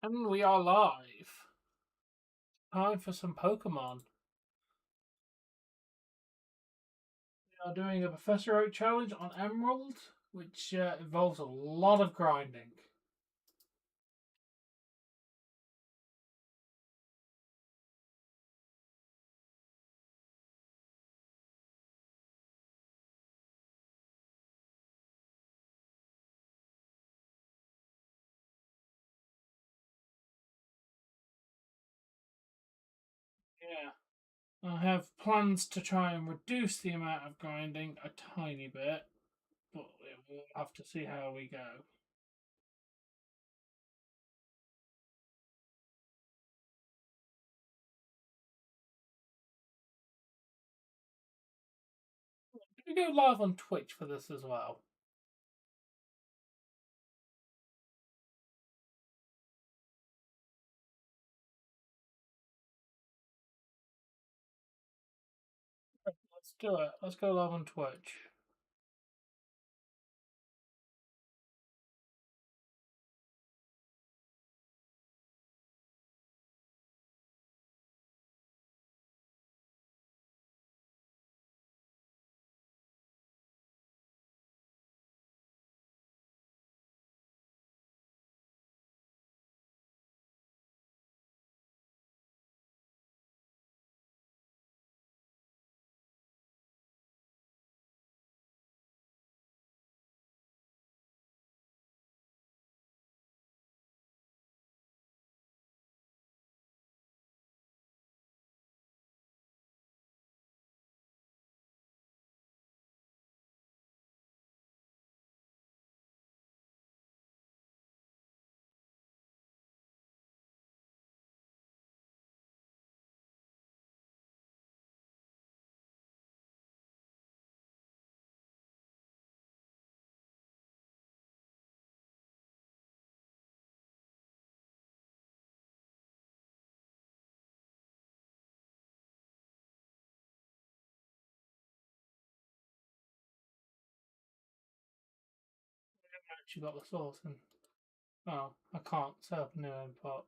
And we are live. Time for some Pokemon. We are doing a Professor Oak challenge on Emerald, which involves a lot of grinding. Yeah. I have plans to try and reduce the amount of grinding a tiny bit, but we'll have to see how we go. We go live on Twitch for this as well. Let's do it. Let's go live on Twitch. I've actually got the source in. Oh, I can't set up a new input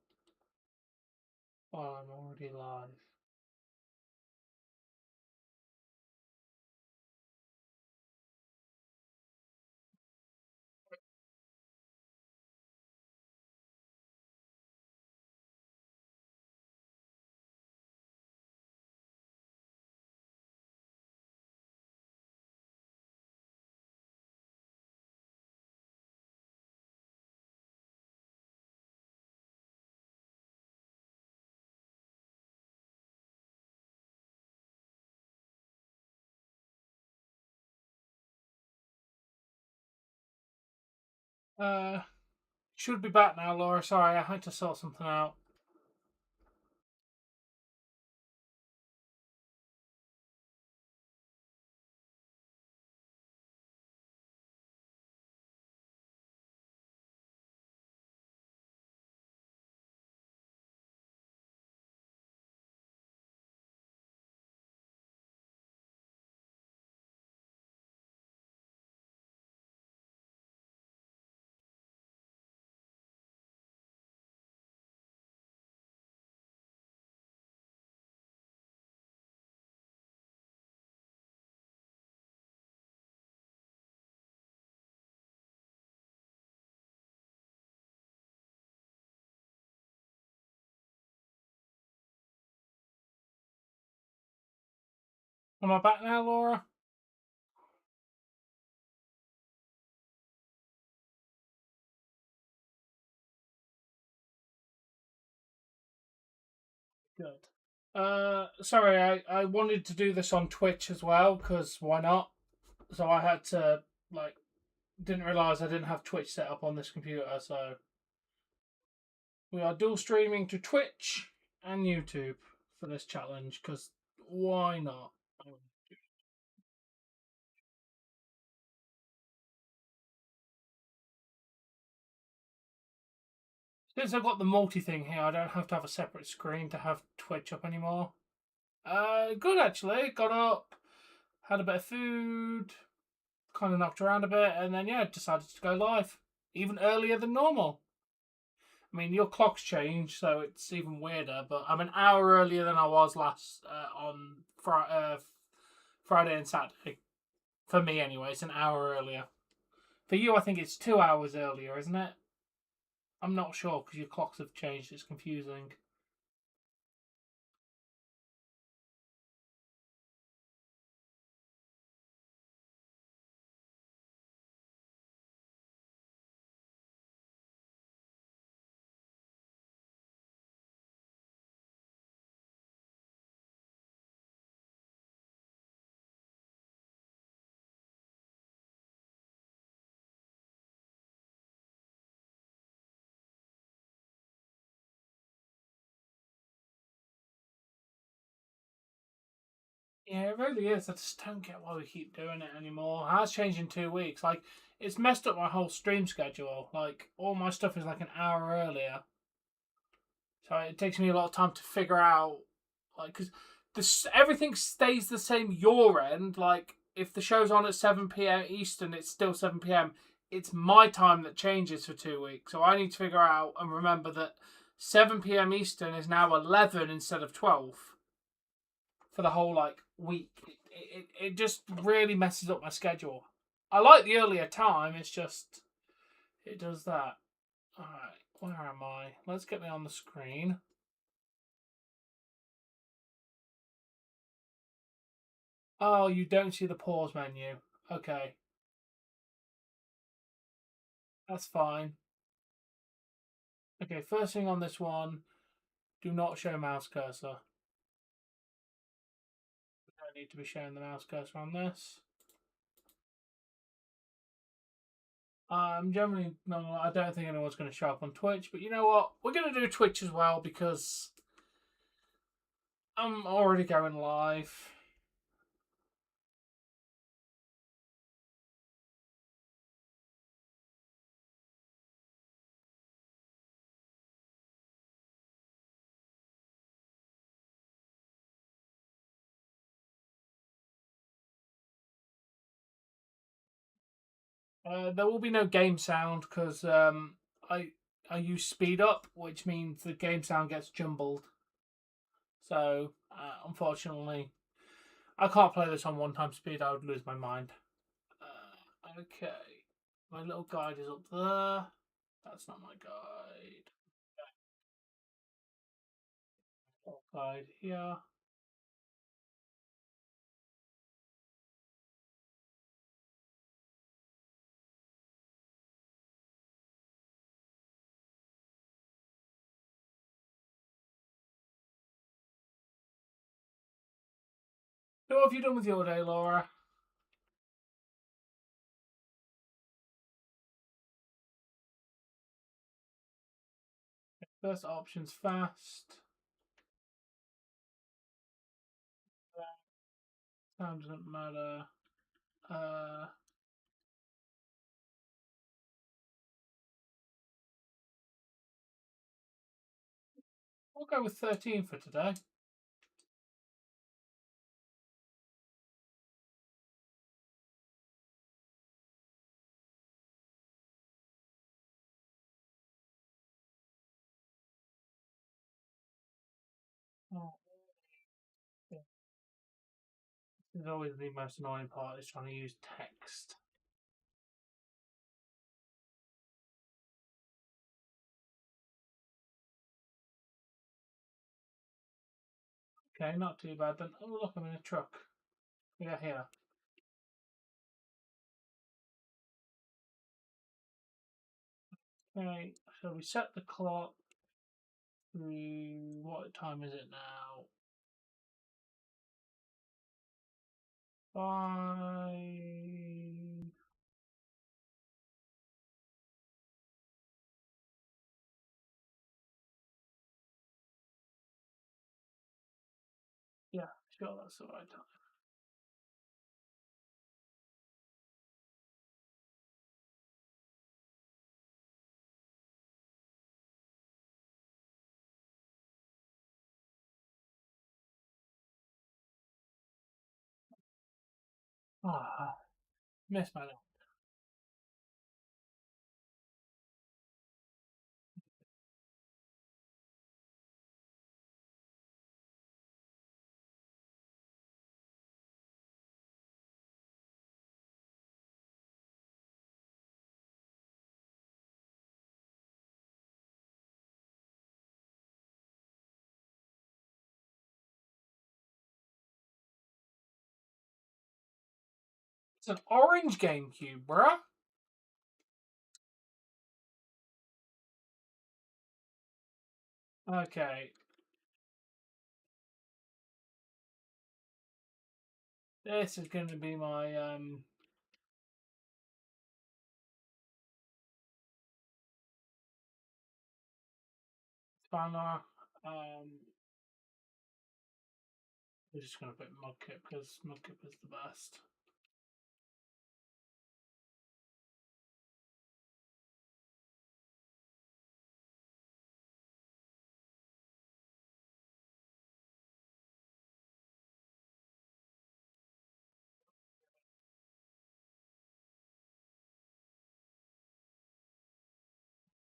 while I'm already live. Should be back now, Laura. Sorry, I had to sort something out. Am I back now, Laura? Good. Sorry, I wanted to do this on Twitch as well, because why not? So I had to, didn't realise I didn't have Twitch set up on this computer, so we are dual streaming to Twitch and YouTube for this challenge, because why not? Since I've got the multi thing here, I don't have to have a separate screen to have Twitch up anymore. Good actually. Got up, had a bit of food, kind of knocked around a bit, and then yeah, decided to go live even earlier than normal. I mean, your clock's changed, so it's even weirder. But I'm an hour earlier than I was last on Friday and Saturday. For me, anyway, it's an hour earlier. For you, I think it's 2 hours earlier, isn't it? I'm not sure because your clocks have changed. It's confusing. Yeah, it really is. I just don't get why we keep doing it anymore. It has changed in 2 weeks. Like, it's messed up my whole stream schedule. Like, all my stuff is like an hour earlier. So it takes me a lot of time to figure out, like, because everything stays the same your end. Like, if the show's on at 7 p.m. Eastern, it's still 7 p.m. It's my time that changes for 2 weeks. So I need to figure out and remember that 7 p.m. Eastern is now 11 instead of 12 for the whole like week. It just really messes up my schedule. I like the earlier time. It's just it does that. All right, where am I? Let's get me on the screen. Oh, you don't see the pause menu. Okay, that's fine. Okay, first thing on this one, do not show mouse cursor. We don't need to be showing the mouse cursor on this. Generally, no, I don't think anyone's going to show up on Twitch, but you know what? We're going to do Twitch as well because I'm already going live. There will be no game sound because I I use speed up, which means the game sound gets jumbled. So unfortunately, I can't play this on one time speed. I would lose my mind. Okay, my little guide is up there. That's not my guide. Little guide here. So what have you done with your day, Laura? First option's fast. Sound doesn't matter. Uh, we'll go with 13 for today. Oh, yeah. This is always the most annoying part, is trying to use text. Okay, not too bad then. Oh, look, I'm in a truck. Yeah, here. Okay, so we set the clock to what time is it now? 5. Yeah, sure, that's the right time. Ah, missed my note. It's an orange GameCube, bruh. Okay. This is going to be my banner. We're just going to put Mudkip because Mudkip is the best.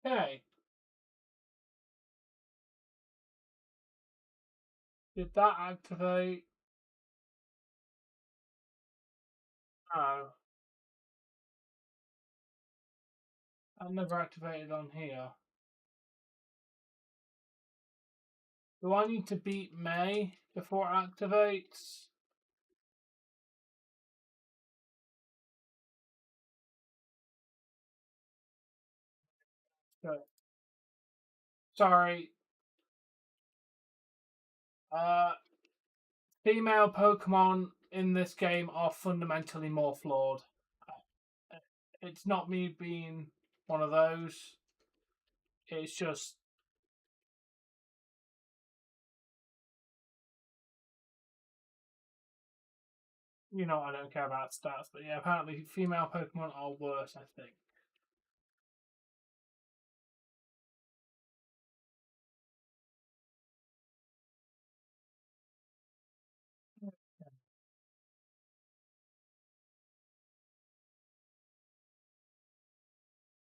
Okay. Did that activate? No. That never activated on here. Do I need to beat May before it activates? Good. Sorry. Female Pokemon in this game are fundamentally more flawed. It's not me being one of those. It's just I don't care about stats, but yeah, apparently female Pokemon are worse, I think.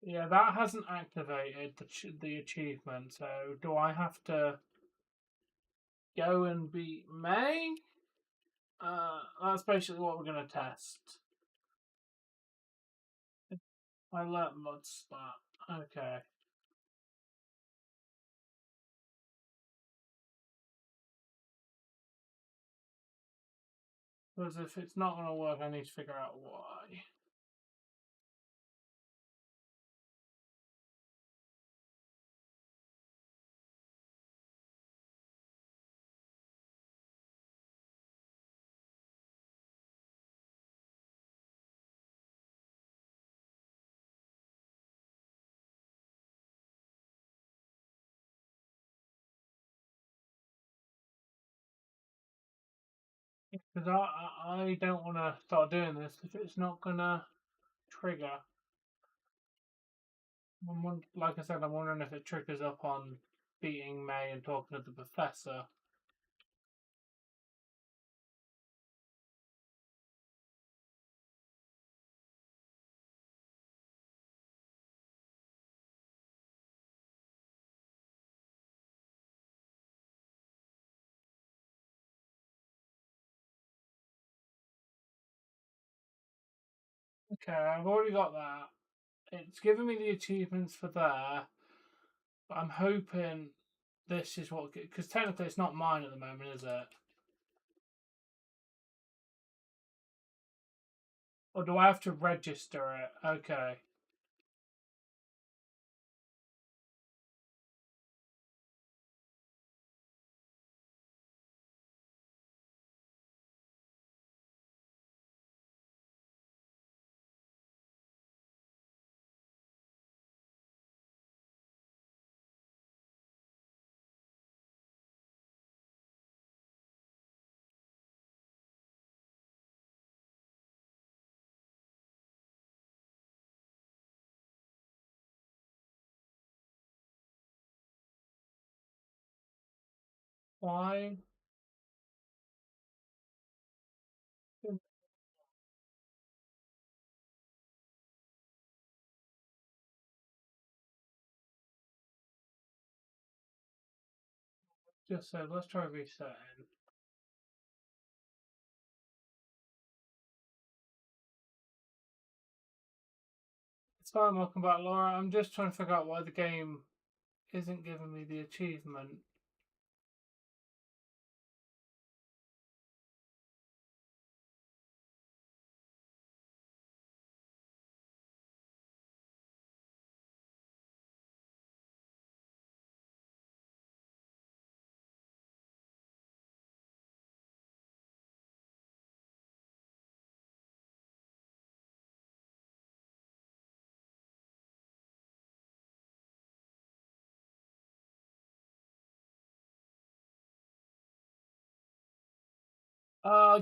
Yeah, that hasn't activated the achievement, so do I have to go and beat May? That's basically what we're going to test. I let Mudsplat. Okay. Because if it's not going to work, I need to figure out why. Because I don't want to start doing this if it's not going to trigger. Like I said, I'm wondering if it triggers up on beating May and talking to the professor. Okay, I've already got that. It's giving me the achievements for there, but I'm hoping this is what, because technically it's not mine at the moment, is it? Or do I have to register it? Okay. Why? Just said, let's try resetting. It's fine, welcome back, Laura. I'm just trying to figure out why the game isn't giving me the achievement.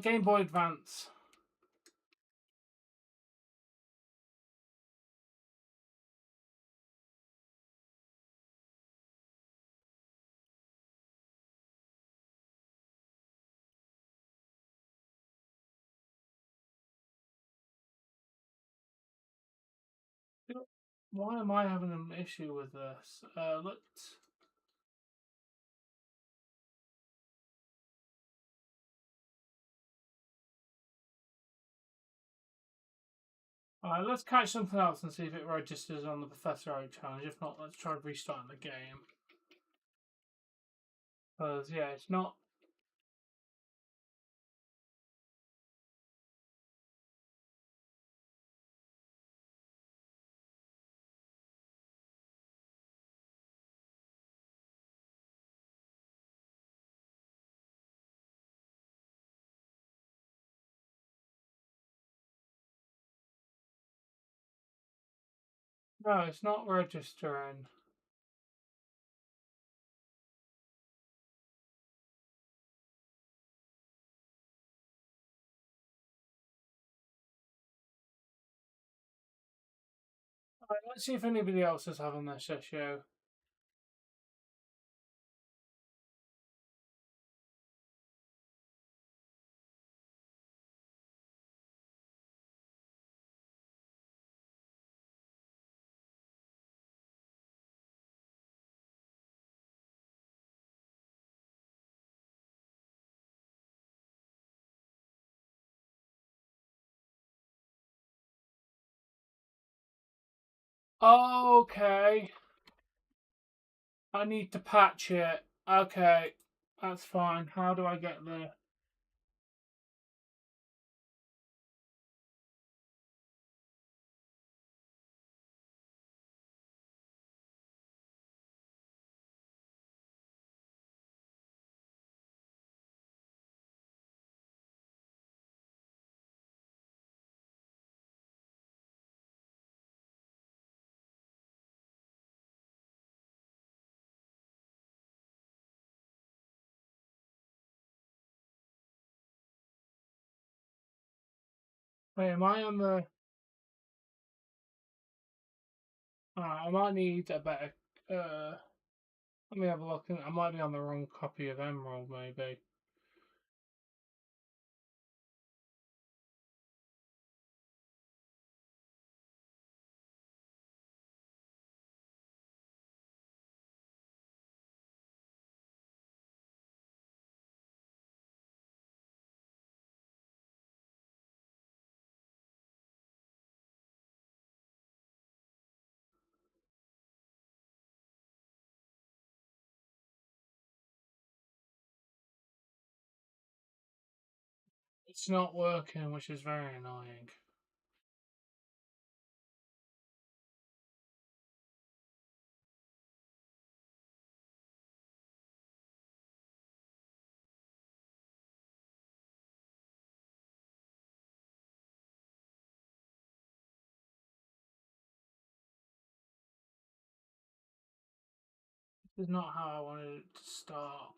Game Boy Advance. Why am I having an issue with this? Let's. Alright, let's catch something else and see if it registers on the Professor Oak challenge. If not, let's try restarting the game. Because, yeah, it's not. No, it's not registering. Alright, let's see if anybody else is having this issue. Okay. I need to patch it. Okay. That's fine. How do I get there? Wait, am I on the. I might need a better. Let me have a look. I might be on the wrong copy of Emerald, maybe. It's not working, which is very annoying. This is not how I wanted it to start.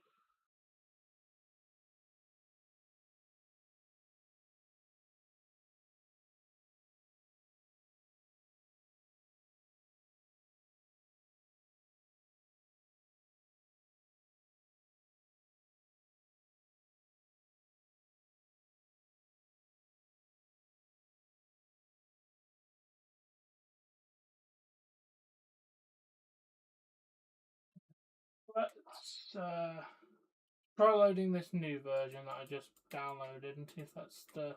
Let's try loading this new version that I just downloaded and see if that's the.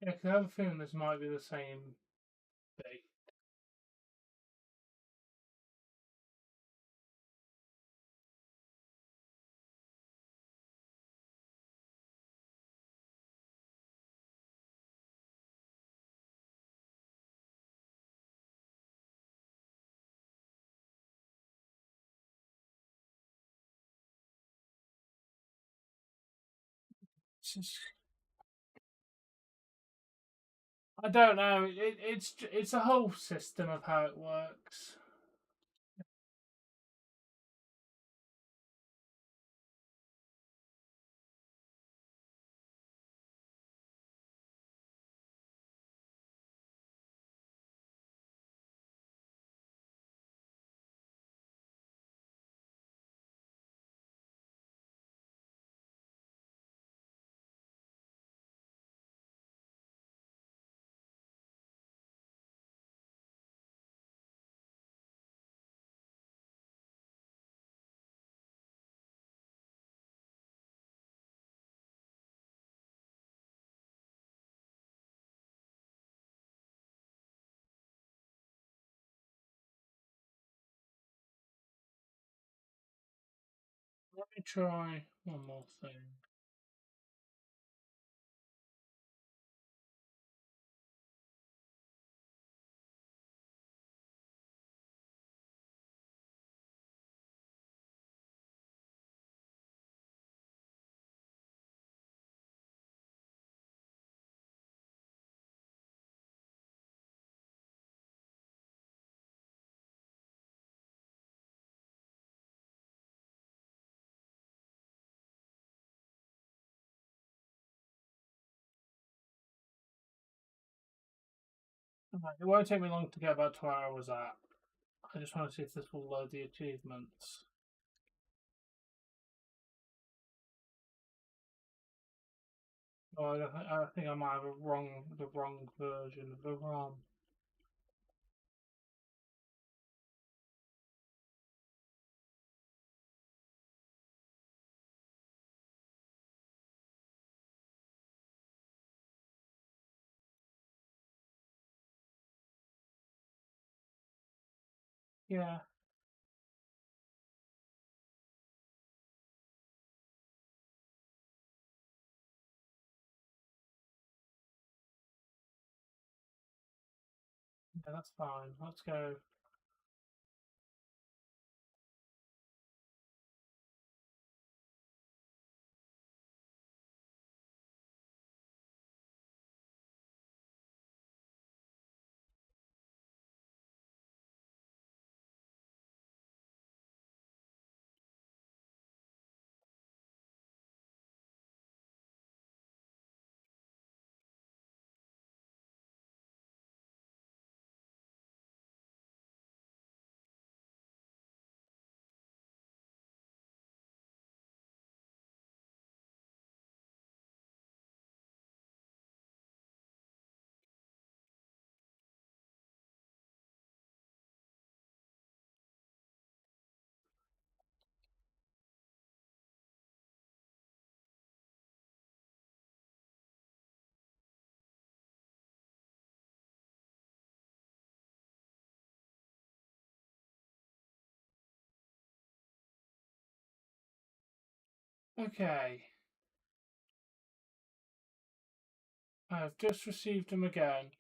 Yeah, because I have a feeling this might be the same thing. This is I don't know. It's a whole system of how it works. Let me try one more thing. Right, it won't take me long to get back to where I was at. I just want to see if this will load the achievements. Oh, I think I might have the wrong version of the ROM. Yeah, yeah, that's fine. Let's go. Okay, I've just received them again.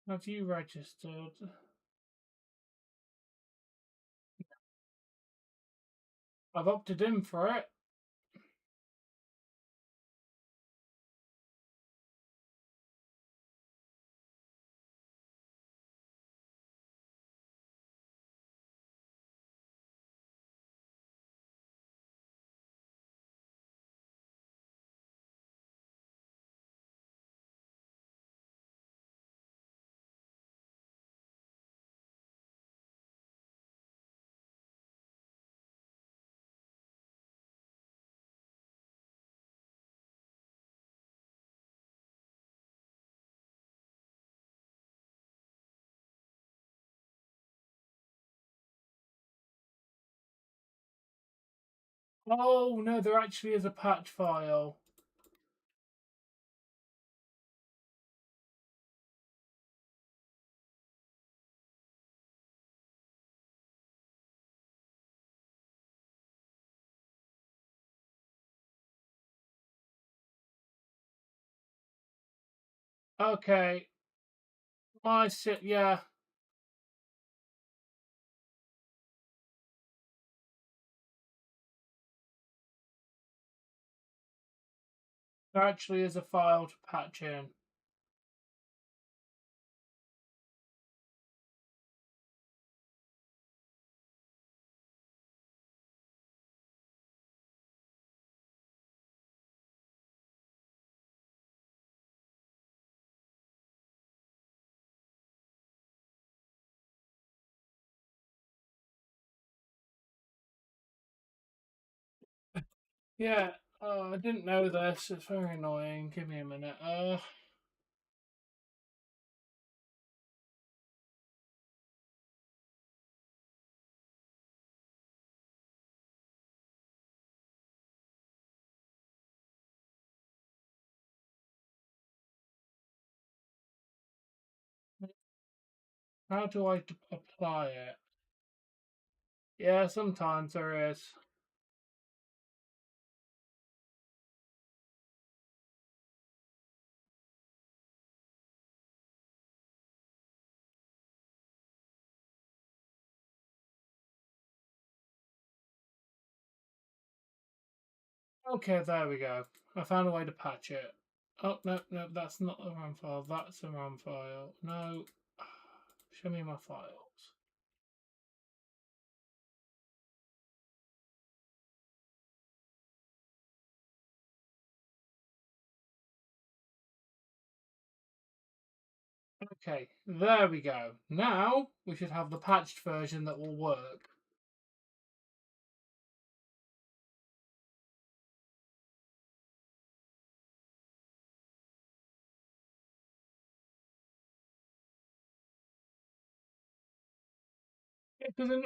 Have you registered? I've opted in for it. Oh no, there actually is a patch file. Okay, yeah. There actually is a file to patch in. Yeah, I didn't know this. It's very annoying. Give me a minute. How do I apply it? Yeah, sometimes there is. Okay, there we go. I found a way to patch it. Oh, no, no, that's not the RAM file. That's the RAM file. No. Show me my files. Okay, there we go. Now we should have the patched version that will work. Because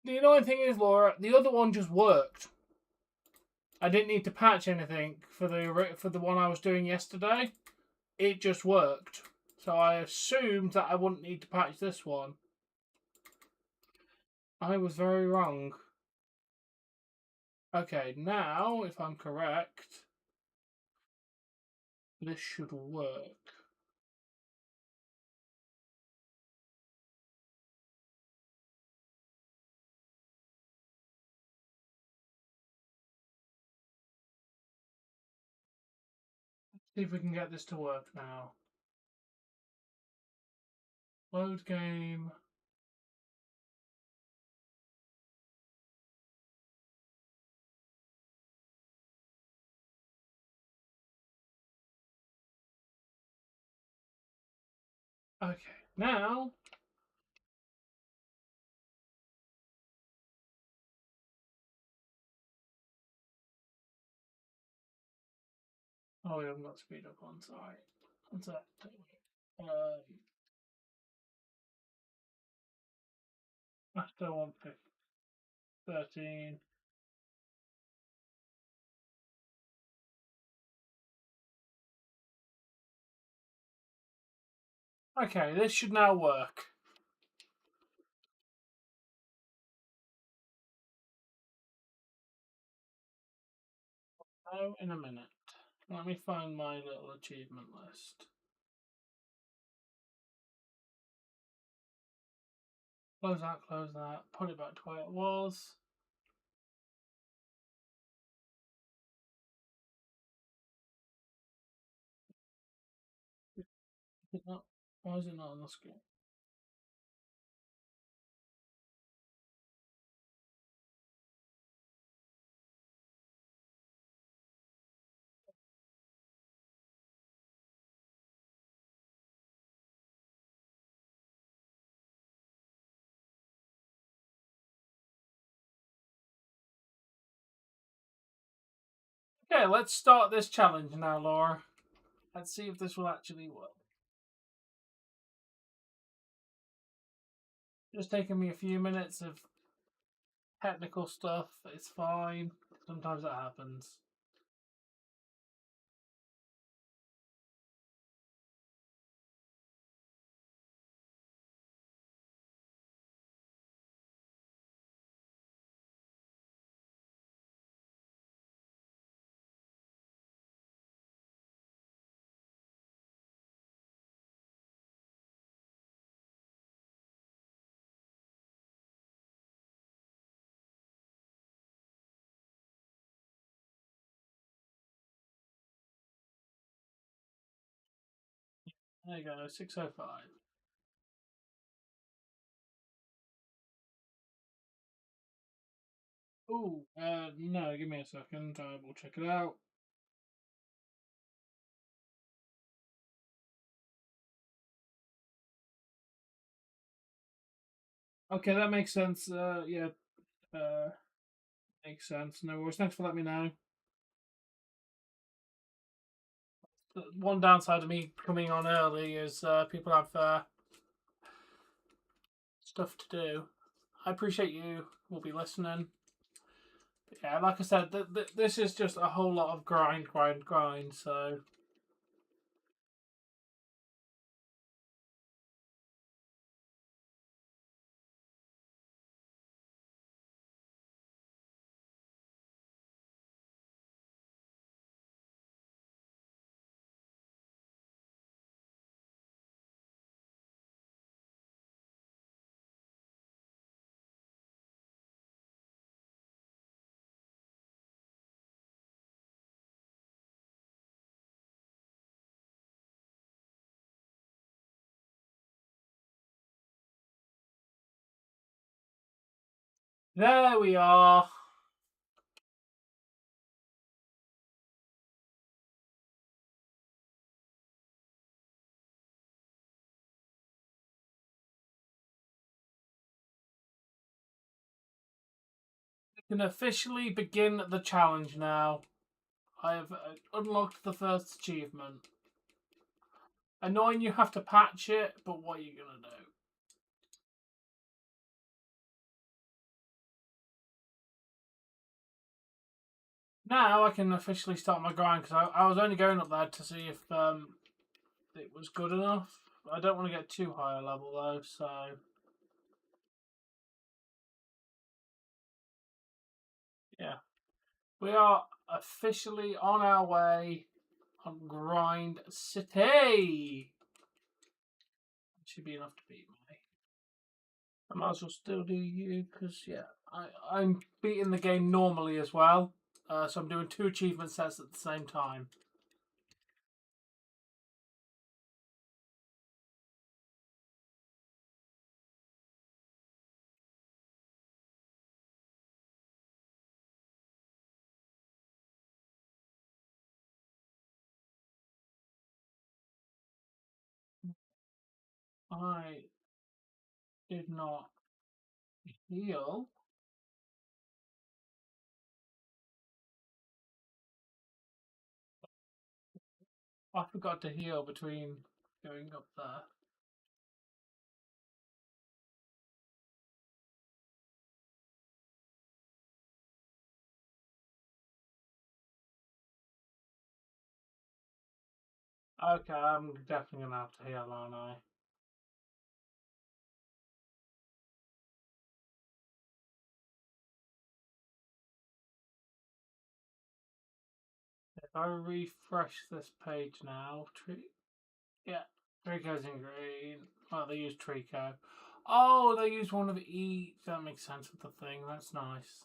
the annoying thing is, Laura, the other one just worked. I didn't need to patch anything for the one I was doing yesterday. It just worked. So I assumed that I wouldn't need to patch this one. I was very wrong. Okay, now, if I'm correct, this should work. See if we can get this to work now. Load game. Okay, now. Oh, we haven't got speed up on, sorry. What's that? After 113. Okay, this should now work. Oh, in a minute. Let me find my little achievement list. Close that, put it back to where it was. Why is it not on the screen? Okay, let's start this challenge now, Laura. Let's see if this will actually work. Just taking me a few minutes of technical stuff. It's fine. Sometimes that happens. There you go, 605. Oh, no, give me a second. I will check it out. Okay, that makes sense. Yeah, uh, makes sense. No worries. Thanks for letting me know. One downside of me coming on early is people have stuff to do. I appreciate you will be listening. But yeah, like I said, this is just a whole lot of grind, grind, grind. So there we are. We can officially begin the challenge now. I have unlocked the first achievement. Annoying you have to patch it, but what are you gonna do? Now I can officially start my grind because I was only going up there to see if it was good enough. I don't want to get too high a level though, so yeah. We are officially on our way on Grind City. Should be enough to beat me. I might as well still do you because yeah, I'm beating the game normally as well. So I'm doing 2 achievement sets at the same time. I did not heal. I forgot to heal between going up there. Okay, I'm definitely gonna have to heal, aren't I? If I refresh this page now, yeah, Trico's in green. Oh, they use Trico. Oh, they use one of each. That makes sense with the thing. That's nice.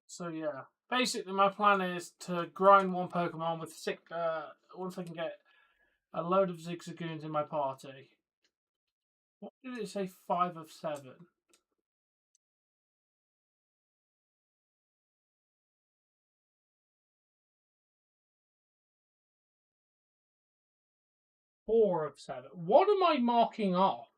So yeah, basically my plan is to grind one Pokemon with six. Once I can get a load of Zigzagoons in my party. What did it say? 5 of 7. 4 of 7. What am I marking off?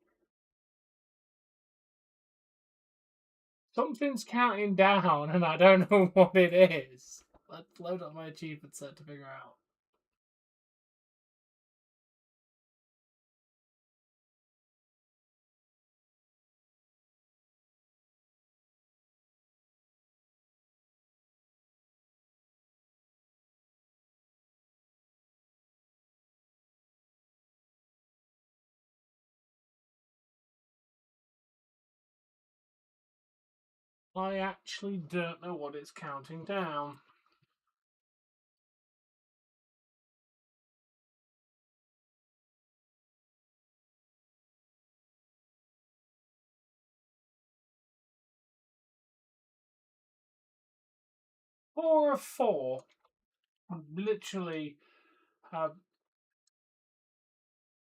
Something's counting down, and I don't know what it is. Let's load up my achievement set to figure out. I actually don't know what it's counting down. 4 of 4. I literally have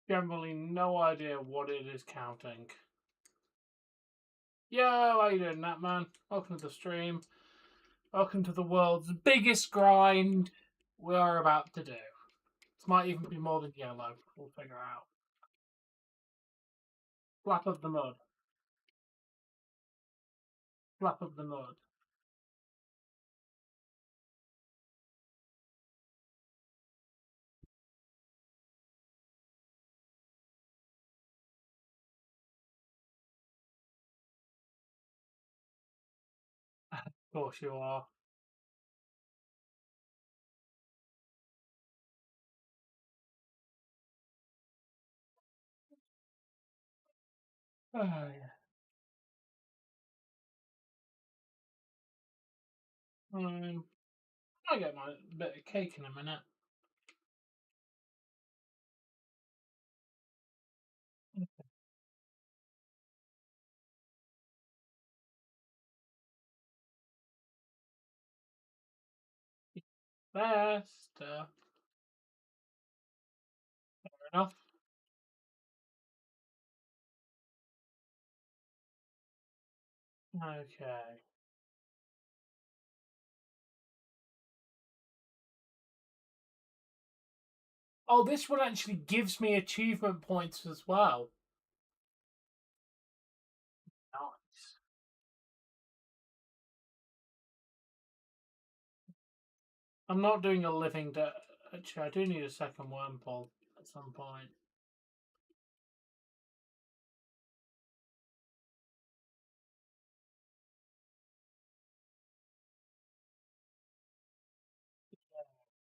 generally no idea what it is counting. Yo, how you doing, that man? Welcome to the stream. Welcome to the world's biggest grind we are about to do. This might even be more than yellow. We'll figure out. Flap of the mud. Flap of the mud. Of course you are. Oh, yeah. I'll get my bit of cake in a minute. Best. Fair enough. Okay. Oh, this one actually gives me achievement points as well. Nice. I'm not doing a living debt. Actually, I do need a second worm pull at some point.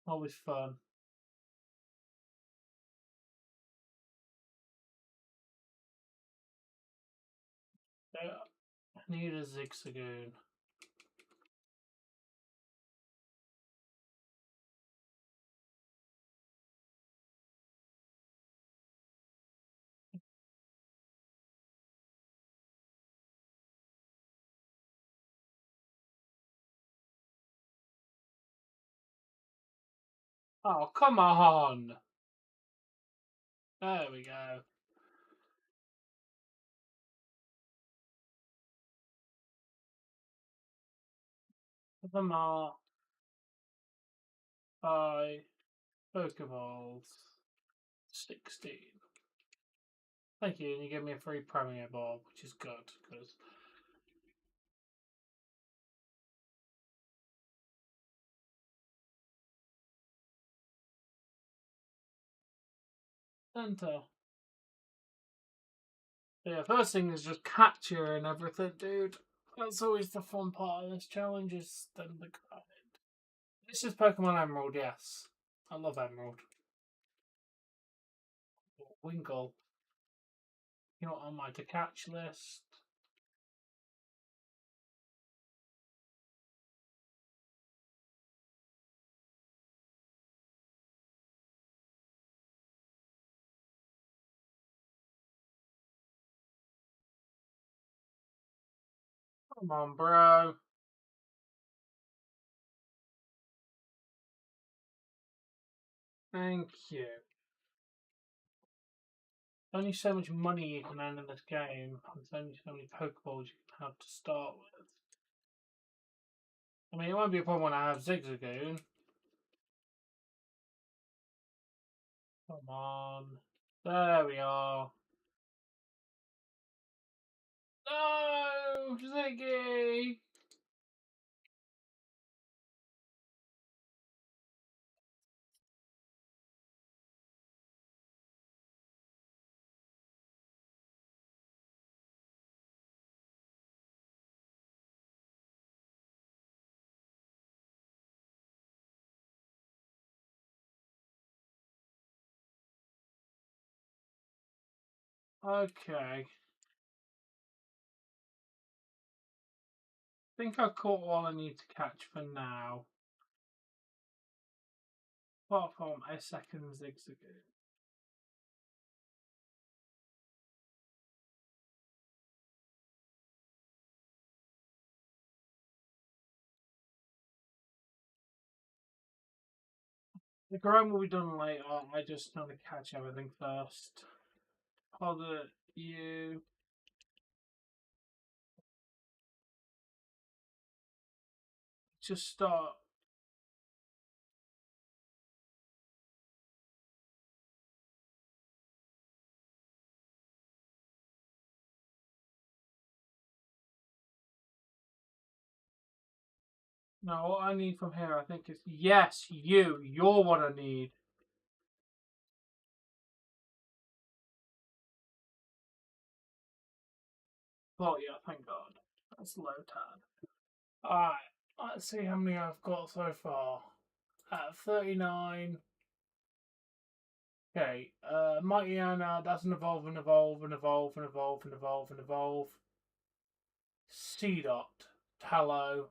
Always fun. I need a Zigzagoon. Oh, come on! There we go. The mark by Pokeballs 16. Thank you, and you give me a free Premier Ball, which is good, because Center. Yeah, first thing is just capture and everything, dude. That's always the fun part of this challenge, is then the grind. This is Pokemon Emerald, yes. I love Emerald. Winkle. You're on my to catch list. Come on, bro. Thank you. Only so much money you can earn in this game. There's only so many Pokeballs you can have to start with. I mean, it won't be a problem when I have Zigzagoon. Come on. There we are. No! Ziggy! Okay. I think I've caught all I need to catch for now. Apart from a second Zigzagoon. The grind will be done later. I just want to catch everything first. Hold it, you. Just start. No, what I need from here, I think, is yes, you. You're what I need. Oh yeah, thank God. That's low tad. Alright, let's see how many I've got so far. At 39. Okay, Mighty Anna, that's an evolve and evolve and evolve and evolve and evolve and evolve. C dot, Tallow,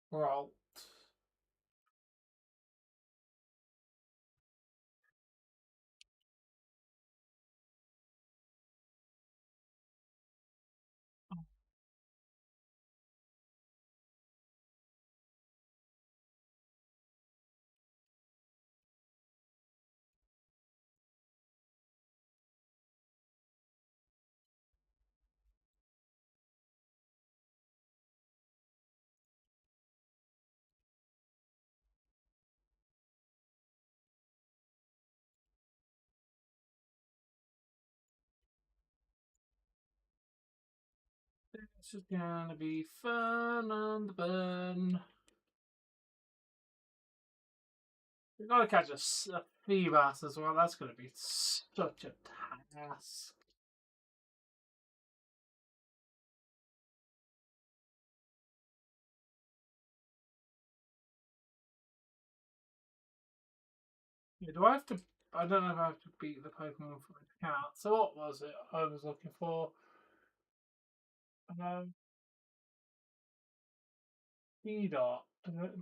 Rolt. This is gonna be fun on the burn. We've got to catch a Feebas as well. That's going to be such a task. Yeah, do I have to? I don't know if I have to beat the Pokemon for the cat. So what was it I was looking for? Dot.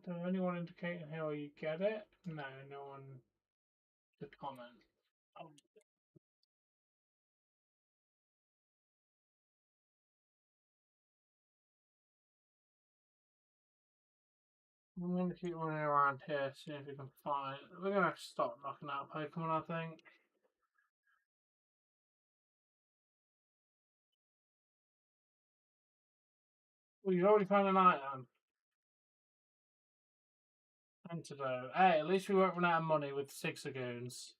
Does anyone indicate how you get it? No, no one to comment. I'm going to keep running around here, see if we can find. We're going to stop knocking out Pokemon, I think. Well, you've already found an item. Antidote. Hey, at least we won't run out of money with 6 Lagoons.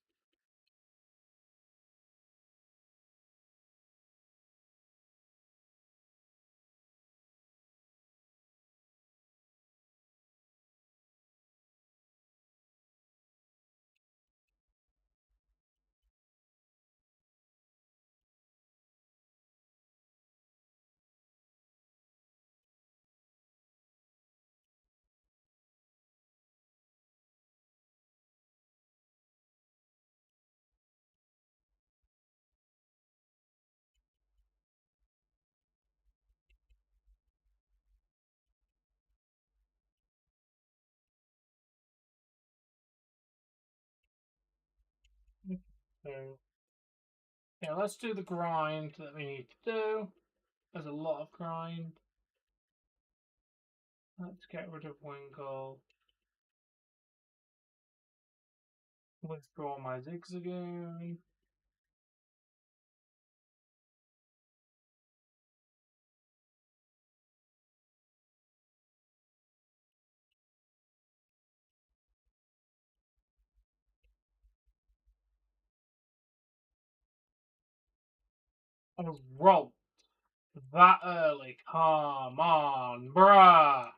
So, yeah, let's do the grind that we need to do. There's a lot of grind. Let's get rid of Wingull. Withdraw my Zigzagoon. A roll that early. Come on, bruh.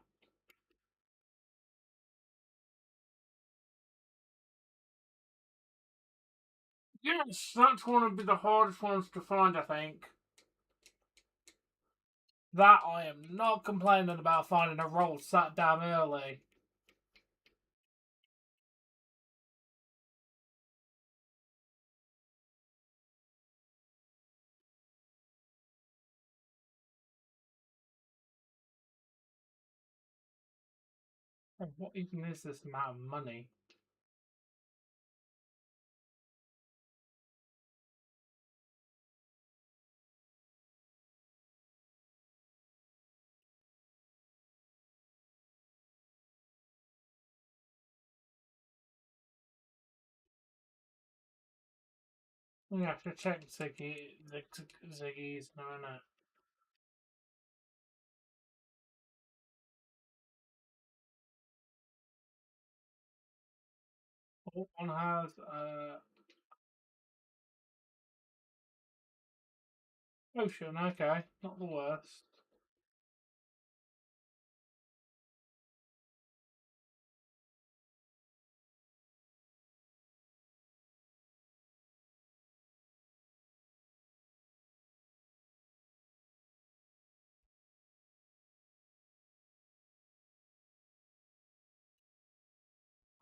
Yes, that's one of the hardest ones to find, I think. That I am not complaining about finding a roll sat down early. What even is this amount of money? We have to check Ziggy's now, innit? One has Ocean, okay, not the worst.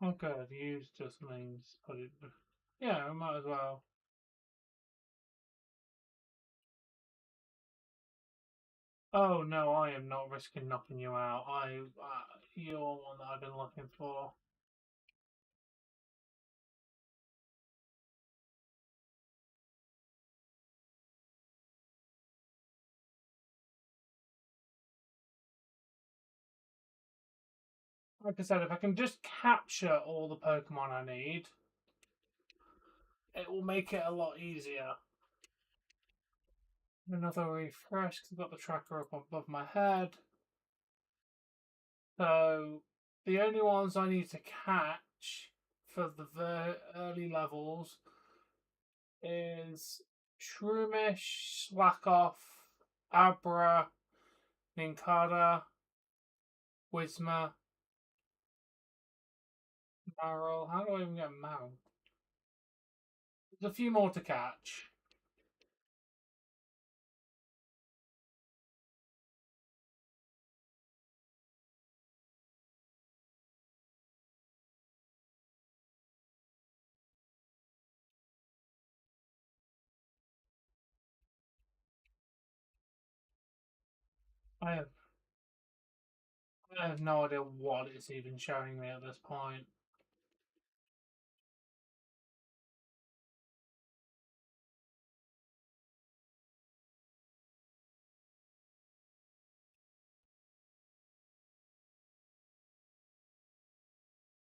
Oh good, use just means put it. Yeah, we might as well. Oh no, I am not risking knocking you out. You're one that I've been looking for. Like I said, if I can just capture all the Pokemon I need, it will make it a lot easier. Another refresh because I've got the tracker up above my head. So the only ones I need to catch for the early levels is Shroomish, Slackoff, Abra, Nincada, Whisma, Maril. How do I even get Maril? There's a few more to catch. I have I have no idea what it's even showing me at this point.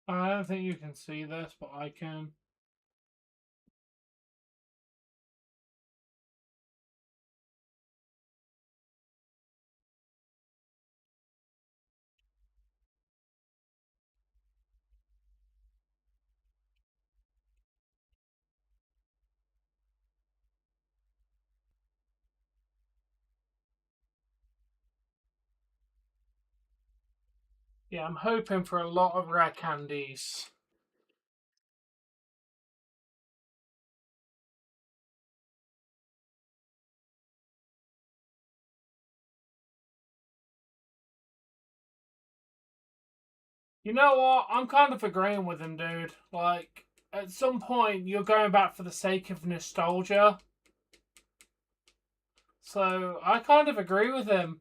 I don't think you can see this, but I can. Yeah, I'm hoping for a lot of rare candies. You know what? I'm kind of agreeing with him, dude. Like, at some point, you're going back for the sake of nostalgia. So, I kind of agree with him.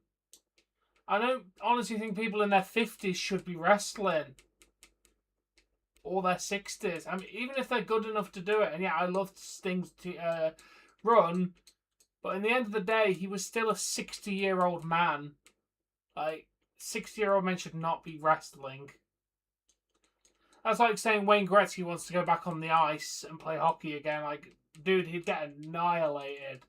I don't honestly think people in their 50s should be wrestling. Or their 60s. I mean, even if they're good enough to do it, and yeah, I love Sting's run, but in the end of the day, he was still a 60-year-old man. Like, 60-year-old men should not be wrestling. That's like saying Wayne Gretzky wants to go back on the ice and play hockey again. Like, dude, he'd get annihilated.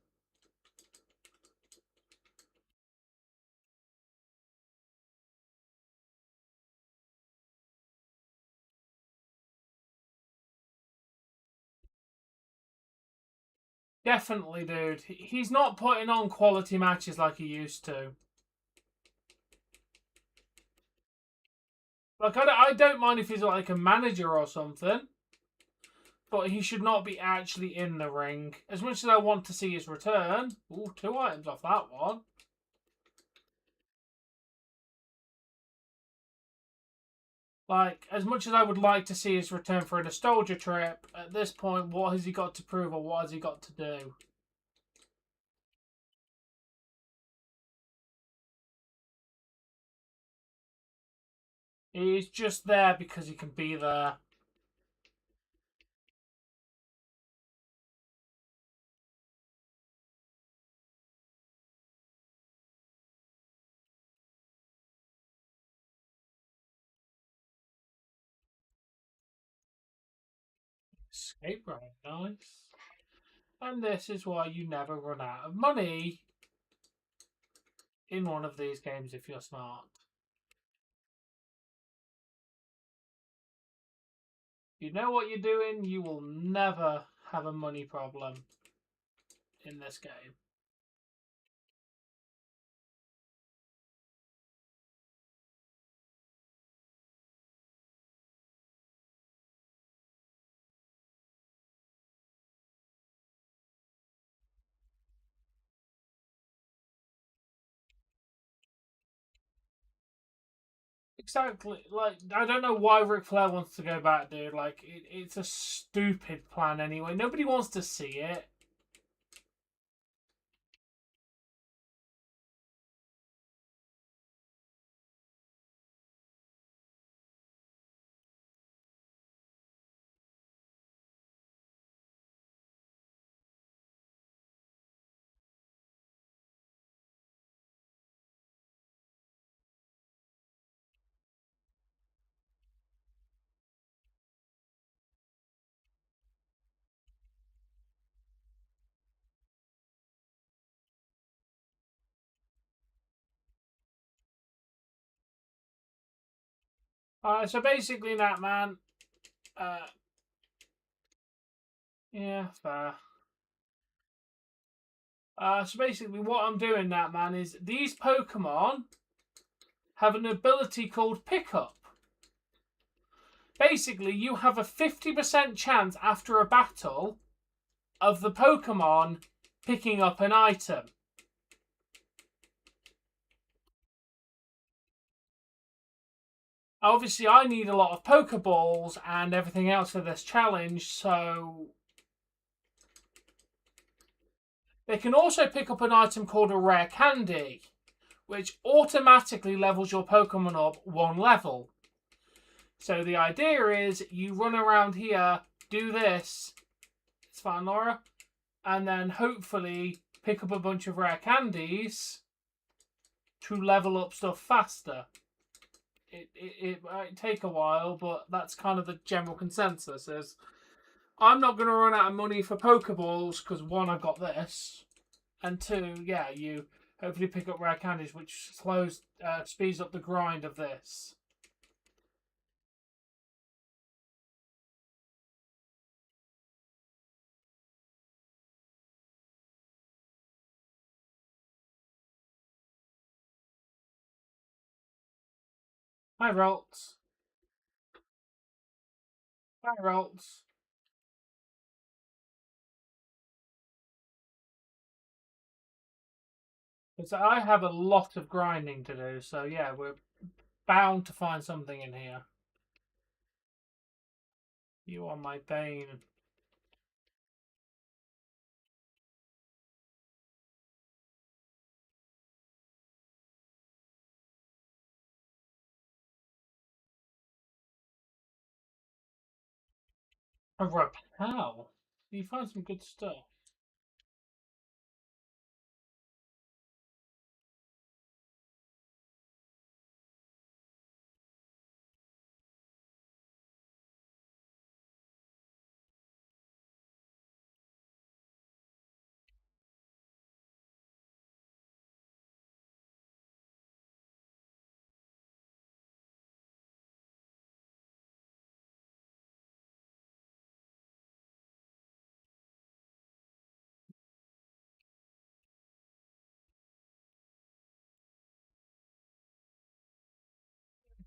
Definitely, dude. He's not putting on quality matches like he used to. Like, I don't mind if he's like a manager or something, but he should not be actually in the ring. As much as I want to see his return. Ooh, 2 items off that one. Like, as much as I would like to see his return for a nostalgia trip, at this point, what has he got to prove or what has he got to do? He's just there because he can be there. Escape route, nice. And this is why you never run out of money in one of these games if you're smart. You know what you're doing, you will never have a money problem in this game. Exactly. Like, I don't know why Ric Flair wants to go back, dude. Like, it's a stupid plan anyway. Nobody wants to see it. So basically, that man. Yeah, fair. So basically, what I'm doing, that man, is these Pokemon have an ability called Pickup. Basically, you have a 50% chance after a battle of the Pokemon picking up an item. Obviously, I need a lot of Pokeballs and everything else for this challenge, so they can also pick up an item called a rare candy, which automatically levels your Pokemon up one level. So the idea is you run around here, do this, it's fine, Laura, and then hopefully pick up a bunch of rare candies to level up stuff faster. It might take a while, but that's kind of the general consensus is I'm not going to run out of money for Pokeballs because one, I've got this, and two, yeah, you hopefully pick up rare candies, which speeds up the grind of this. Hi, Rolts. Hi, Rolts. Because I have a lot of grinding to do, so yeah, we're bound to find something in here. You are my bane. A repel? You find some good stuff.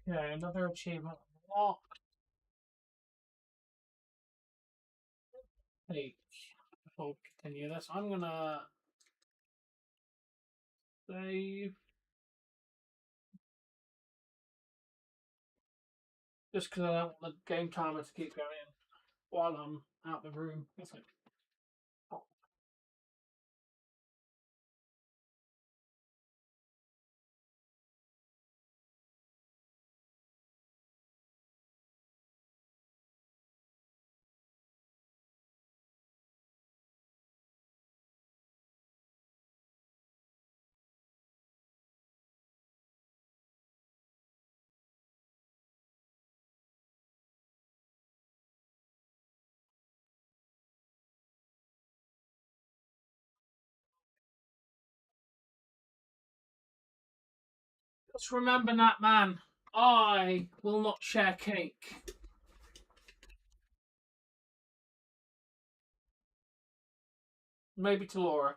Okay, another achievement unlocked. Hey, before we continue this, I'm gonna save just because I don't want the game timer to keep going while I'm out the room. It's like, oh. Let's remember that man. I will not share cake. Maybe to Laura.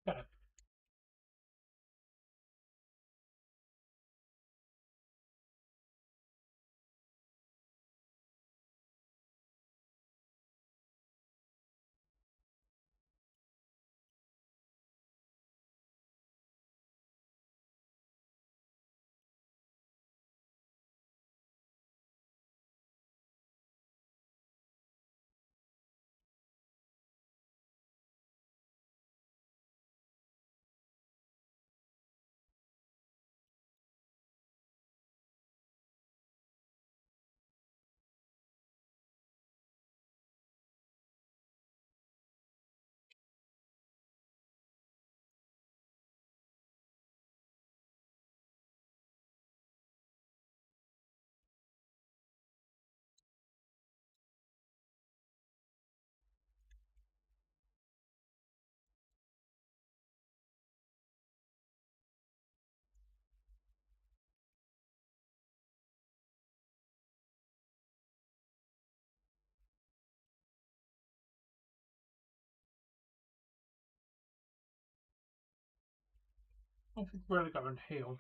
Okay. I should really go and heal.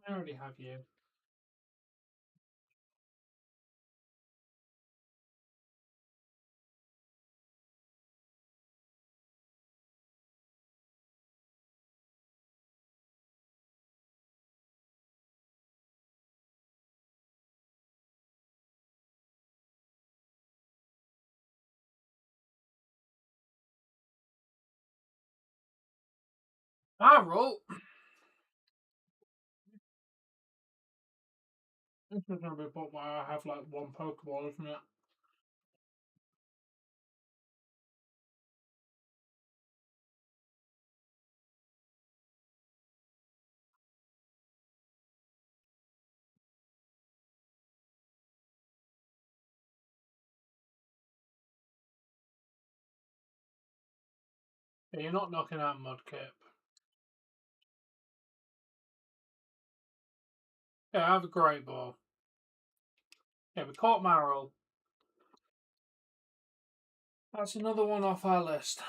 I already have you. Arrow. This is gonna be a book where I have like one Pokeball, isn't it? Yeah, you're not knocking out Mudkip. Yeah, I have a Great Ball. Yeah, we caught Marill. That's another one off our list.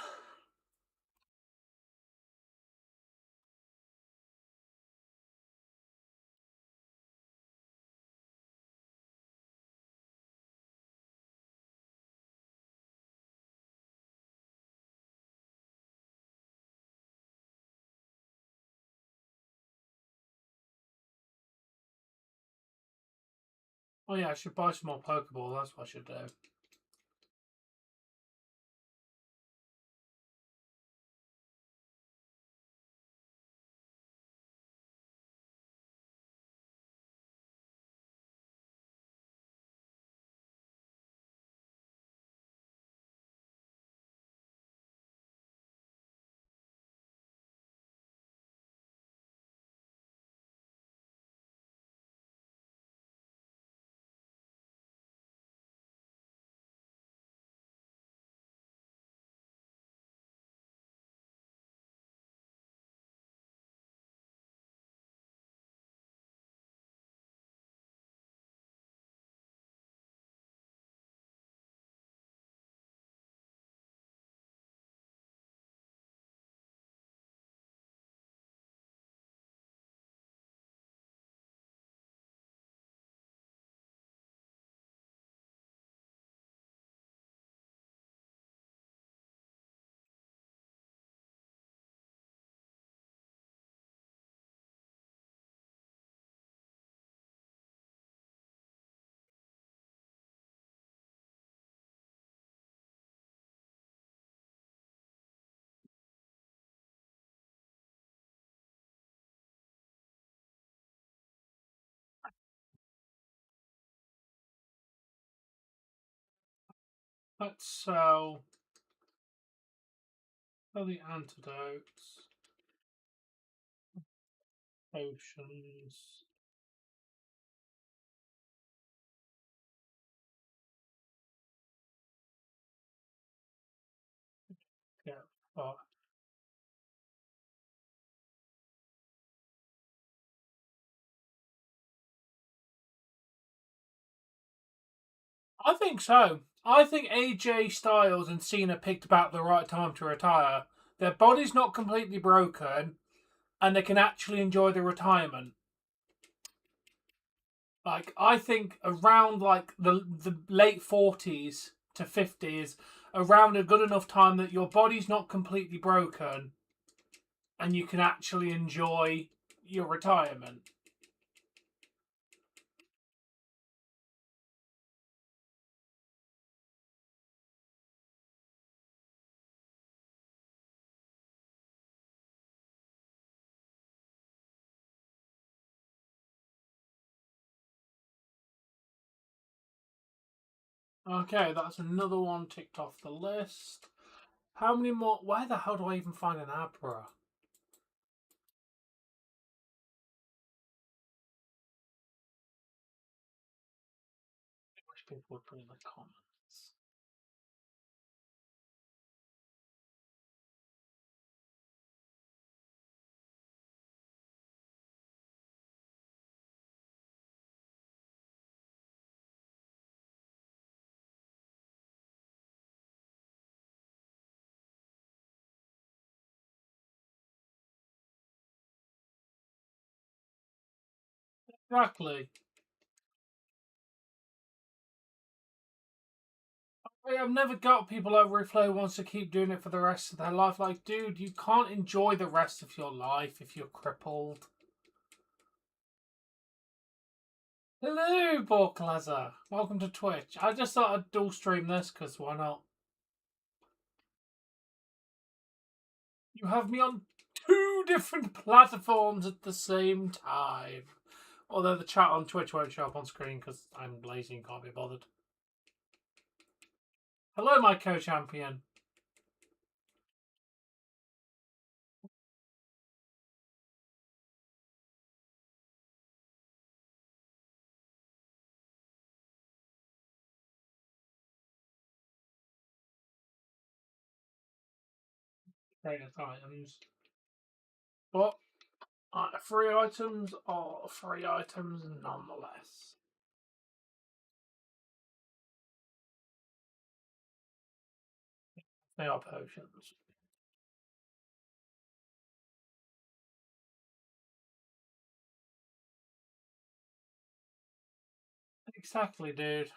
Oh yeah, I should buy some more Pokeball. That's what I should do. Let's sell the antidotes, potions. Yeah, but I think so. I think AJ Styles and Cena picked about the right time to retire. Their body's not completely broken, and they can actually enjoy the retirement. Like I think around like the late 40s to 50s, around a good enough time that your body's not completely broken, and you can actually enjoy your retirement. Okay, that's another one ticked off the list. How many more? Where the hell do I even find an Abra? I wish people would put in the comments. Exactly. I've never got people over if Flo wants to keep doing it for the rest of their life. Like, dude, you can't enjoy the rest of your life if you're crippled. Hello, Bork Lesser. Welcome to Twitch. I just thought I'd dual stream this because why not? You have me on two different platforms at the same time. Although the chat on Twitch won't show up on screen because I'm lazy and can't be bothered. Hello, my co-champion. Greatest items. But 3 items are 3 items nonetheless. They are potions. Exactly, dude.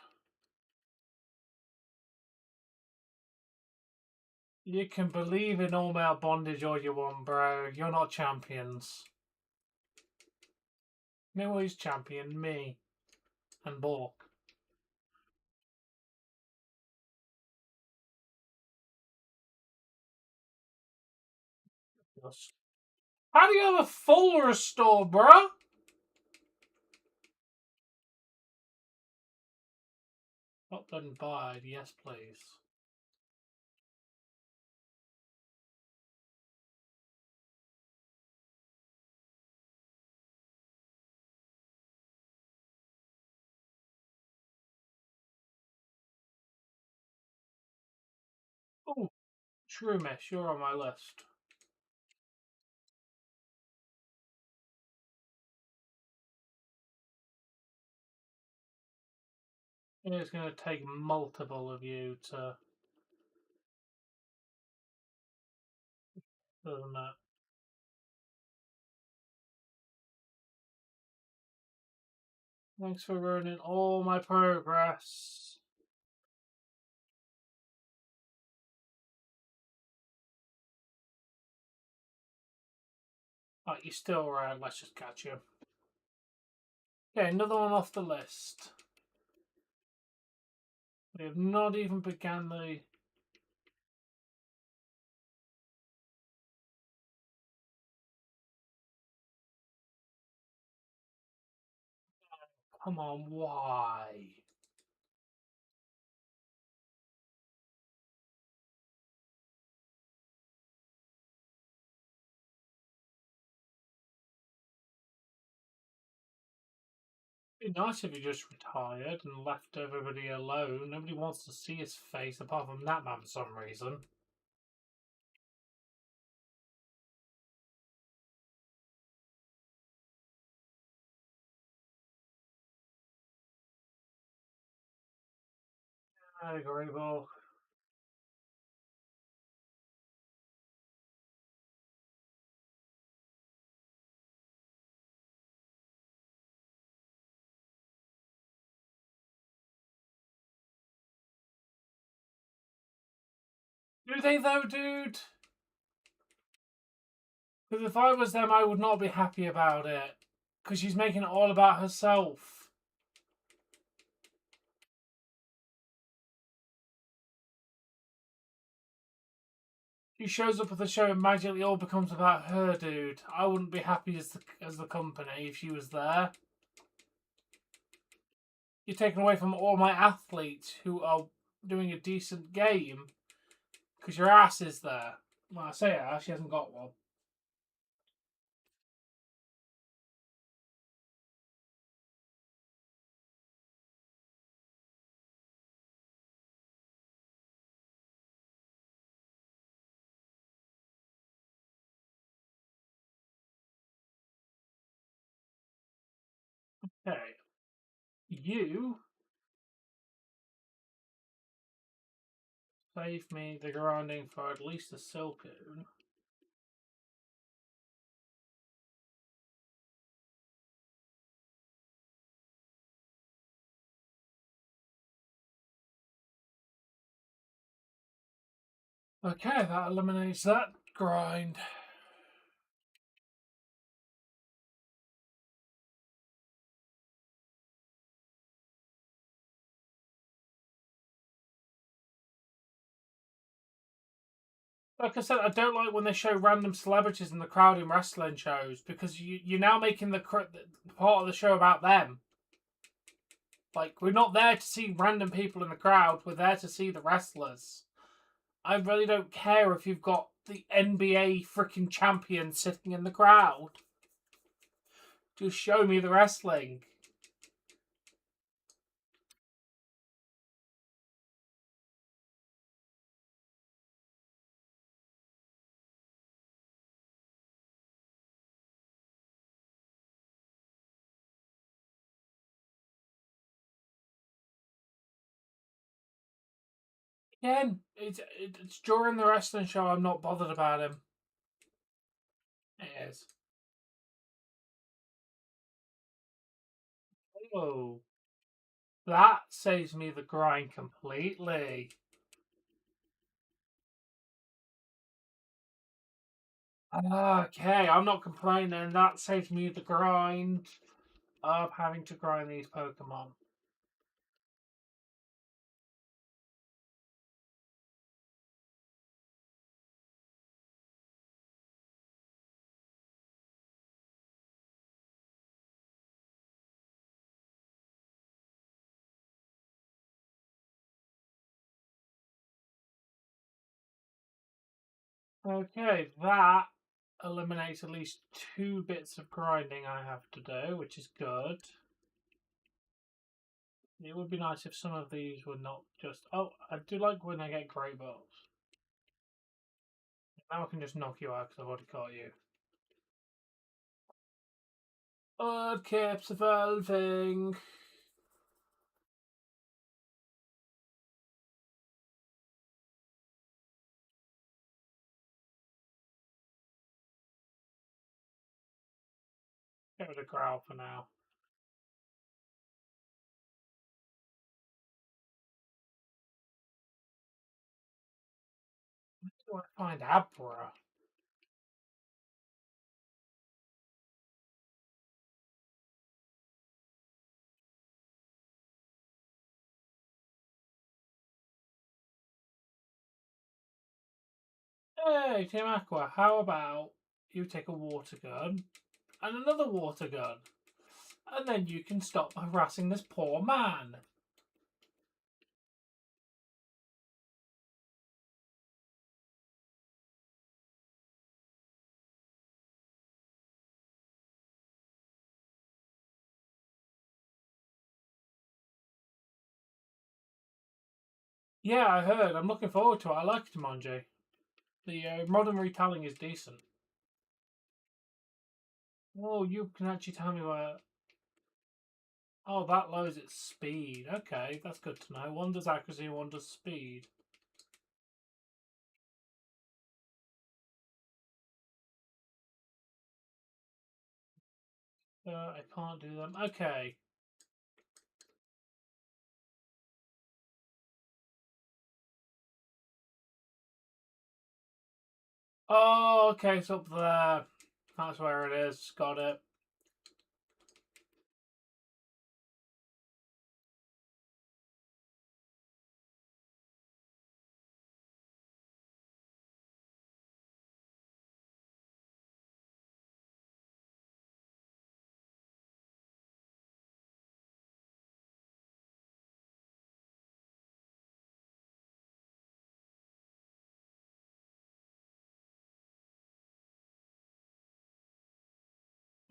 You can believe in all male bondage all you want, bro. You're not champions. You know who's champion? Me and Bork. Yes. How do you have a full restore, bro? Not done by. Yes, please. Oh, true miss. You're on my list. It's going to take multiple of you to. Doesn't it? Thanks for ruining all my progress. Right, you're still around. Let's just catch you. Okay, another one off the list. We have not even begun the. Come on, why? It'd be nice if he just retired and left everybody alone. Nobody wants to see his face apart from that man for some reason. Agreeable. Do they though, dude? Because if I was them, I would not be happy about it. Because she's making it all about herself. She shows up at the show and magically all becomes about her, dude. I wouldn't be happy as the company if she was there. You're taking away from all my athletes who are doing a decent game because your ass is there. Well, I say ass, she hasn't got one. Okay. You save me the grinding for at least a Silcoon. Okay, that eliminates that grind. Like I said, I don't like when they show random celebrities in the crowd in wrestling shows because you're now making the part of the show about them. Like, we're not there to see random people in the crowd, we're there to see the wrestlers. I really don't care if you've got the NBA freaking champion sitting in the crowd. Just show me the wrestling. Again, it's during the wrestling show. I'm not bothered about him. It is. Oh, that saves me the grind completely. Okay, I'm not complaining. That saves me the grind of having to grind these Pokemon. Okay, that eliminates at least 2 bits of grinding I have to do, which is good. It would be nice if some of these were not just... Oh, I do like when I get Grey Balls. Now I can just knock you out because I've already caught you. Oh, it keeps evolving. Get rid of Growl for now. Where do I find Abra? Hey, Team Aqua, how about you take a water gun and another water gun? And then you can stop harassing this poor man. Yeah, I heard. I'm looking forward to it. I like Jumanji. The modern retelling is decent. Oh, you can actually tell me where. Oh, that lowers its speed. Okay, that's good to know. One does accuracy, one does speed. I can't do them. Okay. Oh, okay, it's up there. That's where it is. Got it.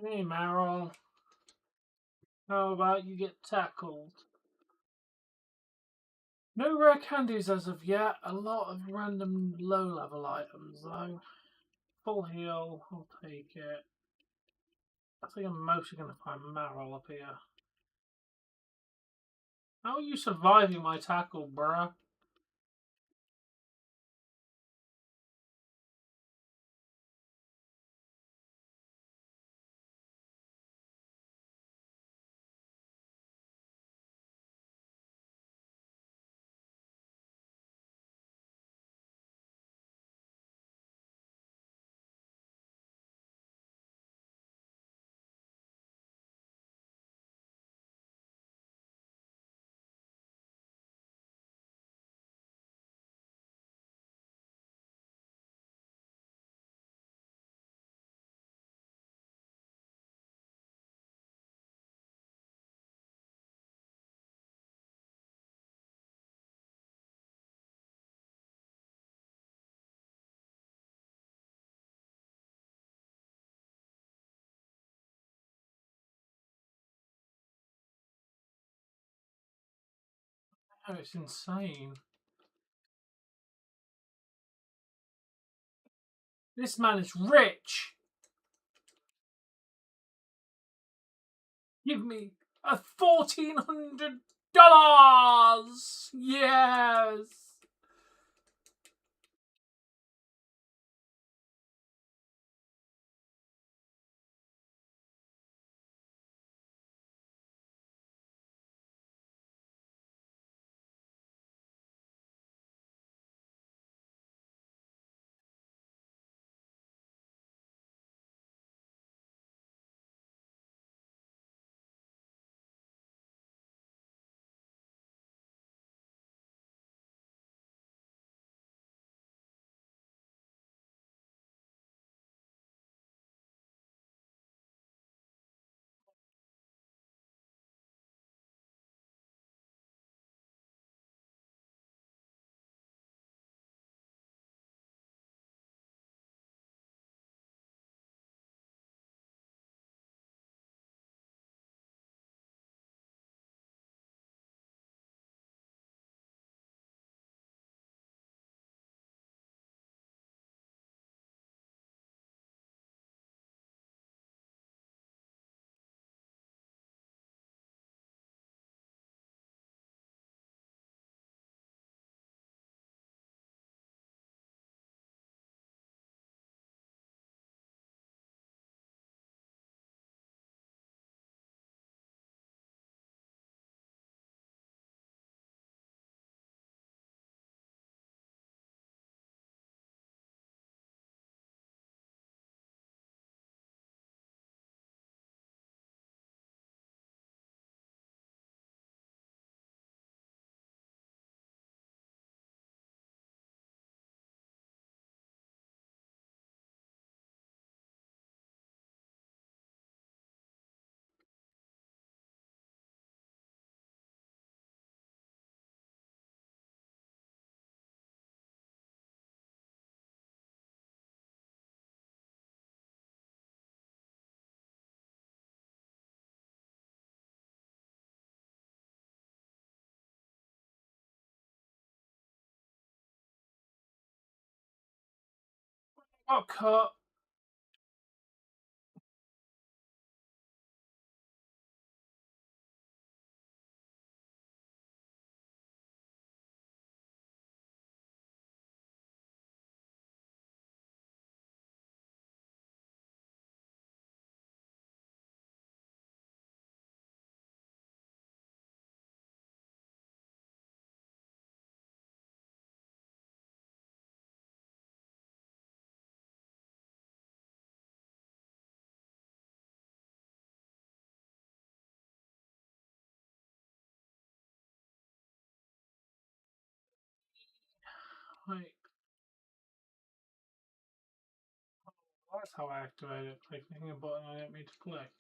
Hey, Meryl. How about you get tackled? No rare candies as of yet. A lot of random low-level items, though. Full heal. I'll take it. I think I'm mostly going to find Meryl up here. How are you surviving my tackle, bruh? Oh, it's insane. This man is rich. Give me a $1,400. Yes. Got cut. Wait, that's how I activate it. Clicking a button I don't mean to click.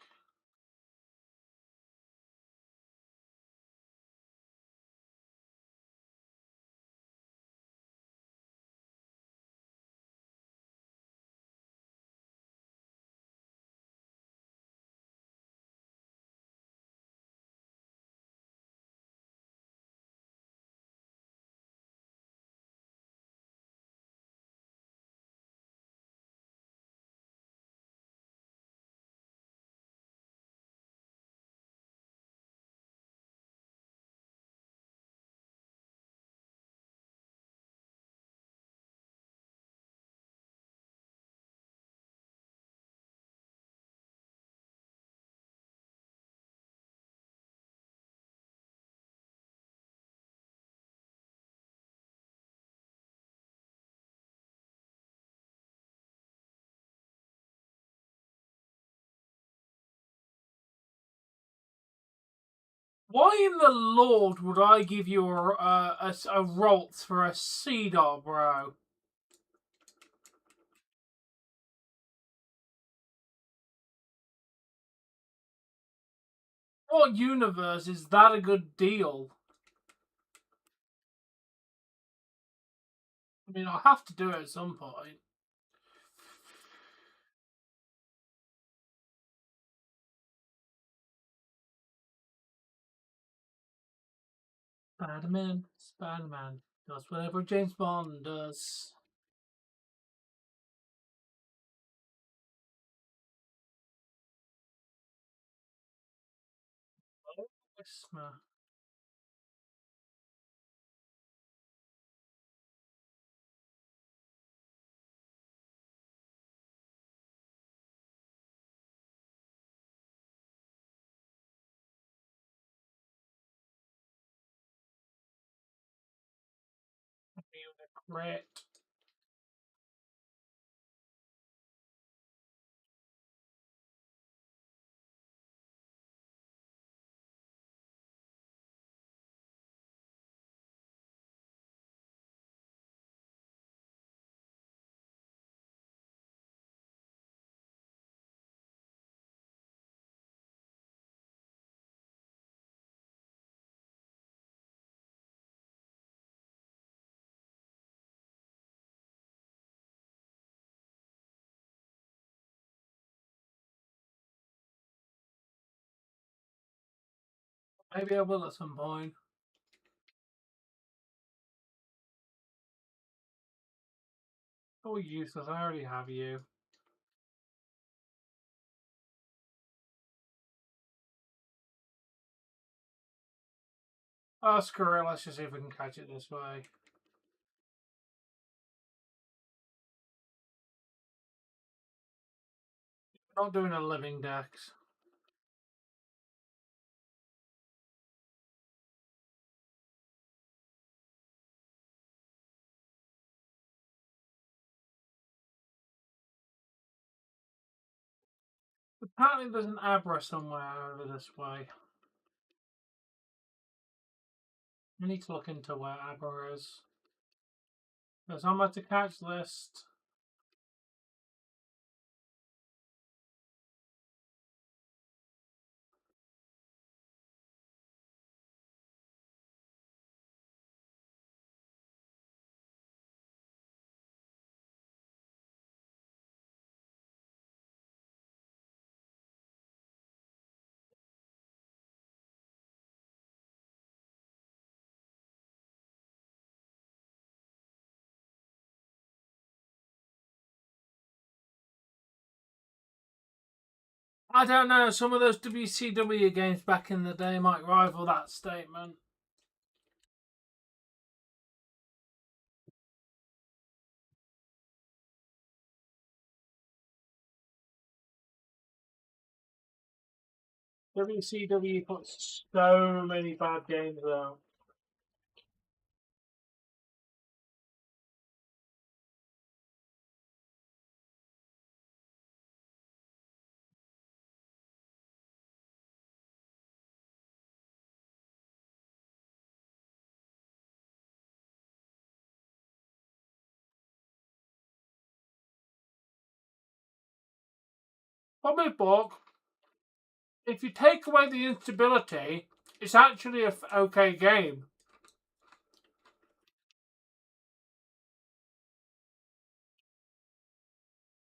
Why in the Lord would I give you a Roltz for a Cedar, bro? What universe is that a good deal? I mean, I'll have to do it at some point. Spider-Man, Spider-Man does whatever James Bond does. Whisper. Great. Maybe I will at some point. Oh, useless. I already have you. Oh, screw it. Let's just see if we can catch it this way. Not doing a living dex. Apparently there's an Abra somewhere over this way. I need to look into where Abra is. There's on my to catch list. I don't know. Some of those WCW games back in the day might rival that statement. WCW put so many bad games out. Probably Bork. If you take away the instability, it's actually a okay game.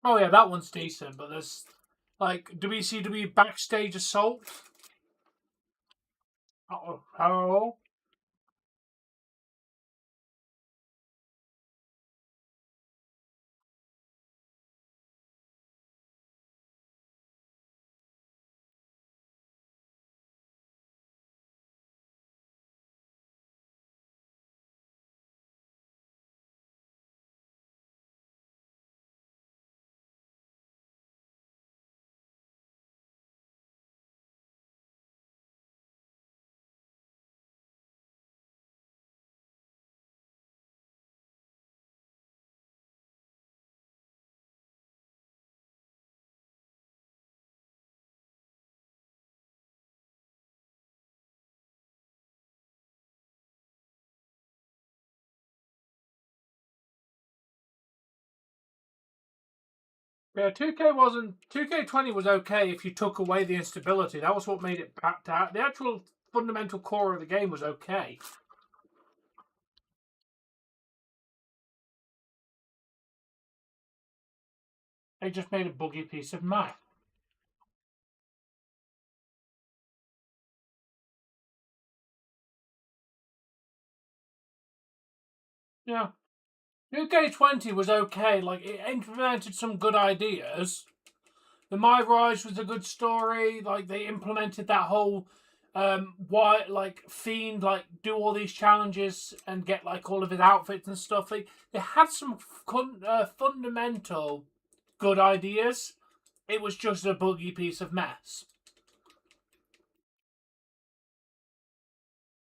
Oh yeah, that one's decent, but there's like WCW Backstage Assault. Hello. Yeah, 2K20 was okay if you took away the instability. That was what made it packed out. The actual fundamental core of the game was okay. They just made a buggy piece of math. Yeah. 2K20 was okay. Like, it implemented some good ideas. The My Rise was a good story. Like, they implemented that whole why like Fiend like do all these challenges and get like all of his outfits and stuff. They had some fundamental good ideas. It was just a buggy piece of mess.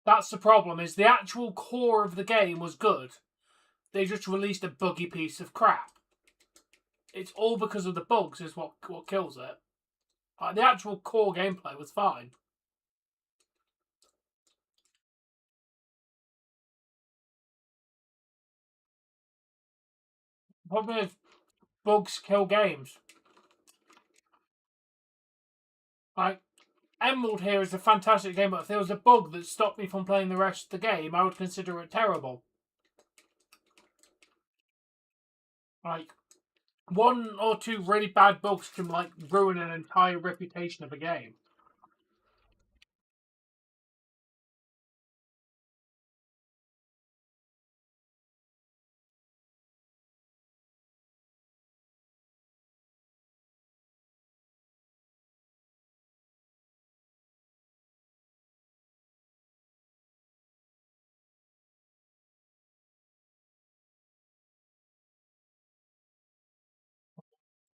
That's the problem. Is the actual core of the game was good. They just released a buggy piece of crap. It's all because of the bugs. Is what kills it. The actual core gameplay was fine. The problem is bugs kill games. Like Emerald here is a fantastic game, but if there was a bug that stopped me from playing the rest of the game, I would consider it terrible. Like one or two really bad bugs can like ruin an entire reputation of a game.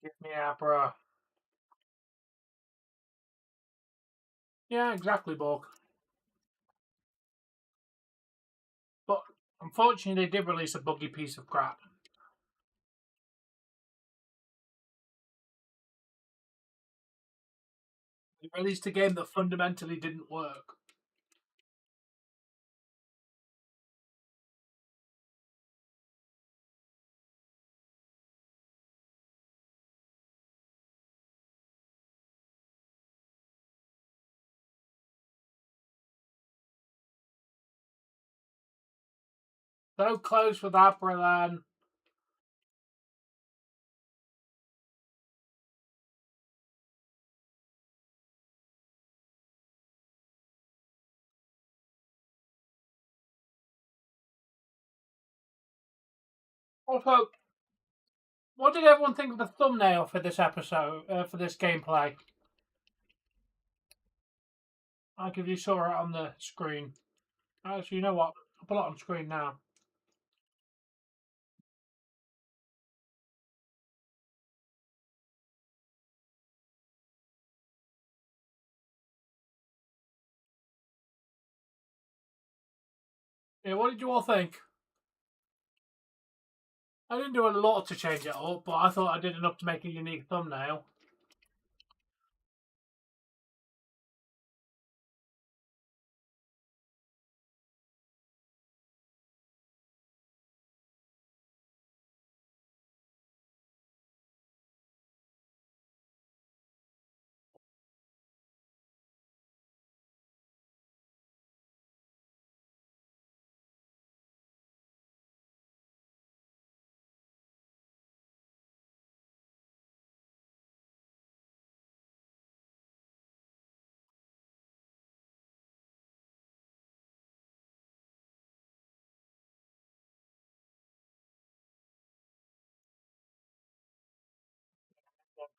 Give me Abra. Yeah, exactly, Borg. But unfortunately, they did release a buggy piece of crap. They released a game that fundamentally didn't work. So close with Abra then. Also, what did everyone think of the thumbnail for this episode, for this gameplay? Like if you saw it on the screen. Actually, you know what? I'll put it on screen now. Yeah, what did you all think? I didn't do a lot to change it up, but I thought I did enough to make a unique thumbnail.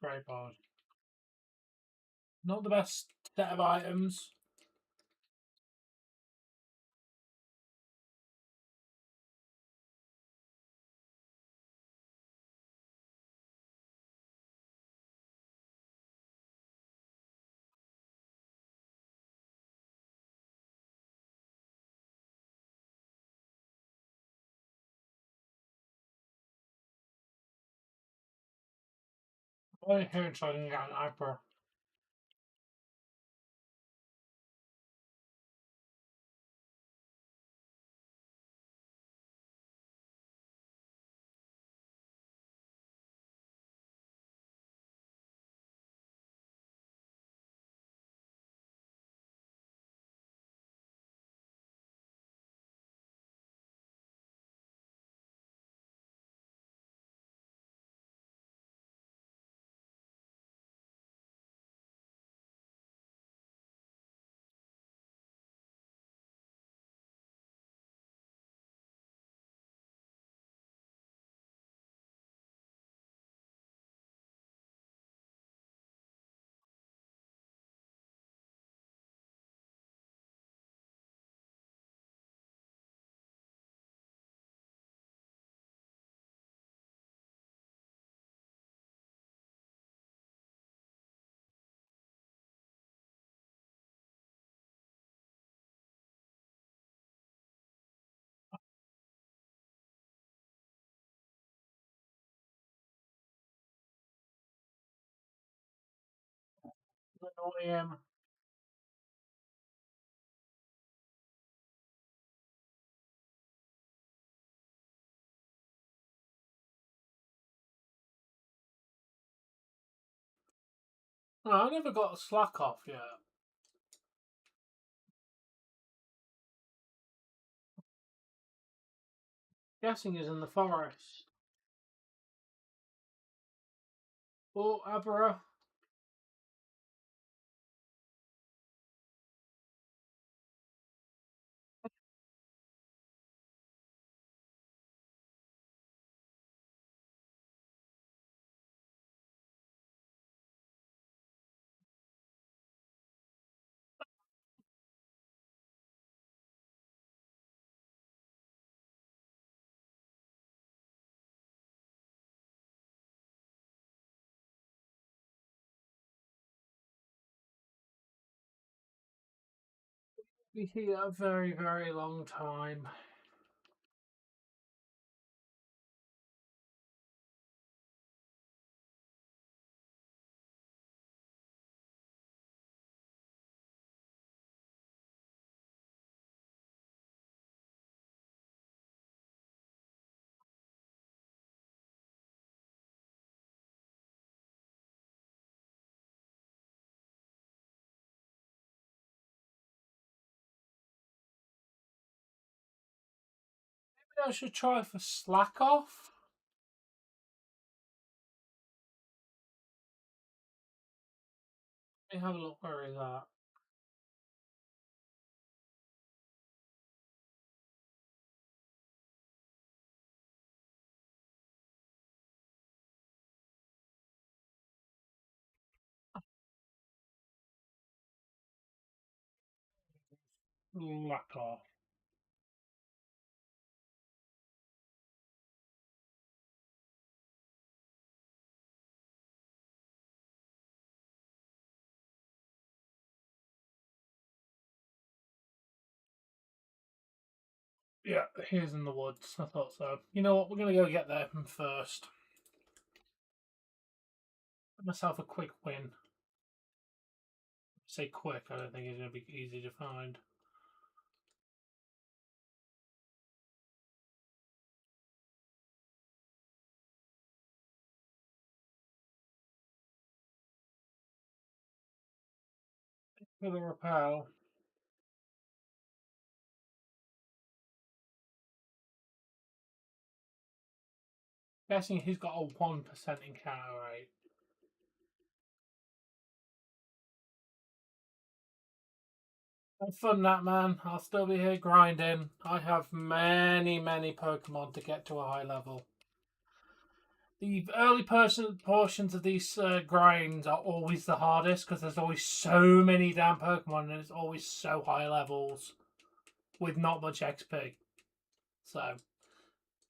Very bad. Not the best set of items. I'm only here so I can get an Abra. No, I never got a slack off yet. Guessing is in the forest. Oh, Abra. Be here a very, very long time. Maybe I should try for slack off. Let me have a look. Where is that? Slack off. Yeah, here's in the woods. I thought so. You know what? We're going to go get there first. Give myself a quick win. Say quick, I don't think it's going to be easy to find. For the repel. Guessing he's got a 1% encounter rate. Have fun, that man. I'll still be here grinding. I have many, many Pokemon to get to a high level. The early portions of these grinds are always the hardest because there's always so many damn Pokemon and it's always so high levels with not much XP. So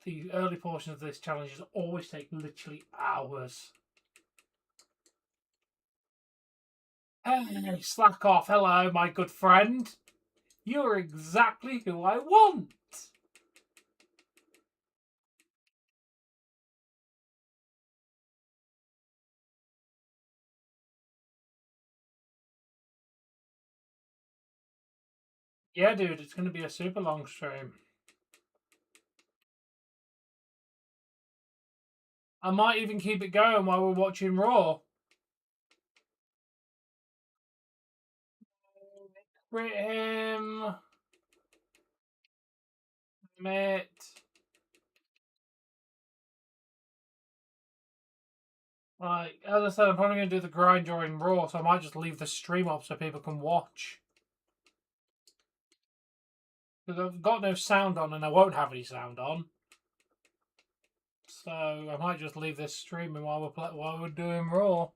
the early portions of this challenges always take literally hours. Hey, slack off. Hello, my good friend. You're exactly who I want. Yeah, dude, it's going to be a super long stream. I might even keep it going while we're watching Raw. Crit him. Mate. Like, as I said, I'm probably going to do the grind during Raw, so I might just leave the stream up so people can watch. Because I've got no sound on and I won't have any sound on. So I might just leave this streaming while we're doing Raw.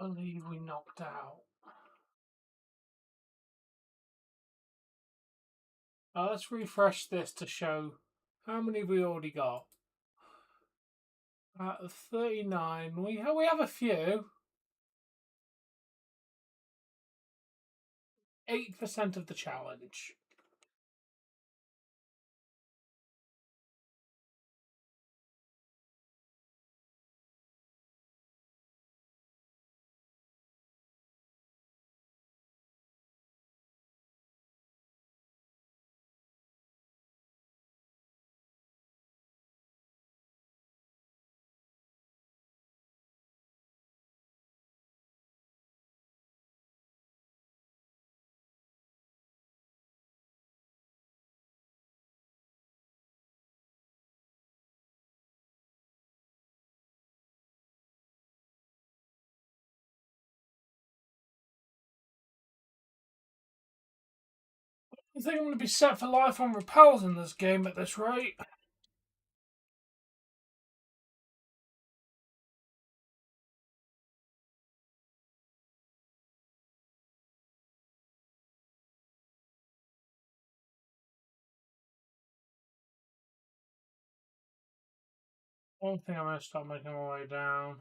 I believe we knocked out. Let's refresh this to show how many have we already got. 39. We have a few. 8% of the challenge. I think I'm going to be set for life on repels in this game at this rate. I don't think I'm going to start making my way down.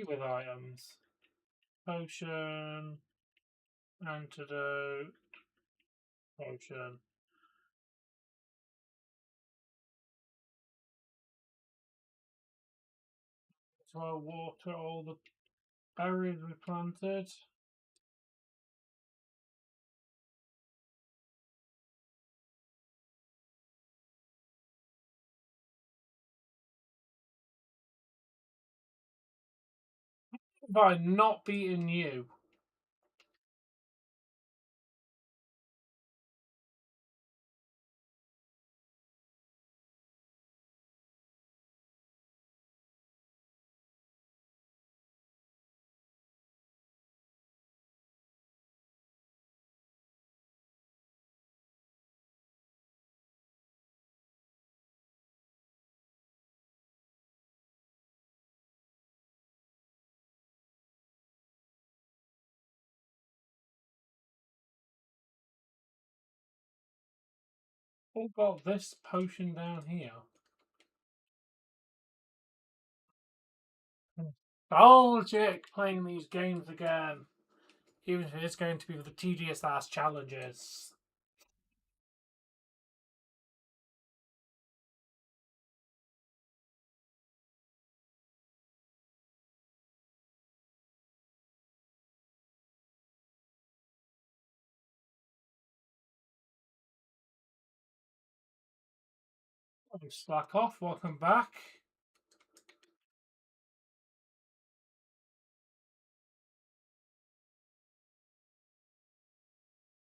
With items. Potion. Antidote. Potion. throw water at all the berries we planted. Have I not beaten you? Oh, got this potion down here. Nostalgic playing these games again. Even if it's going to be with the tedious ass challenges. Slack off, welcome back.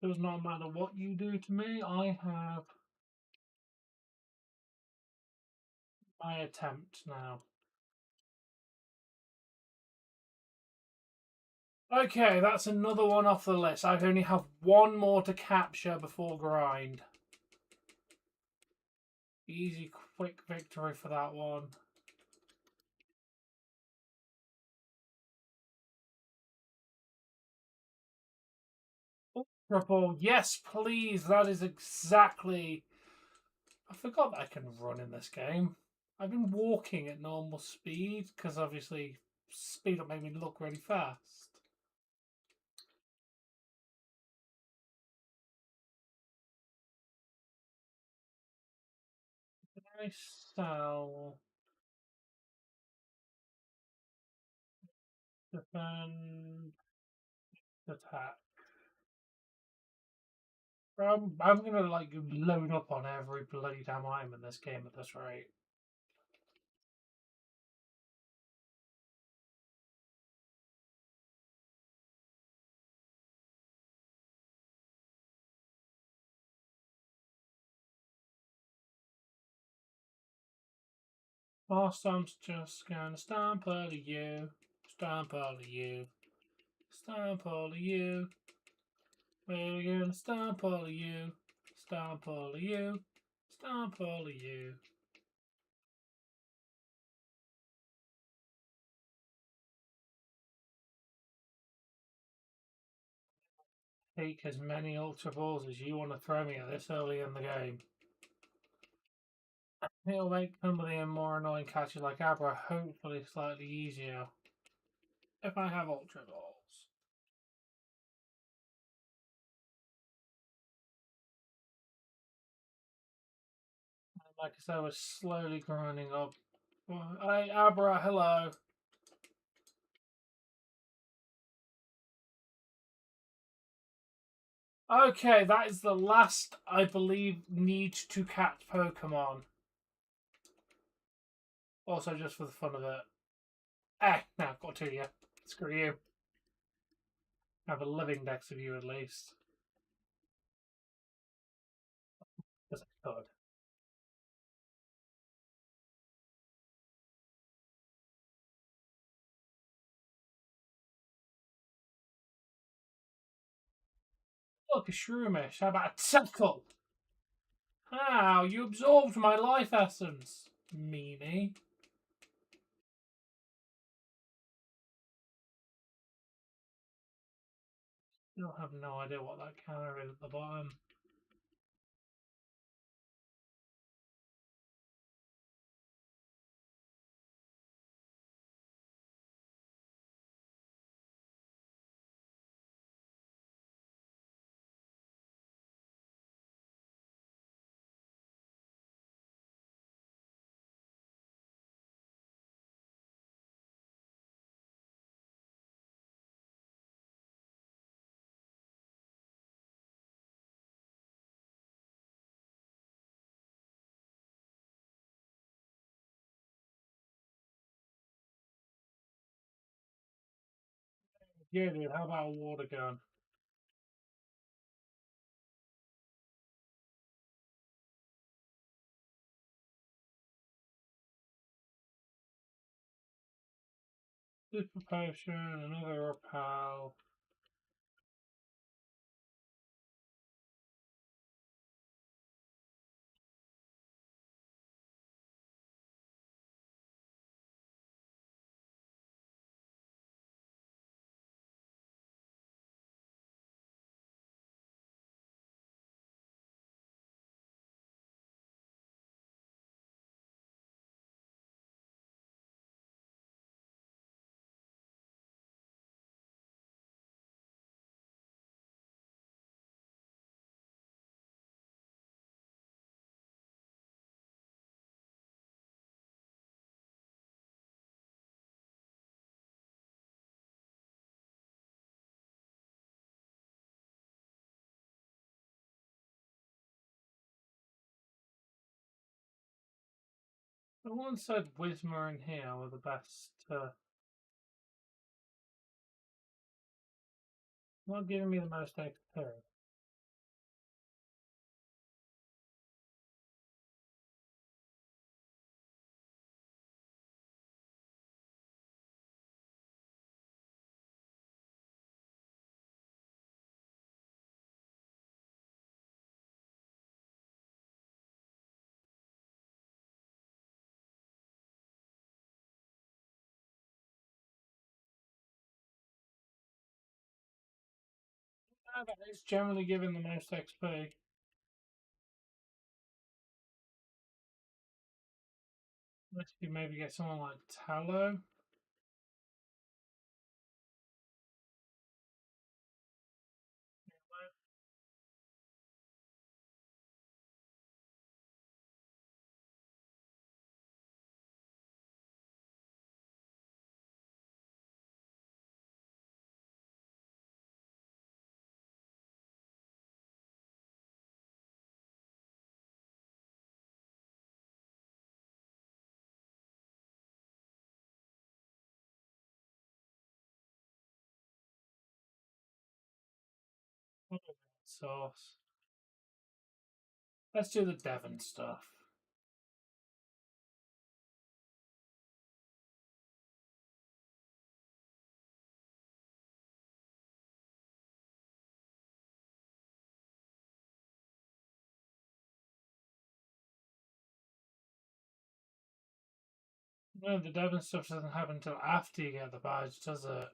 Does not matter what you do to me, I have my attempt now. Okay, that's another one off the list. I only have one more to capture before grind. Easy, quick victory for that one. Triple, yes, please. That is exactly. I forgot that I can run in this game. I've been walking at normal speed because obviously speed up made me look really fast. Can I sell? Defend, attack. I'm gonna like load up on every bloody damn item in this game at this rate. Last time's just gonna stamp all of you, stamp all of you, stamp all of you. We're gonna stamp all of you, stamp all of you, stamp all of you. Take as many Ultra Balls as you want to throw me at this early in the game. It'll make some of the more annoying catches like Abra hopefully slightly easier if I have Ultra Balls. Like I said, we're slowly grinding up. Hey, Abra, hello. Okay, that is the last, I believe, need to catch Pokemon. Also, just for the fun of it. Now got to you. Screw you. I have a living dex of you at least. Because I could. Look, a Shroomish. How about a Tackle? How? You absorbed my life essence, meanie. You'll have no idea what that counter is at the bottom. Yeah, dude. How about a water gun? Super potion, another repel. The one said Wisma and here were the best. Not giving me the most XP. No, that is generally giving the most XP. Let's maybe get someone like Tallow. Sauce. Let's do the Devon stuff. No, the Devon stuff doesn't happen until after you get the badge, does it?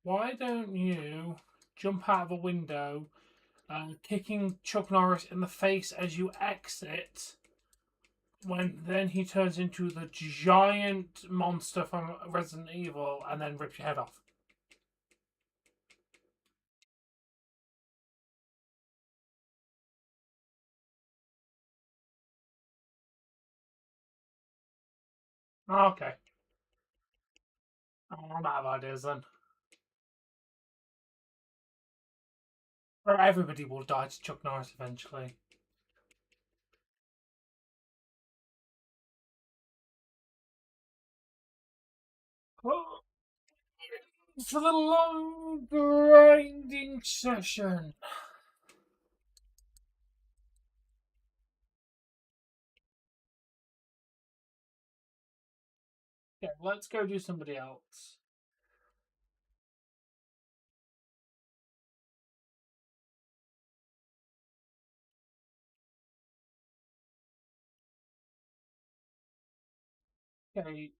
Why don't you jump out of a window, kicking Chuck Norris in the face as you exit? When then he turns into the giant monster from Resident Evil and then rips your head off. Okay. I'm out of ideas then. Or everybody will die to Chuck Norris eventually. For the long grinding session. Yeah, let's go do somebody else. Okay.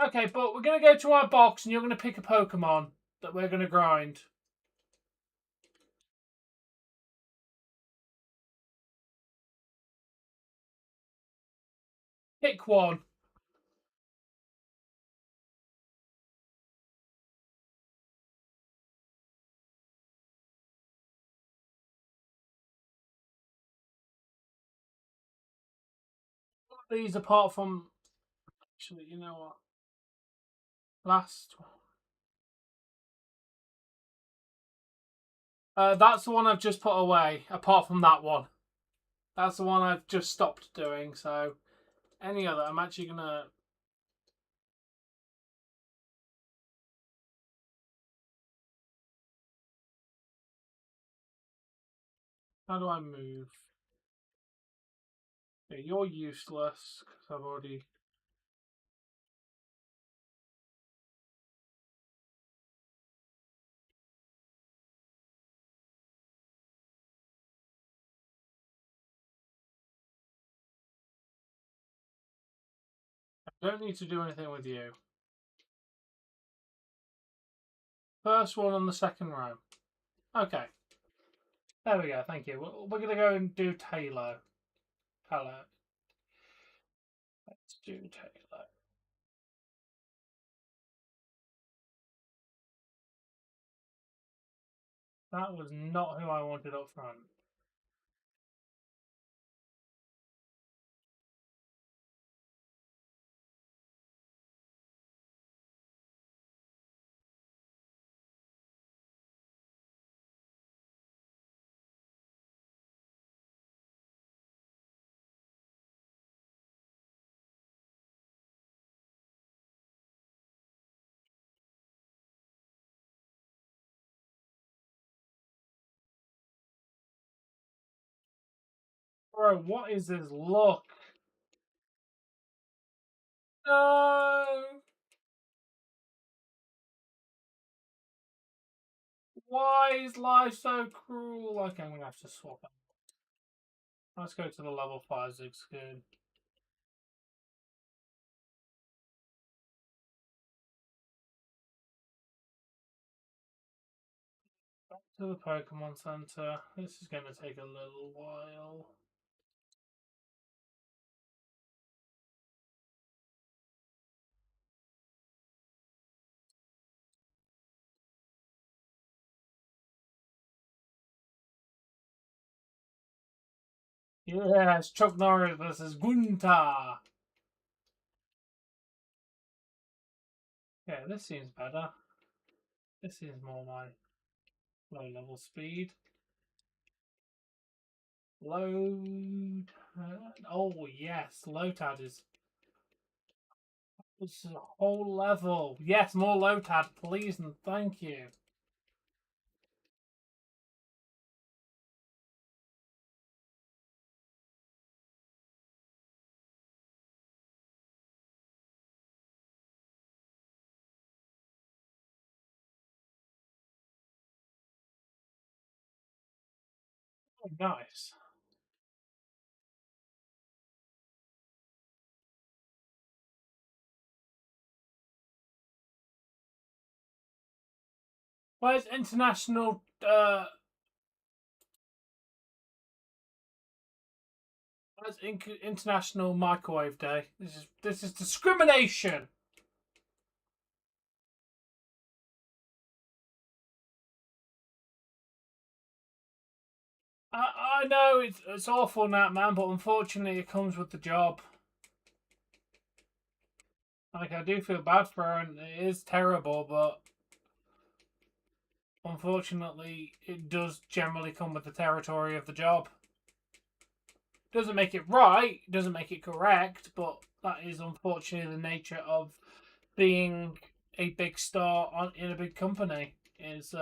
Okay, but we're gonna go to our box and you're gonna pick a Pokemon that we're gonna grind. Pick one. These apart from actually, you know what? Last one. That's the one I've just put away. Apart from that one, that's the one I've just stopped doing. So any other, I'm actually gonna. How do I move? Yeah, you're useless because I've already. I don't need to do anything with you. First one on the second row. Okay. There we go. Thank you. We're gonna go and do Taylor. Hello. Let's do Taylor. That was not who I wanted up front. Bro, what is this look? No! Why is life so cruel? Okay, I'm gonna have to swap it. Let's go to the level 5 Zigzagoon. Back to the Pokemon Center. This is gonna take a little while. Yes, Chuck Norris versus Gunta. Yeah, this seems better. This is more my low level speed. Load. Oh, yes, Lotad is. This is a whole level. Yes, more Lotad, please and thank you. Oh, nice. Where's international? Where's International Microwave Day? This is discrimination. I know it's awful, Nat man, but unfortunately it comes with the job. Like I do feel bad for her, and it is terrible, but unfortunately it does generally come with the territory of the job. Doesn't make it right, doesn't make it correct, but that is unfortunately the nature of being a big star in a big company. Is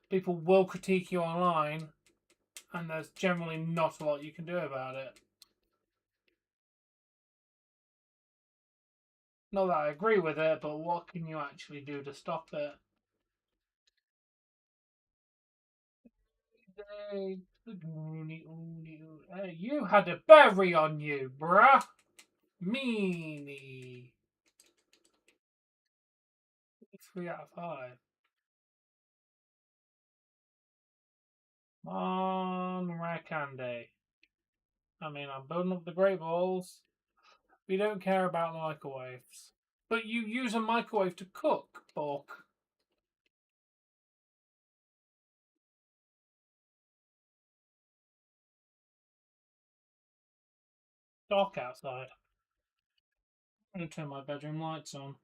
people will critique you online, and there's generally not a lot you can do about it. Not that I agree with it, but what can you actually do to stop it? Hey, you had a berry on you, bruh. Meanie. 3 out of 5. On rare candy. I mean, I'm building up the great balls. We don't care about microwaves. But you use a microwave to cook, Bork. Dark outside. I'm going to turn my bedroom lights on.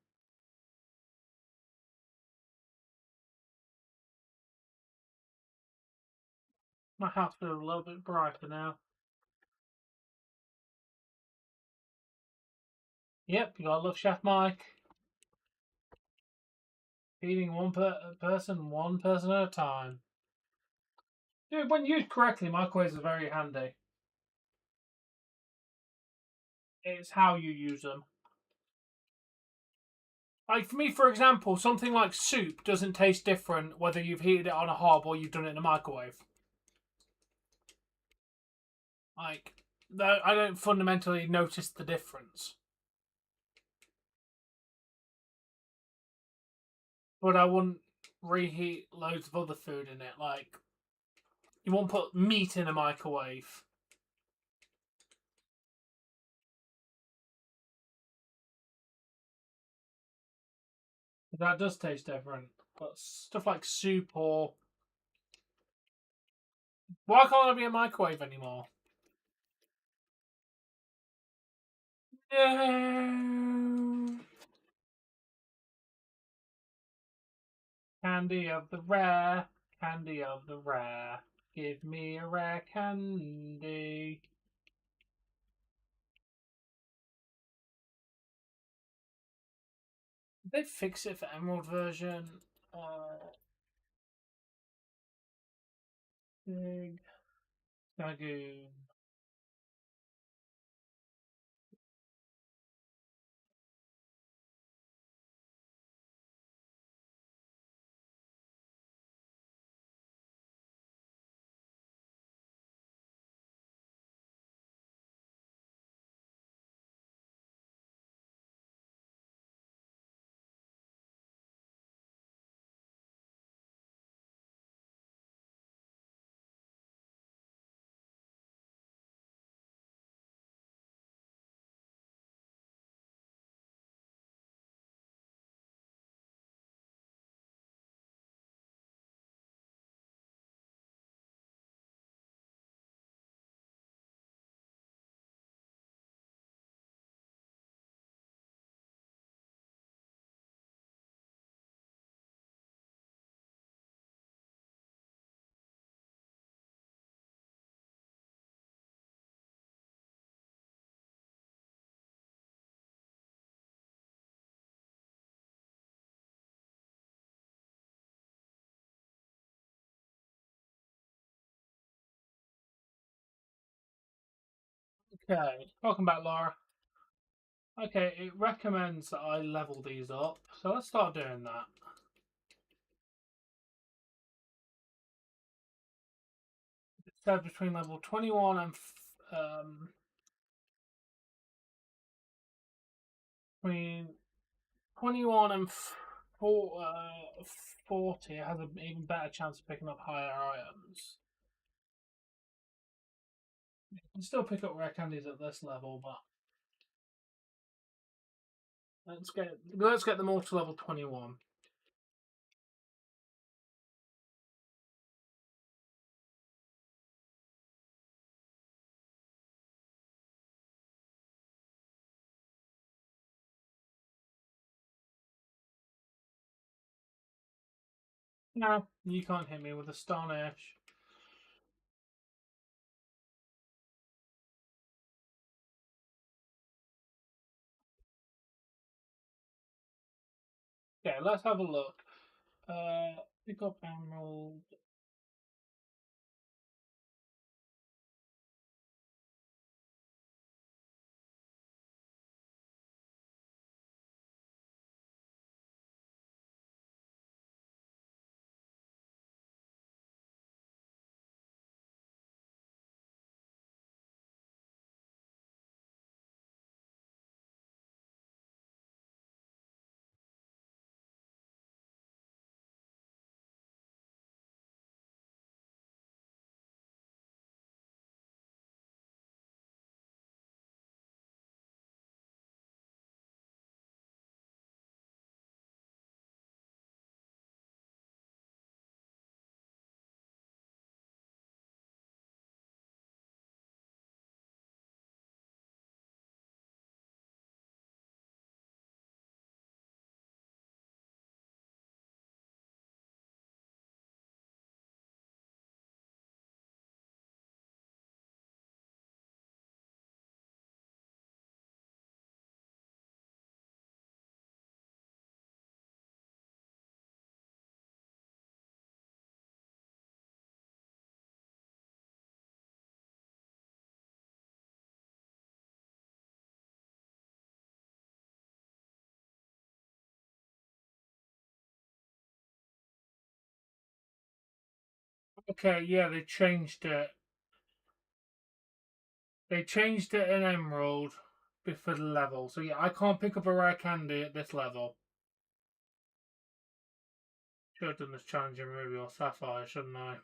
My house feels a little bit brighter now. Yep, you gotta love Chef Mike. Feeding one person at a time. Dude, when used correctly, microwaves are very handy. It's how you use them. Like for me, for example, something like soup doesn't taste different whether you've heated it on a hob or you've done it in a microwave. Like, I don't fundamentally notice the difference. But I wouldn't reheat loads of other food in it. Like, you won't put meat in a microwave. That does taste different. But stuff like soup or... Why can't there be a microwave anymore? No. Candy of the rare, candy of the rare. Give me a rare candy. Did they fix it for Emerald version? Big Dragoon. Okay, welcome back, Laura. Okay, it recommends that I level these up, so let's start doing that. It said between level 21 and between 21 and 40, it has an even better chance of picking up higher items. You can still pick up rare candies at this level, but let's get them all to level 21. No, you can't hit me with a Astonish. Okay, let's have a look. Pick up Emerald. Okay, yeah, they changed it. They changed it in Emerald for the level. So yeah, I can't pick up a rare candy at this level. Should have done this challenge in Ruby or Sapphire, shouldn't I?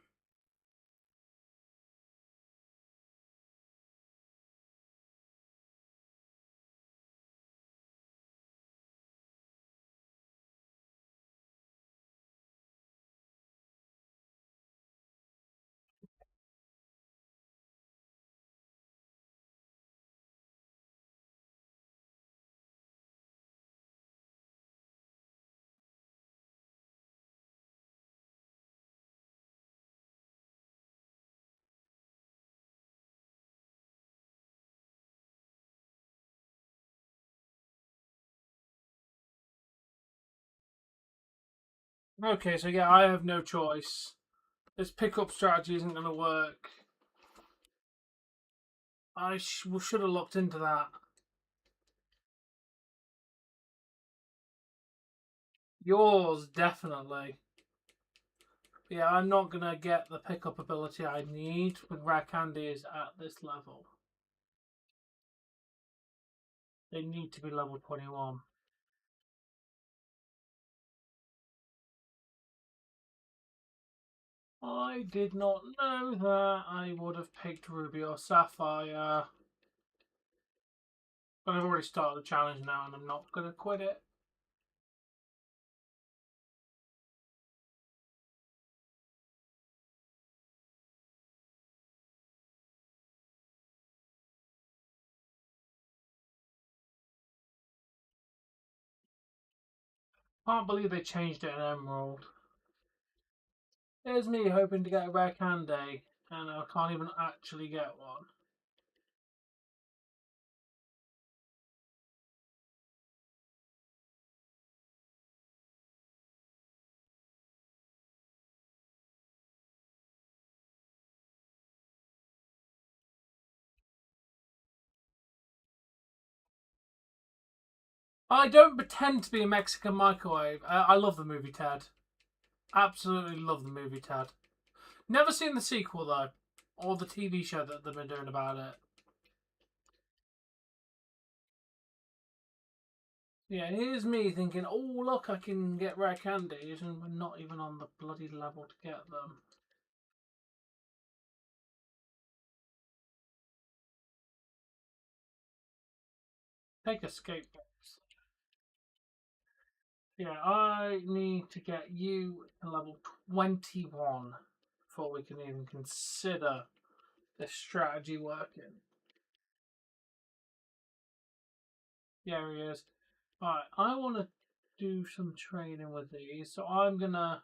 Okay, so yeah, I have no choice. This pickup strategy isn't going to work. I should have looked into that. Yours, definitely. Yeah, I'm not going to get the pickup ability I need with rare candies at this level. They need to be level 21. I did not know that. I would have picked Ruby or Sapphire. But I've already started the challenge now and I'm not going to quit it. Can't believe they changed it in Emerald. Here's me hoping to get a rare candy, and I can't even actually get one. I don't pretend to be a Mexican microwave. I love the movie Ted. Absolutely love the movie Ted. Never seen the sequel though, or the TV show that they've been doing about it. Yeah, here's me thinking, oh look, I can get rare candies, and we're not even on the bloody level to get them. Take escape box. Yeah, I need to get you to level 21 before we can even consider this strategy working. Yeah, he is. Alright, I want to do some training with these, so I'm gonna.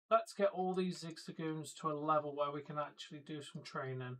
Let's get all these Zigzagoons to a level where we can actually do some training.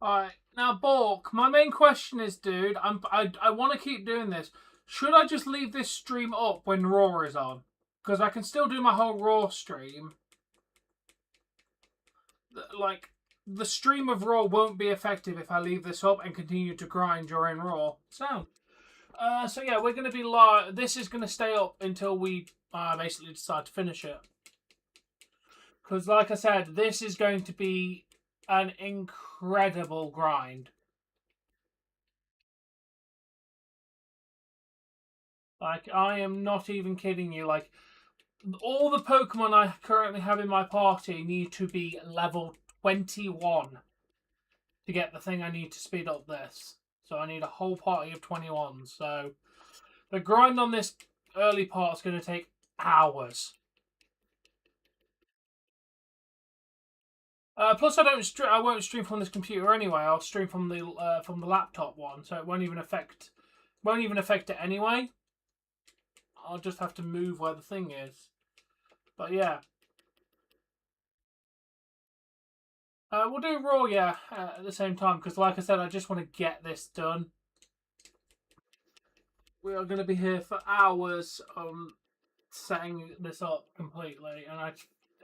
Alright, now Bork, my main question is, dude, I want to keep doing this. Should I just leave this stream up when Raw is on? Because I can still do my whole Raw stream. Like, the stream of Raw won't be effective if I leave this up and continue to grind during Raw. So yeah, we're going to be live. This is going to stay up until we basically decide to finish it. Because, like I said, this is going to be an incredible grind. Like, I am not even kidding you. Like, all the Pokemon I currently have in my party need to be level 21 to get the thing I need to speed up this. So I need a whole party of 21s. So the grind on this early part is going to take hours. Plus, I won't stream from this computer anyway. I'll stream from the laptop one, so it won't even affect it anyway. I'll just have to move where the thing is. But yeah, We'll do Raw, yeah, at the same time, because like I said, I just want to get this done. We are going to be here for hours setting this up completely, and I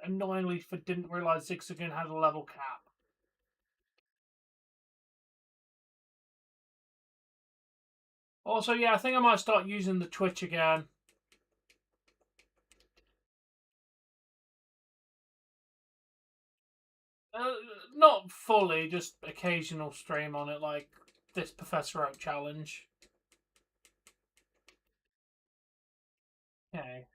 annoyingly didn't realise Zigzagoon had a level cap. Also, yeah, I think I might start using the Twitch again. Not fully, just occasional stream on it, like this Professor Oak challenge. Okay.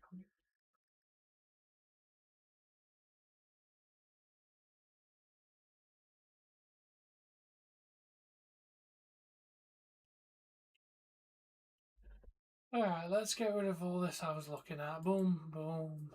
Alright, let's get rid of all this I was looking at. Boom, boom.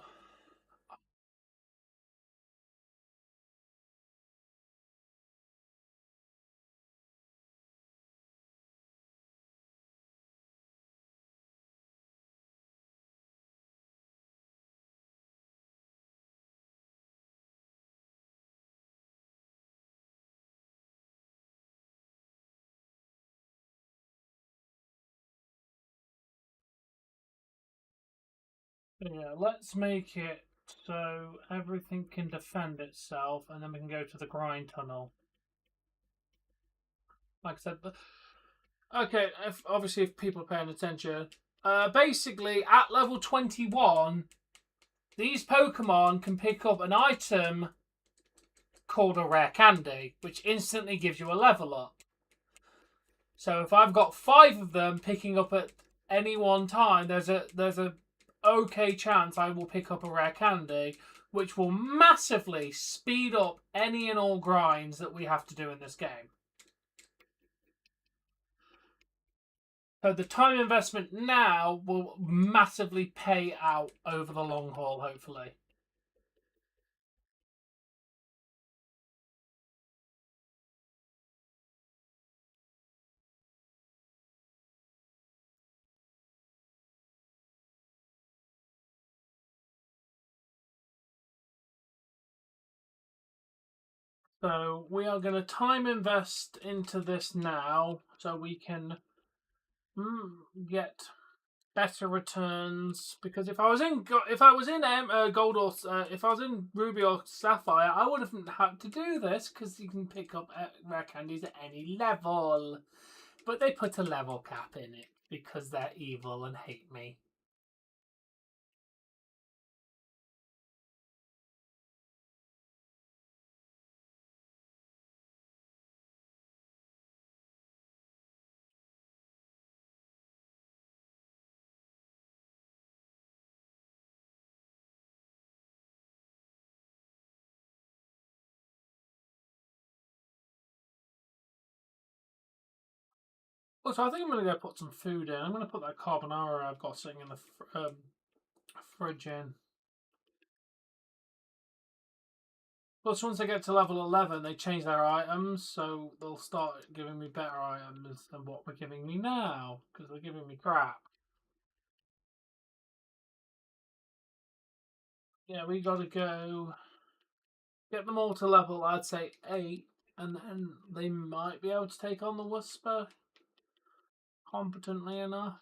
Yeah, let's make it so everything can defend itself, and then we can go to the grind tunnel. Like I said, okay. Obviously, if people are paying attention, basically at level 21, these Pokemon can pick up an item called a rare candy, which instantly gives you a level up. So if I've got 5 of them picking up at any one time, there's a okay chance I will pick up a rare candy, which will massively speed up any and all grinds that we have to do in this game. So the time investment now will massively pay out over the long haul, hopefully. So we are going to time invest into this now, so we can get better returns. Because if I was in gold or if I was in ruby or sapphire, I would have had to do this because you can pick up rare candies at any level. But they put a level cap in it because they're evil and hate me. Also, I think I'm going to go put some food in. I'm going to put that carbonara I've got sitting in the fridge in. Plus, once they get to level 11, they change their items, so they'll start giving me better items than what they're giving me now, because they're giving me crap. Yeah, we got to go get them all to level, I'd say 8, and then they might be able to take on the Whisper competently enough.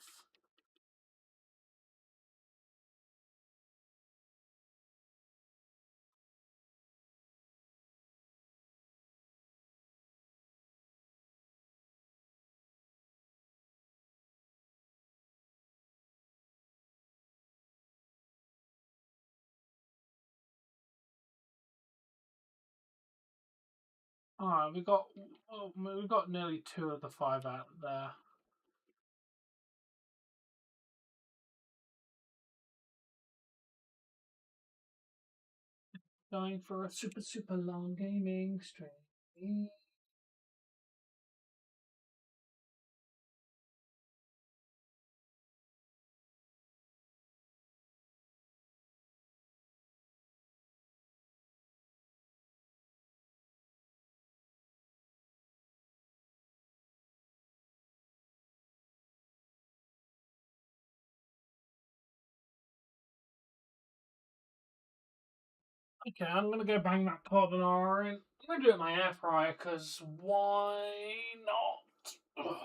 Alright, we've got nearly 2 of the 5 out there. Going for a super long gaming stream. Okay, I'm gonna go bang that carbonara in. I'm going to do it in my air fryer because why not? Ugh.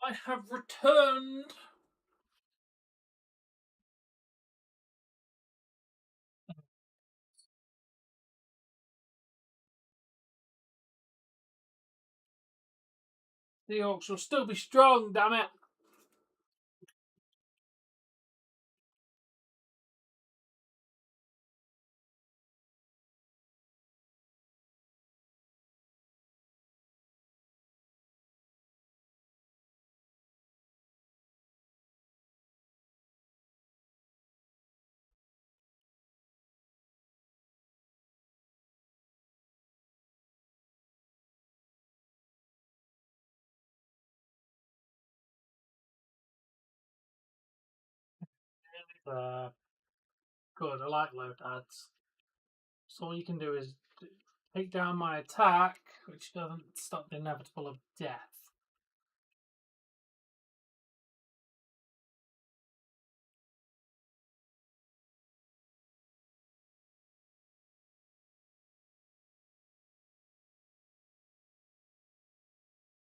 I have returned. The Orcs will still be strong, damn it. Uh, Good, I like low ads. So all you can do is take down my attack, which doesn't stop the inevitable of death.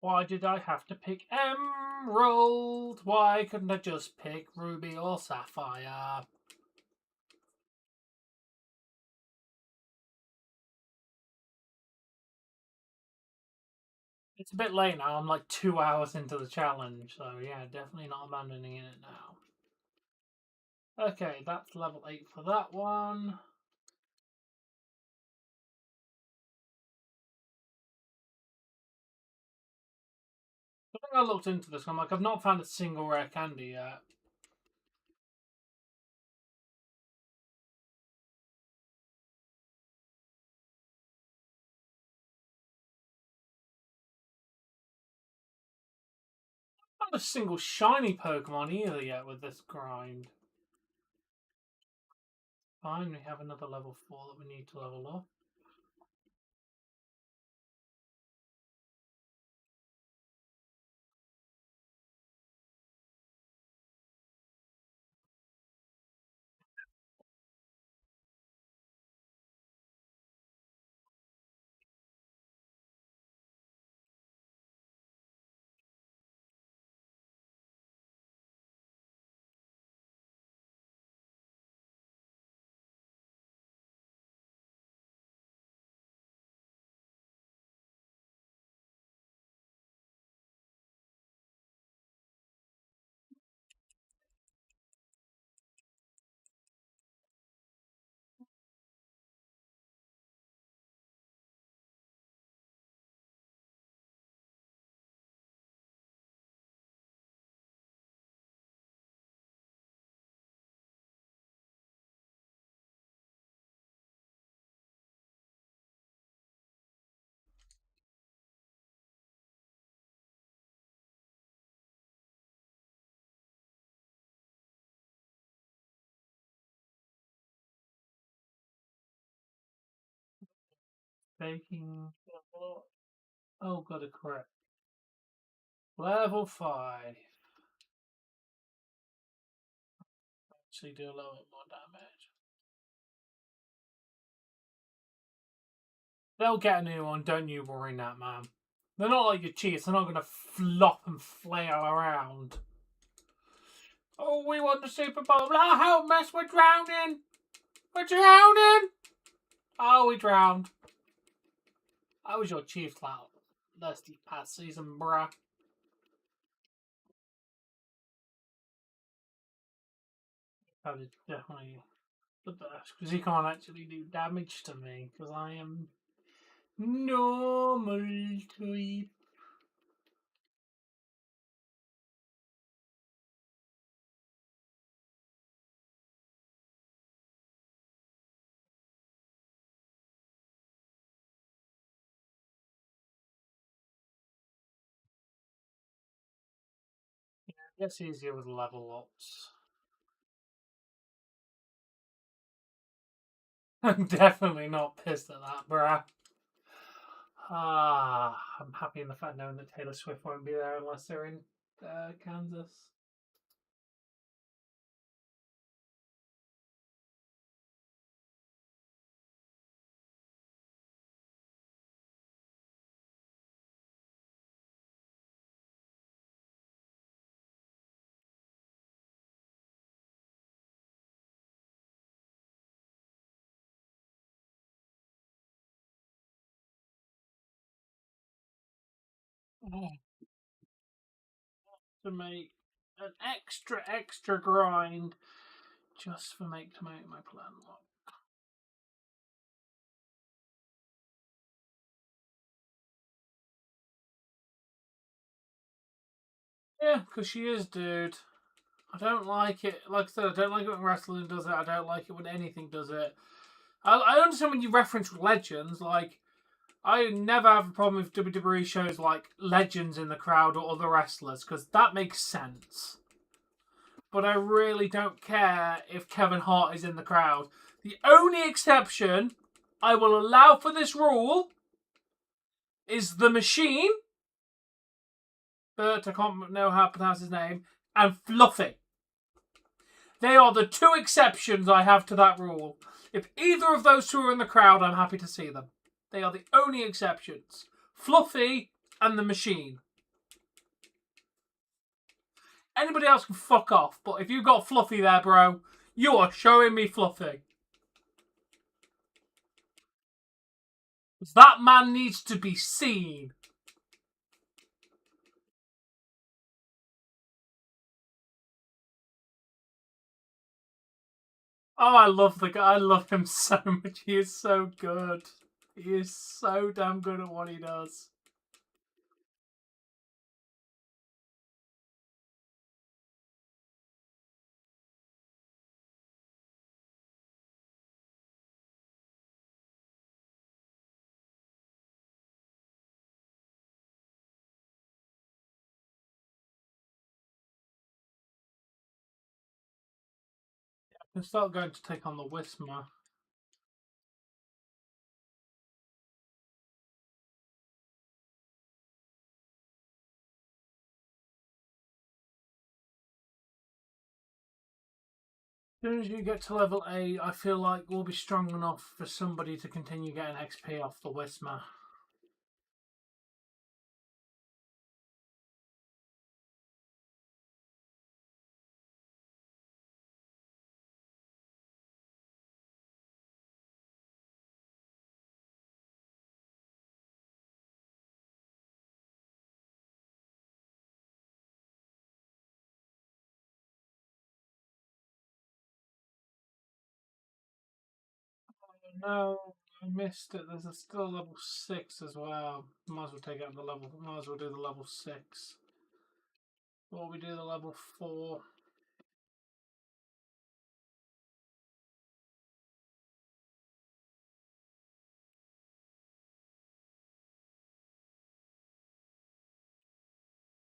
Why did I have to pick Emerald? Why couldn't I just pick Ruby or Sapphire? It's a bit late now. I'm like 2 hours into the challenge, so yeah, definitely not abandoning it now. Okay, that's level 8 for that one. I think I looked into this. I'm like, I've not found a single rare candy yet. Not a single shiny Pokemon either yet with this grind. Fine, we have another level 4 that we need to level up. Baking. Oh, got it correct. Level 5. Actually, do a little bit more damage. They'll get a new one, don't you worry, that man. They're not like your cheats, they're not going to flop and flail around. Oh, we won the Super Bowl. Oh, help us, we're drowning. We're drowning. Oh, we drowned. I was your chief clown. That's the past season, bruh. That is definitely the best, because he can't actually do damage to me, because I am normal type. Gets easier with level ups. I'm definitely not pissed at that, bruh. I'm happy in the fact knowing that Taylor Swift won't be there unless they're in Kansas. To make an extra grind just to make my plan work. Yeah, because she is, dude. I don't like it. Like I said, I don't like it when wrestling does it. I don't like it when anything does it. I understand when you reference legends. Like, I never have a problem if WWE shows like legends in the crowd or other wrestlers because that makes sense. But I really don't care if Kevin Hart is in the crowd. The only exception I will allow for this rule is the Machine. Bert, I can't know how to pronounce his name, and Fluffy. They are the two exceptions I have to that rule. If either of those two are in the crowd, I'm happy to see them. They are the only exceptions. Fluffy and the Machine. Anybody else can fuck off, but if you've got Fluffy there, bro, you are showing me Fluffy. That man needs to be seen. Oh, I love the guy. I love him so much. He is so good. He is so damn good at what he does. I can start going to take on the Whismer. As soon as you get to level 8, I feel like we'll be strong enough for somebody to continue getting XP off the Whismer. No, I missed it. There's still level 6 as well. Might as well take out the level. Might as well do the level 6. Or we do the level 4.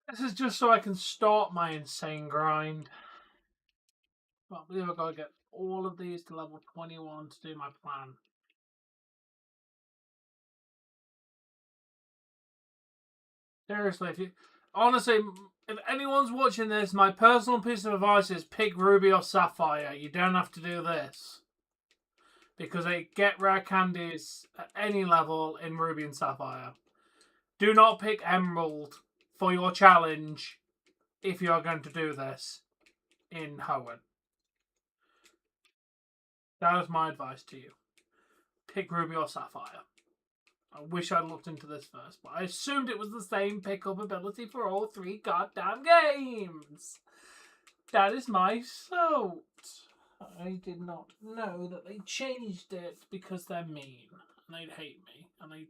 This is just so I can start my insane grind. But I believe I've got to get all of these to level 21 to do my plan. Seriously, honestly, if anyone's watching this, my personal piece of advice is pick Ruby or Sapphire. You don't have to do this. Because they get rare candies at any level in Ruby and Sapphire. Do not pick Emerald for your challenge if you are going to do this in Hoenn. That is my advice to you. Pick Ruby or Sapphire. I wish I'd looked into this first, but I assumed it was the same pickup ability for all three goddamn games. That is my fault. I did not know that they changed it because they're mean and they'd hate me and they.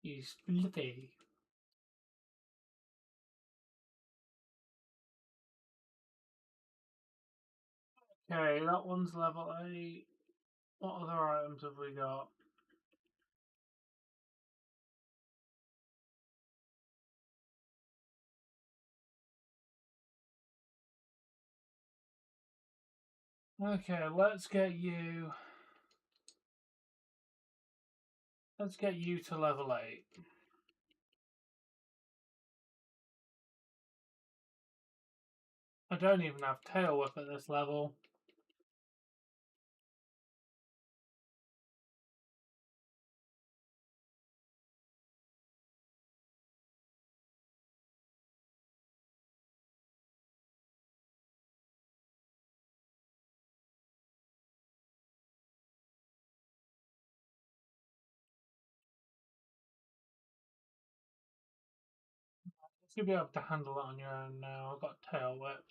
He's flippy. Okay, that one's level 8. What other items have we got? Okay, let's get you. Let's get you to level 8. I don't even have Tail Whip at this level. You'll be able to handle it on your own now. I've got Tail Whip.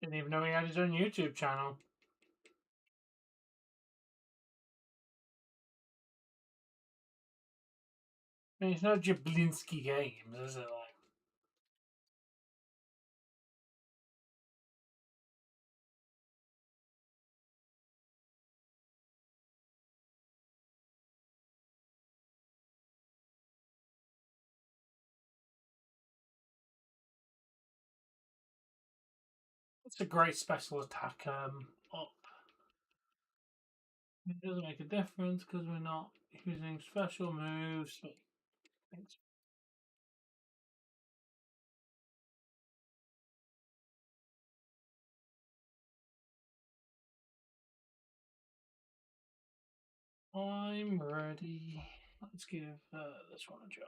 Didn't even know he had his own YouTube channel. I mean, it's no Jablinski Games, is it? Like, it's a great special attack up. It doesn't make a difference because we're not using special moves. I'm ready. Let's give this one a charge.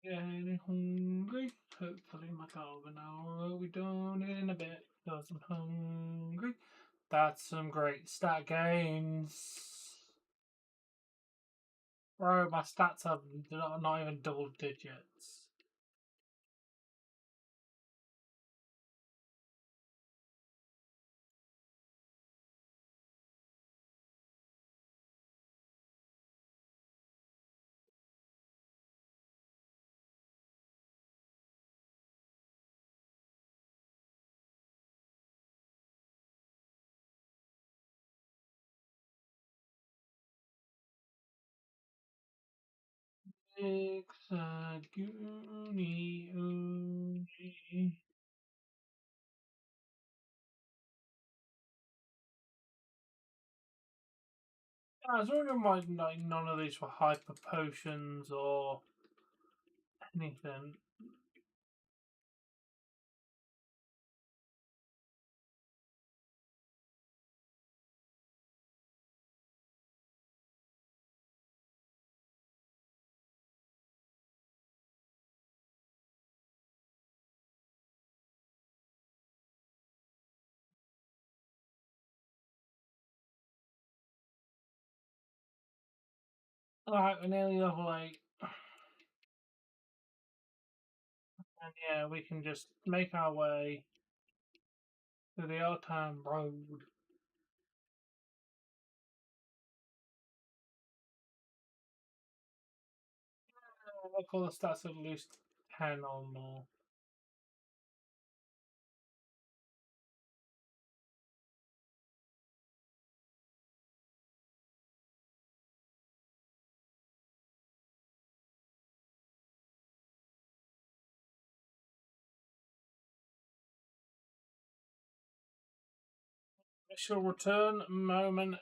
Getting hungry. Hopefully my carbonara will be done in a bit because I'm hungry. That's some great stat gains. Bro, my stats are not even double digits. I was wondering why none of these were hyper potions or anything. Alright, we're nearly level 8. And yeah, we can just make our way to the old town road. I'll call the stats at least 10 or more. I shall return momentarily.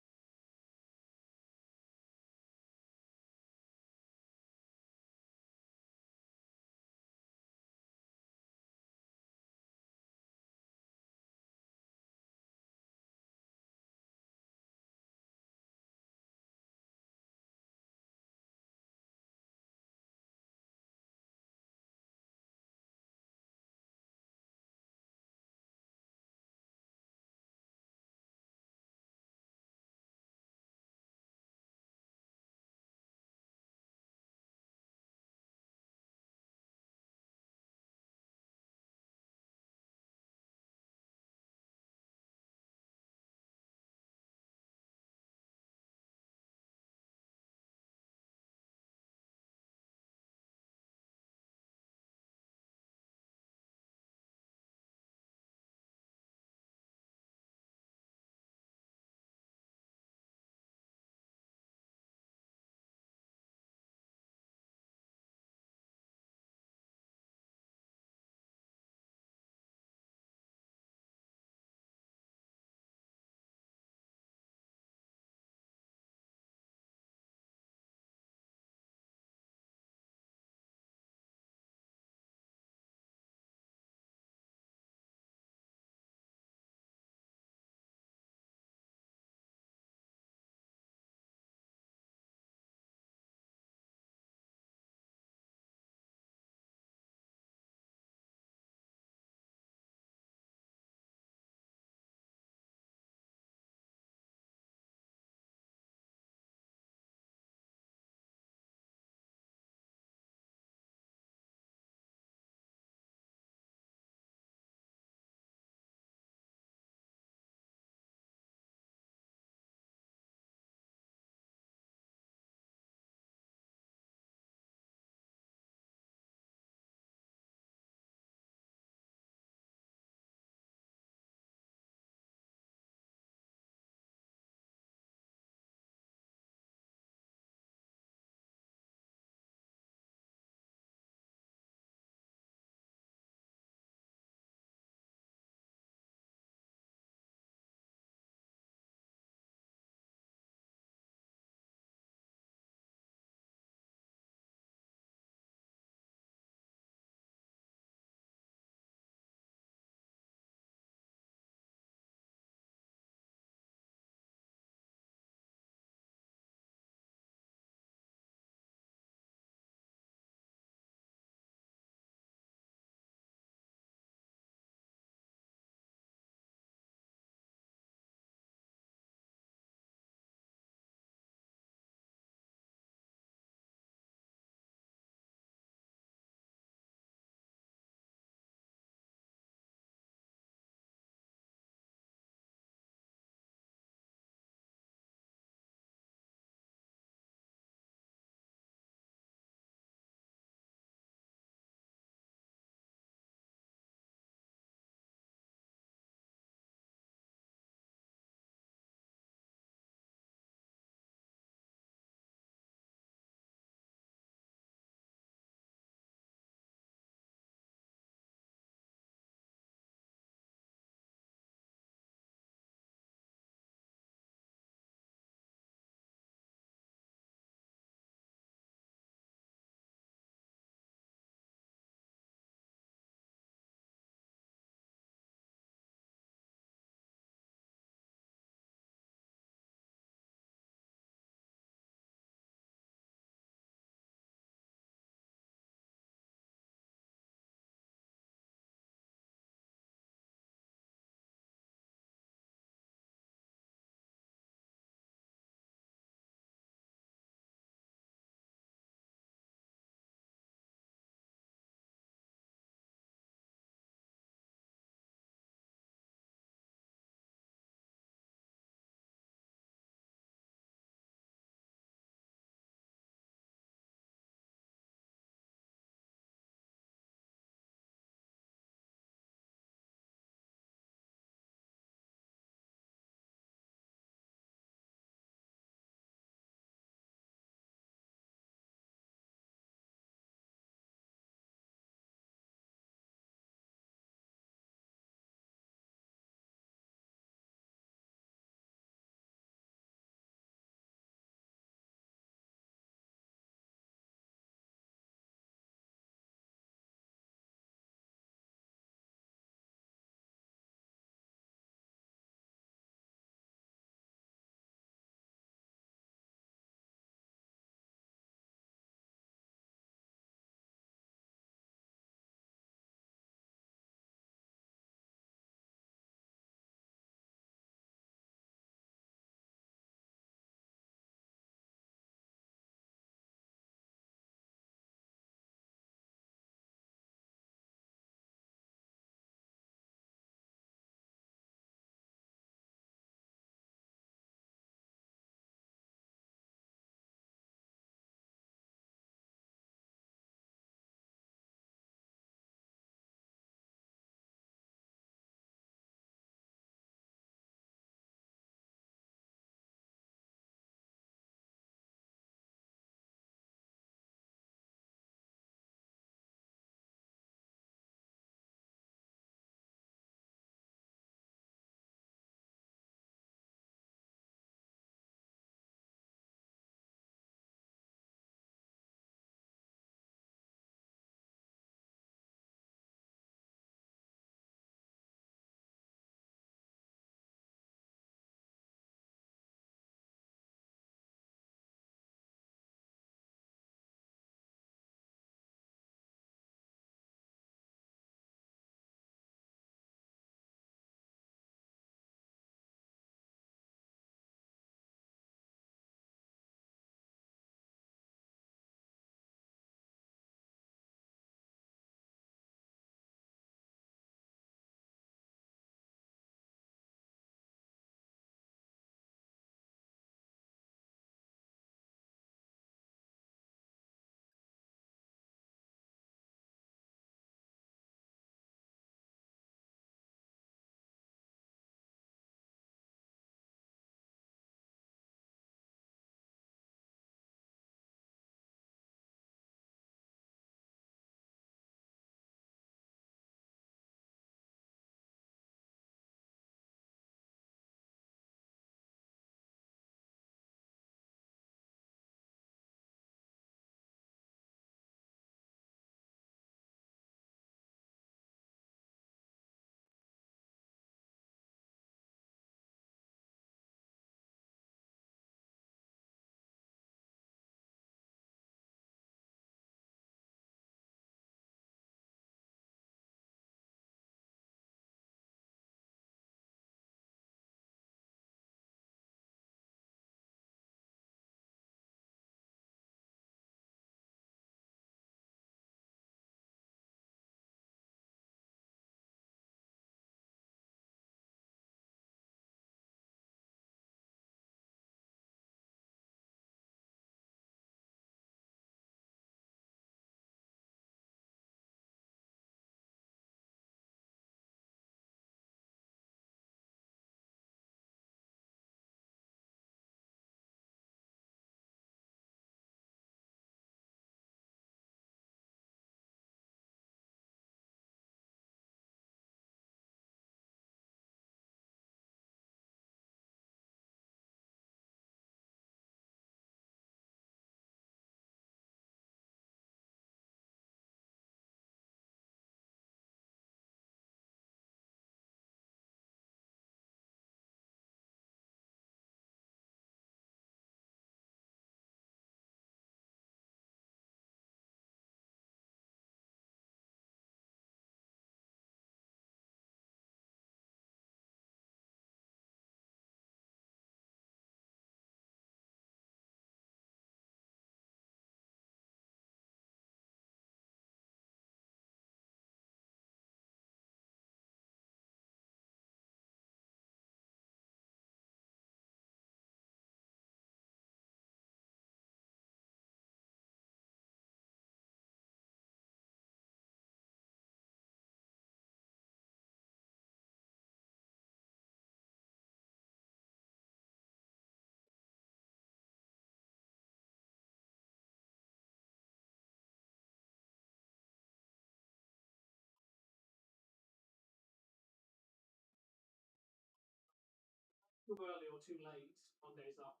too early or too late on days off.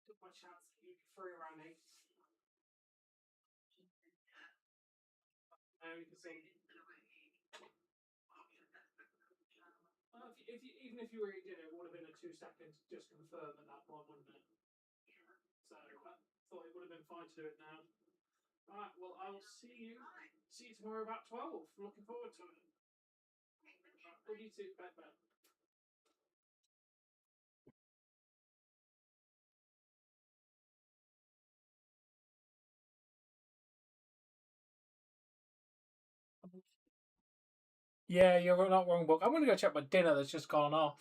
Took my chance that you'd be free around 8. You can see. Even if you already did it, would have been a 2 second just confirm at that point, wouldn't it? So I thought it would have been fine to do it now. Right, well, I will see you tomorrow about 12. Looking forward to it. Good you too. Bye bye. Yeah, you're not wrong, Book. I'm going to go check my dinner that's just gone off.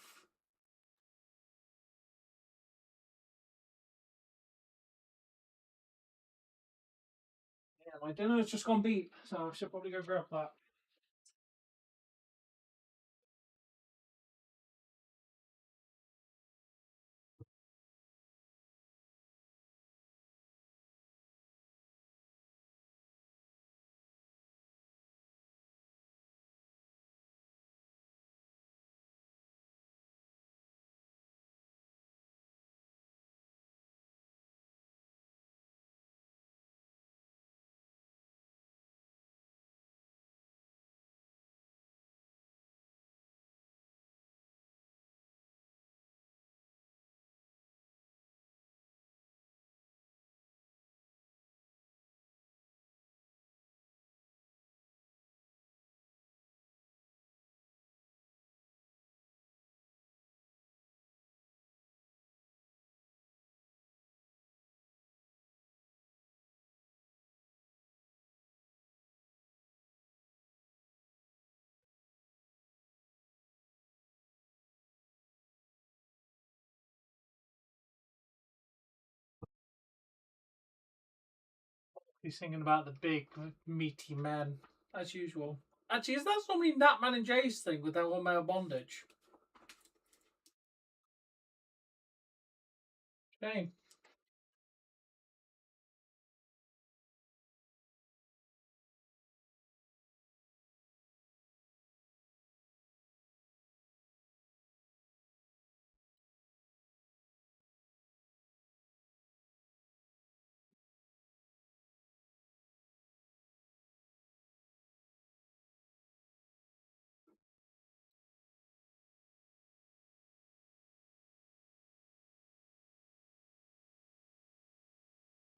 Yeah, my dinner has just gone beep, so I should probably go grab that. He's thinking about the big, meaty men, as usual. Actually, is that normally Nat Man and Jay's thing with their all male bondage? Shame.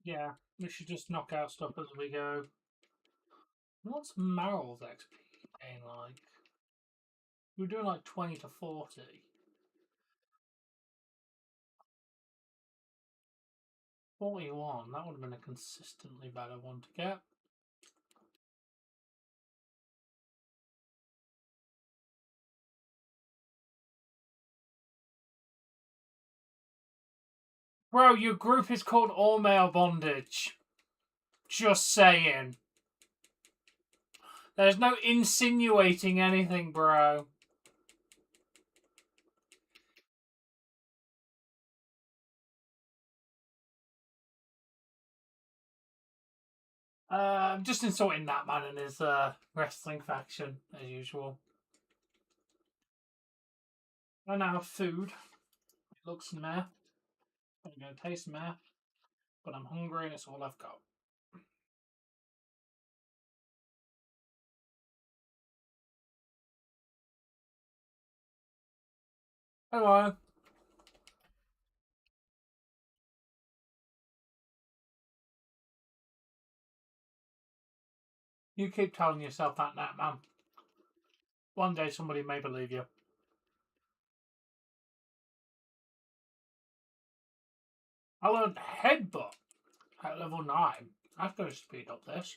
Yeah, we should just knock out stuff as we go. What's Maryl's XP gain like? We were doing like 20 to 40. 41, that would have been a consistently better one to get. Bro, your group is called All Male Bondage. Just saying. There's no insinuating anything, bro. I'm just insulting that man and his wrestling faction, as usual. I now have food. It looks meh. I'm going to taste meh. But I'm hungry and it's all I've got. Hello. You keep telling yourself that, man. One day somebody may believe you. I learned headbutt at level 9. That's going to speed up this.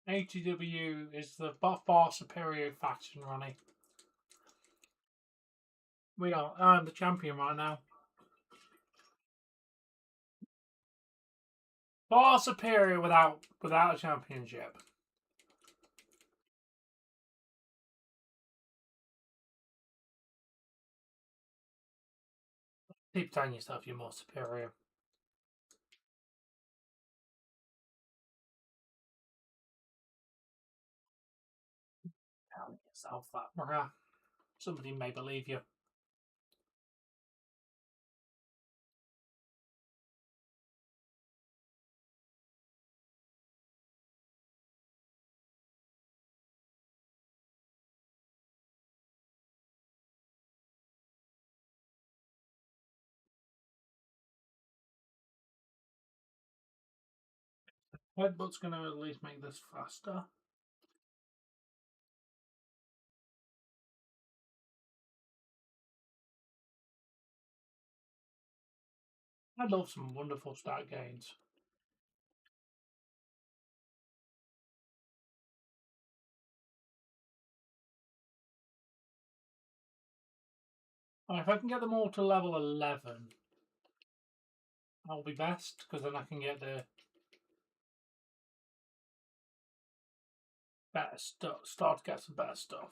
ATW is the far superior faction, Ronnie. We are. I'm the champion right now. Far superior without a championship. Keep telling yourself you're more superior. Tell yourself that, bruh. Somebody may believe you. Headbutt's going to at least make this faster. I love some wonderful stat gains. If I can get them all to level 11, that'll be best, because then I can get the better stuff, start to get some better stuff.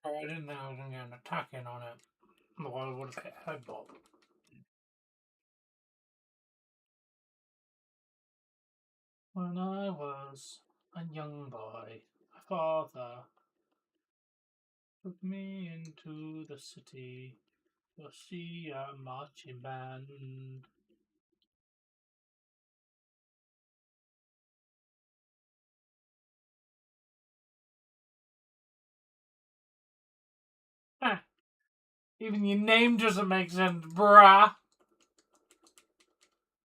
Oh, I didn't think I was going to get an attack in on it. Otherwise, I would have hit Headbutt. When I was a young boy, my father took me into the city to see a marching band. Ah, even your name doesn't make sense, brah.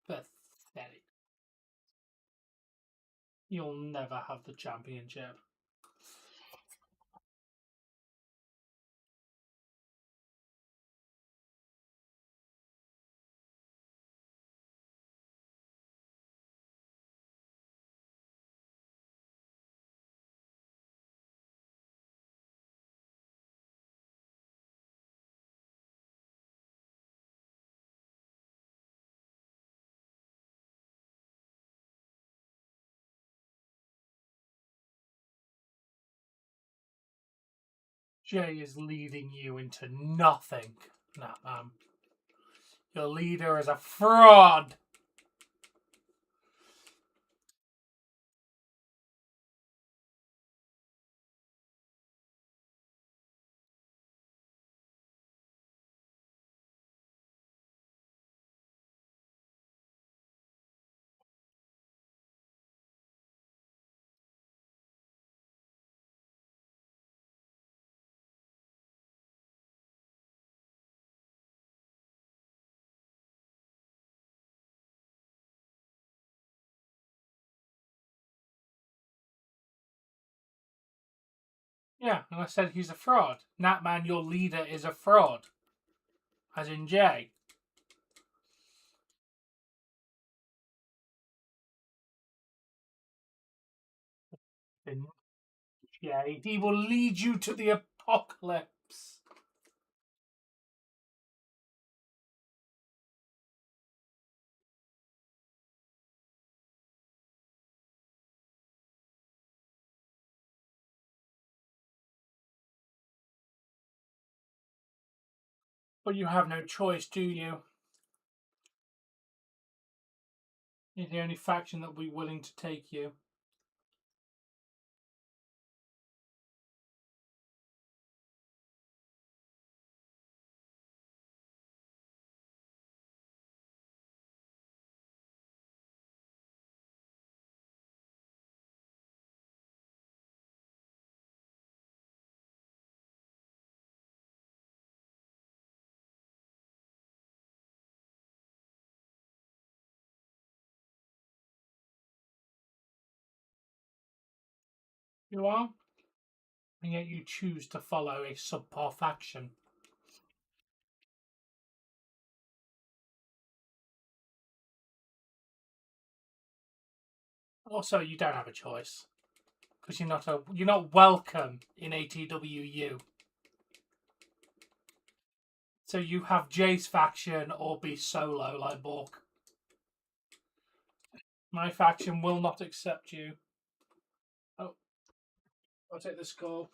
Pathetic. You'll never have the championship. Jay is leading you into nothing. Nah, man. Your leader is a fraud. Yeah, and I said he's a fraud. Natman, your leader is a fraud. As in Jay. In Jay. He will lead you to the apocalypse. But you have no choice, do you? You're the only faction that will be willing to take you. You are, and yet you choose to follow a subpar faction. Also, you don't have a choice because you're not welcome in ATWU. So you have Jace faction or be solo like Bork. My faction will not accept you. Oh, I'll take this call.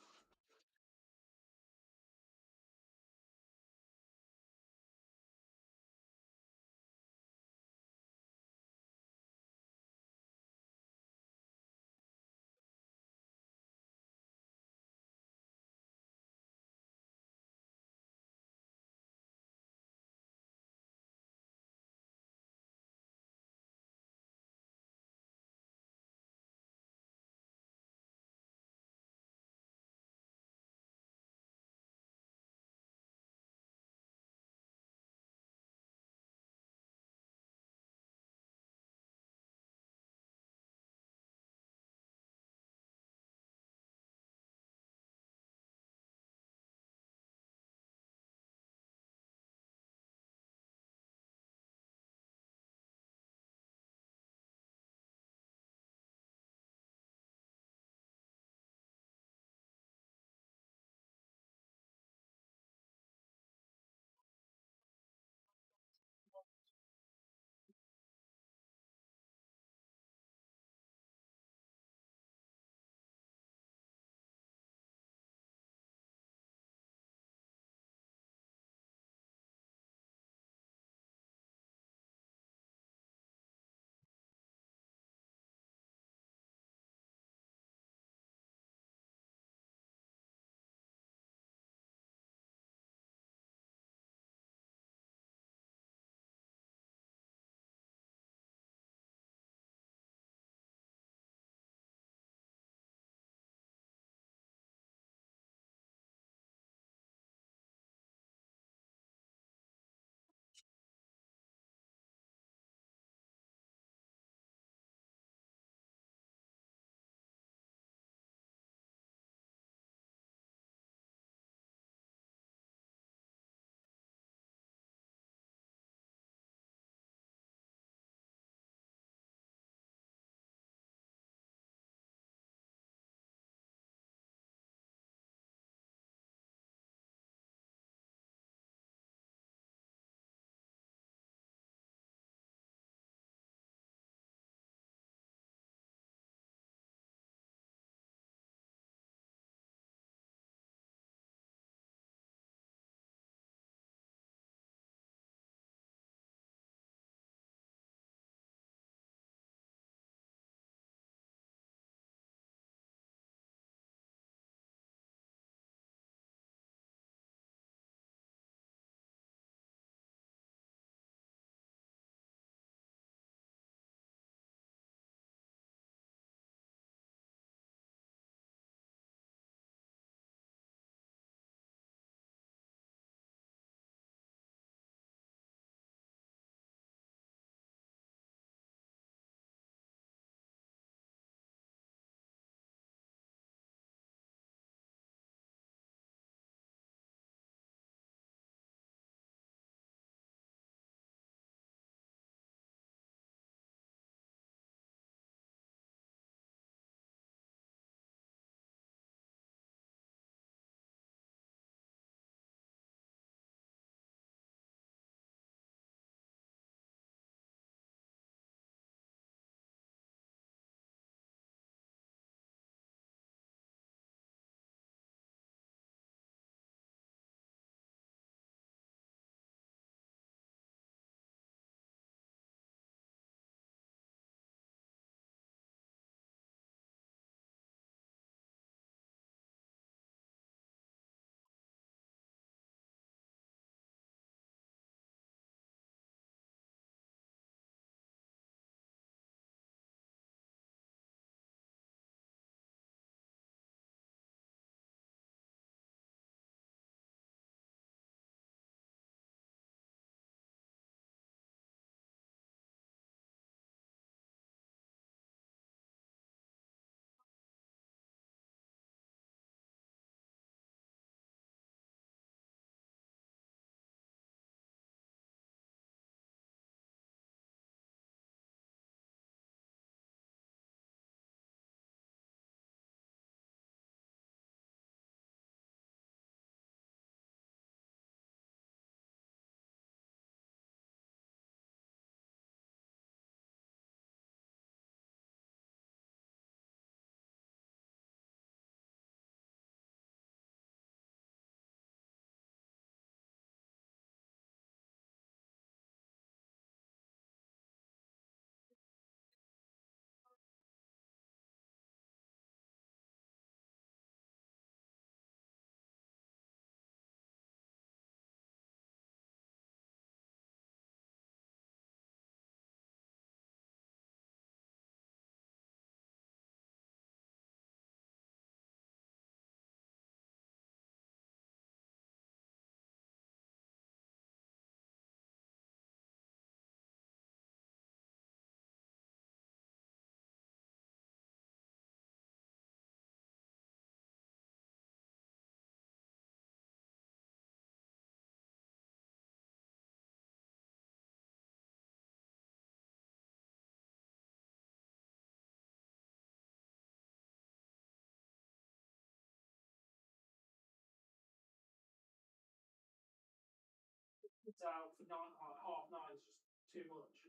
It's out for nine, half nine is just too much.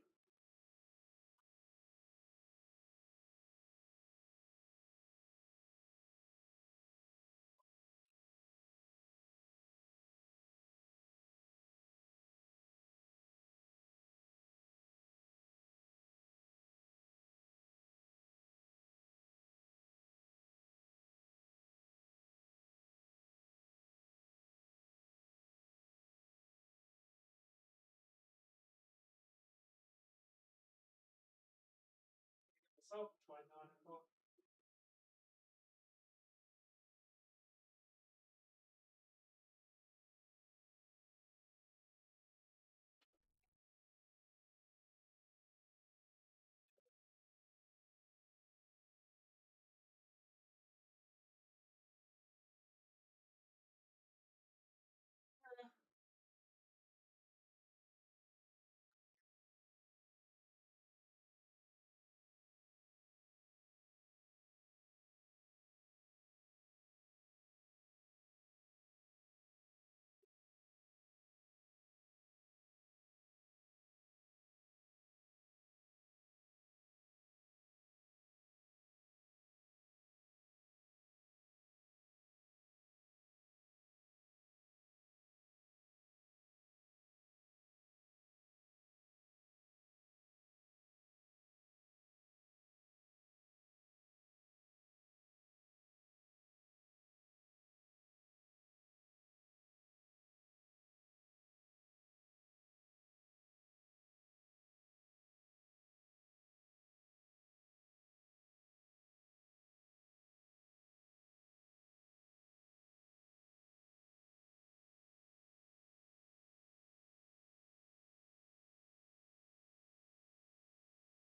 Myself 29 o'clock.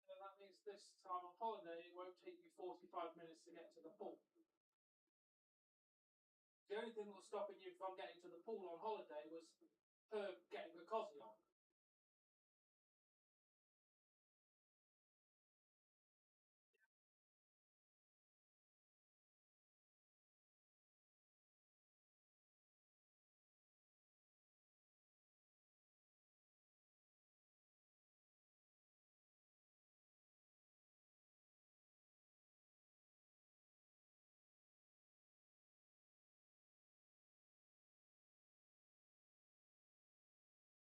That means this time on holiday it won't take you 45 minutes to get to the pool. The only thing that was stopping you from getting to the pool on holiday was her getting the cosy on.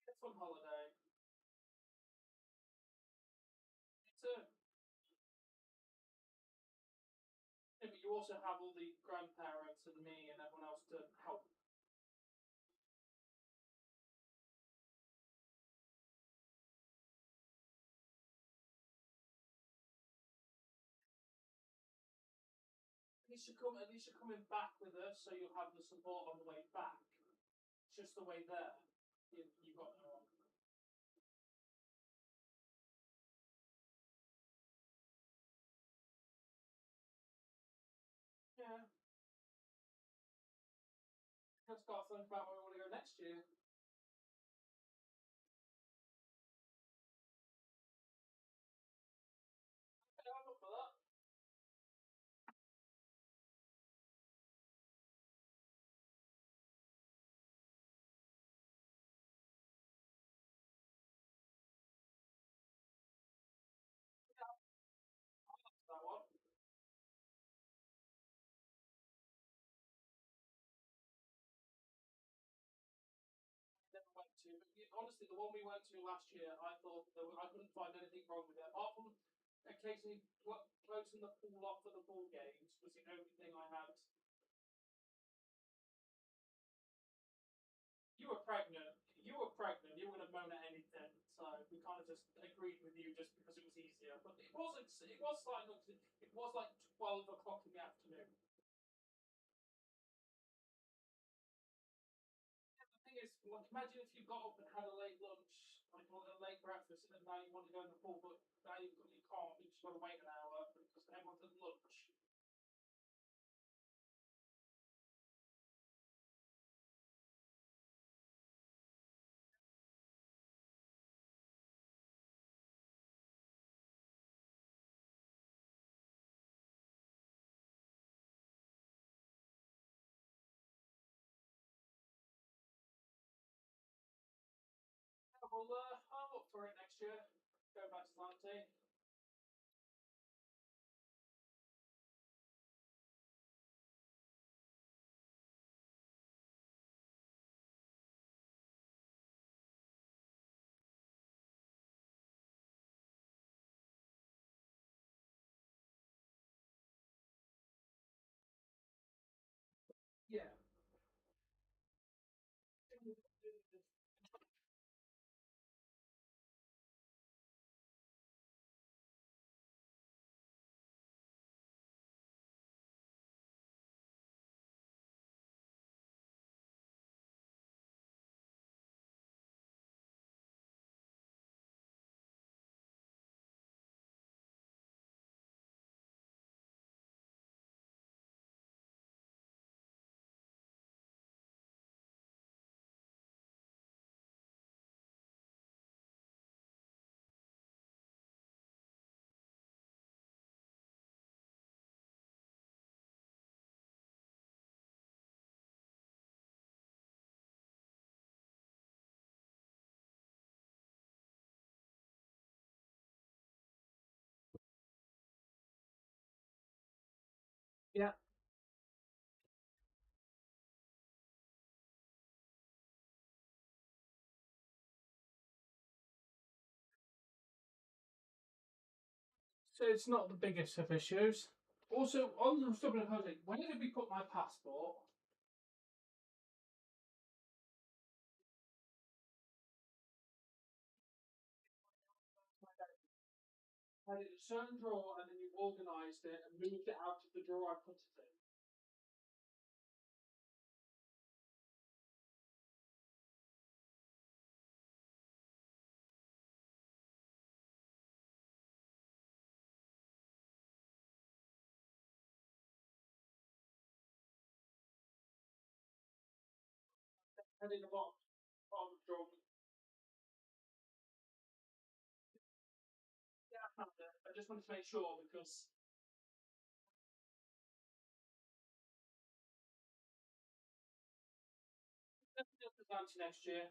It's on holiday. It's a. Yeah, but you also have all the grandparents and me and everyone else to help. At least you're coming back with us, so you'll have the support on the way back. It's just the way there. You got no one. Yeah. Just got to think about where we want to go next year. Okay, I'm up for that. That one. Never went to, but honestly, the one we went to last year, I thought I couldn't find anything wrong with it. Apart from occasionally closing the pool off for the ball games was the only thing I had. You were pregnant. You were pregnant. You wouldn't have moaned at anything. So we kind of just agreed with you just because it was easier. But it wasn't. It was starting up. It was like 12 o'clock in the afternoon. The thing is, like, imagine if you got up and had a late lunch, like a late breakfast, and now you want to go in the pool, but now you can't. You just got to wait an hour because everyone's at lunch. I'm up for it next year. Go back to 19. Yeah. Yeah. So it's not the biggest of issues. Also, on the subject of holiday, where did we put my passport? I had it in a certain drawer, and then you organised it and moved it out of the drawer I put it in. And in the bottom of the drawer. Yeah, I found it. I just wanted to make sure because 90 next year.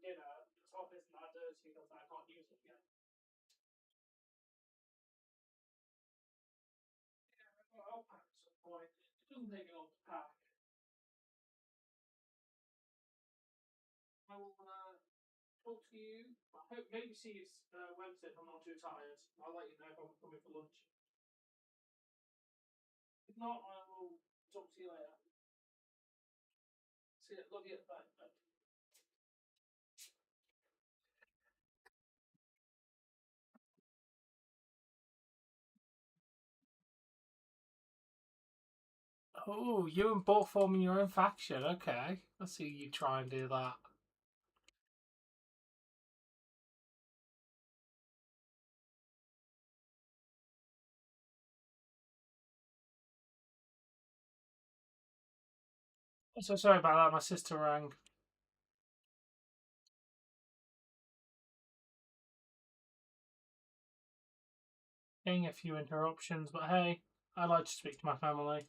dinner, the top isn't that dirty because I can't use it again. Yeah, I'll pack at some point. It doesn't take long to pack. I will talk to you. I hope maybe see you Wednesday if I'm not too tired. I'll let you know if I'm coming for lunch. If not, I will talk to you later. See you. Love you. Bye. Bye. Oh, you and Bork forming your own faction. Okay. Let's see you try and do that. So sorry about that. My sister rang. Getting a few interruptions, but hey, I like to speak to my family.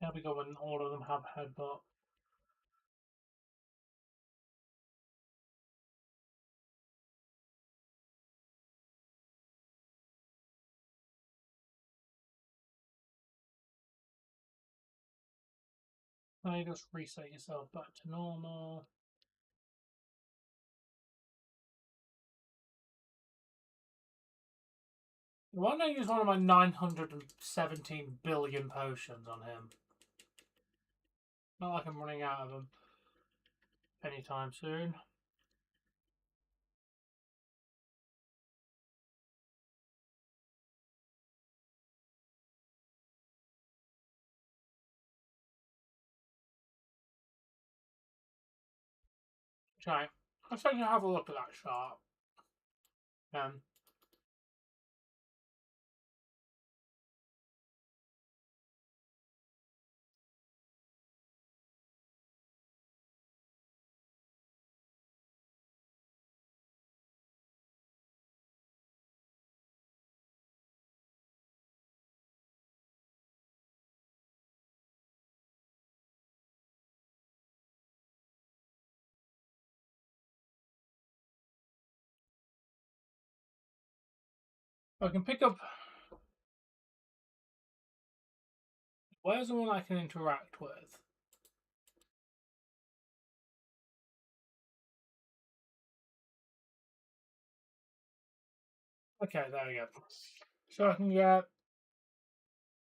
There we go when all of them have headbutt. Now you just reset yourself back to normal. Why don't I use one of my 917 billion potions on him? Not like I'm running out of them anytime soon. Okay, I think you have a look at that chart. I can pick up. Where's the one I can interact with? Okay, there we go. So I can get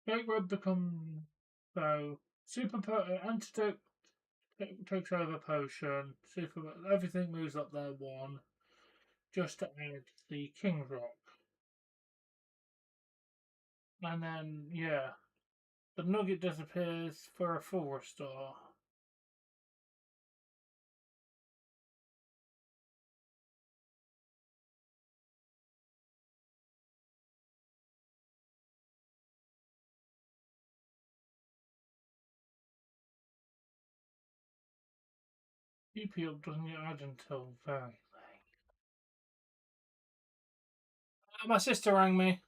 Great Rub become antidote takes over potion. Super everything moves up there one. Just to add the King's Rock. And then yeah. The nugget disappears for a full restore. EP up doesn't get added until very late. My sister rang me.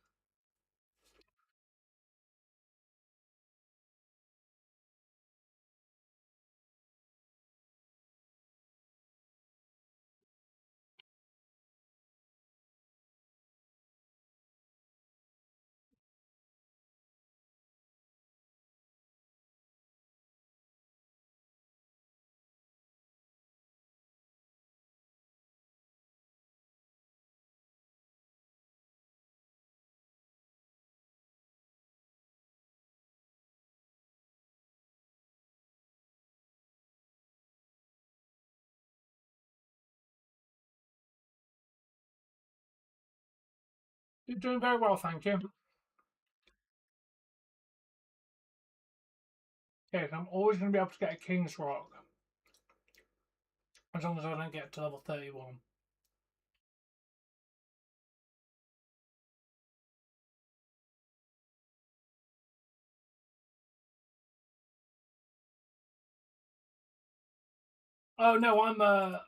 You're doing very well, thank you. Okay, so I'm always going to be able to get a King's Rock as long as I don't get to level 31. Oh no,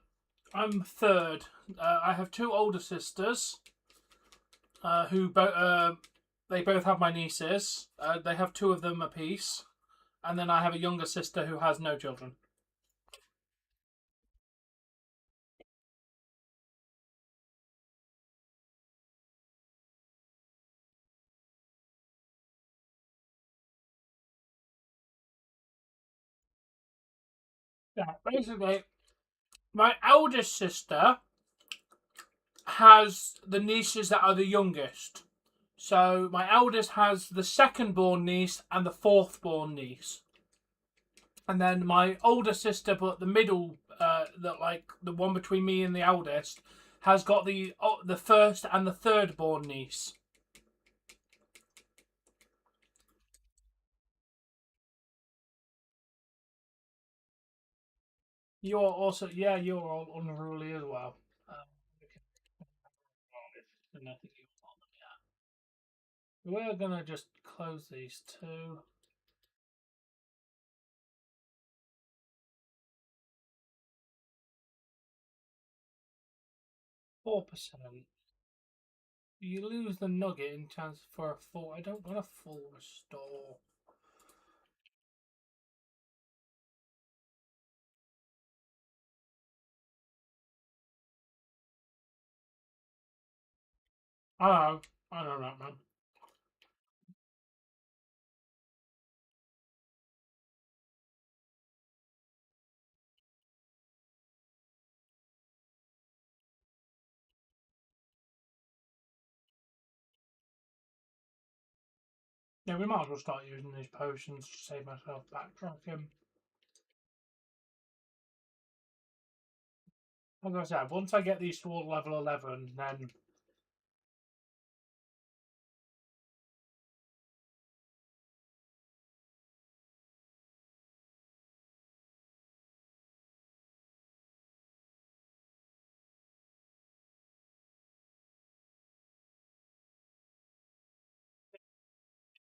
I'm third. I have two older sisters who they both have my nieces. They have two of them apiece, and then I have a younger sister who has no children. Yeah, basically, my eldest sister has the nieces that are the youngest. So my eldest has the second born niece and the fourth born niece. And then my older sister, but the middle, the one between me and the eldest, has got the first and the third born niece. You're also, yeah, you're all unruly as well. We're gonna just close these two. 4%. You lose the nugget in chance for a full. I don't want a full restore. Oh, I don't know, man. Yeah, we might as well start using these potions to save myself backtracking. As I said, once I get these toward level 11, then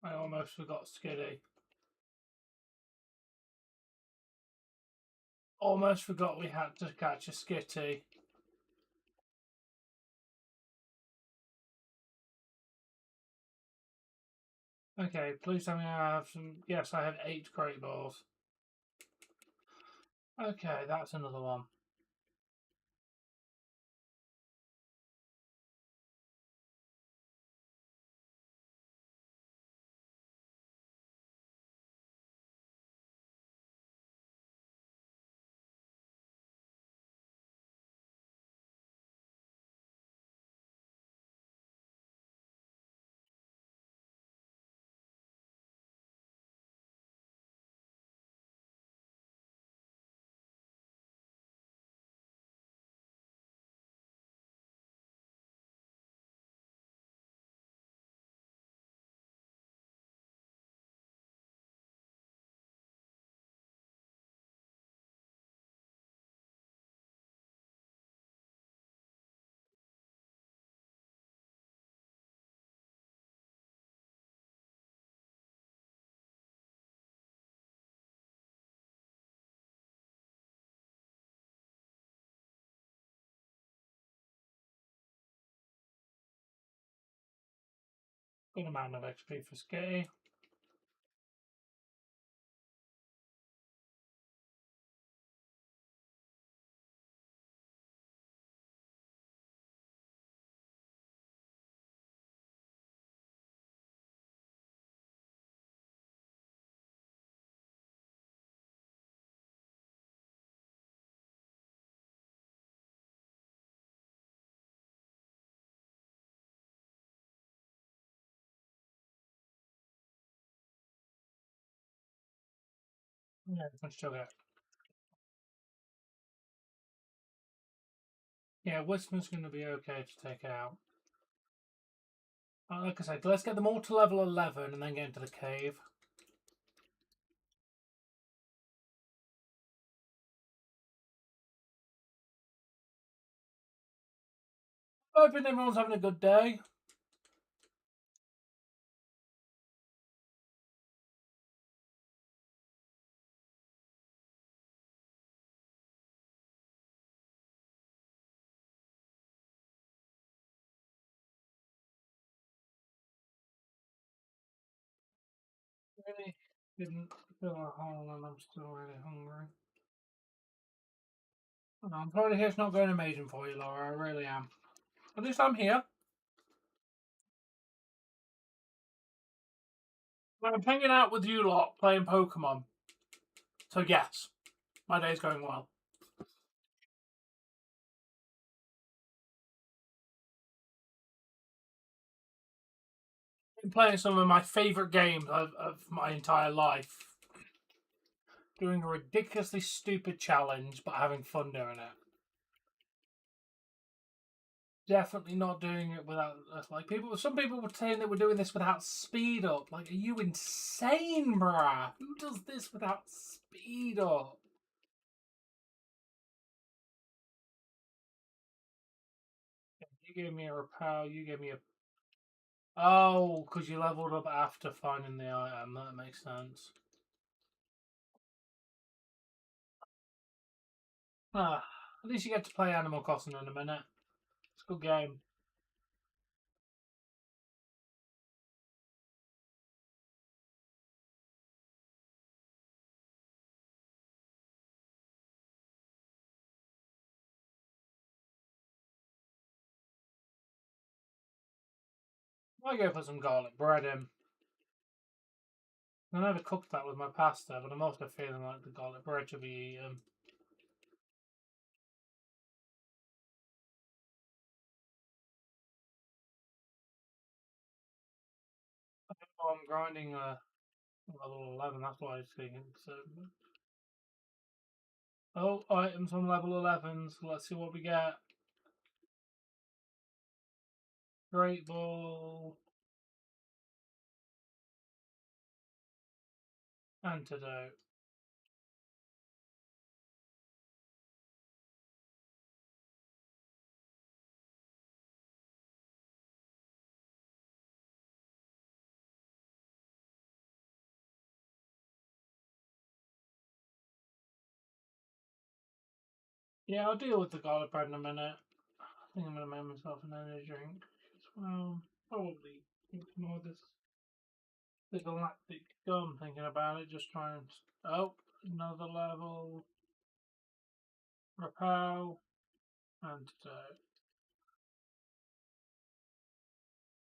I almost forgot Skiddy. Almost forgot we had to catch a Skitty. Okay, please tell me I have some. Yes, I have 8 Great Balls. Okay, that's another one. Good amount of XP for Skitty. Yeah, we can still get. Yeah, Whisper's going to be okay to take out. Like I said, let's get them all to level 11 and then get into the cave. Hoping everyone's having a good day. Really didn't feel a hole and I'm still really hungry. I'm sorry to hear it's not going amazing for you, Laura. I really am. At least I'm here. I'm hanging out with you lot playing Pokemon. So yes, my day's going well. Been playing some of my favourite games of my entire life. Doing a ridiculously stupid challenge, but having fun doing it. Definitely not doing it without like people. Some people were saying that we're doing this without speed up. Like, are you insane, bruh? Who does this without speed up? You gave me a repel. You gave me a. Oh, because you leveled up after finding the item. That makes sense. Ah, at least you get to play Animal Crossing in a minute. It's a good game. I go for some garlic bread in. I never cooked that with my pasta, but I'm also feeling like the garlic bread should be eaten. Oh, I'm grinding level 11, that's why I was thinking. So, oh, items on level 11, so let's see what we get. Great Ball. Antidote. Yeah, I'll deal with the garlic bread in a minute. I think I'm going to make myself an energy drink as well. Probably more this galactic gum thinking about it, just trying. Oh, another level. Repel. Antidote.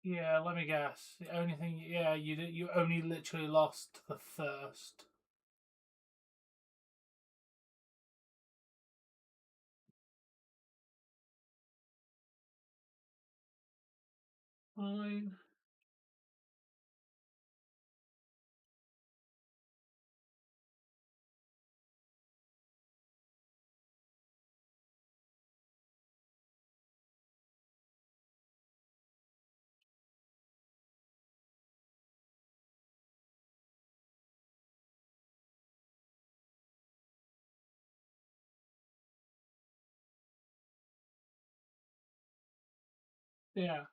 Yeah, let me guess. The only thing, yeah, you only literally lost the first. Fine. Yeah.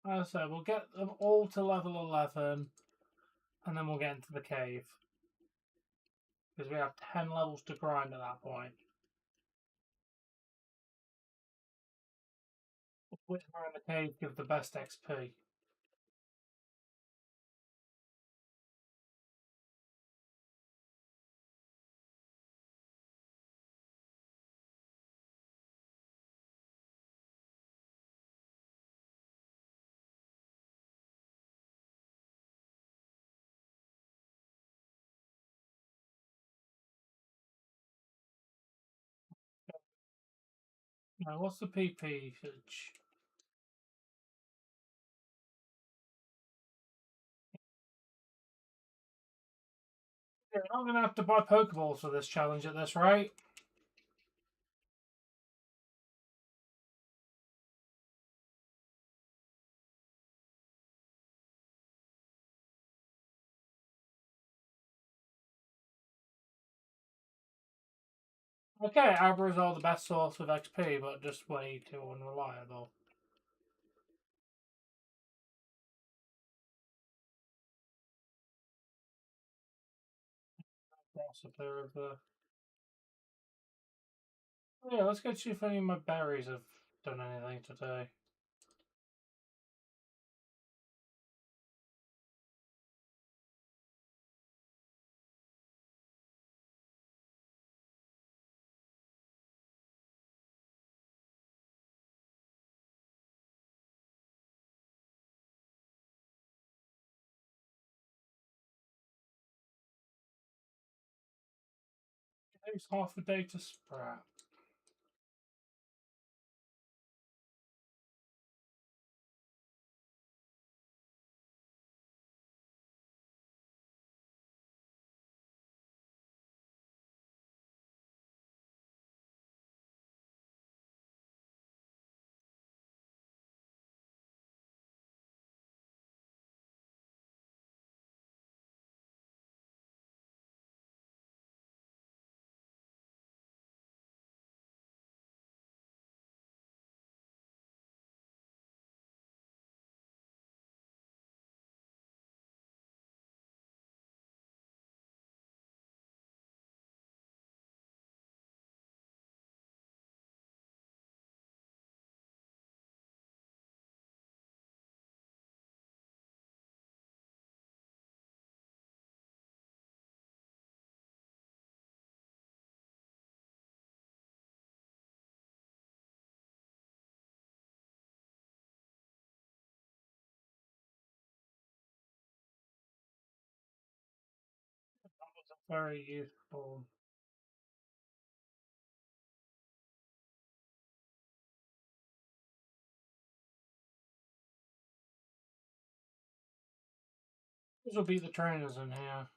As I said, we'll get them all to level 11, and then we'll get into the cave. Because we have 10 levels to grind at that point. Which one in the cave give the best XP? Now, what's the PP usage? Yeah, I'm going to have to buy Pokeballs for this challenge at this rate. Okay, arbors are the best source of XP, but just way too unreliable. Possibly the. Yeah, let's go see if any of my berries have done anything today. Takes half a day to sprout. Very useful. This will be the trainers in here.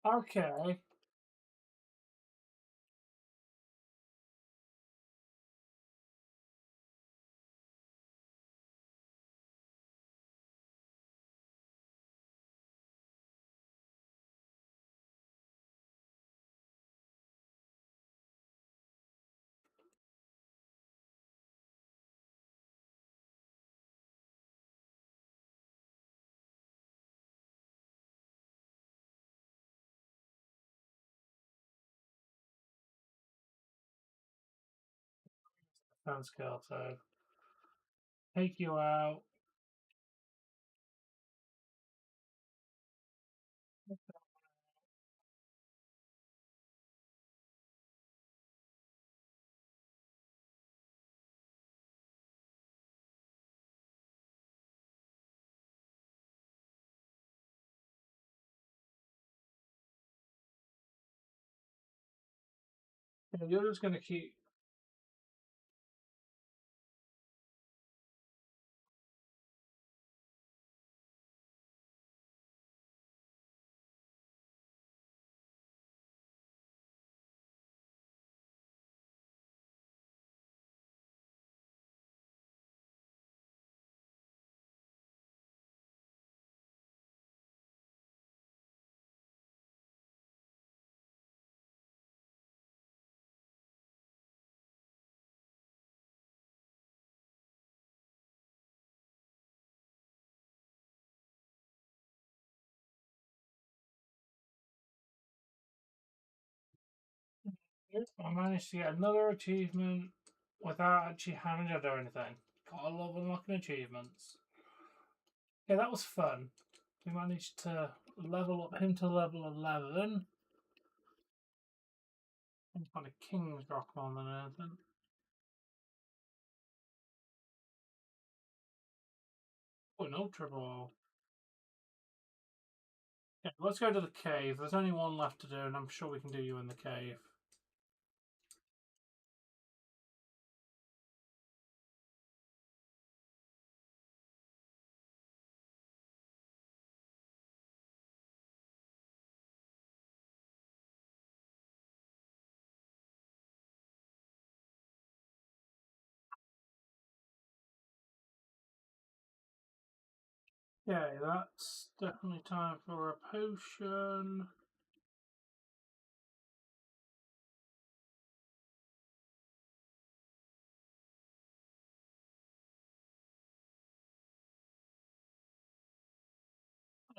Okay. Defense skill, so take you out. You're just gonna keep. I managed to get another achievement without actually having to do anything. Gotta love unlocking achievements. Yeah, that was fun. We managed to level up him to level 11. Some kind of king's rock more than anything. Oh, an ultra ball. Yeah, let's go to the cave. There's only one left to do, and I'm sure we can do you in the cave. Okay, that's definitely time for a potion.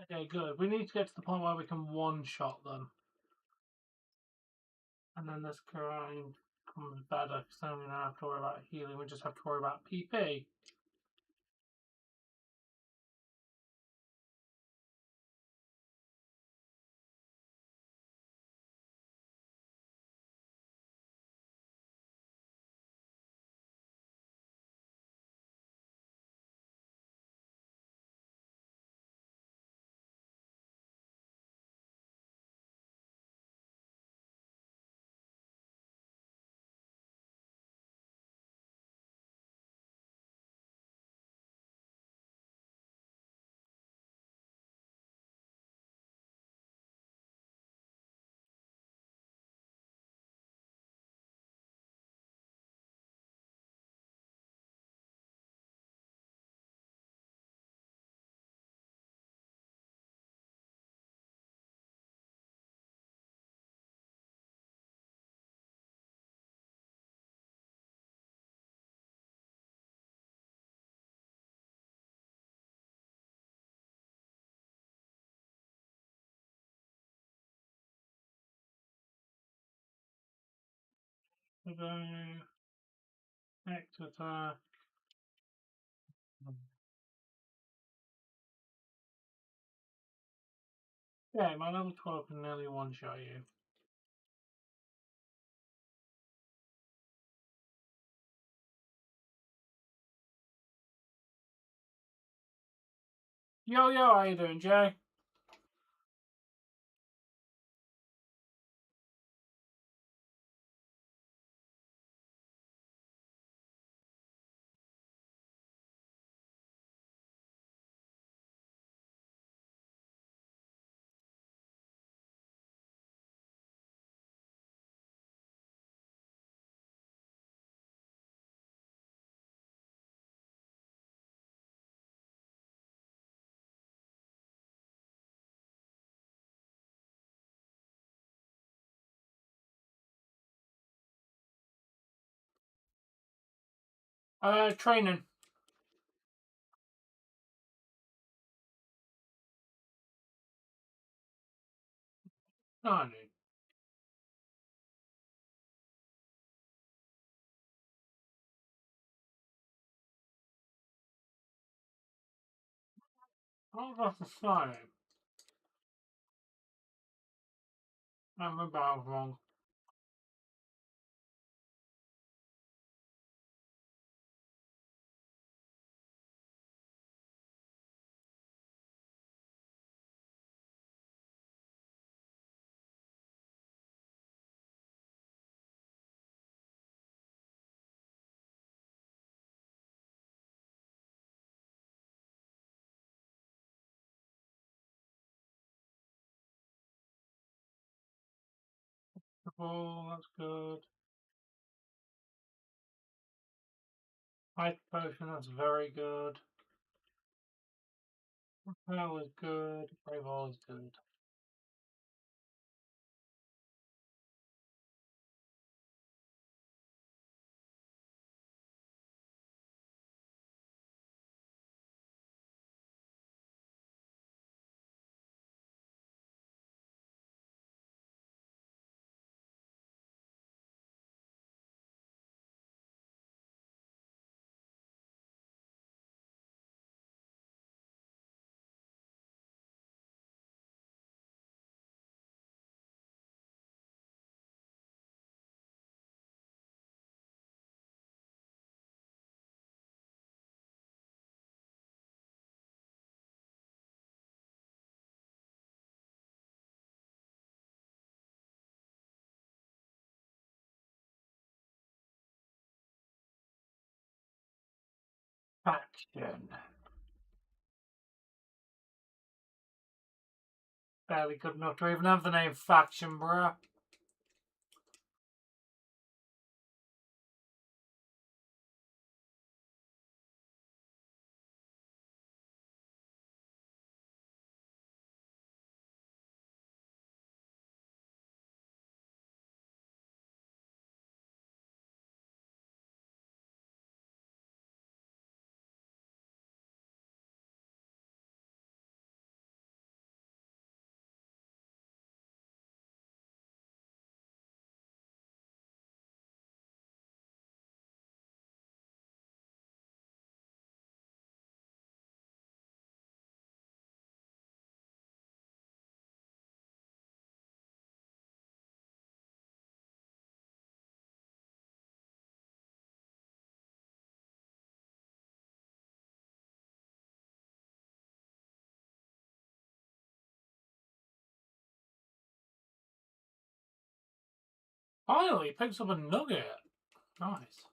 Okay, good. We need to get to the point where we can one-shot them. And then this grind comes better, because then we don't have to worry about healing, we just have to worry about PP. Next attack. Yeah, my level 12 can nearly one-shot you. Yo, how you doing, Jay? Training. No, no. I got the sign. I'm about wrong. Oh, that's good. Hyper potion, that's very good. Repel is good. Brave All is good. Faction. Barely good enough to even have the name Faction, bruh. Finally, picks up a nugget. Nice.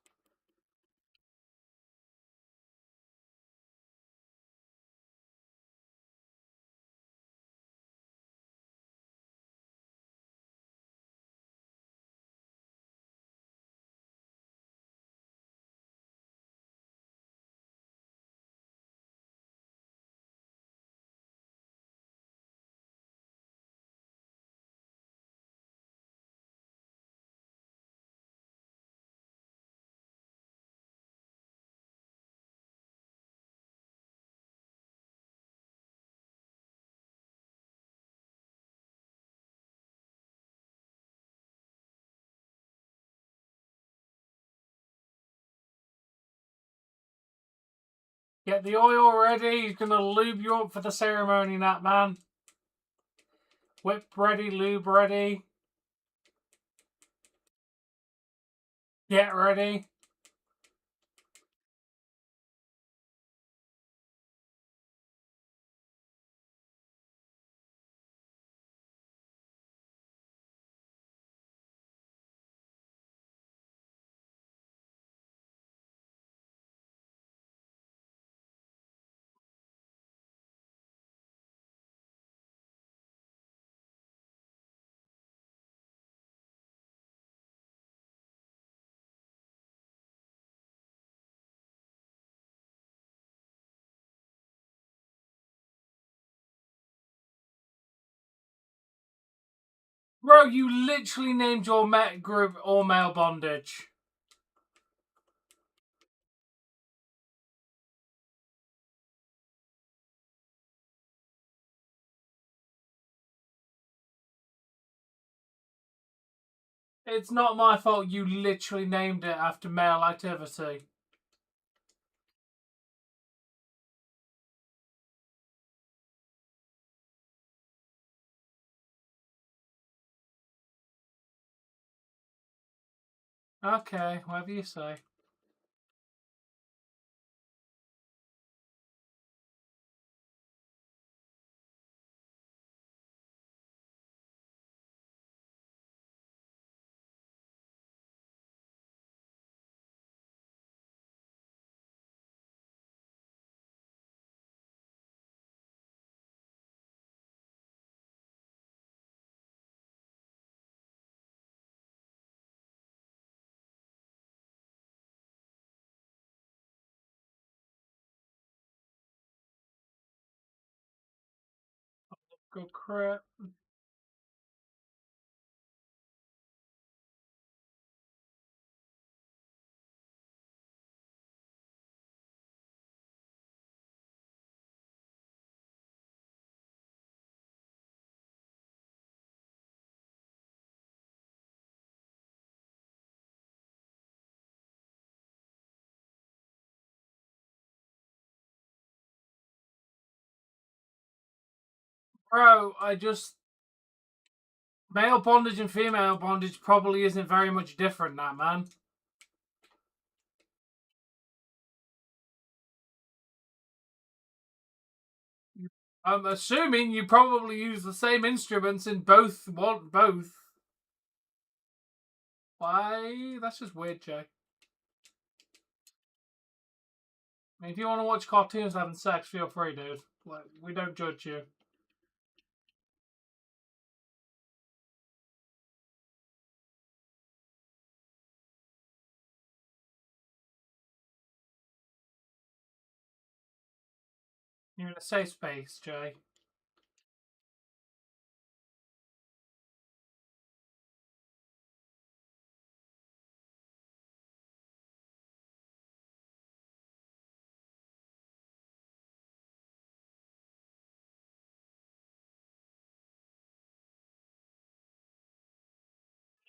Get the oil ready. He's gonna lube you up for the ceremony, that man. Whip ready, lube ready. Get ready. Bro, you literally named your Met group all male bondage. It's not my fault you literally named it after male activity. Okay, whatever you say. Good crap. Bro, male bondage and female bondage probably isn't very much different, that man. I'm assuming you probably use the same instruments in both. Both? Why? That's just weird, Jay. I mean, if you want to watch cartoons having sex, feel free, dude. Like, we don't judge you. You're in a safe space, Jay.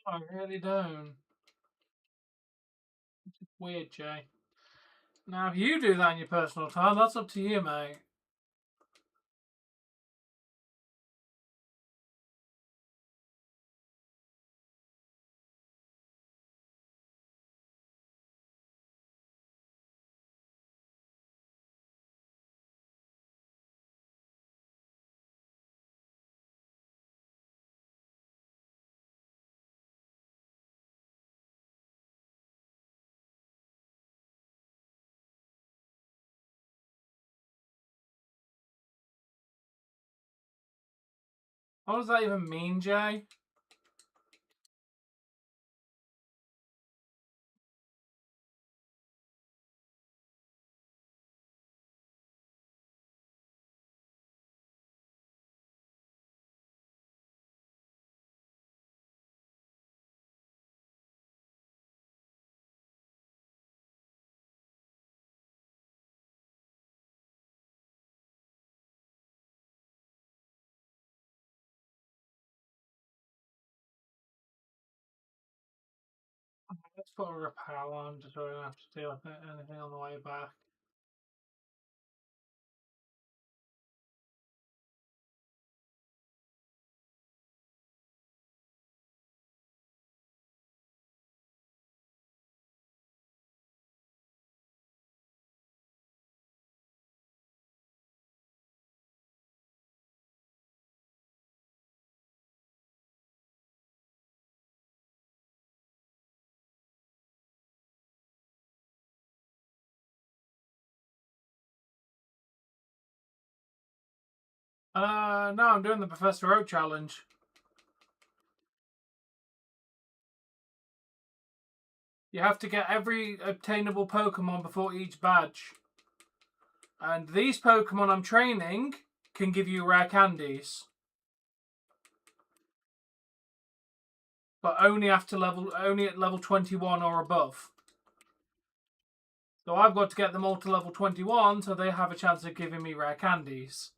I really don't. It's weird, Jay. Now, if you do that in your personal time, that's up to you, mate. What does that even mean, Jay? Let's put a repel on just so we don't have to deal with anything on the way back. No, I'm doing the Professor Oak challenge. You have to get every obtainable Pokemon before each badge. And these Pokemon I'm training can give you rare candies. But only at level 21 or above. So I've got to get them all to level 21 so they have a chance of giving me rare candies.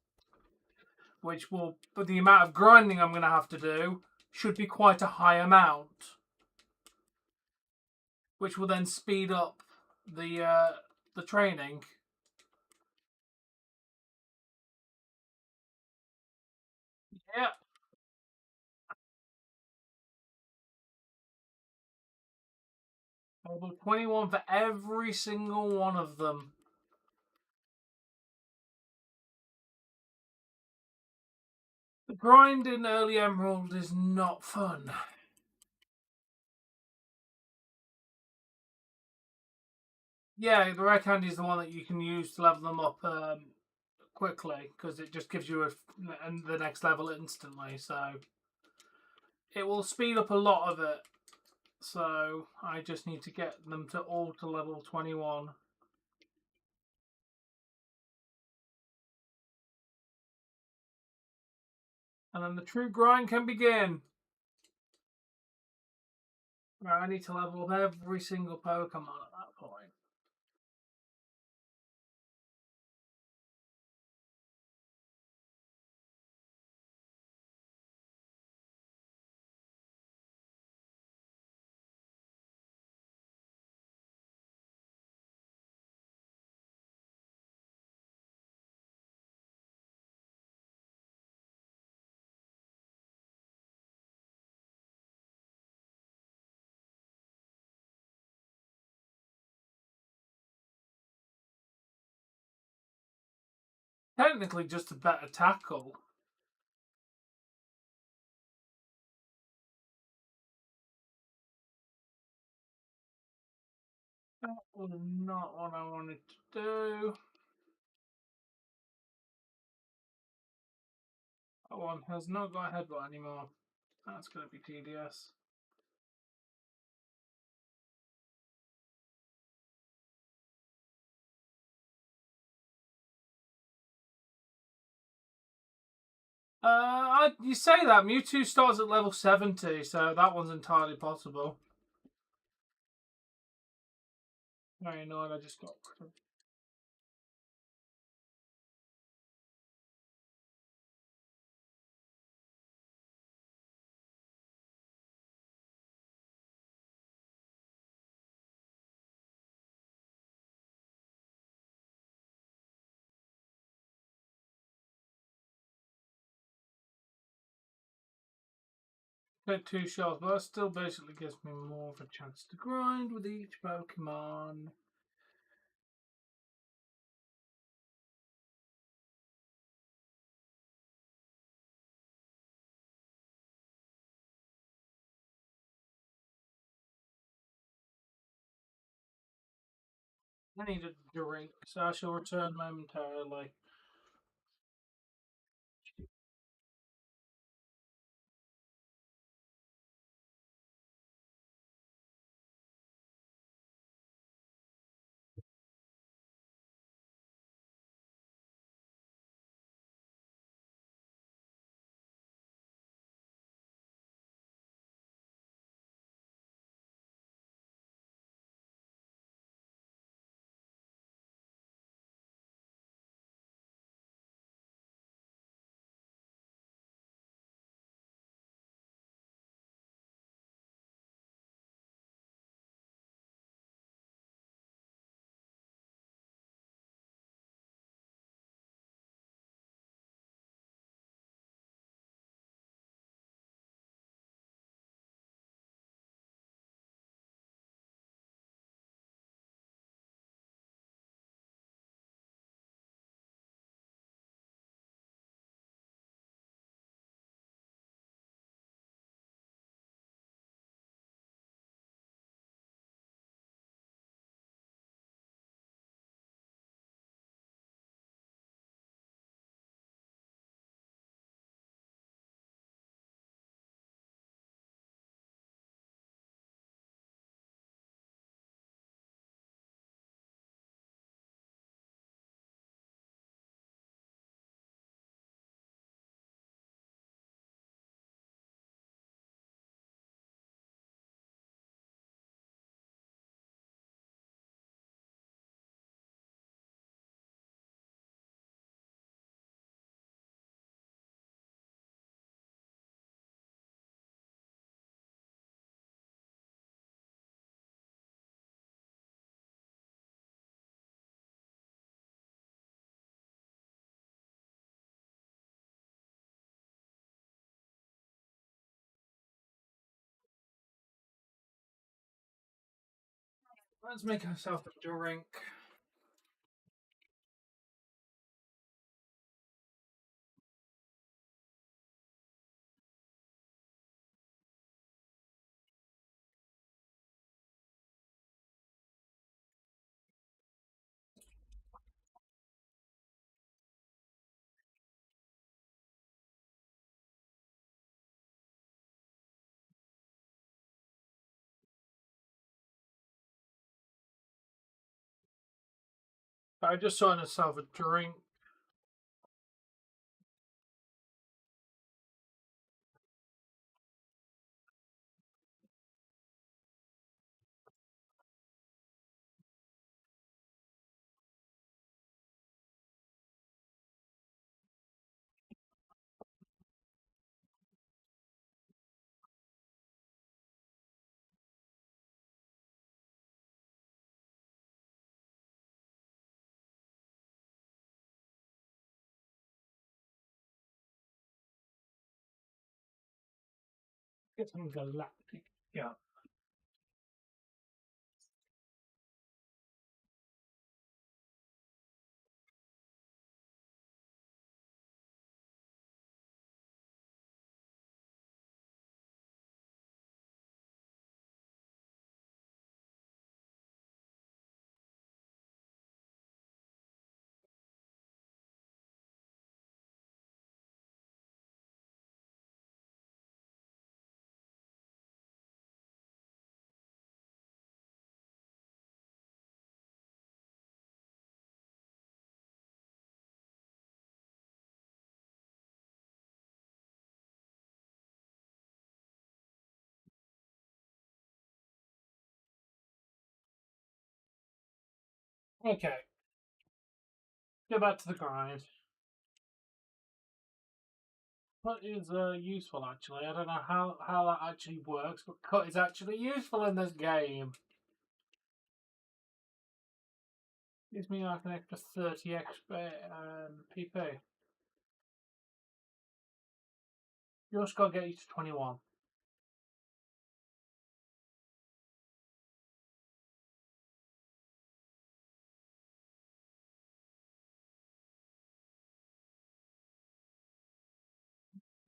Which will, but the amount of grinding I'm going to have to do should be quite a high amount. Which will then speed up the training. Yeah. Level 21 for every single one of them. The grind in early Emerald is not fun. Yeah, the rare candy is the one that you can use to level them up quickly because it just gives you the next level instantly. So it will speed up a lot of it. So I just need to get them to all to level 21. And then the true grind can begin. Right, I need to level up every single Pokemon at that point. Technically, just a better tackle. That was not what I wanted to do. That one has not got a headbutt anymore. That's going to be tedious. You say that Mewtwo starts at level 70, so that one's entirely possible. Very annoyed. I just got. Take 2 shots, but that still basically gives me more of a chance to grind with each Pokemon. I need a drink, so I shall return momentarily. Let's make ourselves a drink. I just saw myself a drink. Get some galactic. Yeah. Okay. Go back to the grind. Cut is useful actually. I don't know how that actually works, but cut is actually useful in this game. Gives me like an extra 30 XP PP. Just gotta get you to 21.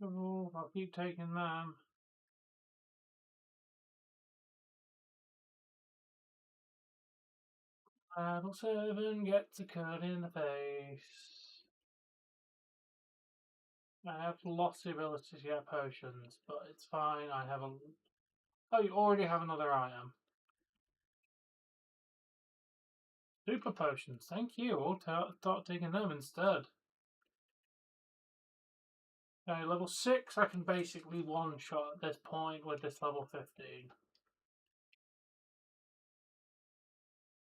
Oh, I'll keep taking them. Level 7 gets a cut in the face. I have lost the ability to get potions, but it's fine. I have a. Oh, you already have another item. Super potions, thank you. I'll start taking them instead. Okay, level 6, I can basically one-shot at this point with this level 15.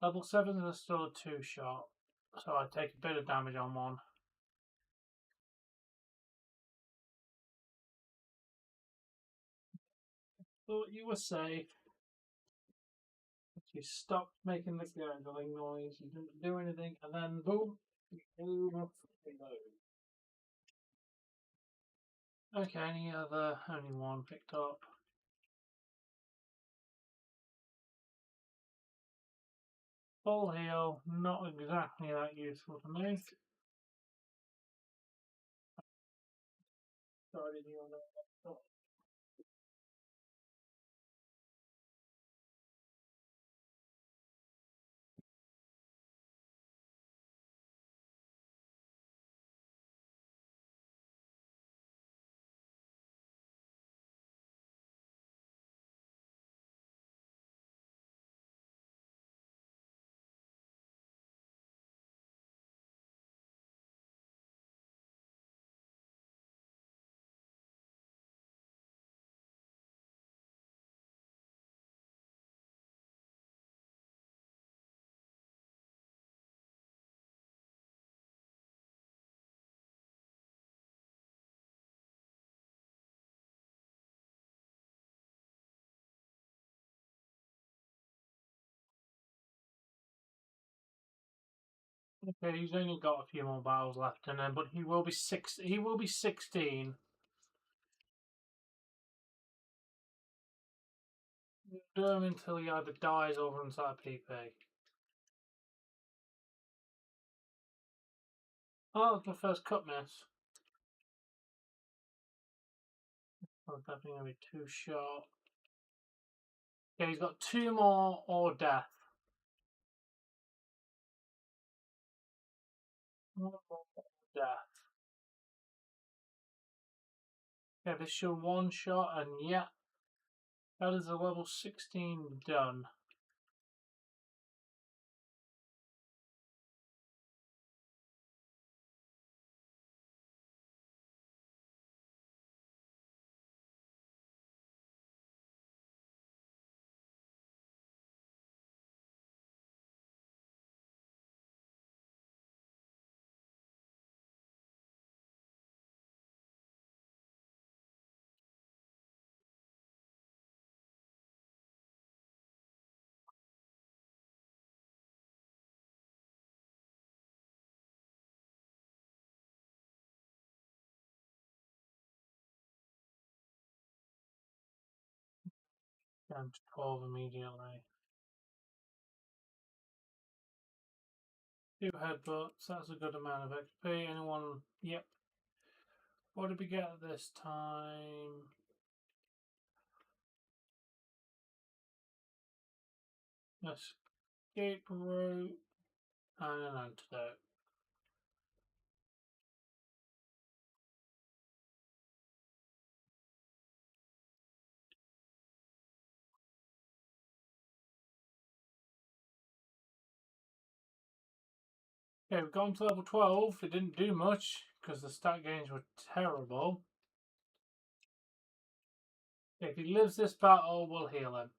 Level 7 is still a 2-shot, so I take a bit of damage on one. Thought you were safe. You stopped making the gurgling noise, you didn't do anything, and then boom, okay, any other? Only one picked up. Full heal, not exactly that useful to me. Sorry, you on that. Okay, he's only got a few more battles left in him, but he will be 16. Do him until he either dies or runs out of PP. Oh, that's my first cut miss. Oh, definitely going to be too short. Yeah, he's got 2 more or death. 1 more or death. Yeah, this should one shot, and yeah, that is a level 16 done. Down to 12 immediately. 2 headbutts, that's a good amount of XP. Anyone? Yep. What did we get this time? Escape rope and an antidote. Okay, we've gone to level 12. It didn't do much because the stat gains were terrible. If he lives this battle, we'll heal him.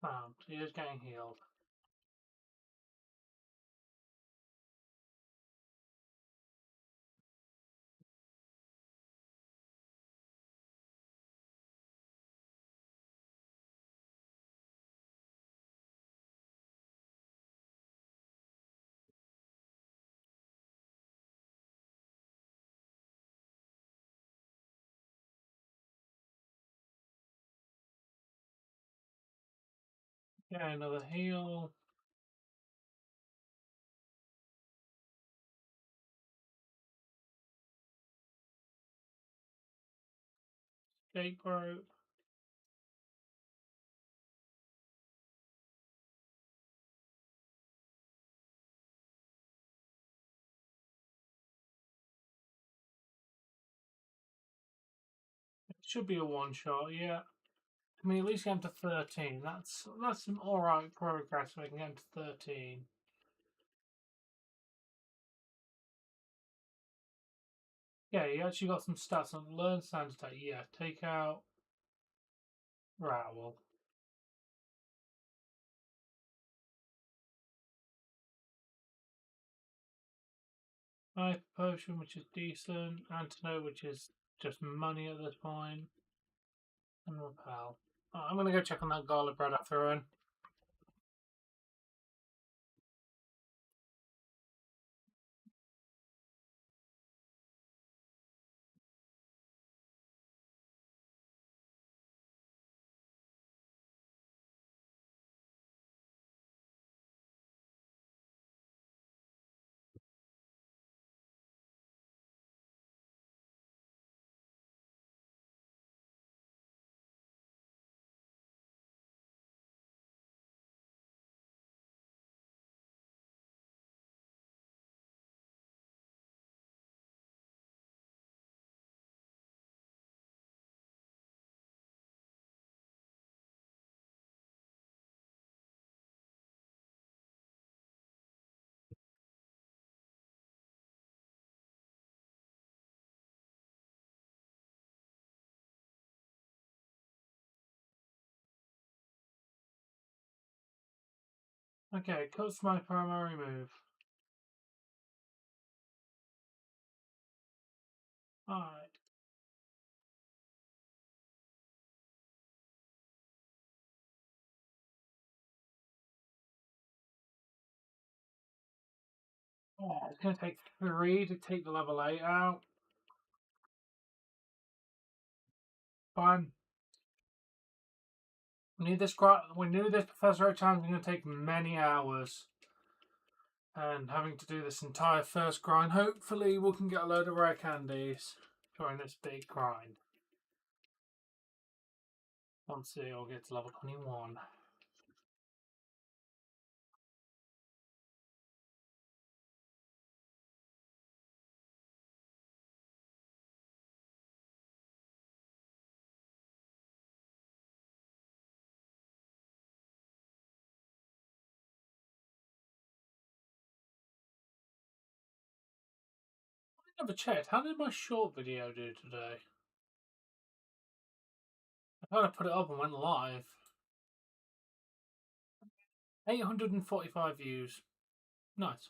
Found. He is getting healed. Okay, another heal. Escape rope. It should be a one shot, yeah. I mean, at least get him to 13. That's some alright progress. We can get him to 13. Yeah, you actually got some stats on learn sound attack. Yeah, take out Rattle. Hyper Potion, which is decent. Antidote, which is just money at this point. And Repel. I'm going to go check on that garlic bread I threw in. Okay, cuts my primary move. Alright. Oh, it's going to take 3 to take the level 8 out. Fine. We knew this Professor Oak challenge was going to take many hours. And having to do this entire first grind, hopefully we can get a load of rare candies during this big grind. Once it all gets to level 21. I never checked. How did my short video do today? I kind of put it up and went live. 845 views. Nice.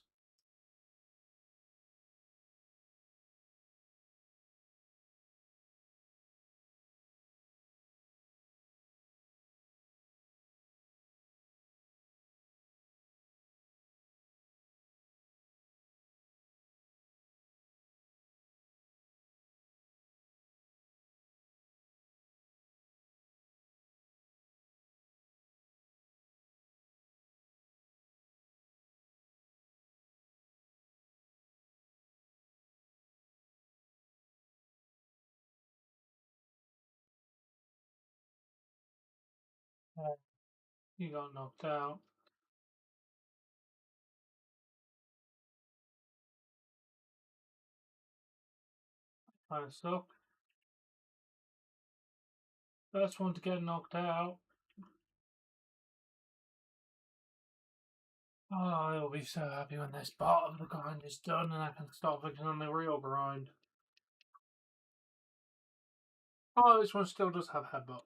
You got knocked out. Kind of suck. First one to get knocked out. Oh, I'll be so happy when this part of the grind is done and I can start focusing on the real grind. Oh, this one still does have headbutt.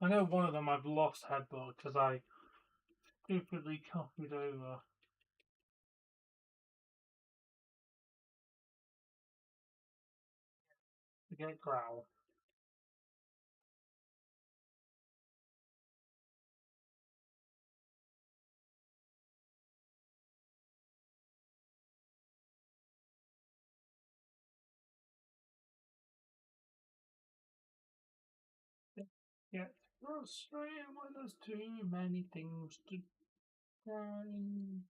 I know one of them I've lost headbutt because I stupidly copied over. To get growl. Get frustrated when there's too many things to grind.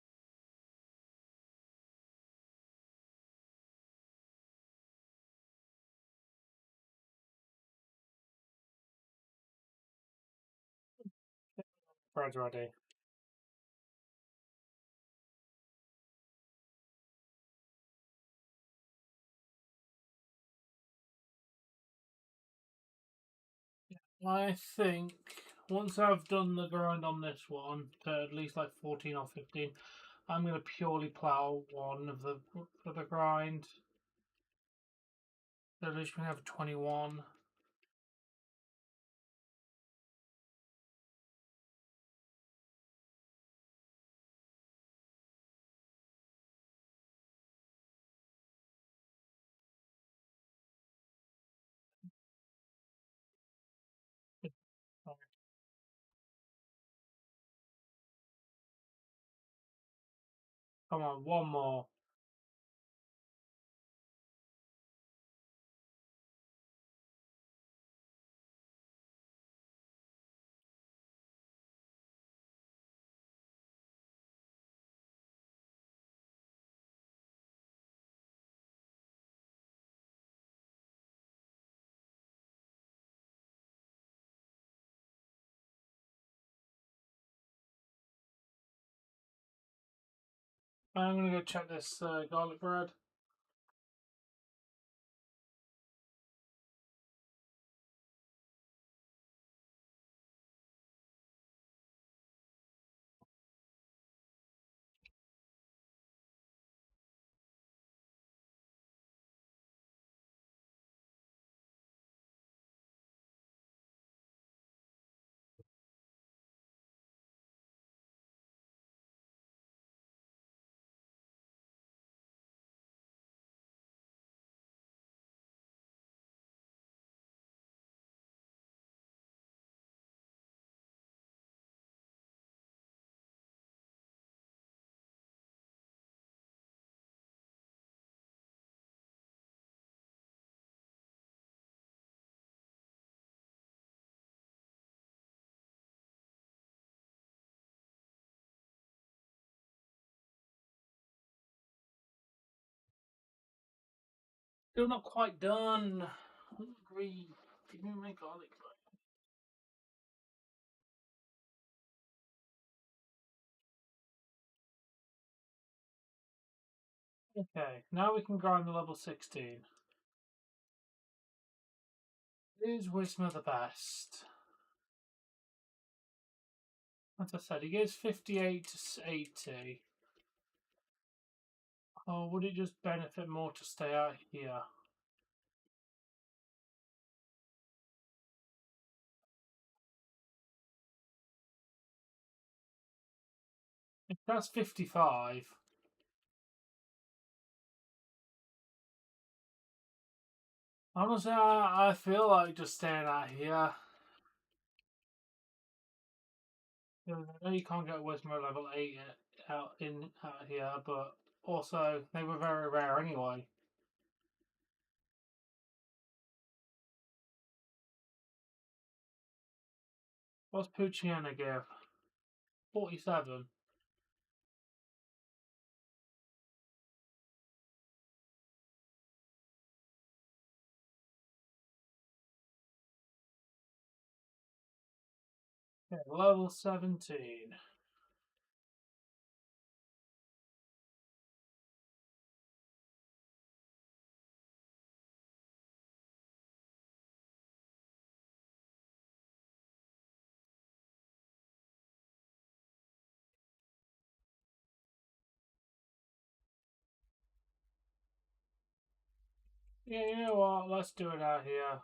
Fred's ready. I think once I've done the grind on this one to at least like 14 or 15, I'm going to purely plow one of the for the grind. So at least we have 21. Come on, one more. I'm going to go check this garlic bread. Still not quite done. Hungry. Give me my garlic bread. Okay, now we can grind the level 16. Is Wisma the best? As I said, he goes 58 to 80. Or would it just benefit more to stay out here? If that's 55. Honestly, I feel like just staying out here. I know you can't get Wisma level 8 out here, but also they were very rare anyway. What's Pucciana give? 47. Okay, level 17. Yeah, you know what? Let's do it out here.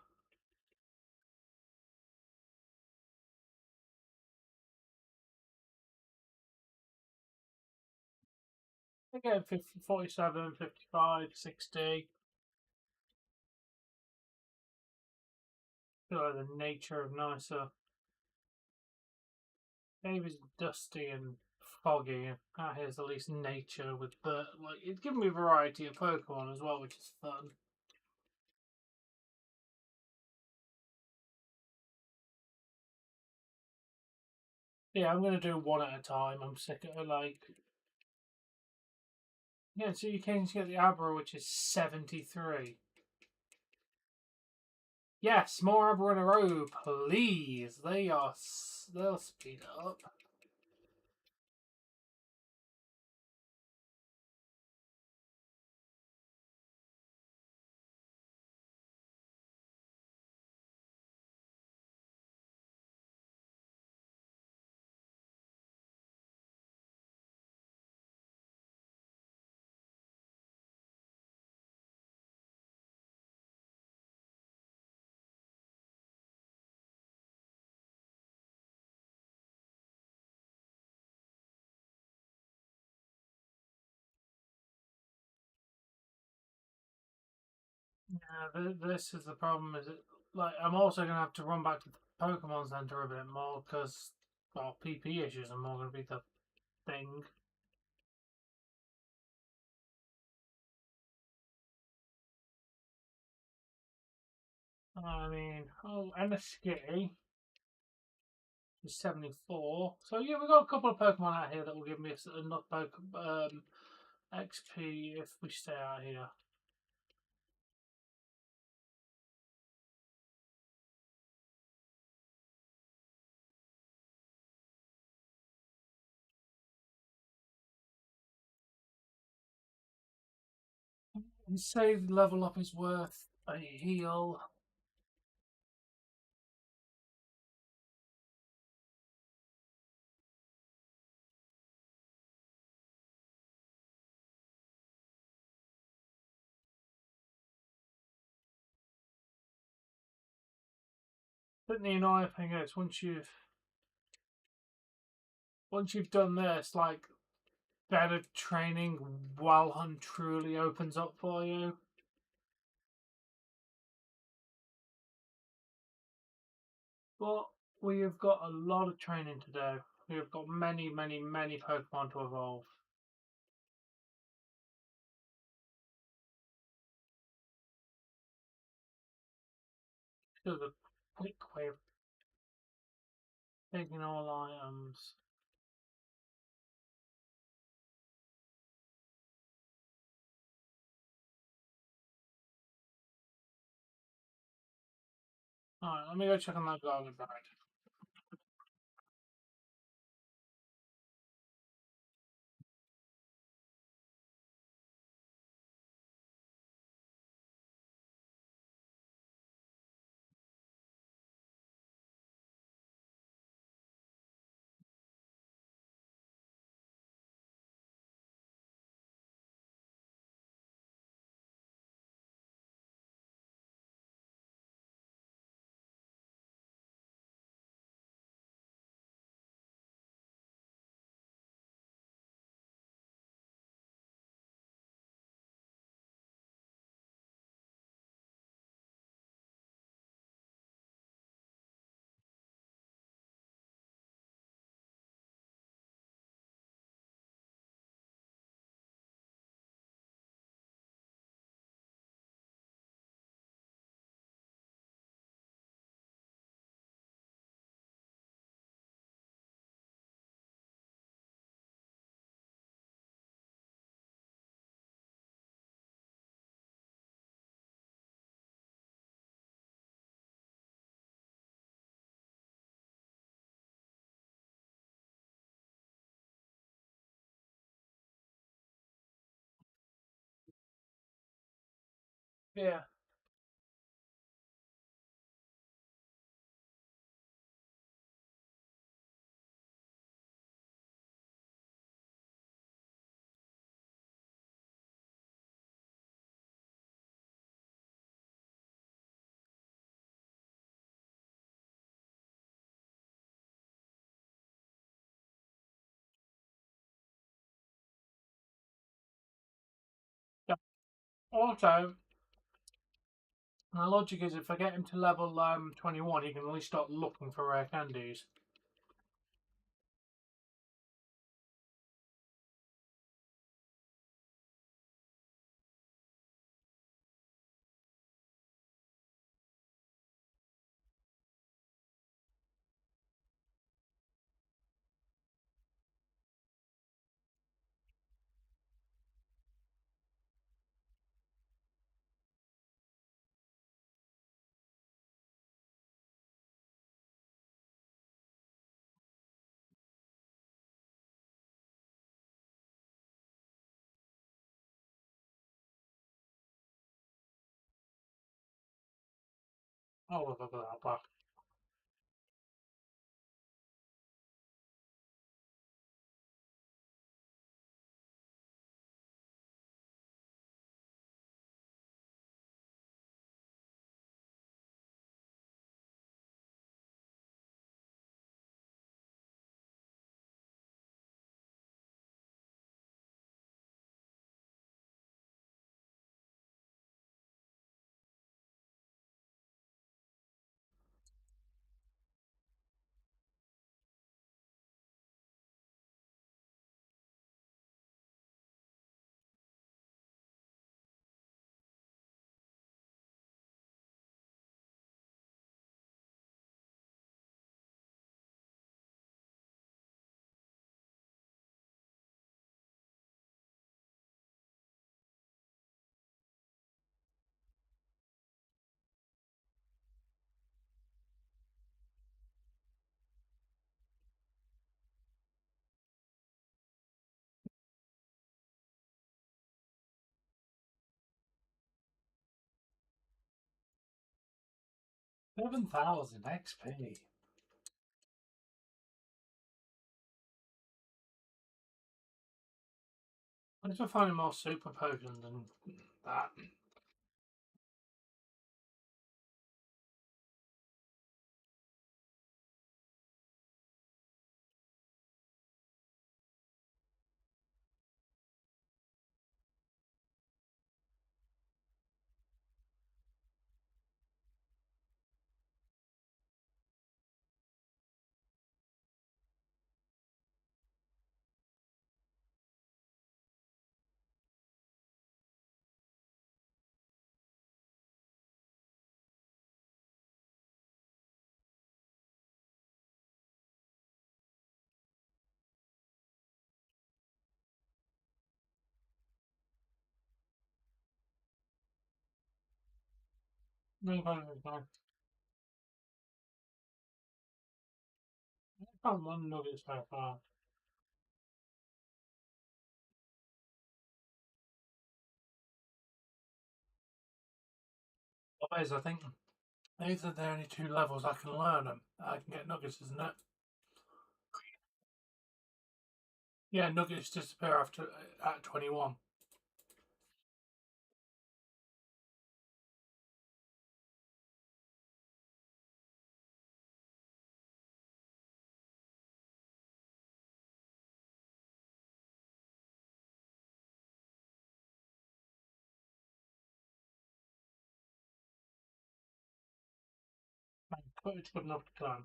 Again, 50, 47, 55, 60. Feel like the nature of nicer. Maybe it's dusty and foggy. Out here's at least nature with like it's given me a variety of Pokemon as well, which is fun. Yeah, I'm gonna do one at a time. I'm sick of like. Yeah, so you can get the Abra, which is 73. Yes, more Abra in a row, please. They'll speed up. Yeah, this is the problem. Is it like I'm also gonna have to run back to the Pokemon Center a bit more because well, PP issues are more gonna be the thing. I mean, oh, and a Skitty is 74. So yeah, we've got a couple of Pokemon out here that will give me enough XP if we stay out here. And save level up is worth a heal. But the annoying thing is once you've done this, like better training while Hunt truly opens up for you. But we have got a lot of training to do. We have got many, many, many Pokemon to evolve. There's a quick way of taking all items. Alright, let me go check on that garlic bread. Yeah. Yeah. Also, my logic is if I get him to level 21, he can at least start looking for rare candies. Oh, blah, blah, blah, blah. $7,000 XP. I just finding more super potions than that. No, Oh, one nugget so far. What is, I think these are the only two levels I can learn them. I can get nuggets, isn't it? Yeah, nuggets disappear after at 21. It's good enough to climb.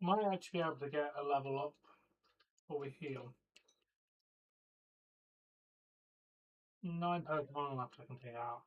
Might actually be able to get a level up over here. 9 Pokemon left I can take out.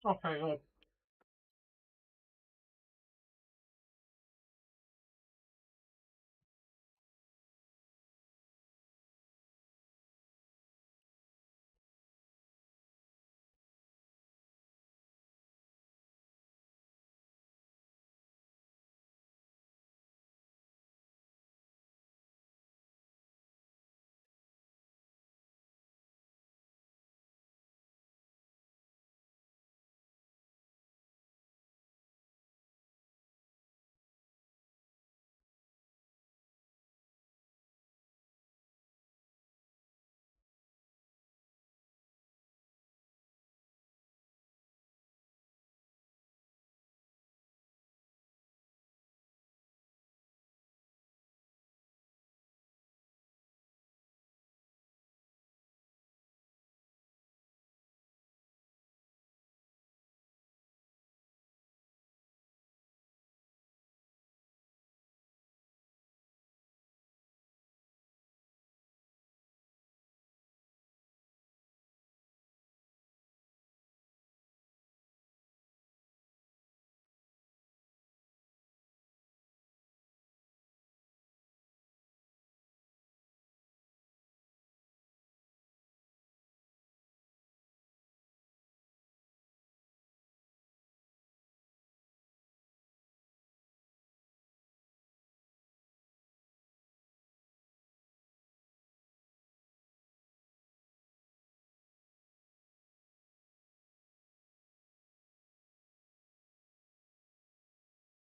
Okay, good.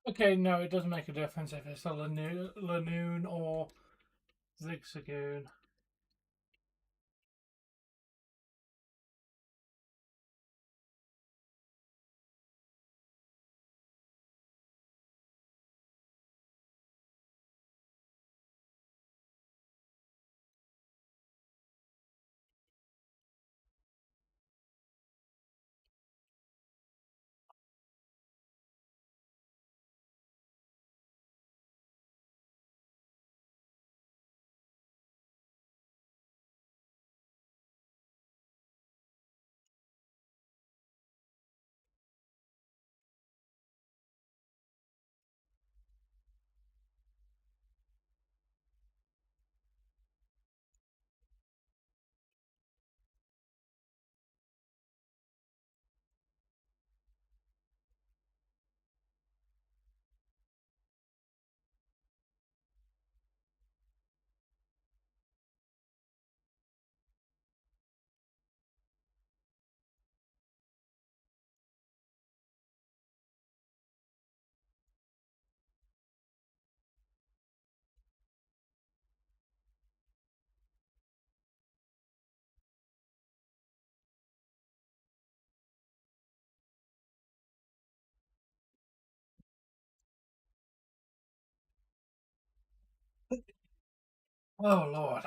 Okay, no, it doesn't make a difference if it's a Lanoon or Zigzagoon. Oh Lord.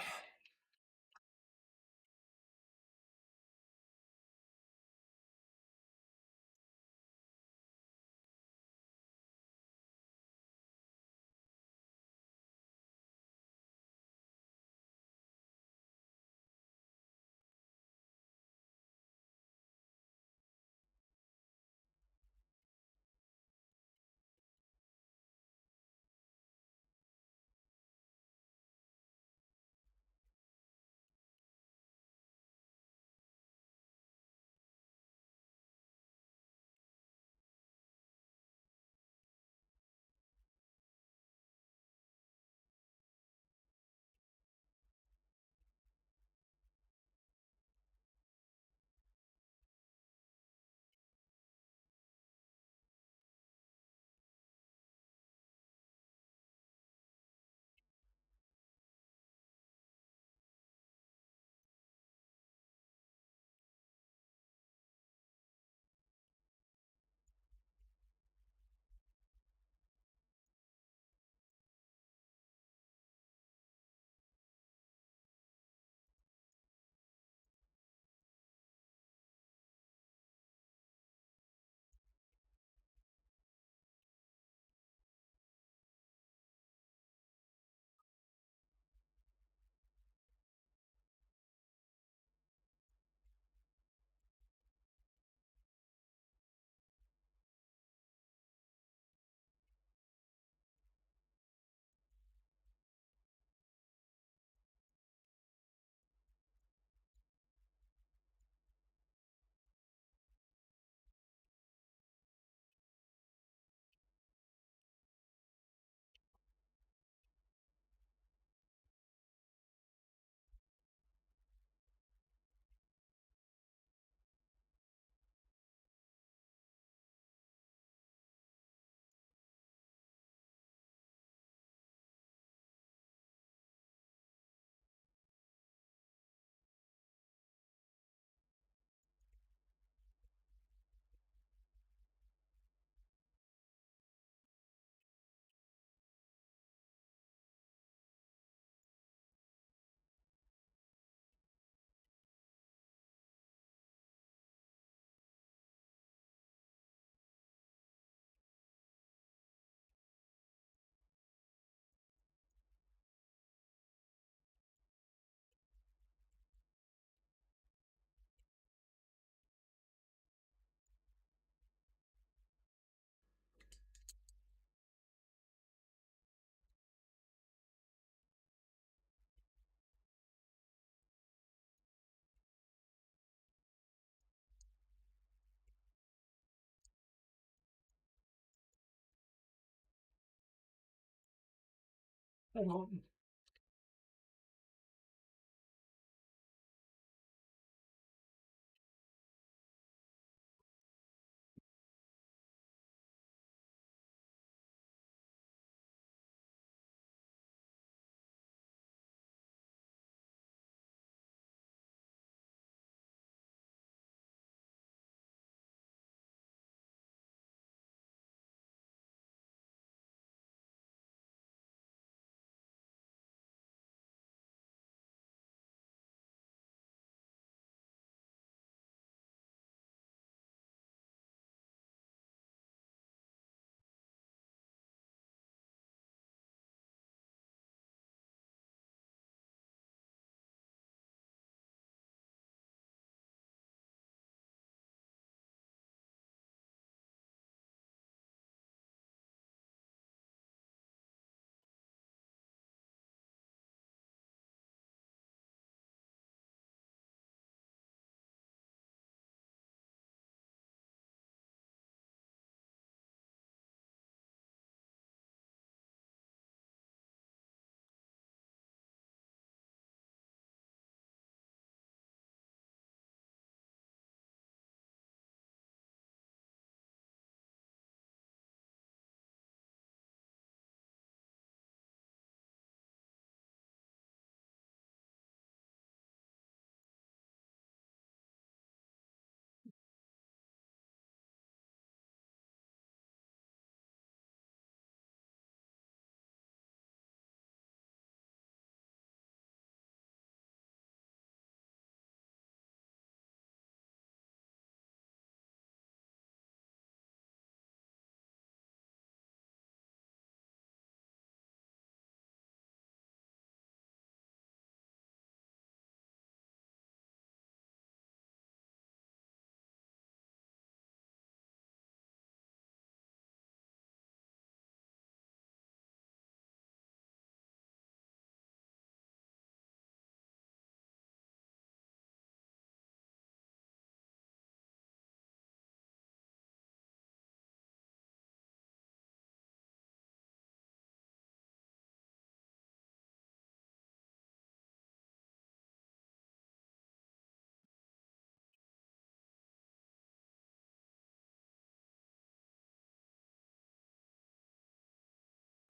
Hang on.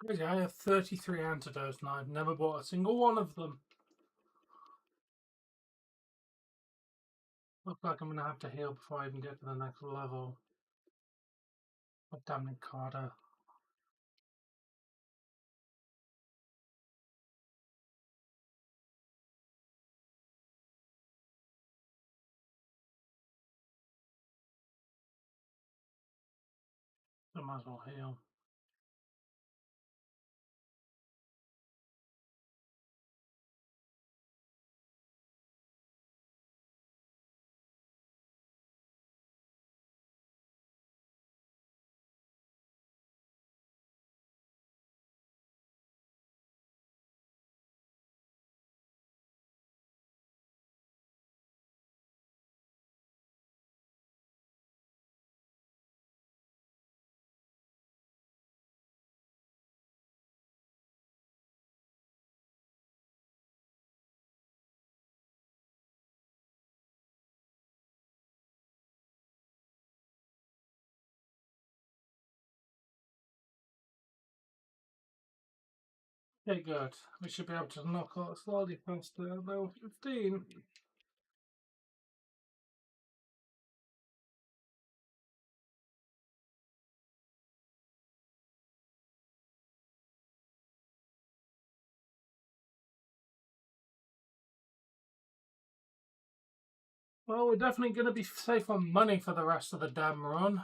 Crazy, I have 33 antidotes and I've never bought a single one of them. Looks like I'm going to have to heal before I even get to the next level. Oh, damn it, Carter. I might as well heal. Okay, good. We should be able to knock out slightly past level 15. Well, we're definitely going to be safe on money for the rest of the damn run.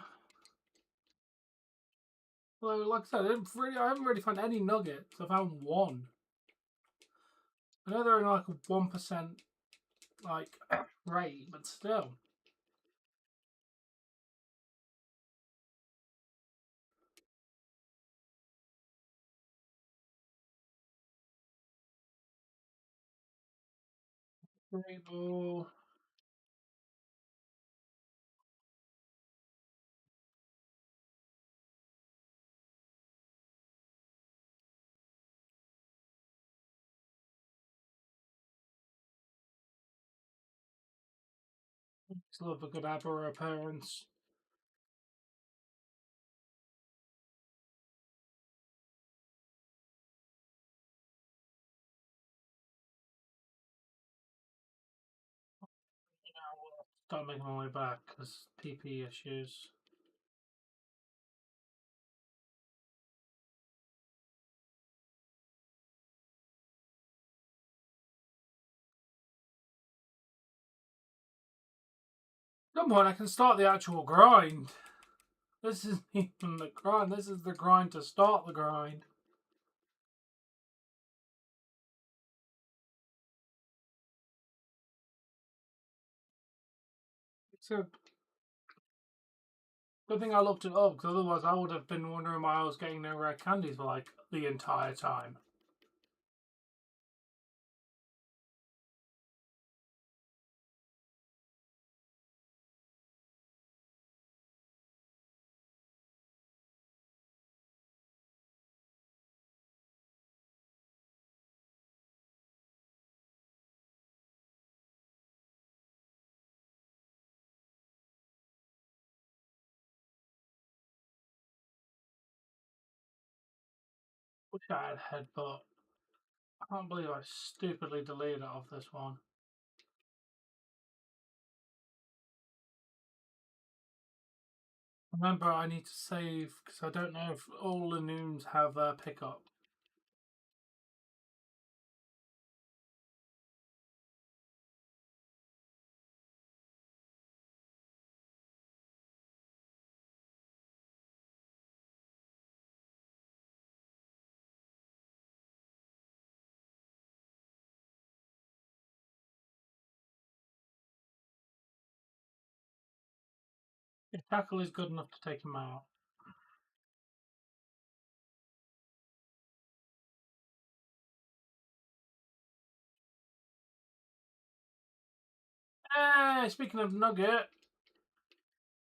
Well, like I said, I haven't really found any nuggets. I found one. I know they're in like a 1% like rate, but still. Rainbow. Still have a good Abra appearance. Start making my way back because PP issues. At some point, I can start the actual grind. This isn't even the grind. This is the grind to start the grind. So, good thing I looked it up because otherwise I would have been wondering why I was getting no rare candies for like the entire time. Wish I had headbutt. I can't believe I stupidly deleted it off this one. Remember, I need to save because I don't know if all the noons have pickup. If tackle is good enough to take him out. Hey, speaking of nugget,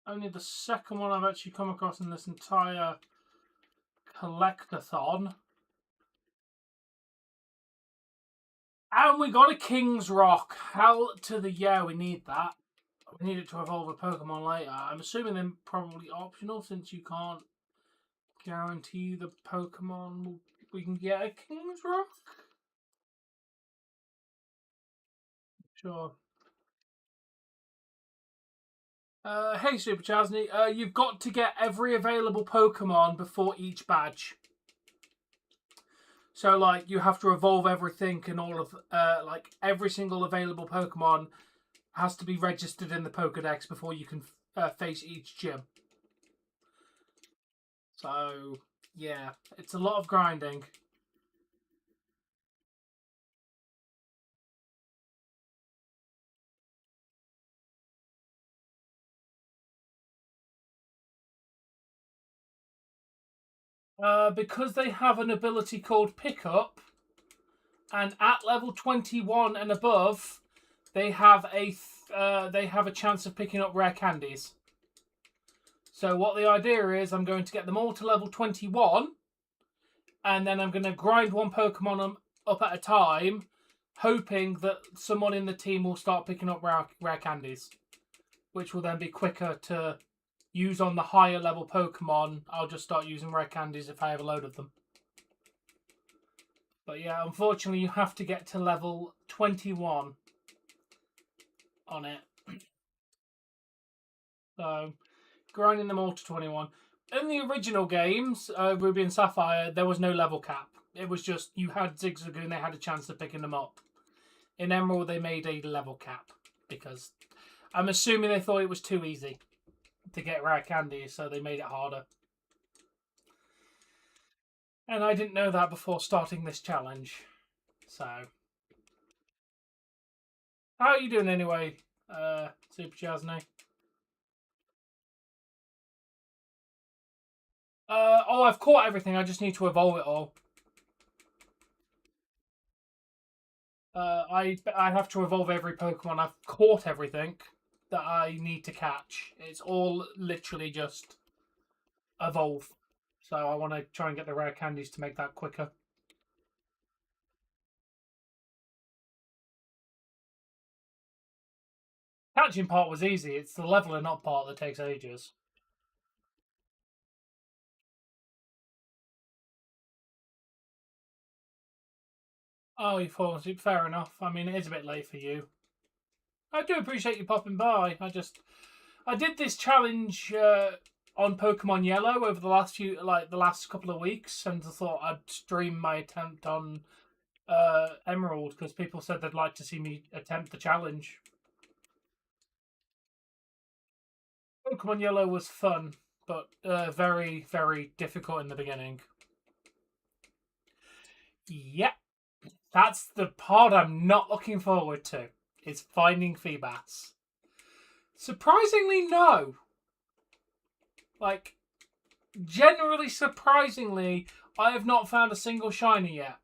only the second one I've actually come across in this entire collectathon. And we got a King's Rock. Hell to the yeah, we need that. We need it to evolve a Pokemon later. I'm assuming they're probably optional since you can't guarantee the Pokemon we can get a King's Rock? Sure. Hey Super Chasney, you've got to get every available Pokemon before each badge. So, like, you have to evolve everything and all of, like, every single available Pokemon has to be registered in the Pokedex before you can face each gym. So, yeah, it's a lot of grinding. Because they have an ability called Pickup, and at level 21 and above, they have a chance of picking up rare candies. So what the idea is, I'm going to get them all to level 21, and then I'm going to grind one Pokemon up at a time, hoping that someone in the team will start picking up rare candies, which will then be quicker to use on the higher level Pokemon. I'll just start using rare candies if I have a load of them. But yeah, unfortunately, you have to get to level 21 on it. So, grinding them all to 21. In the original games, Ruby and Sapphire, there was no level cap. It was just, you had Zigzagoon, they had a chance of picking them up. In Emerald, they made a level cap, because I'm assuming they thought it was too easy to get rare candies, so they made it harder. And I didn't know that before starting this challenge. So, how are you doing anyway, Super Chasney? I've caught everything. I just need to evolve it all. I have to evolve every Pokemon. I've caught everything that I need to catch. It's all literally just evolve. So I want to try and get the rare candies to make that quicker. Catching part was easy. It's the leveling up part that takes ages. Oh, you fall asleep. Fair enough. I mean, it is a bit late for you. I do appreciate you popping by. I did this challenge on Pokemon Yellow over the last couple of weeks, and I thought I'd stream my attempt on Emerald because people said they'd like to see me attempt the challenge. Pokemon Yellow was fun, but very, very difficult in the beginning. Yep, that's the part I'm not looking forward to. Is finding Feebas. Surprisingly, no. Like, generally surprisingly, I have not found a single shiny yet.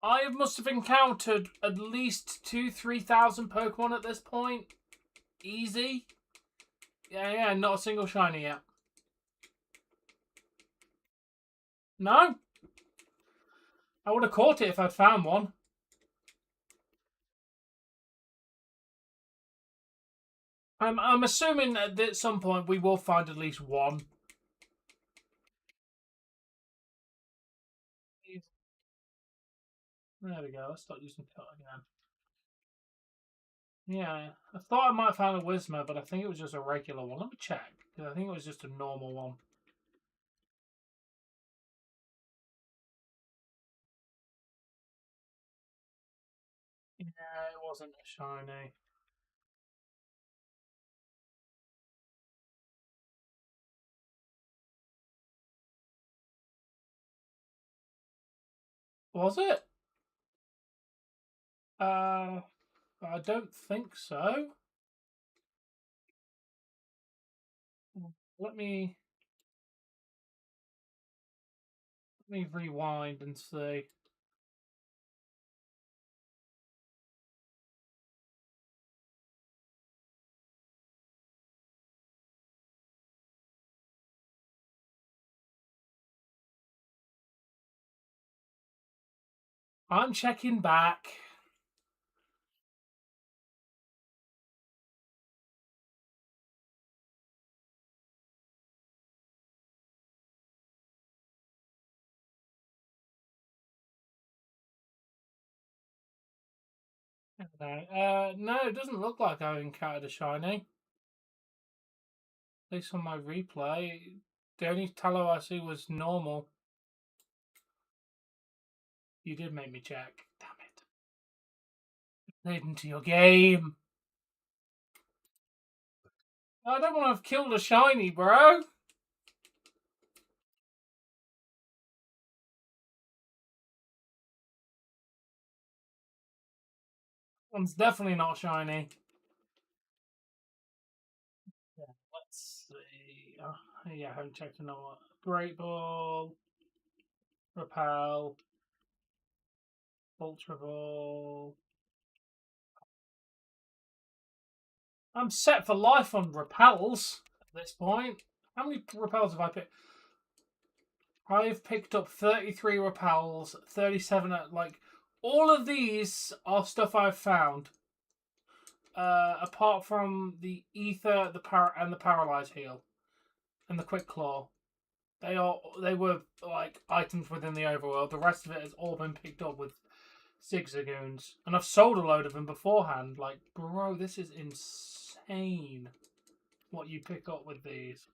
I must have encountered at least 2,000-3,000 Pokemon at this point. Easy. Yeah, not a single shiny yet. No. I would have caught it if I'd found one. I'm assuming that at some point we will find at least one. There we go. Let's start using cut again. Yeah, I thought I might have found a Whismer, but I think it was just a regular one. Let me check, because I think it was just a normal one. Yeah, it wasn't a shiny. Was it? I don't think so. Let me rewind and see. I'm checking back. No, it doesn't look like I encountered a shiny. At least on my replay, the only tallow I see was normal. You did make me check. Damn it. Played into your game. I don't want to have killed a shiny, bro. One's definitely not shiny. Yeah, let's see. Oh, yeah, I haven't checked another one. Great Ball, Repel, Ultra Ball. I'm set for life on repels at this point. How many repels have I picked? I've picked up 33 repels, 37 like all of these are stuff I've found. Apart from the ether, the paralyze heal, and the quick claw. They were like items within the overworld. The rest of it has all been picked up with Zigzagoons. And I've sold a load of them beforehand. Like, bro, this is insane what you pick up with these.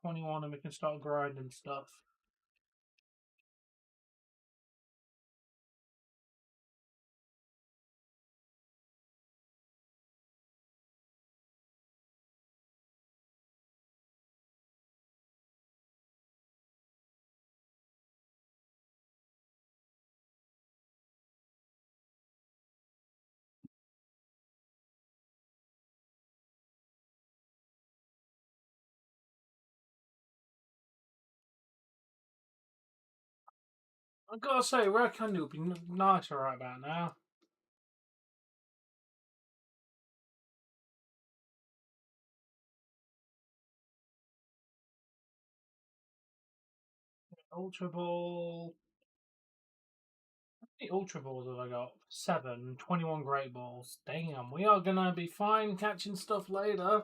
21 and we can start grinding stuff. I gotta say, Rare Candy would be nicer right about now. Ultra Ball. How many Ultra Balls have I got? 7. 21 Great Balls. Damn, we are gonna be fine catching stuff later.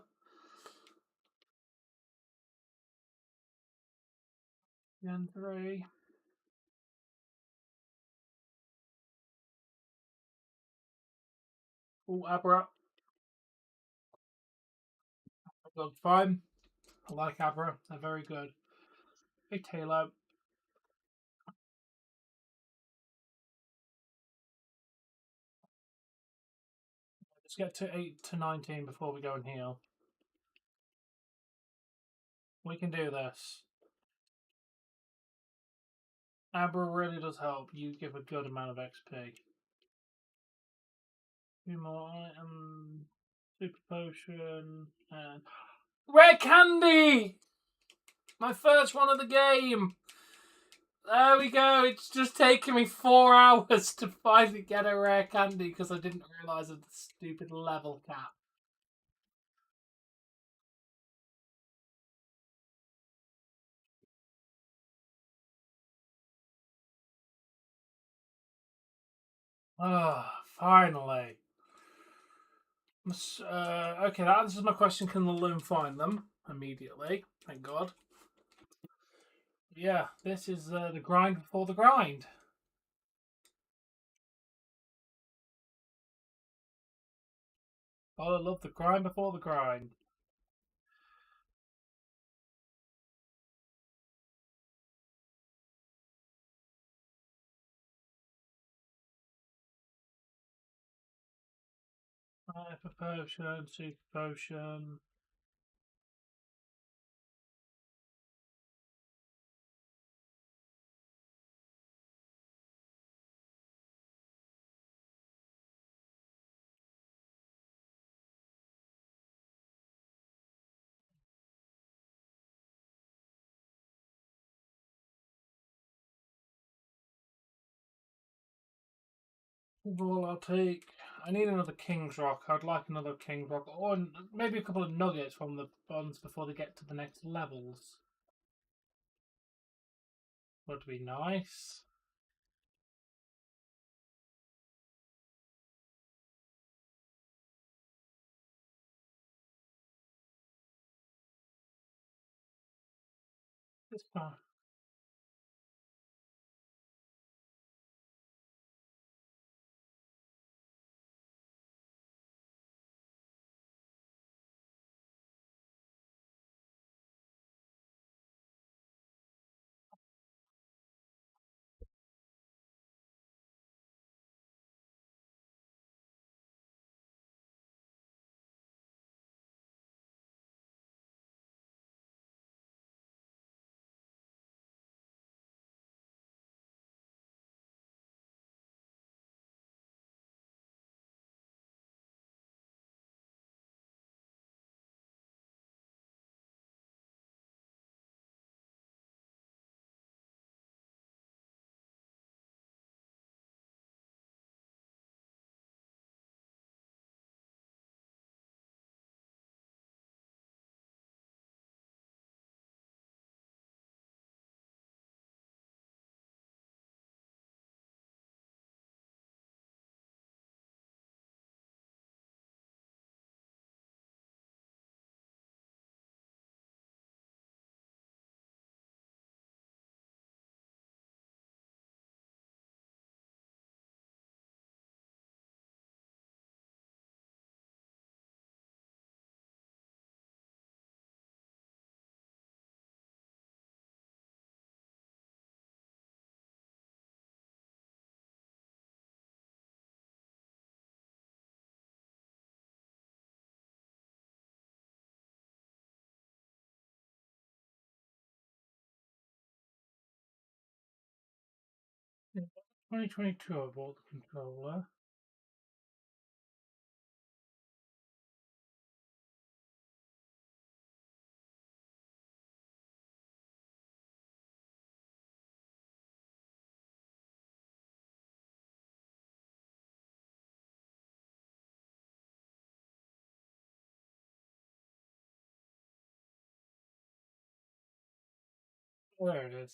Gen 3. Oh, Abra. Look fine. I like Abra. They're very good. Hey, Taylor. Let's get to 8 to 19 before we go and heal. We can do this. Abra really does help. You give a good amount of XP. Two more items. Super Potion. And Rare Candy! My first one of the game! There we go. It's just taken me 4 hours to finally get a Rare Candy because I didn't realise of the stupid level cap. Ah, finally. Okay, that answers my question. Can the loom find them immediately? Thank God. Yeah, this is the grind before the grind. Oh, I love the grind before the grind. Hyper Potion, Super Potion. Overall, I'll take. I need another King's Rock. I'd like another King's Rock, or maybe a couple of nuggets from the bonds before they get to the next levels. Would be nice. This time. In 2022, I bought the controller. There it is.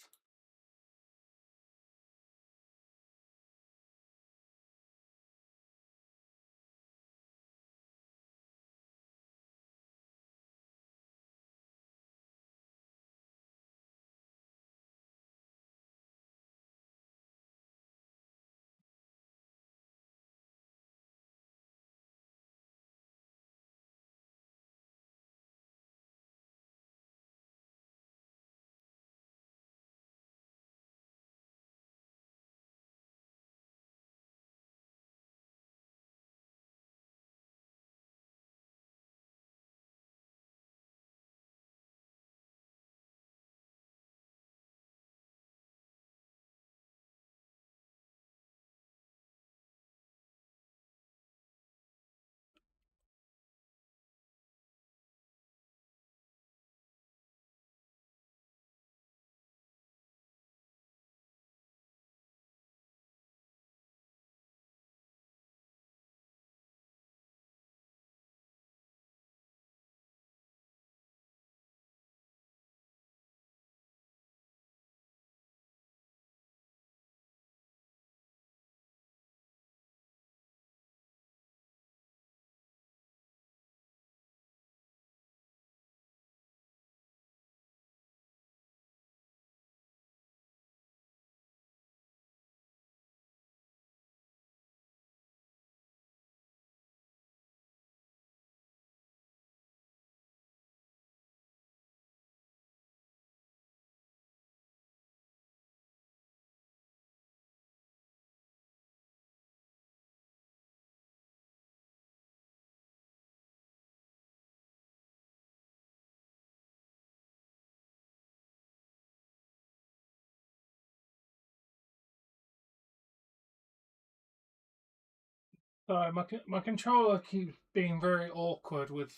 Sorry, my controller keeps being very awkward with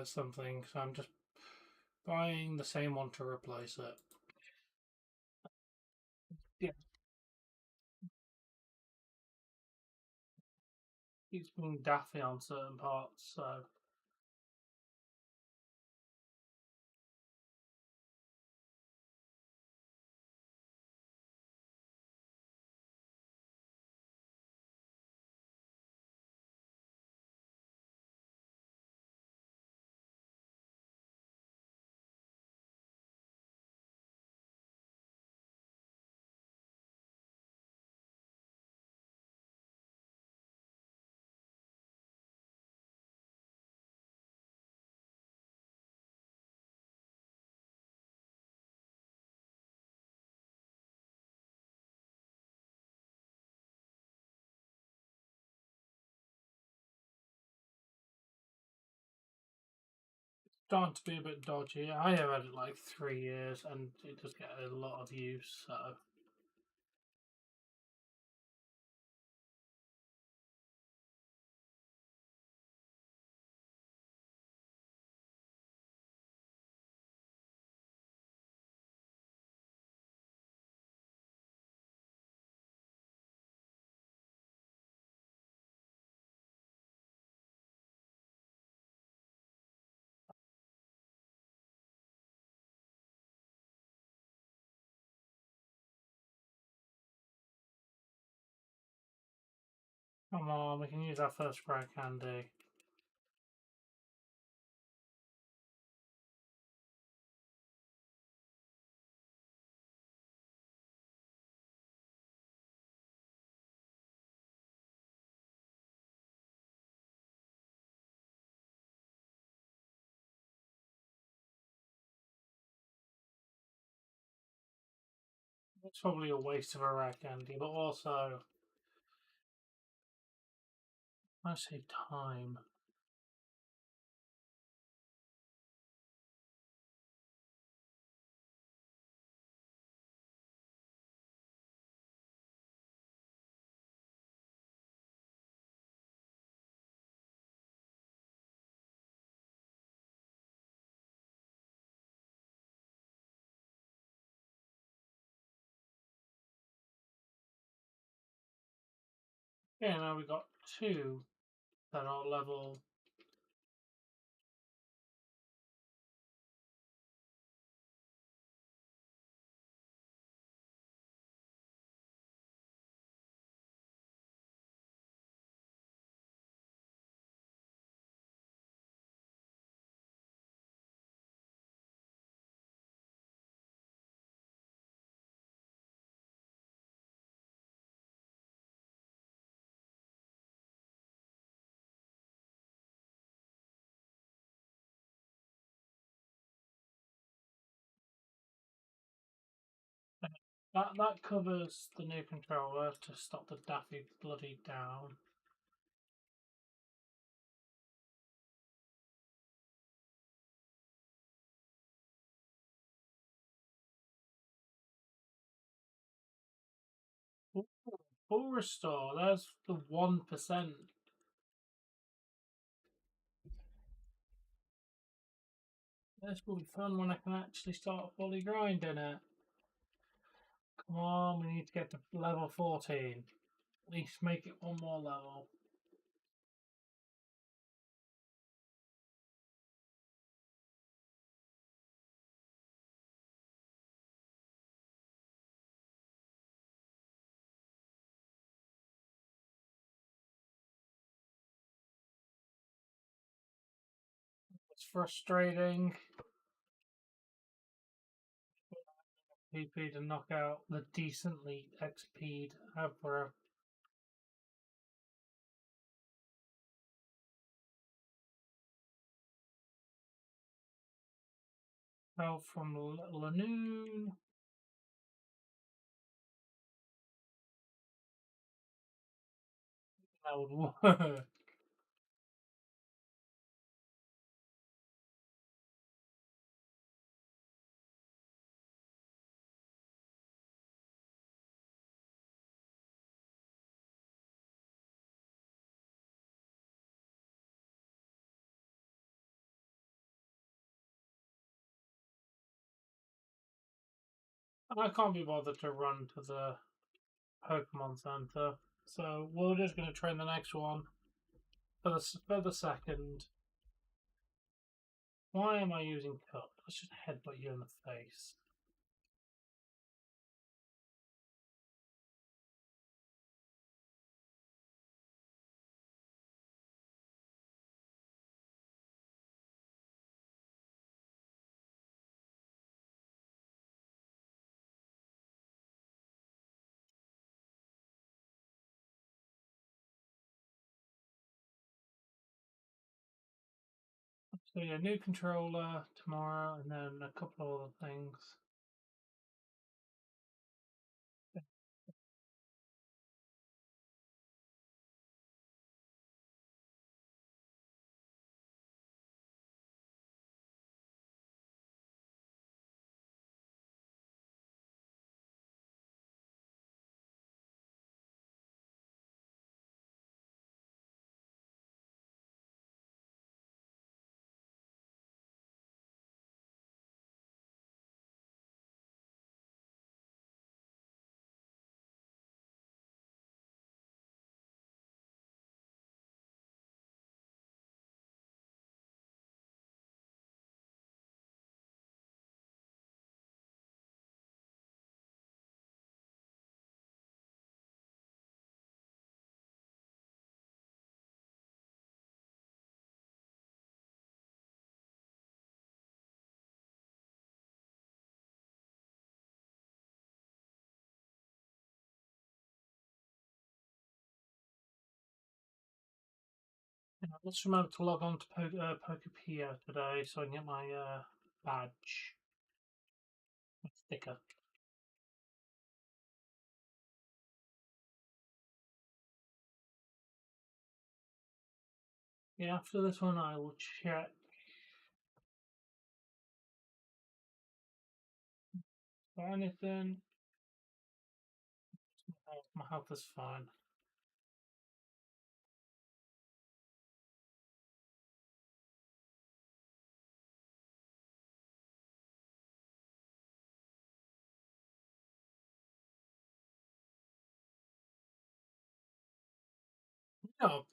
something, so I'm just buying the same one to replace it. Yeah, keeps being daffy on certain parts, so starting to be a bit dodgy. I have had it like 3 years, and it does get a lot of use. So come on, we can use our first rare candy. It's probably a waste of a rare candy, but also I save time. Yeah, now we've got 2 that are level. That covers the new controller to stop the daffy bloody down. Ooh, full restore. There's the 1%. This will be fun when I can actually start fully grinding it. Come on, we need to get to level 14. At least make it one more level. It's frustrating. PP to knock out the decently XP'd Abra. Help from Lanoon. That would work. I can't be bothered to run to the Pokemon Center, so we're just going to train the next one for the second. Why am I using Cut? Let's just headbutt you in the face. So yeah, new controller tomorrow, and then a couple of other things. Yeah, let's remember to log on to Pokepedia today so I can get my badge, my sticker. Yeah, after this one, I will check for anything. My health is fine. No,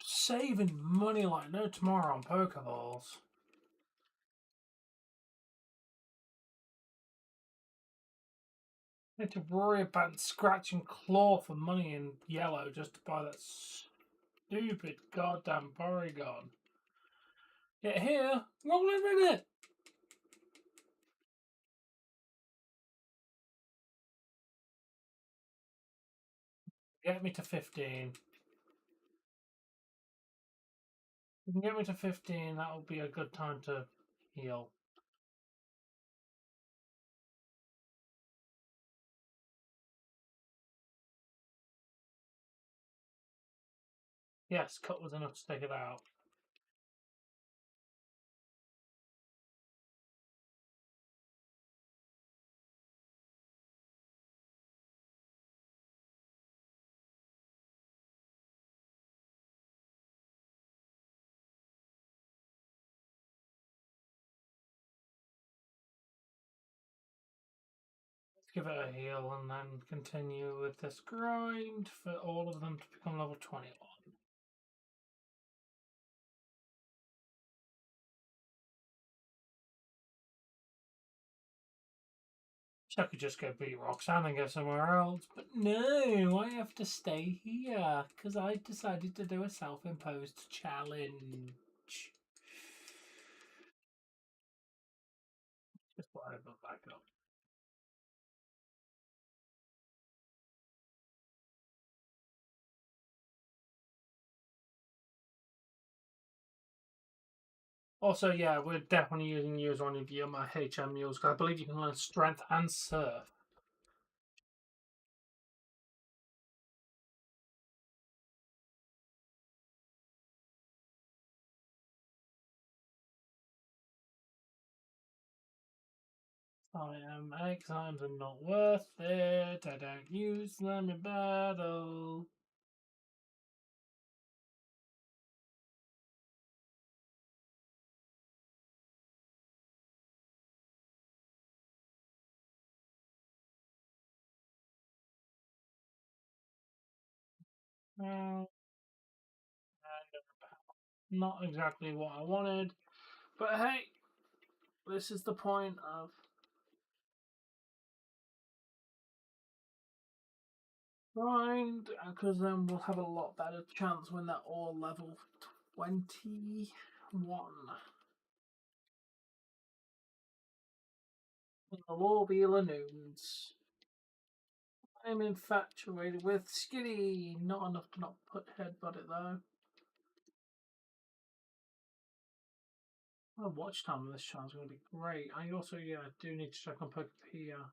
saving money like no tomorrow on Pokeballs. I had to worry about scratch and claw for money in yellow just to buy that stupid goddamn Porygon. Get here, roll a minute. Get me to 15. If you can get me to 15, that will be a good time to heal. Yes, cut was enough to take it out. Let's give it a heal and then continue with this grind for all of them to become level 21. So I could just go beat Roxanne and go somewhere else, but no, I have to stay here because I decided to do a self-imposed challenge. Just why I put back up. Also, yeah, we're definitely using use on of my HM mules because I believe you can learn strength and surf. Exams are not worth it. I don't use them in battle. Well, not exactly what I wanted, but hey, this is the point of grind, because then we'll have a lot better chance when they're all level 21. They'll all be Lanoons. I'm infatuated with Skinny. Not enough to not put headbutt it though. Oh, watch time on this channel is going to be great. I also, yeah, do need to check on Pokepedia.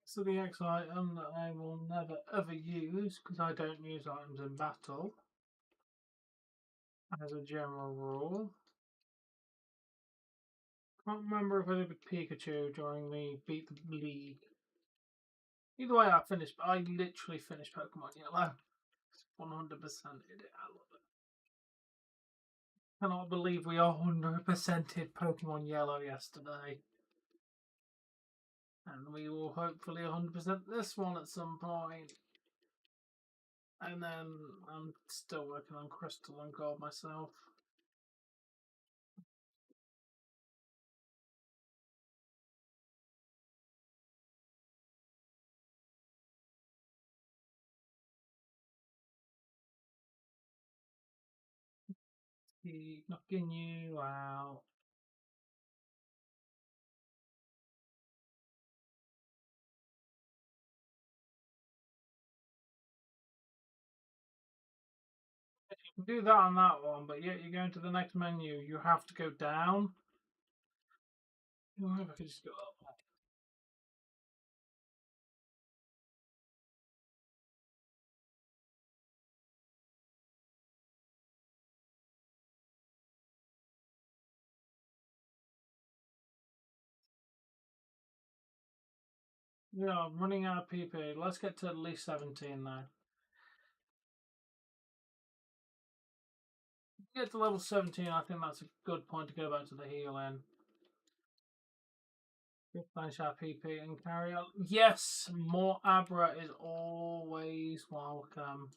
So the X item that I will never ever use because I don't use items in battle as a general rule. Can't remember if I did with Pikachu during the Beat the League. Either way, I literally finished Pokemon Yellow. 100%ed it. I love it. Cannot believe we 100%ed Pokemon Yellow yesterday. And we will hopefully 100% this one at some point. And then I'm still working on Crystal and Gold myself. Keep knocking you out. You can do that on that one, but yet you're going to the next menu. You have to go down. If I could just go up. Yeah, I'm running out of PP. Let's get to at least 17 now. Get to level 17, I think that's a good point to go back to the healing. Replenish our PP and carry on. Yes, more Abra is always welcome.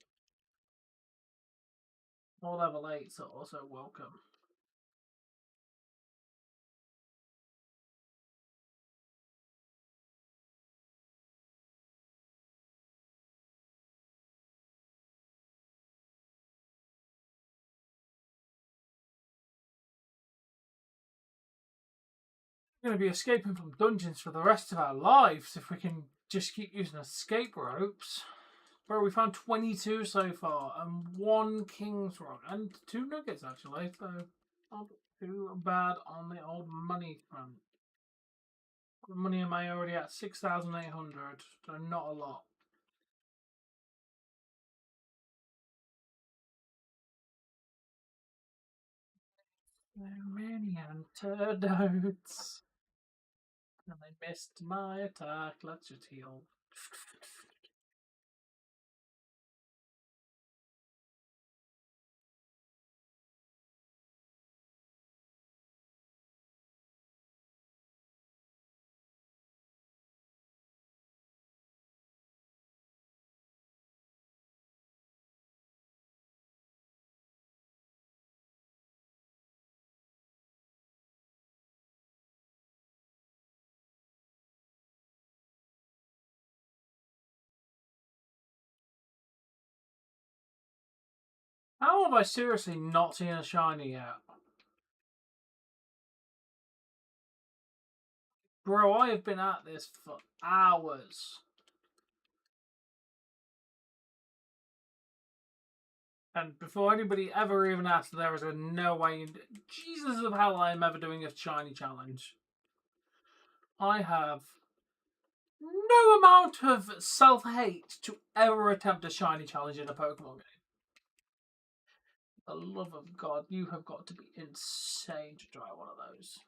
More level 8s are also welcome. We're going to be escaping from dungeons for the rest of our lives if we can just keep using escape ropes. Bro, we found 22 so far and 1 King's Rock and 2 nuggets actually, so not too bad on the old money front. What money am I already at? 6,800, so not a lot. So many antidotes. And I missed my attack. Let's just heal. How have I seriously not seen a shiny yet? Bro, I have been at this for hours. And before anybody ever even asked, there is no way in Jesus of hell I am ever doing a shiny challenge. I have no amount of self-hate to ever attempt a shiny challenge in a Pokemon game. For the love of God, you have got to be insane to try one of those.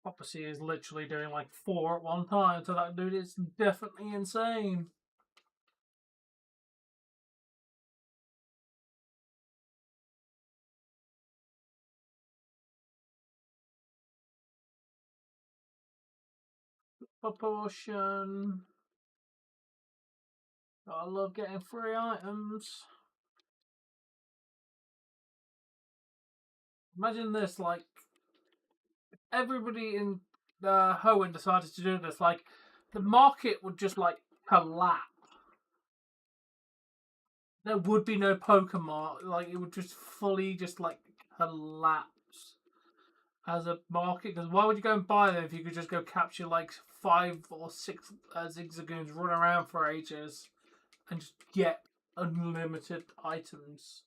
Prophecy is literally doing like 4 at one time, so that dude is definitely insane. Proportion. I love getting free items. Imagine this, like, everybody in Hoenn decided to do this, like, the market would just, like, collapse. There would be no Pokemon. Like, it would just fully just, like, collapse as a market. Because why would you go and buy them if you could just go capture, like, 5 or 6 Zigzagoons, run around for ages, and just get unlimited items?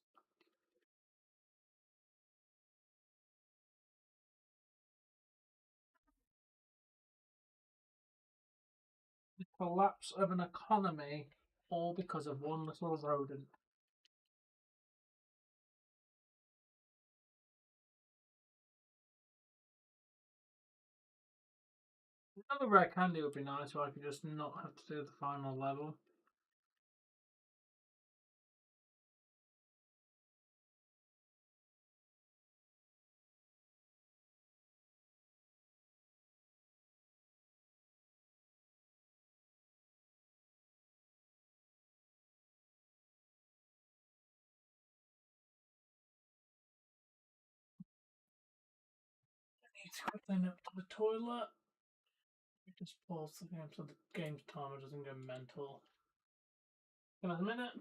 The collapse of an economy, all because of one little rodent. Another rare candy would be nice, so I could just not have to do the final level. I need to quickly nip to the toilet. Just pause the game so the game's timer doesn't go mental. Another minute.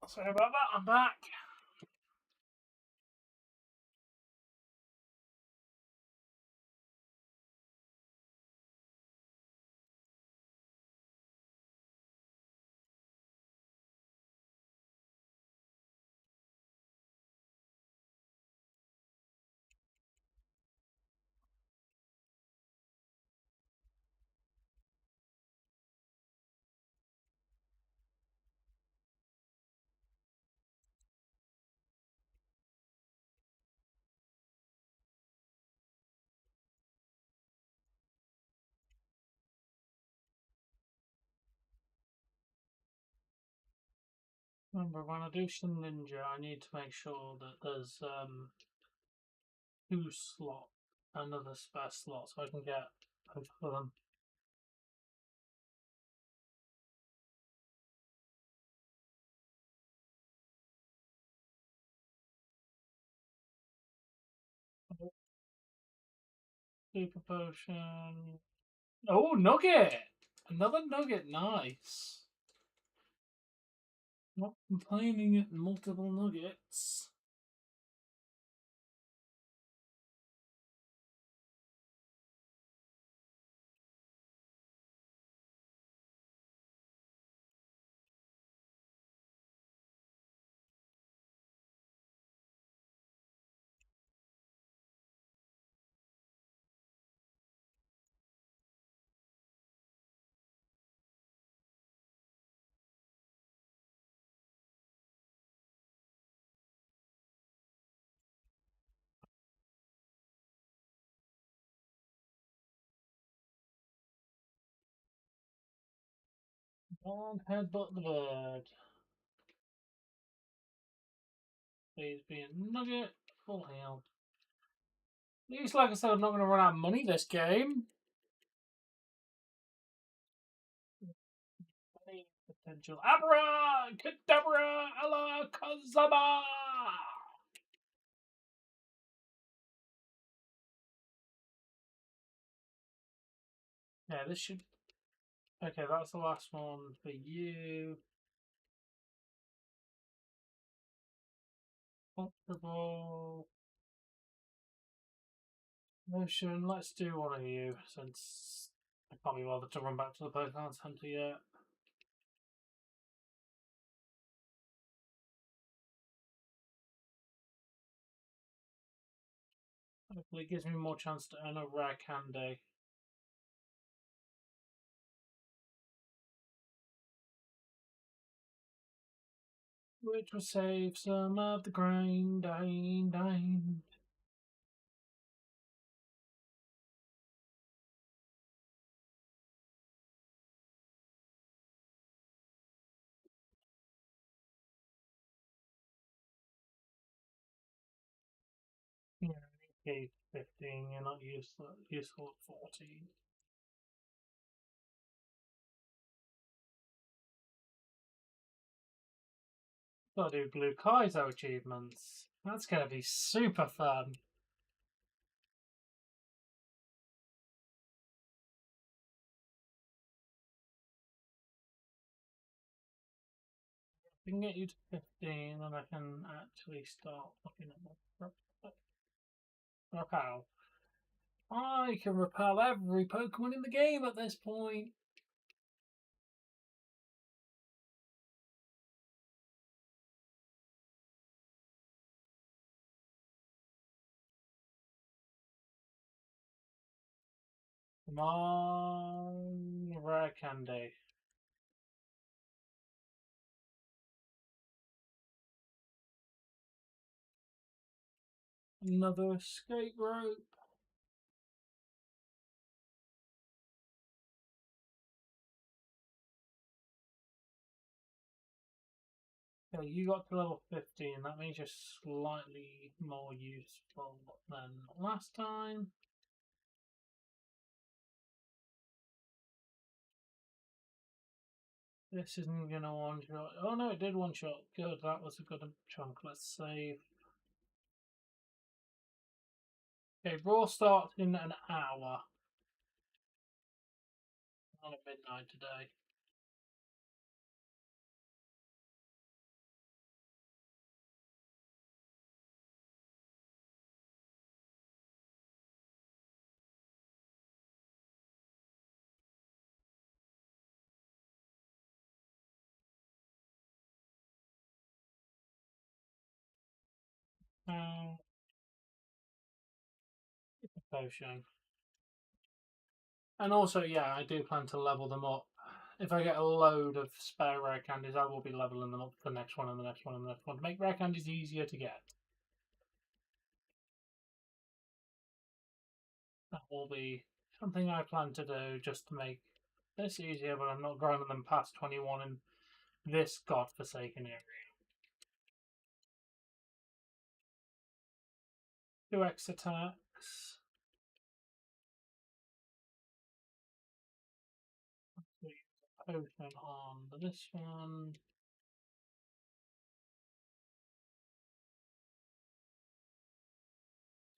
Sorry about that, I'm back. Remember, when I do some ninja, I need to make sure that there's 2 slot, another spare slot, so I can get both of them. Super potion. Oh, nugget! Another nugget, nice. Not complaining at multiple nuggets. And headbutt the bird. Please be a nugget. Full heal. At least, like I said, I'm not going to run out of money this game. Potential. Abra! Kadabra! Allah Kazama! Yeah, this should. Okay, that's the last one for you. Comfortable. Motion, let's do one of you, since I can't be bothered to run back to the Pokemon Center yet. Hopefully it gives me more chance to earn a rare candy. Which will save some of the grind. Yeah, okay, 15, you're not useful at 14. Gotta do Blue Kaizo achievements. That's gonna be super fun. If I can get you to 15, then I can actually start looking at my repel. I can repel every Pokemon in the game at this point. Come on, rare candy. Another escape rope. Okay, you got to level 15. That means you're slightly more useful than last time. This isn't gonna one shot. Oh no, it did one shot. Good, that was a good chunk. Let's save. Okay, Brawl starts in an hour. On at midnight today. Potion. And also, yeah, I do plan to level them up. If I get a load of spare rare candies, I will be leveling them up for the next one and the next one and the next one to make rare candies easier to get. That will be something I plan to do just to make this easier, but I'm not grinding them past 21 in this godforsaken area. 2x attacks. Potion on this one.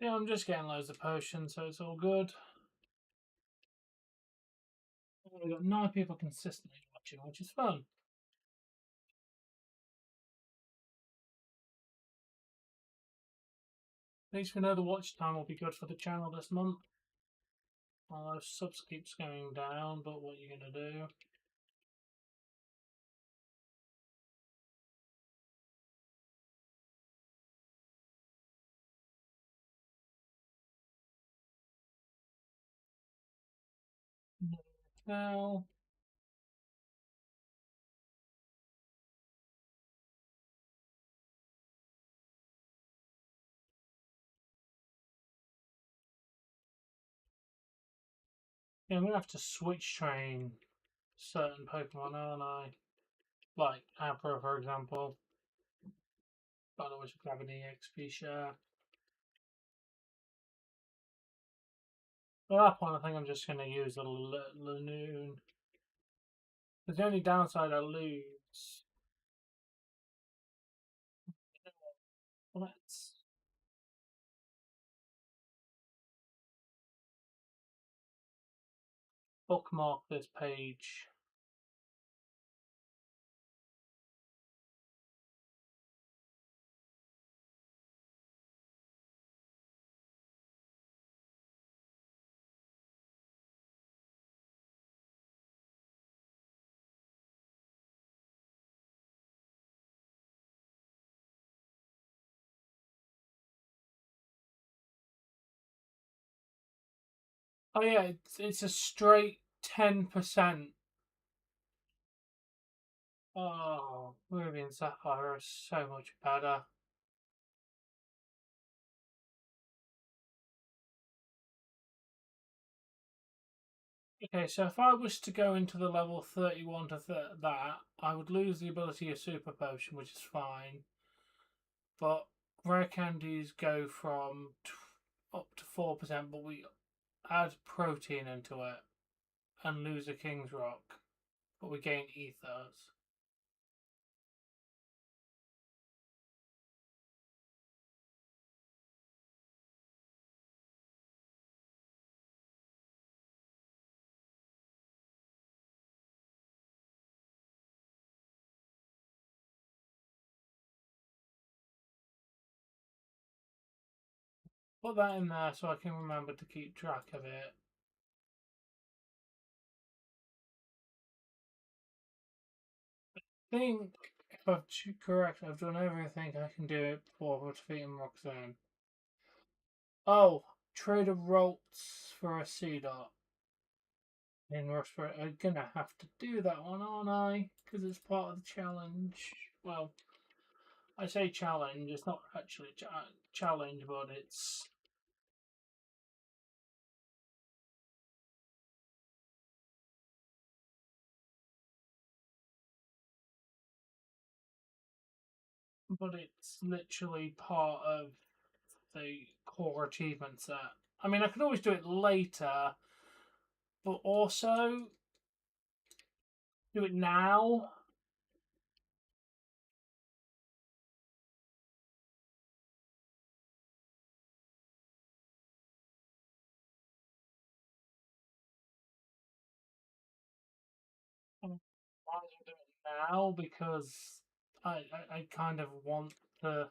Yeah, I'm just getting loads of potions, so it's all good. We've got 9 people consistently watching, which is fun. At least we know the watch time will be good for the channel this month. Well, those subs keeps going down, but what are you going to do? Well, yeah, I'm going to have to switch train certain Pokemon, aren't I? Like Abra, for example. But I always grab an EXP share. At that point, I think I'm just going to use a Lanoon. But the only downside I lose. Let's. Bookmark this page. Oh yeah, it's a straight 10%. Oh, Ruby and Sapphire are so much better. Okay, so if I was to go into the level 31 to that, I would lose the ability of Super Potion, which is fine. But rare candies go from up to 4%, but we add protein into it and lose a King's Rock, but we gain ethos. Put that in there so I can remember to keep track of it. I think, if I'm correct, I've done everything I can do it before defeating Roxanne. Oh, Trader Rolts for a C-Dot. In Rushford, I'm gonna have to do that one, aren't I? Because it's part of the challenge. Well, I say challenge, it's not actually a challenge, but it's. But it's literally part of the core achievement set. I mean, I can always do it later, but also do it now. Might as well do it now because I kind of want to.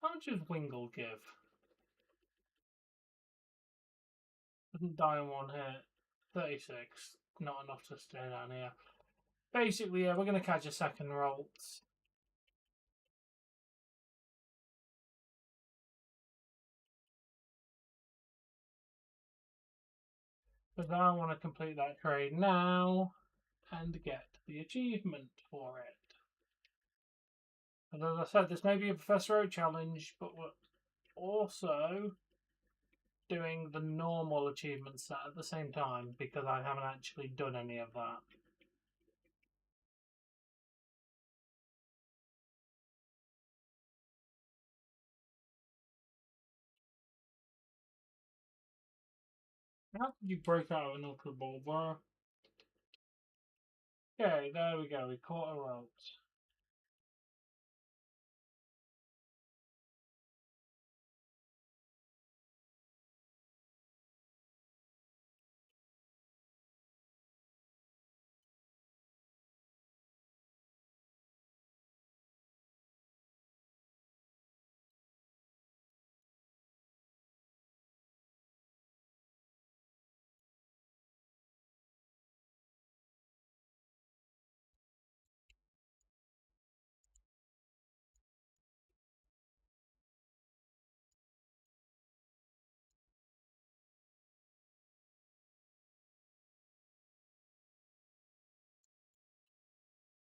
How much does Wingle give? Didn't die in one hit. 36. Not enough to stay down here. Basically, yeah, we're going to catch a second Rolts. Because I want to complete that trade now and get the achievement for it. And as I said, this may be a Professor O challenge, but we're also doing the normal achievement set at the same time because I haven't actually done any of that. How did you break out of an ultra ball, bro? Okay, there we go. We caught a route.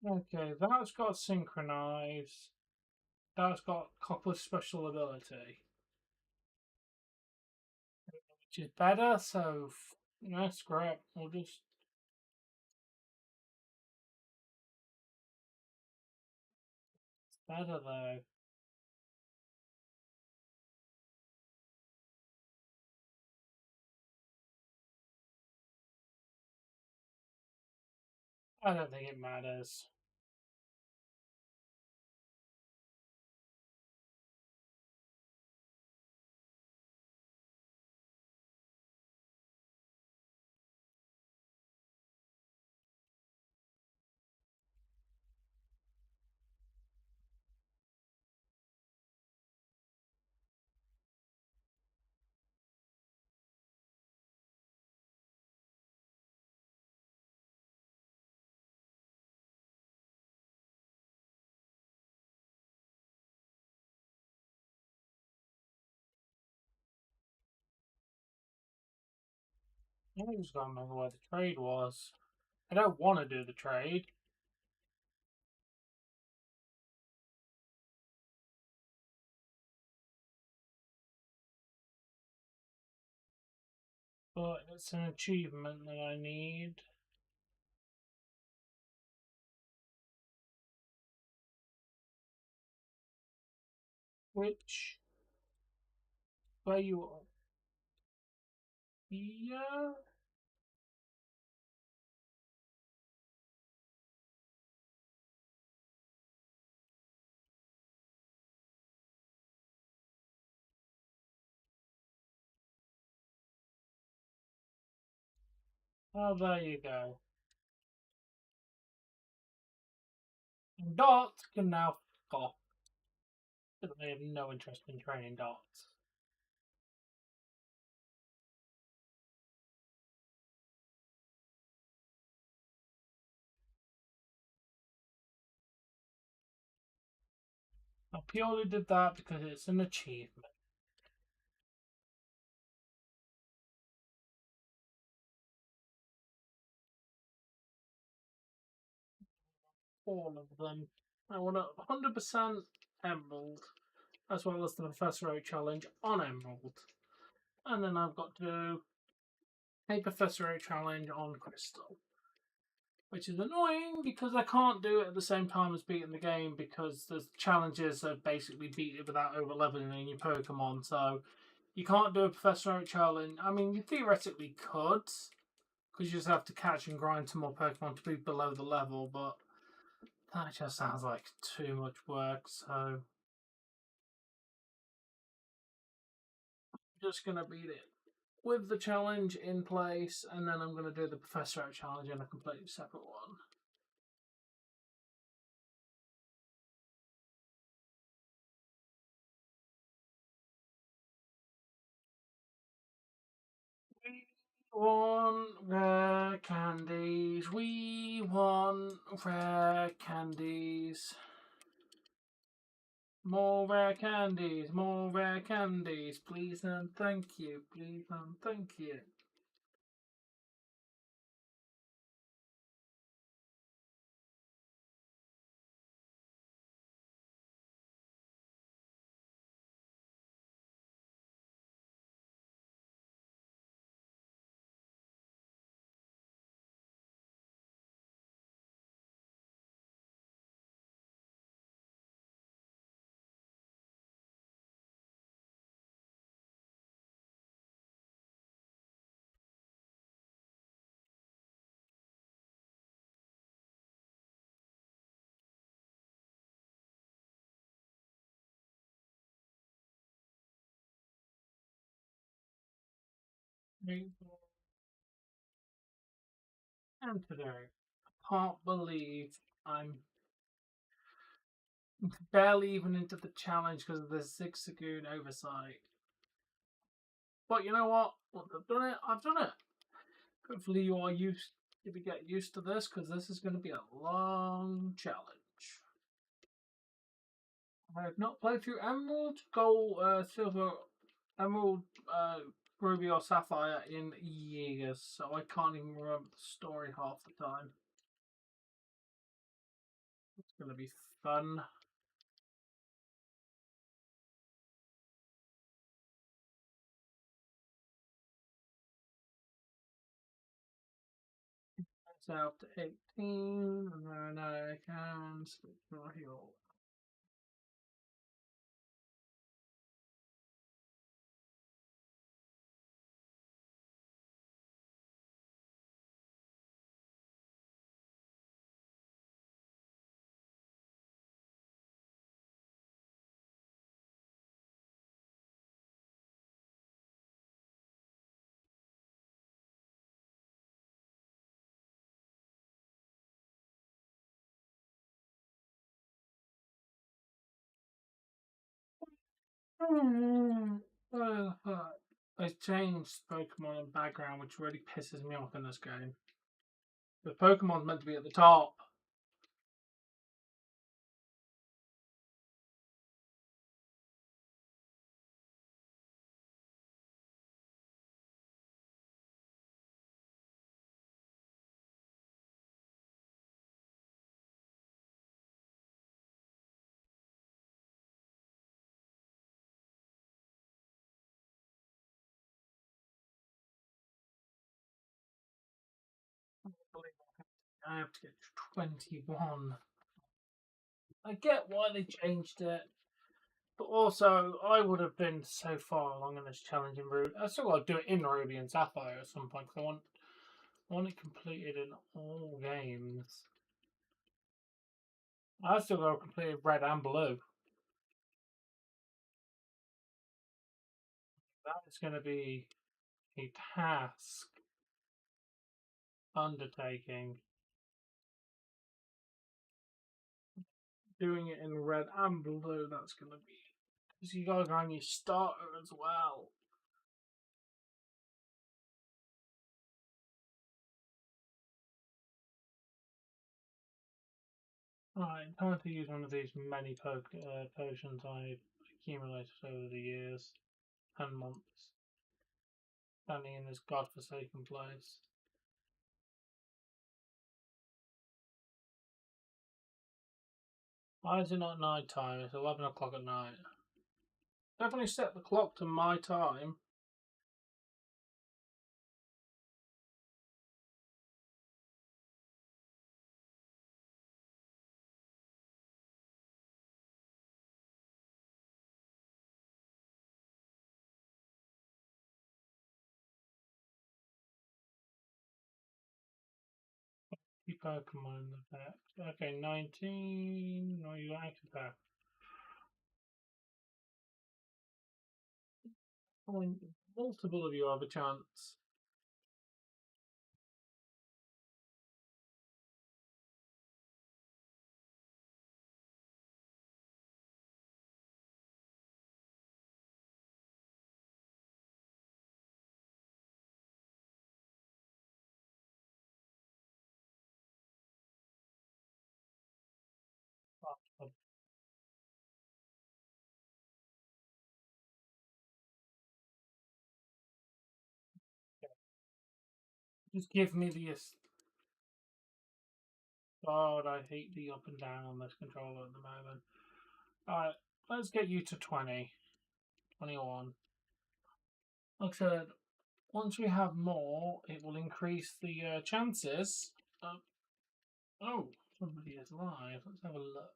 Okay, that's got synchronize. That's got Copper's special ability, which is better. So, no, screw it. We'll just. It's better though. I don't think it matters. I just gotta remember where the trade was. I don't want to do the trade. But it's an achievement that I need. Which. Where you are? Yeah. Oh, there you go. And Dot can now fuck off. Because I have no interest in training Dots. I purely did that because it's an achievement. All of them. I want a 100% Emerald, as well as the Professor O challenge on Emerald. And then I've got to do a Professor O challenge on Crystal. Which is annoying because I can't do it at the same time as beating the game because the challenges are basically beat it without over leveling your Pokemon. So you can't do a Professor Oak challenge. I mean, you theoretically could because you just have to catch and grind some more Pokemon to be below the level, but that just sounds like too much work. So I'm just going to beat it with the challenge in place, and then I'm going to do the Professor Oak challenge in a completely separate one. Want rare candies. We want rare candies. More rare candies. More rare candies. Please and thank you. Please and thank you. And today, I can't believe I'm barely even into the challenge because of the Zigzagoon oversight. But you know what? Once I've done it, I've done it. Hopefully you are used to get used to this because this is going to be a long challenge. I have not played through Emerald, Gold, Silver, Emerald, Ruby or Sapphire in years, so I can't even remember the story half the time. It's going to be fun. It's out to 18, and then I can sleep for heal. They changed Pokemon in background, which really pisses me off in this game. The Pokemon's meant to be at the top. I have to get 21. I get why they changed it, but also I would have been so far along in this challenging route. I still got to do it in Ruby and Sapphire at some point because I want it completed in all games. I still got to complete Red and Blue. That is going to be a task undertaking. Doing it in Red and Blue, that's going to be. Because you got to go on your starter as well. Right, time to use one of these many potions I've accumulated over the years and months, standing in this godforsaken place. Why is it not night time? It's 11 o'clock at night. Definitely set the clock to my time. Keep Pokemon in the pack. Okay, 19. No, you active pack. Multiple of you have a chance. Just give me the. God, I hate the up and down on this controller at the moment. Alright, let's get you to 20. 21. Like I said, once we have more, it will increase the chances. Oh, somebody is live. Let's have a look.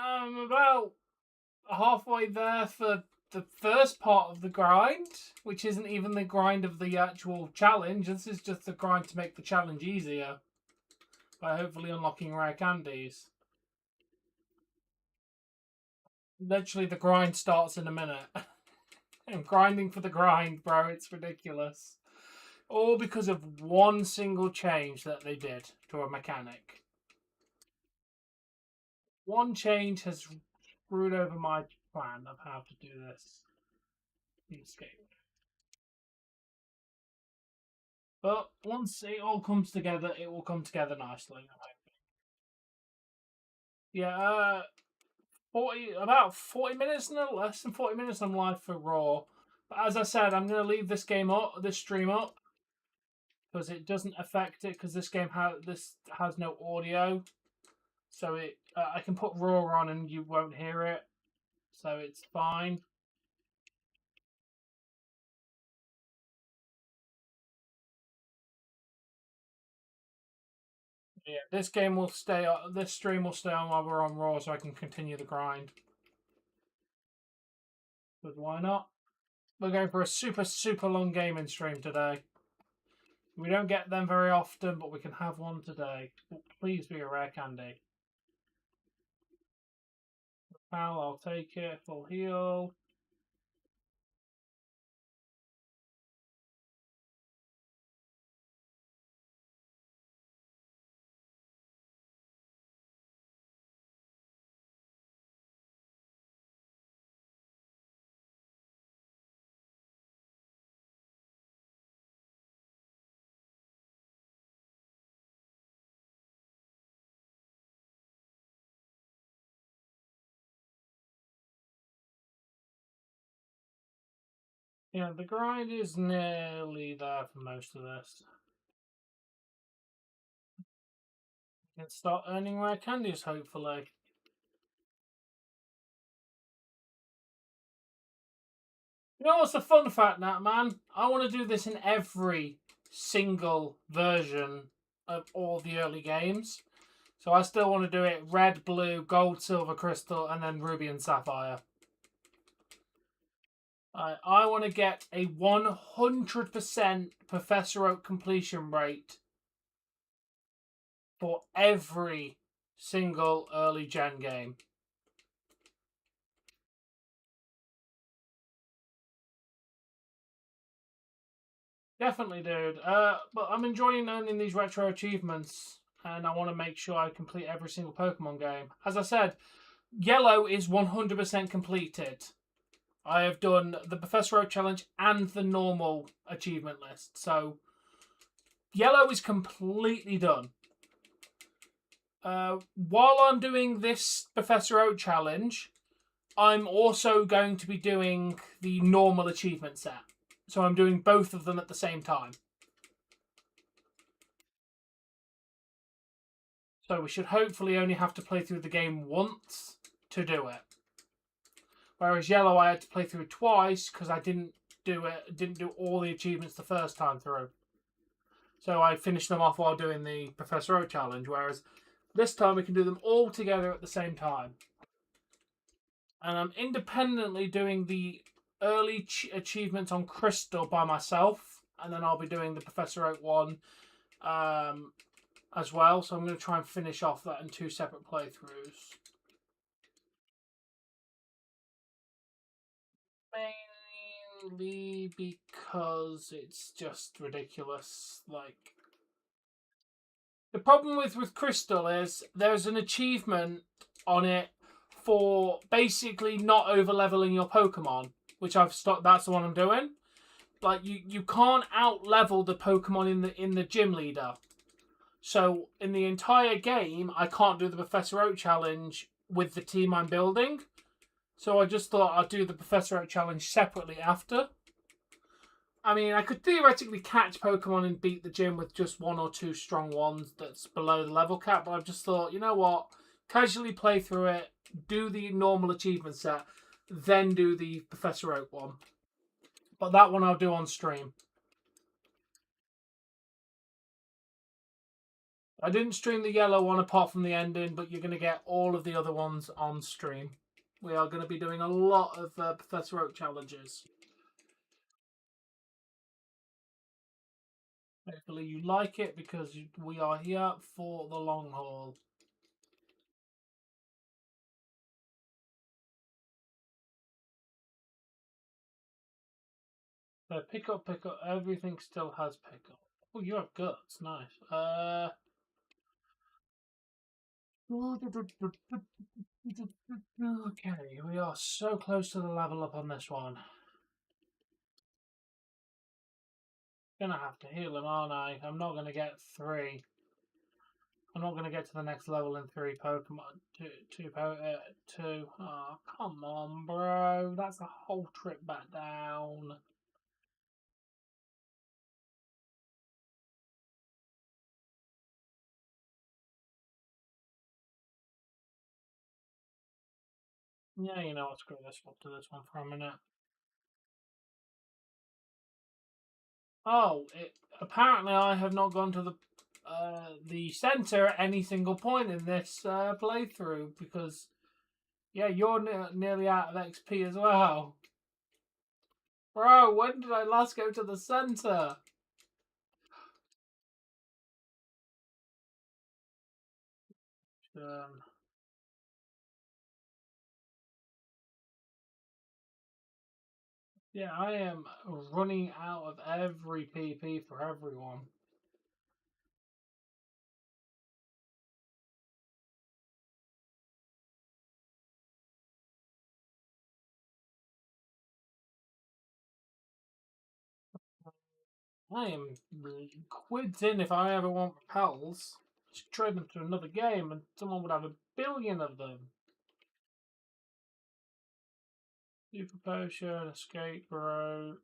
I'm about halfway there for the first part of the grind, which isn't even the grind of the actual challenge. This is just the grind to make the challenge easier by hopefully unlocking rare candies. Literally, the grind starts in a minute. I'm grinding for the grind, bro. It's ridiculous. All because of one single change that they did to a mechanic. One change has screwed over my plan of how to do this escape. But once it all comes together, it will come together nicely. Yeah, 40, about 40 minutes, no less than 40 minutes I'm live for Raw. But as I said, I'm going to leave this game up, this stream up, because it doesn't affect it, because this game has no audio. So I can put Raw on and you won't hear it. So it's fine. Yeah, this game will stay on, this stream will stay on while we're on Raw, so I can continue the grind. But why not? We're going for a super, super long gaming stream today. We don't get them very often, but we can have one today. Please be a rare candy. Pal, I'll take it. Full heal. Yeah, the grind is nearly there for most of this. We can start earning rare candies, hopefully. You know what's the fun fact, Nat, man? I want to do this in every single version of all the early games. So I still want to do it red, blue, gold, silver, crystal, and then ruby and sapphire. I want to get a 100% Professor Oak completion rate for every single early gen game. Definitely, dude. But I'm enjoying earning these retro achievements, and I want to make sure I complete every single Pokemon game. As I said, Yellow is 100% completed. I have done the Professor Oak challenge and the normal achievement list. So, Yellow is completely done. While I'm doing this Professor Oak challenge, I'm also going to be doing the normal achievement set. So I'm doing both of them at the same time. So we should hopefully only have to play through the game once to do it. Whereas Yellow, I had to play through twice because I didn't do all the achievements the first time through. So I finished them off while doing the Professor Oak challenge. Whereas this time we can do them all together at the same time. And I'm independently doing the early achievements on Crystal by myself, and then I'll be doing the Professor Oak one as well. So I'm going to try and finish off that in 2 separate playthroughs. Mainly because it's just ridiculous. Like, the problem with Crystal is there's an achievement on it for basically not over leveling your Pokemon, which I've stopped. That's the one I'm doing. Like, you can't out level the Pokemon in the gym leader. So in the entire game, I can't do the Professor Oak challenge with the team I'm building. So I just thought I'd do the Professor Oak challenge separately after. I mean, I could theoretically catch Pokemon and beat the gym with just 1 or 2 strong ones that's below the level cap, but I've just thought, you know what? Casually play through it, do the normal achievement set, then do the Professor Oak one. But that one I'll do on stream. I didn't stream the yellow one apart from the ending, but you're going to get all of the other ones on stream. We are going to be doing a lot of Professor Oak challenges. Hopefully you like it, because we are here for the long haul. So pick up. Everything still has pick up. Oh, you have guts. Nice. Okay, we are so close to the level up on this one. Gonna have to heal him, aren't I? I'm not gonna get 3. I'm not gonna get to the next level in 3 Pokemon. Two. Oh, come on, bro. That's a whole trip back down. Yeah, you know what? Screw this. Swap to this one for a minute. Oh, apparently I have not gone to the center at any single point in this playthrough, because yeah, you're nearly out of XP as well. Bro, when did I last go to the center? Um, yeah, I am running out of every PP for everyone. I am quids in if I ever want repels. Just trade them to another game and someone would have a billion of them. Super Potion, Escape Rope.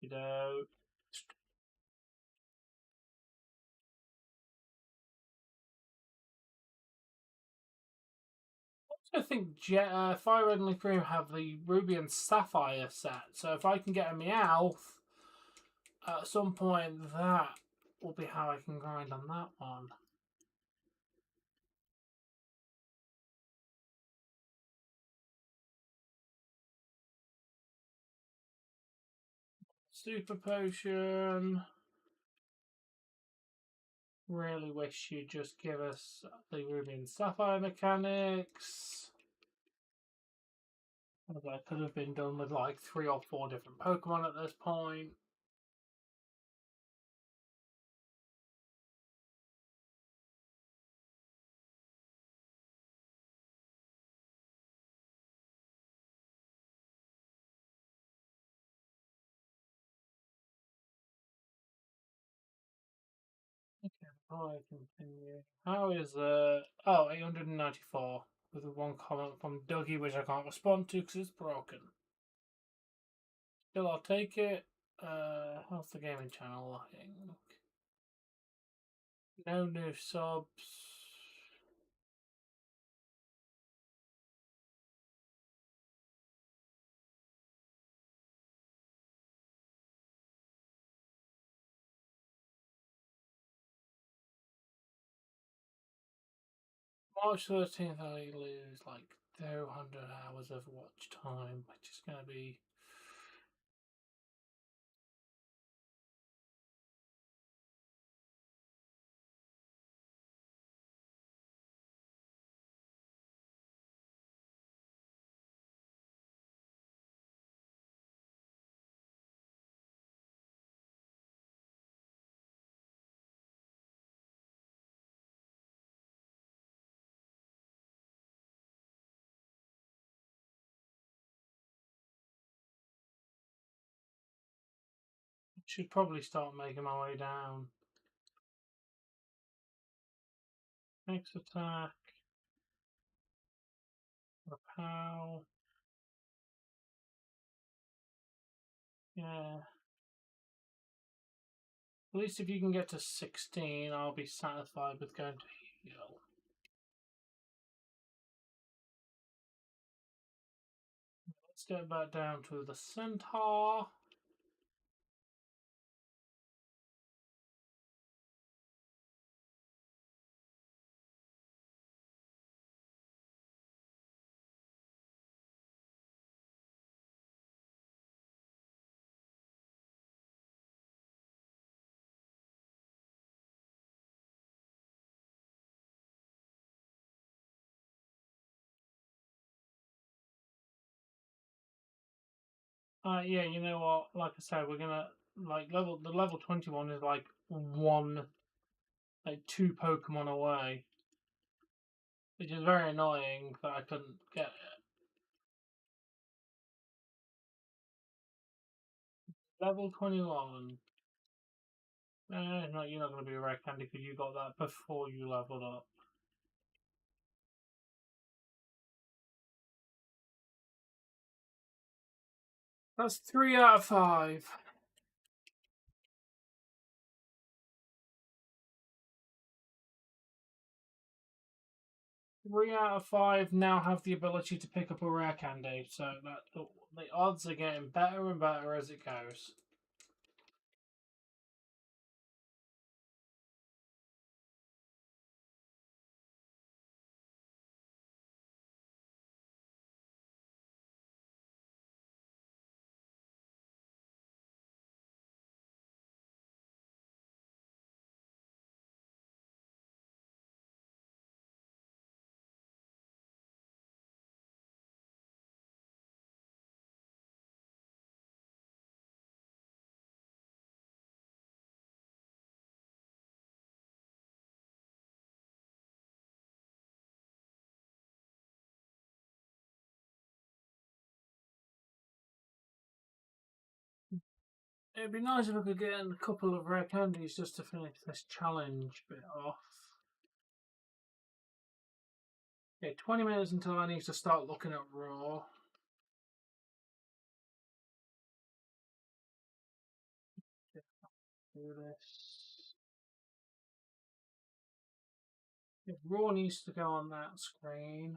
You know. I think Fire Red and Cream have the Ruby and Sapphire set, so if I can get a Meowth at some point, that will be how I can grind on that one. Super Potion. Really wish you'd just give us the Ruby and Sapphire mechanics. That could have been done with like 3 or 4 different Pokemon at this point. Okay, I continue. How is 894 with one comment from Dougy, which I can't respond to because it's broken. Still, I'll take it. How's the gaming channel looking? No new subs. March 13th, I lose like 200 hours of watch time, which is going to be. Should probably start making my way down. Next attack. Repel. Yeah. At least if you can get to 16, I'll be satisfied with going to heal. Let's get back down to the centaur. Yeah, you know what? Like I said, we're gonna like the level 21 is like two Pokemon away, which is very annoying that I couldn't get it. Level 21. No, you're not gonna be a rare candy because you got that before you leveled up. That's 3 out of 5. 3 out of 5 now have the ability to pick up a rare candy, so that the odds are getting better and better as it goes. It'd be nice if I could get a couple of rare candies just to finish this challenge bit off. Okay, 20 minutes until I need to start looking at Raw. Do this. If Raw needs to go on that screen.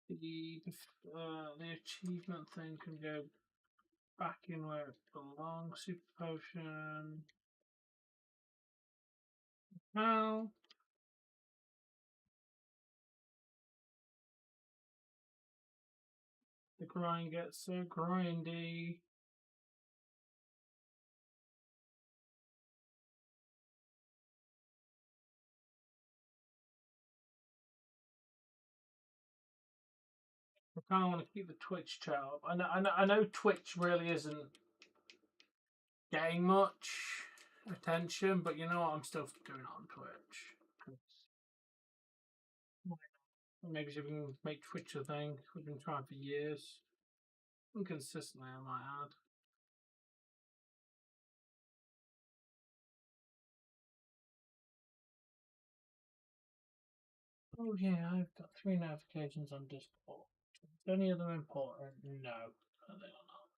The achievement thing can go back in where it belongs. Super potion. Now the grind gets so grindy. I kind of want to keep the Twitch chat up. I know Twitch really isn't getting much attention, but you know what? I'm still doing it on Twitch. Maybe we can make Twitch a thing. We've been trying for years. Inconsistently, I might add. Oh yeah, I've got 3 notifications on Discord. Is any of them important? No, they are not.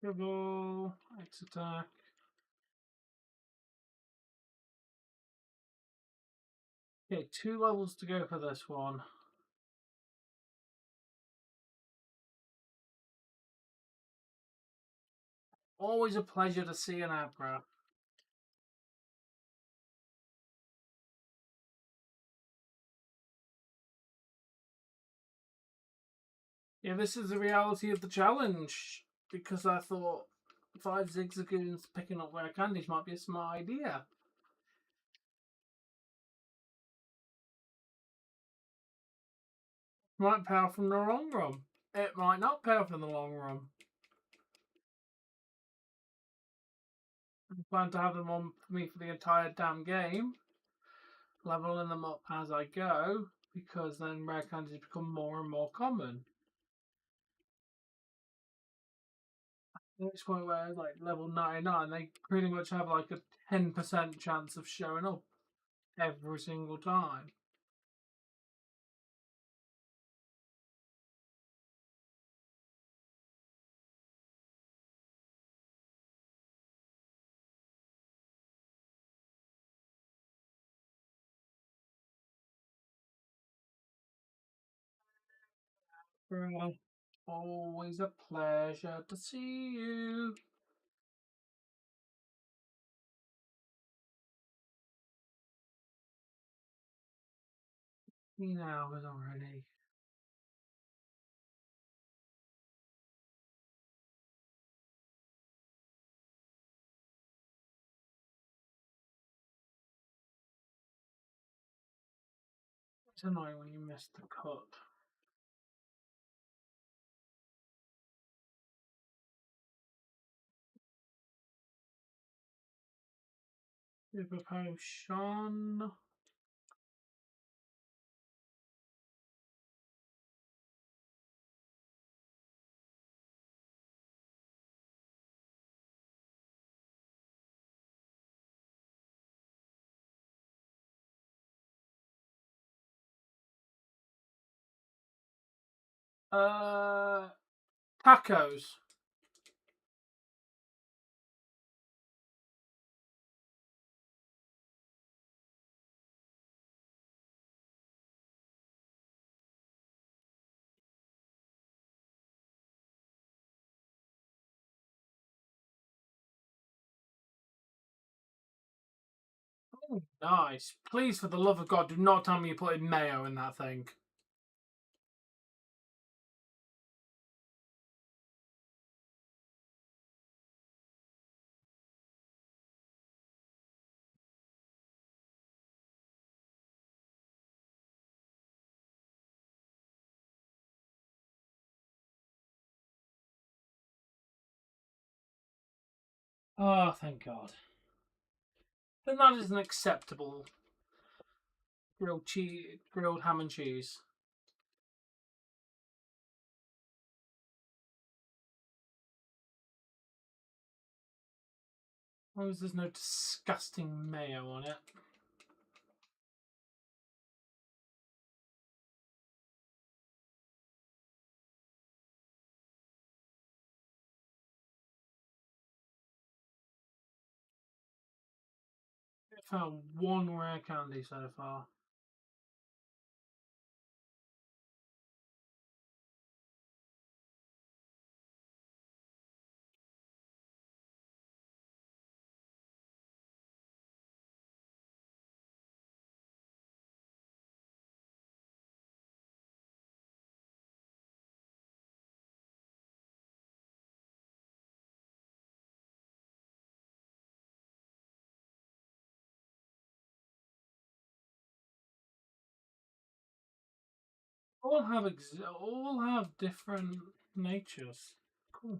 Dribble, X attack. Okay, 2 levels to go for this one. Always a pleasure to see an Abra. Yeah, this is the reality of the challenge. Because I thought 5 Zigzagoons picking up rare candies might be a smart idea. Might pay off in the long run. It might not pay off in the long run. I plan to have them on for me for the entire damn game, leveling them up as I go, because then rare candies become more and more common. At this point where like level 99, they pretty much have like a 10% chance of showing up every single time. Always a pleasure to see you. 16 hours already. It's annoying when you miss the cut. Super potion. Tacos. Oh, nice. Please, for the love of God, do not tell me you put in mayo in that thing. Oh, thank God. Then that is an acceptable grilled ham and cheese. As long as there's no disgusting mayo on it. I found one rare candy so far. All have different natures. Cool.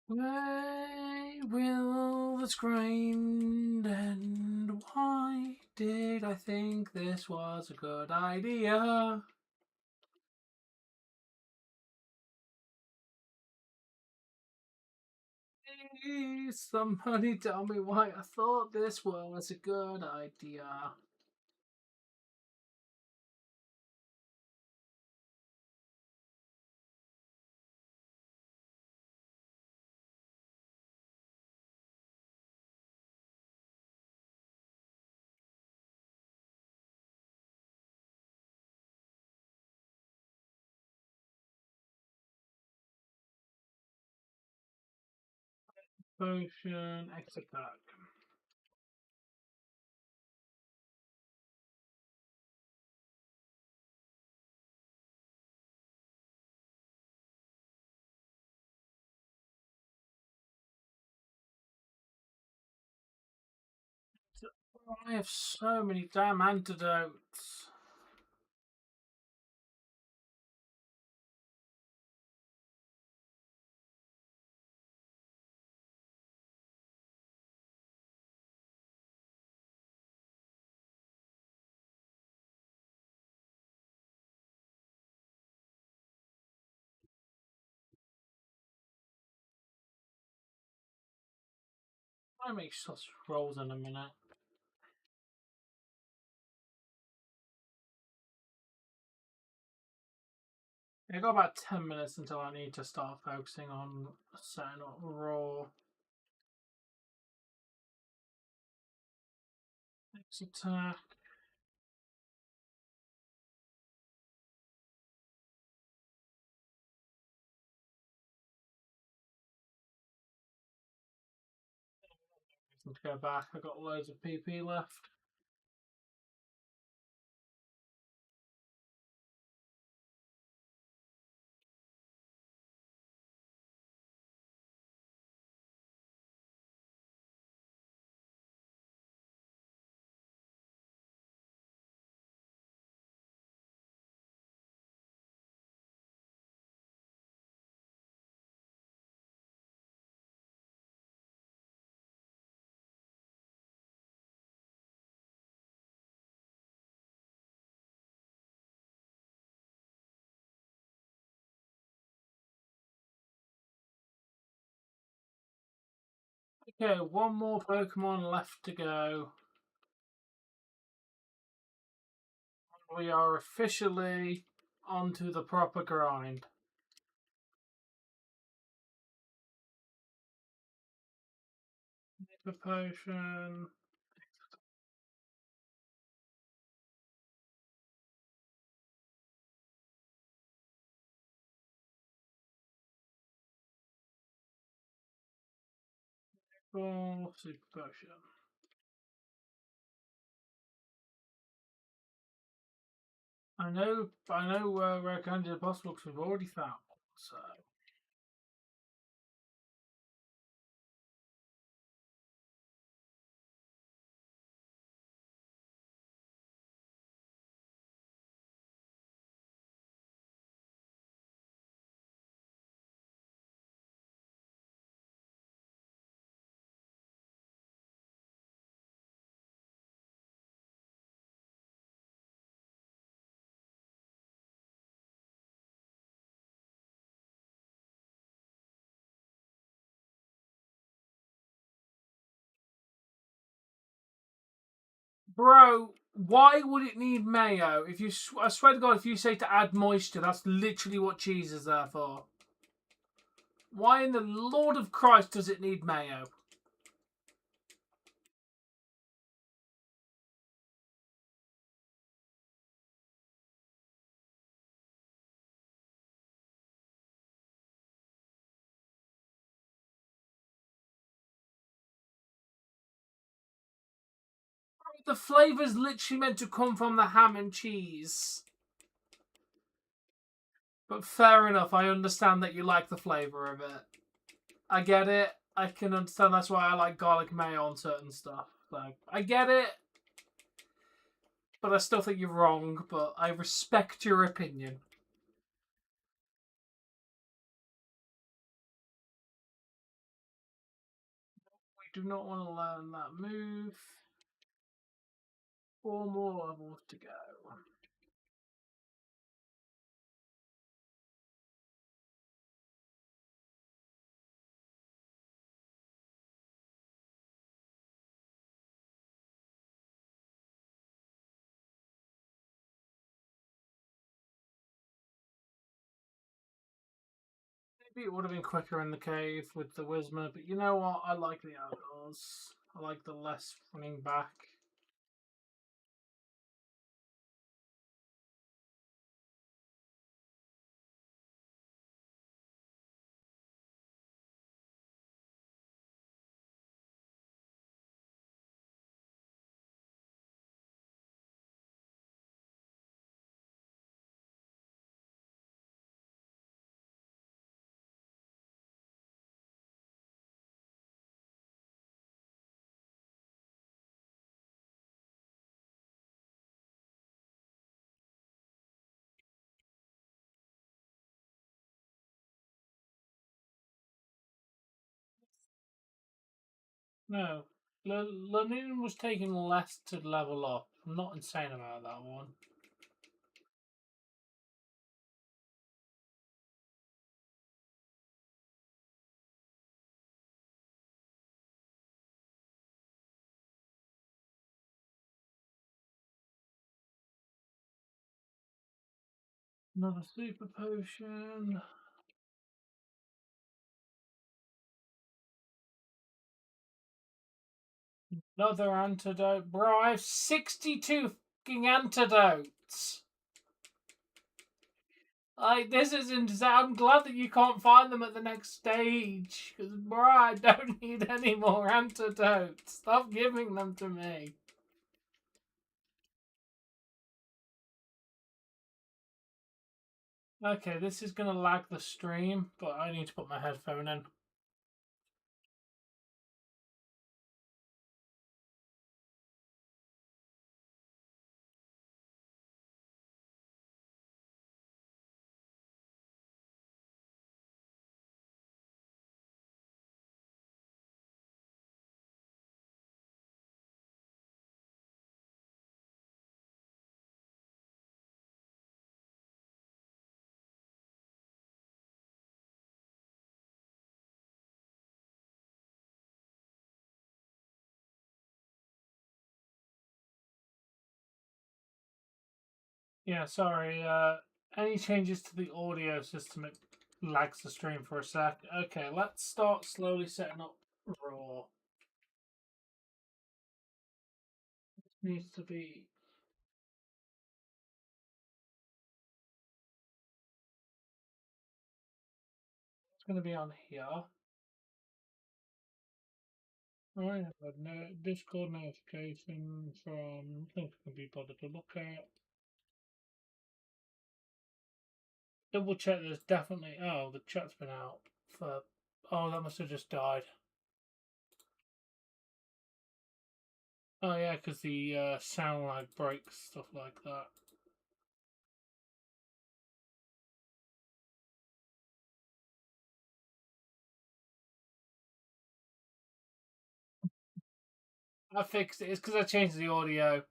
Why will this grind and why did I think this was a good idea? Please, somebody tell me why I thought this was a good idea. Potion, X attack. I have so many damn antidotes. I make sausage rolls in a minute. I got about 10 minutes until I need to start focusing on setting up raw. Attack. Let's go back. I've got loads of PP left. Okay, one more Pokemon left to go. We are officially onto the proper grind. Nipper Potion. Super Potion. I know where Candy is possible because we've already found one, so. Bro, why would it need mayo? If you, I swear to God, if you say to add moisture, that's literally what cheese is there for. Why in the Lord of Christ does it need mayo? The flavour's literally meant to come from the ham and cheese. But fair enough, I understand that you like the flavour of it. I get it. I can understand that's why I like garlic mayo on certain stuff. So I get it. But I still think you're wrong, but I respect your opinion. We do not want to learn that move. 4 more levels to go. Maybe it would have been quicker in the cave with the Whismer, but you know what? I like the outdoors. I like the less running back. No. Lanoon was taking less to level up. I'm not insane about that one. Another super potion. Another antidote. Bro, I have 62 fucking antidotes. Like, this is insane. I'm glad that you can't find them at the next stage. Because, bro, I don't need any more antidotes. Stop giving them to me. Okay, this is going to lag the stream, but I need to put my headphone in. Yeah, sorry. Any changes to the audio system, it lags the stream for a sec. Okay, let's start slowly setting up Raw. This needs to be. It's going to be on here. I have a Discord notification from. I think I can be bothered to look at. Double check there's definitely. Oh, the chat's been out for. Oh, that must have just died. Oh, yeah, because the sound lag breaks, stuff like that. I fixed it. It's because I changed the audio.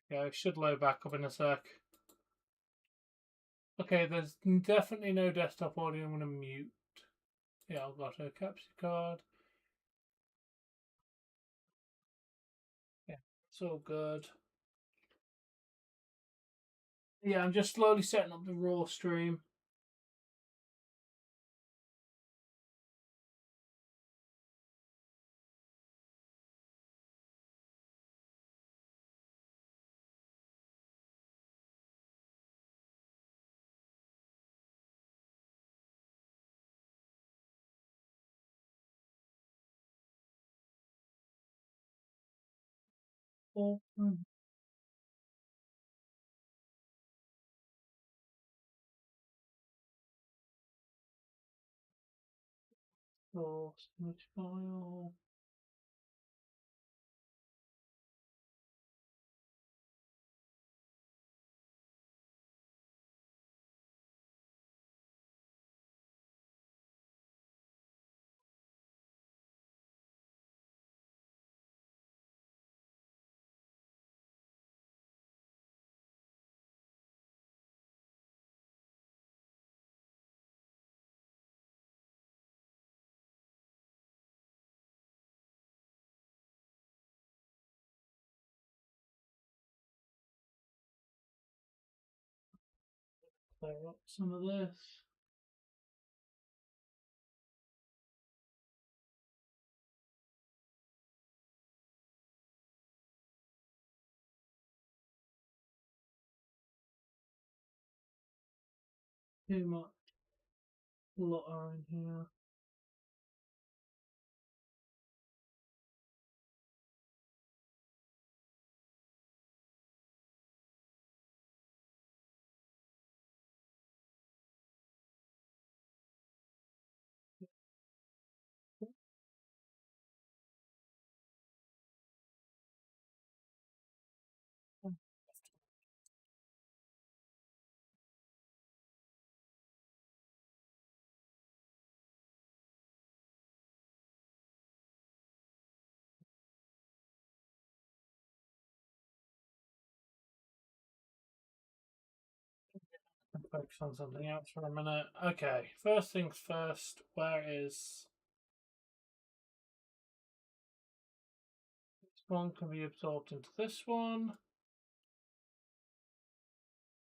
Yeah, it should load back up in a sec. Okay, there's definitely no desktop audio. I'm going to mute. Yeah, I've got a capture card. Yeah, it's all good. Yeah, I'm just slowly setting up the raw stream. Oh, source image file. Clear up some of this. Too much clutter in here. Focus on something else for a minute. Okay, first things first. Where is this one? Can be absorbed into this one.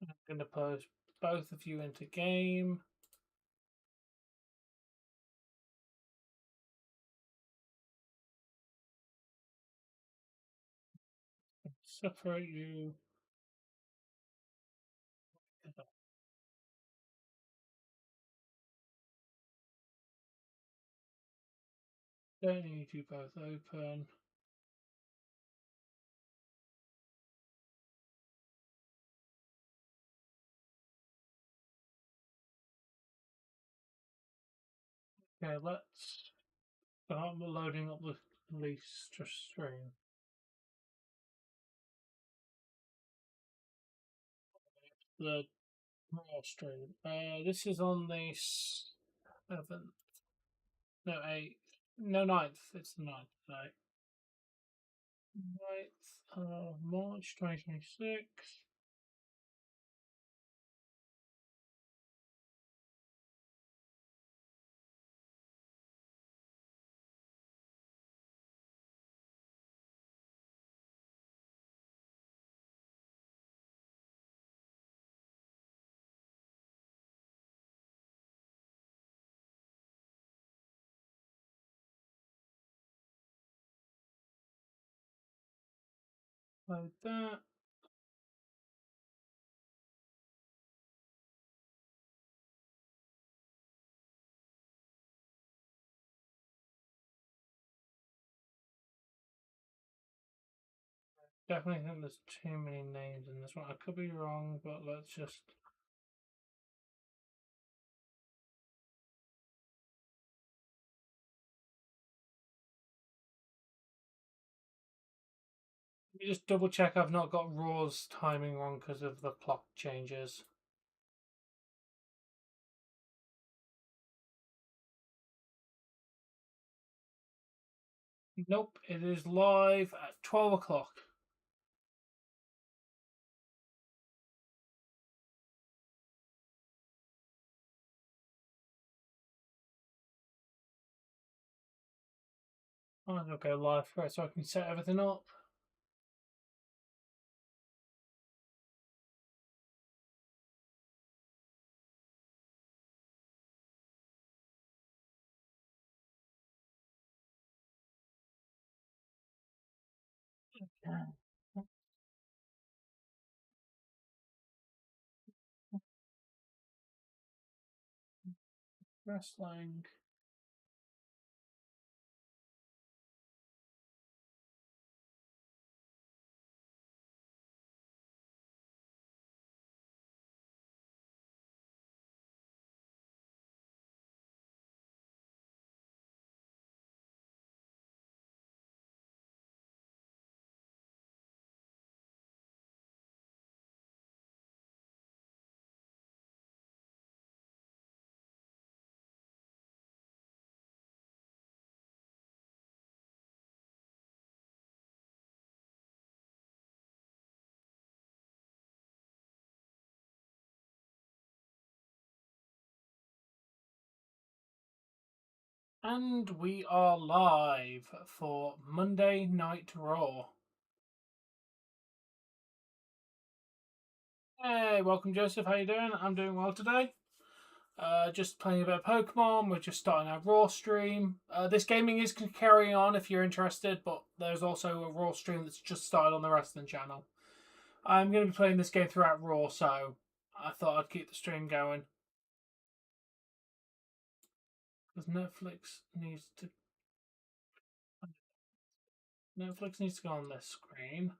I'm going to post both of you into game. separate you. Don't need you both open. Okay, let's start loading up the police stream. The raw stream. This is on the 7th. No, 8th. No, 9th. It's the 9th today. 9th of March 2026. Load that. Definitely think there's too many names in this one. I could be wrong, but let's just. Let me just double check I've not got Raw's timing wrong because of the clock changes. Nope, it is live at 12 o'clock. I'm going to go live for it so I can set everything up. Wrestling. And we are live for Monday Night Raw. Hey, welcome Joseph, how you doing? I'm doing well today. Just playing a bit of Pokemon. We're just starting our Raw stream. This gaming is carrying on if you're interested, but there's also a Raw stream that's just started on the Wrestling channel. I'm going to be playing this game throughout Raw, so I thought I'd keep the stream going. Because Netflix needs to go on this screen.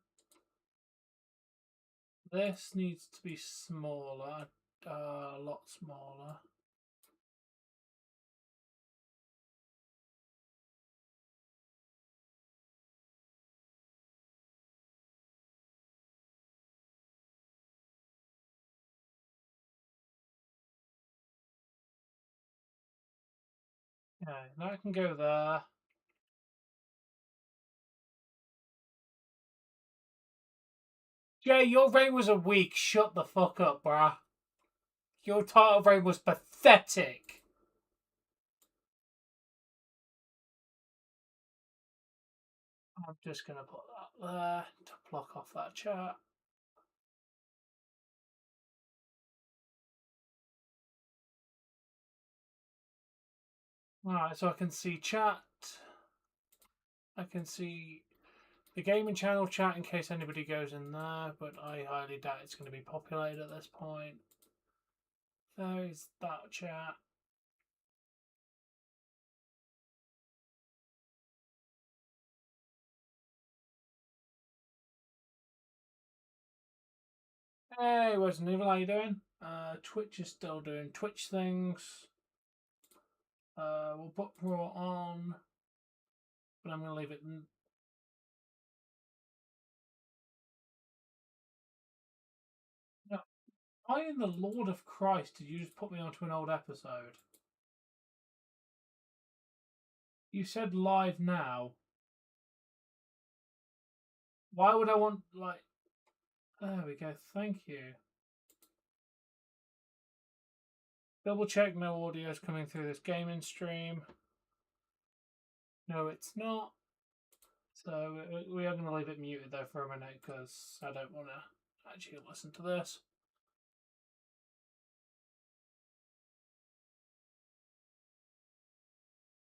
This needs to be smaller, a lot smaller. Okay, now I can go there. Jay, your reign was a week. Shut the fuck up, bruh. Your title reign was pathetic. I'm just going to put that there to block off that chat. Alright, so I can see chat. I can see the gaming channel chat in case anybody goes in there, but I highly doubt it's going to be populated at this point. There is that chat. Hey, Resident Evil, how you doing? Twitch is still doing Twitch things. We'll put Raw on, but I'm going to leave it. No, I am the Lord of Christ. Did you just put me onto an old episode? You said live now. Why would I want, like... There we go, thank you. Double check no audio is coming through this gaming stream. No, it's not. So we are going to leave it muted though for a minute because I don't want to actually listen to this.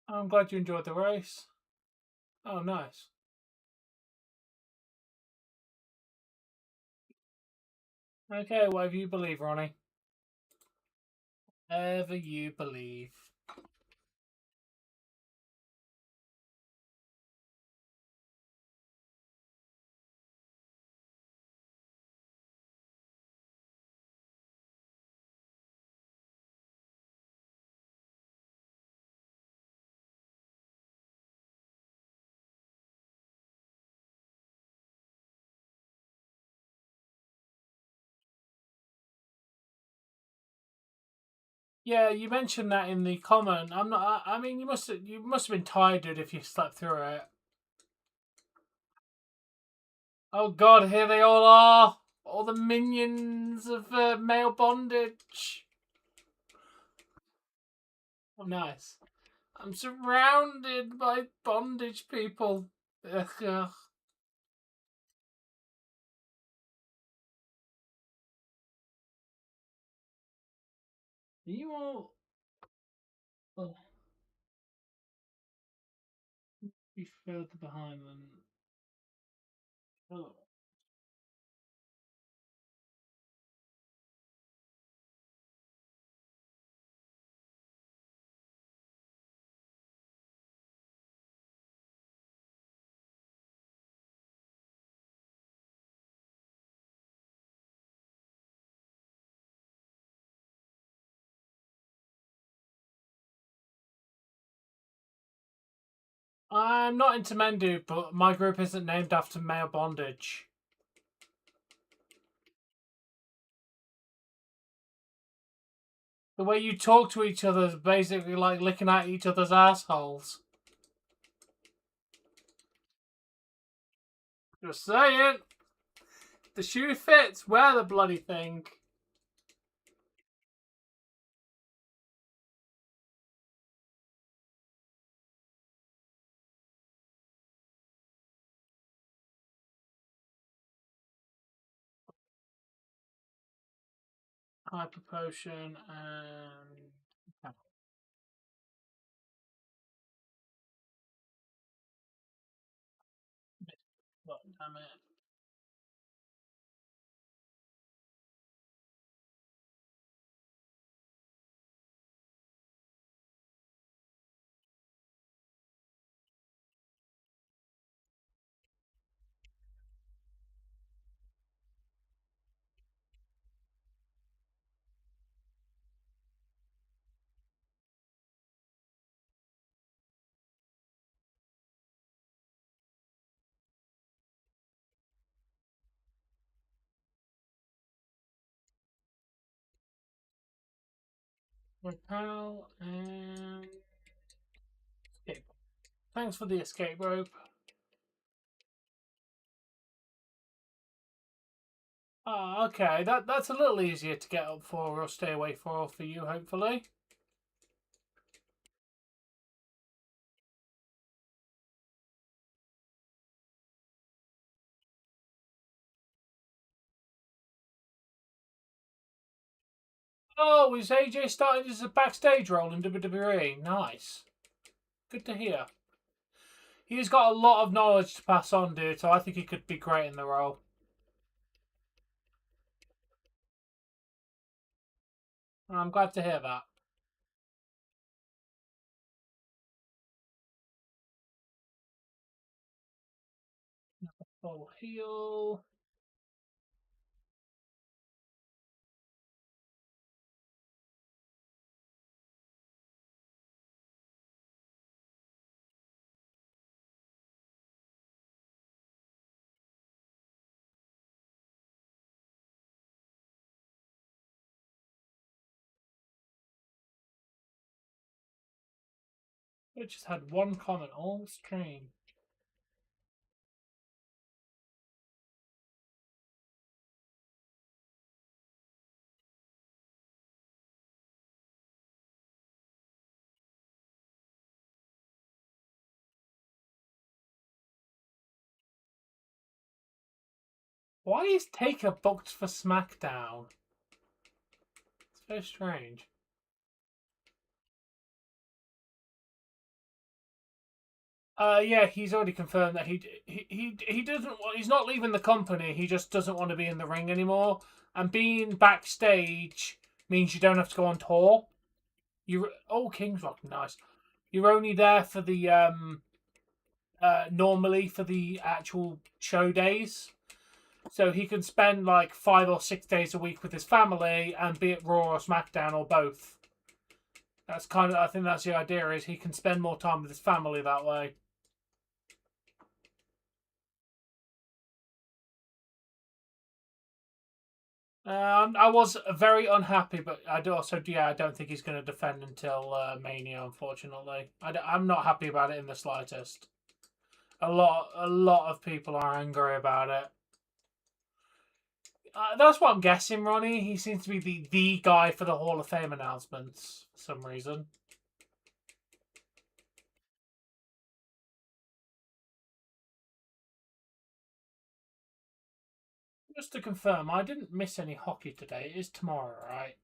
I'm glad you enjoyed the race. Oh, nice. Okay, whatever you believe, Ronnie. Whatever you believe. Yeah, you mentioned that in the comment. I'm not. I mean, you must have been tired, dude, if you slept through it. Oh God, here they all are. All the minions of male bondage. Oh, nice. I'm surrounded by bondage people. Ugh. You all be further behind than. Oh. I'm not into Mendu, but my group isn't named after male bondage. The way you talk to each other is basically like licking at each other's assholes. Just saying. The shoe fits. Wear the bloody thing. Hyper potion and. Oh, damn it. Repel and escape. Thanks for the escape rope. Oh, okay. That's a little easier to get up for or stay away for you, hopefully. Oh, is AJ starting as a backstage role in WWE? Nice. Good to hear. He's got a lot of knowledge to pass on, dude, so I think he could be great in the role. I'm glad to hear that. Full heal. We just had one comment all stream. Why is Taker booked for SmackDown? It's very strange. Yeah, he's already confirmed that he doesn't. He's not leaving the company. He just doesn't want to be in the ring anymore. And being backstage means you don't have to go on tour. King's Rock, nice. You're only there for the normally for the actual show days. So he can spend like 5 or 6 days a week with his family and be at Raw or SmackDown or both. That's kind of, I think that's the idea, is he can spend more time with his family that way. I was very unhappy, but I don't think he's going to defend until Mania, unfortunately. I'm not happy about it in the slightest. A lot of people are angry about it. That's what I'm guessing, Ronnie. He seems to be the guy for the Hall of Fame announcements for some reason. Just to confirm, I didn't miss any hockey today. It is tomorrow, right?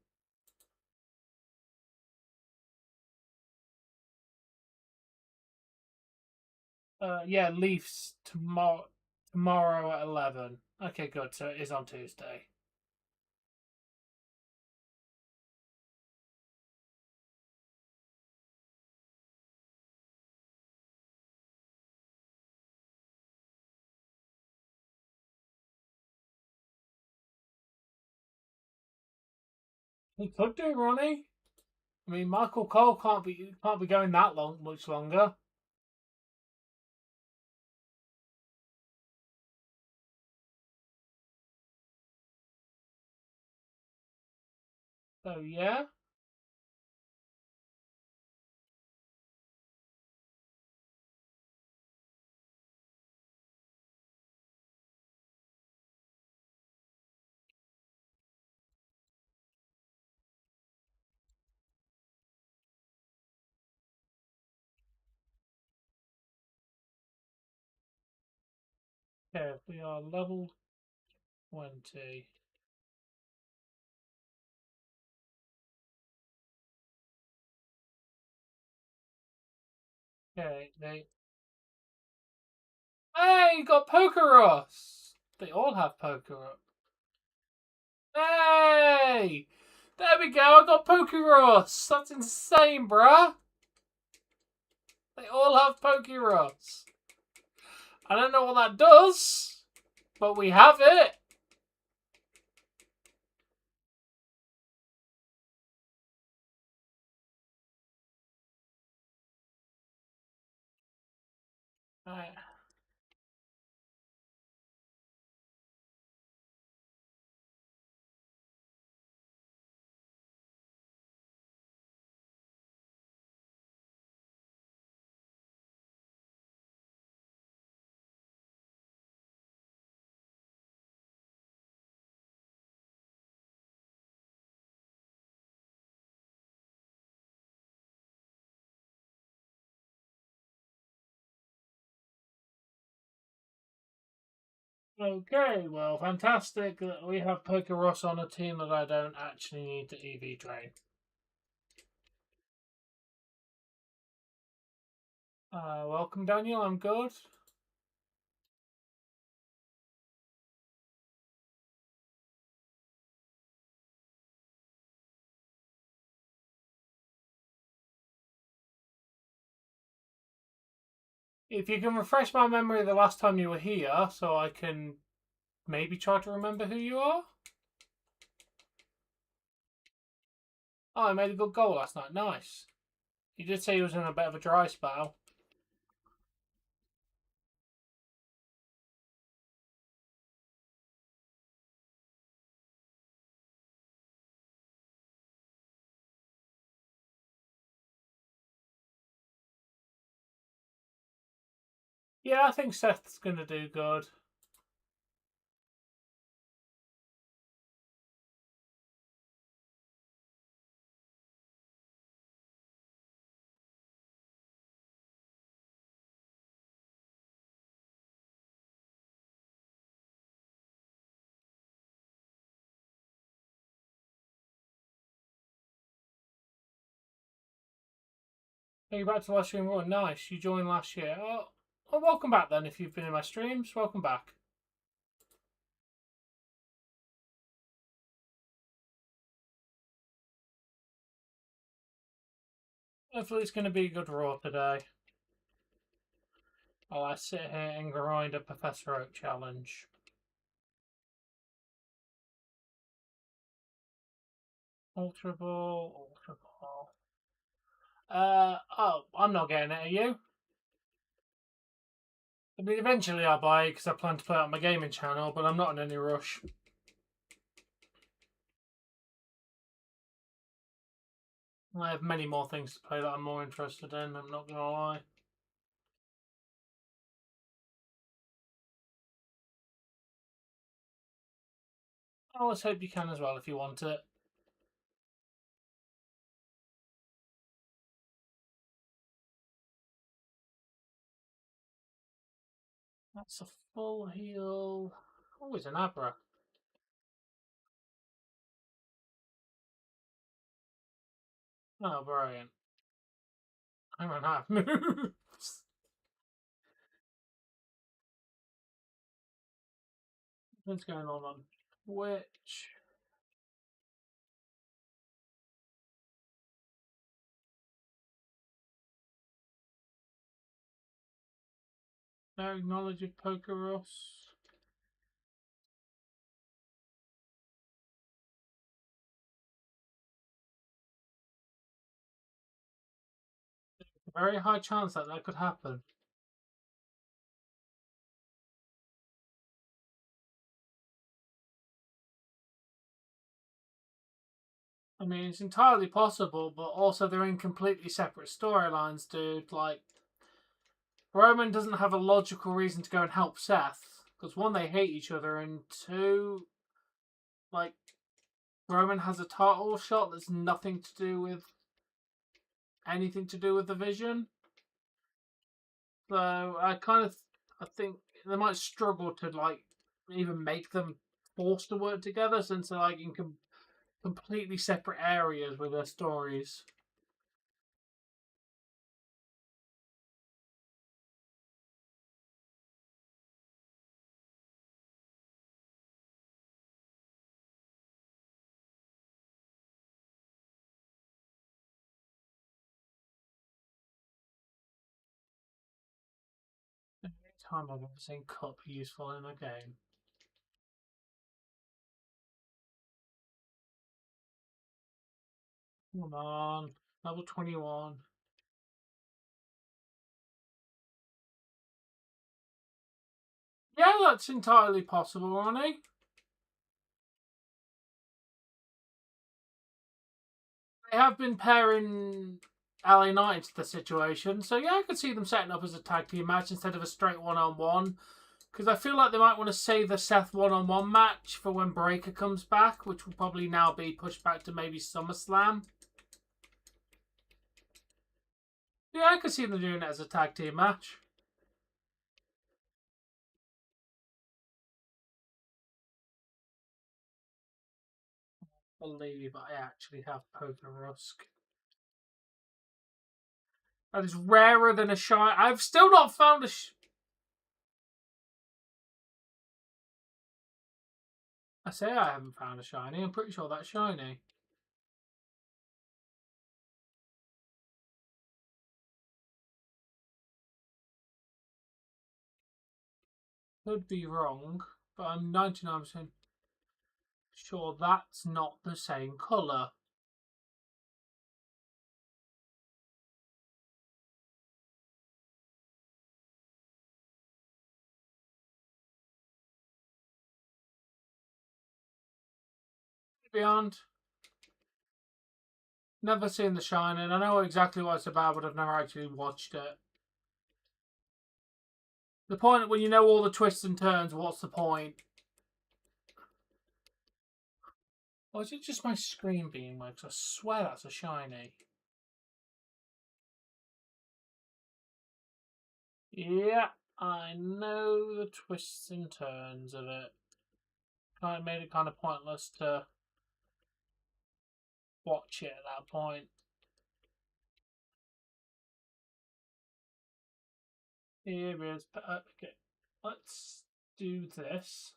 Yeah, Leafs tomorrow at 11. Okay, good. So it is on Tuesday. He could do, Ronnie. I mean, Michael Cole can't be going that much longer. So yeah. Okay, we are level 20. Okay, Hey, you got Pokeros! They all have Pokeros. Hey! There we go, I got Pokeros! That's insane, bruh! They all have Pokeros. I don't know what that does, but we have it! Right. Okay, well, fantastic that we have Pokeros on a team that I don't actually need to EV train. Welcome, Daniel. I'm good. If you can refresh my memory of the last time you were here, so I can maybe try to remember who you are. Oh, I made a good goal last night. Nice. You did say he was in a bit of a dry spell. Yeah, I think Seth's going to do good. Are you back to live stream run? Nice. You joined last year. Oh, welcome back then. If you've been in my streams, welcome back. Hopefully, it's going to be a good Raw today. While I sit here and grind a Professor Oak challenge. Ultra Ball, Ultra Ball. Oh, I'm not getting it. Are you? I mean, eventually I'll buy it because I plan to play it on my gaming channel, but I'm not in any rush. I have many more things to play that I'm more interested in, I'm not gonna lie. I always hope you can as well if you want it. That's a full heal. Always an Abra. Oh, brilliant. I don't have moves. What's going on Twitch? No knowledge of Pokeros. Very high chance that that could happen. I mean, it's entirely possible, but also they're in completely separate storylines, dude. Like, Roman doesn't have a logical reason to go and help Seth because one, they hate each other, and two, like, Roman has a title shot that's nothing to do with anything to do with the Vision. So I think they might struggle to like even make them forced to work together since they're like in completely separate areas with their stories. Any time I've ever seen Cup useful in a game. Come on, level 21. Yeah, that's entirely possible, Ronnie. They have been pairing LA Knight into the situation, so yeah, I could see them setting up as a tag team match instead of a straight one-on-one. Because I feel like they might want to save the Seth one-on-one match for when Breaker comes back, which will probably now be pushed back to maybe SummerSlam. Yeah, I could see them doing it as a tag team match. I believe I actually have Poker Rusk. That is rarer than a shiny. I've still not found a. I say I haven't found a shiny. I'm pretty sure that's shiny. Could be wrong, but I'm 99% sure that's not the same colour. Beyond. Never seen The Shining. I know exactly what it's about, but I've never actually watched it. The point, when you know all the twists and turns, what's the point? Or is it just my screen being weird? Because I swear that's a shiny. Yeah, I know the twists and turns of it. Kind of made it kind of pointless to watch it at that point. Here is. Okay, let's do this.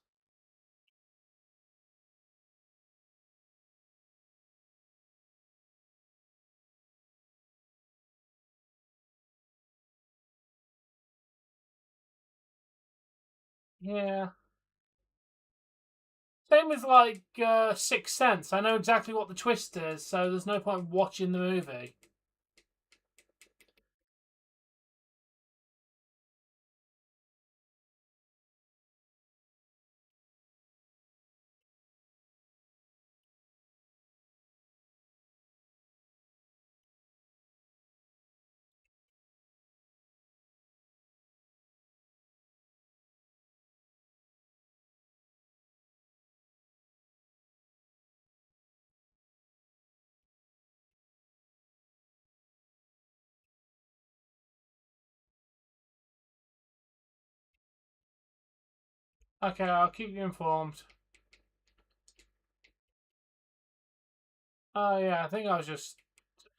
Yeah. Same with like Sixth Sense. I know exactly what the twist is, so there's no point watching the movie. Okay, I'll keep you informed. Oh yeah, I think I was just.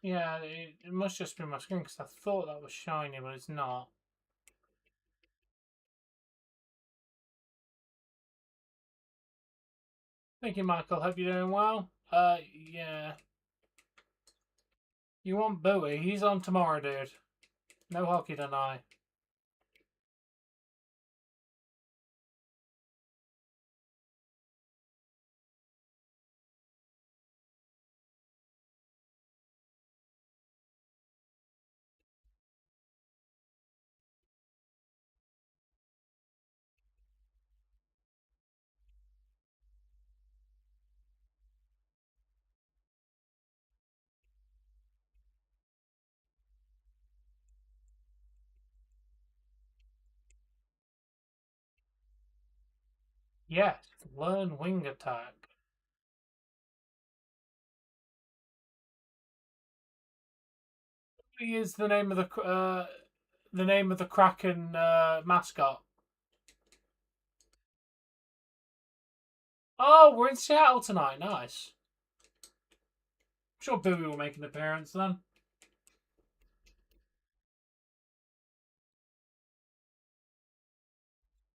Yeah, it must just be my screen because I thought that was shiny, but it's not. Thank you, Michael. Hope you're doing well. Yeah. You want Bowie? He's on tomorrow, dude. No hockey tonight. Yes, learn wing attack. He is the name of the Kraken mascot. Oh, we're in Seattle tonight. Nice. I'm sure Bowie will make an appearance then.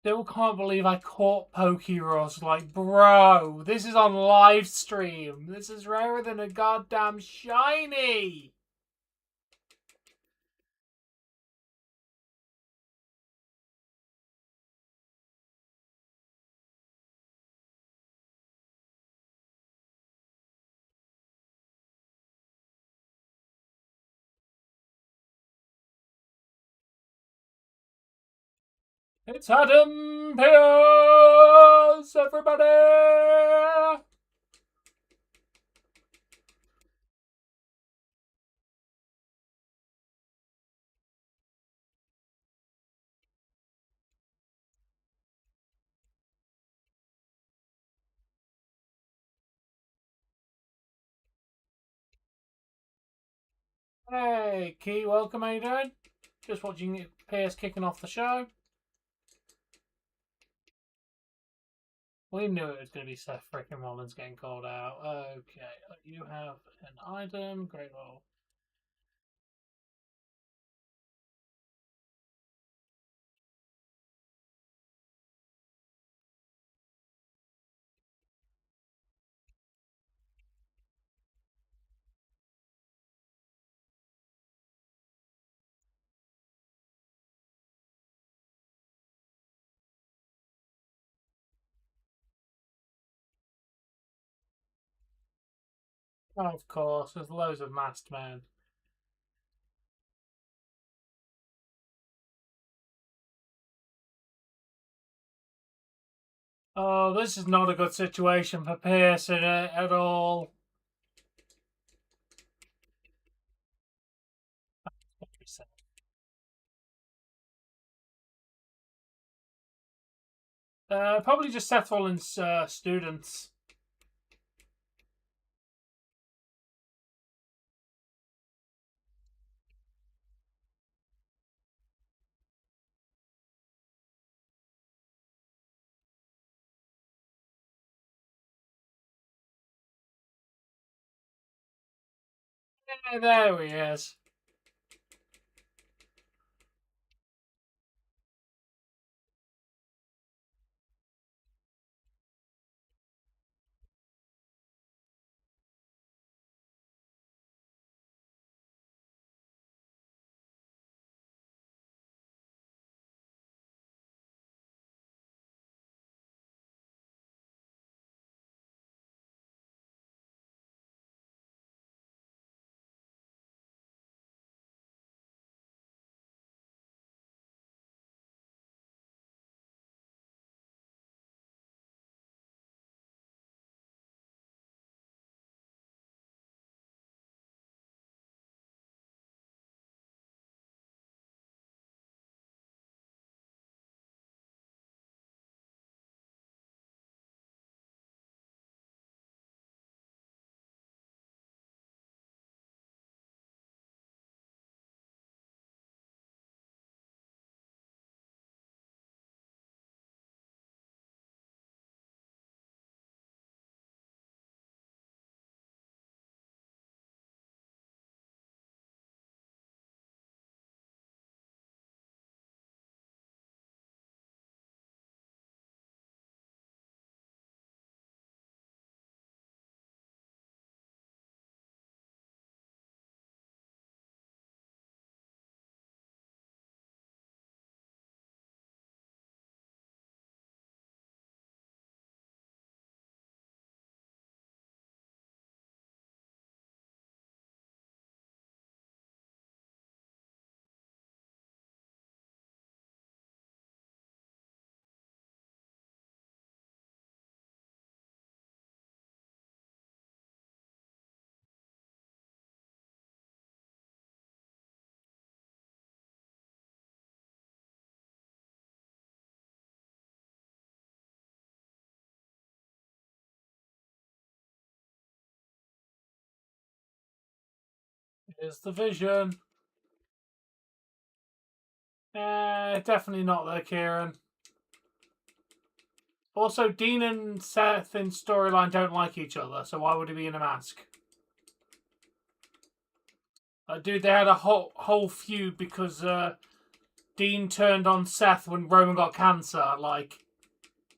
Still can't believe I caught Pokeross. Like, bro, this is on live stream. This is rarer than a goddamn shiny. It's Adam Pierce, everybody! Hey, Key, welcome, how you doing? Just watching Pierce kicking off the show. We knew it was going to be Seth freaking Rollins getting called out. Okay, you have an item. Great roll. Of course, there's loads of masked men. Oh, this is not a good situation for Pearson at all. Probably just Seth Rollins' students. There he is. Here's the Vision. Definitely not there, Kieran. Also, Dean and Seth in storyline don't like each other, so why would he be in a mask? Dude, they had a whole feud because Dean turned on Seth when Roman got cancer. Like,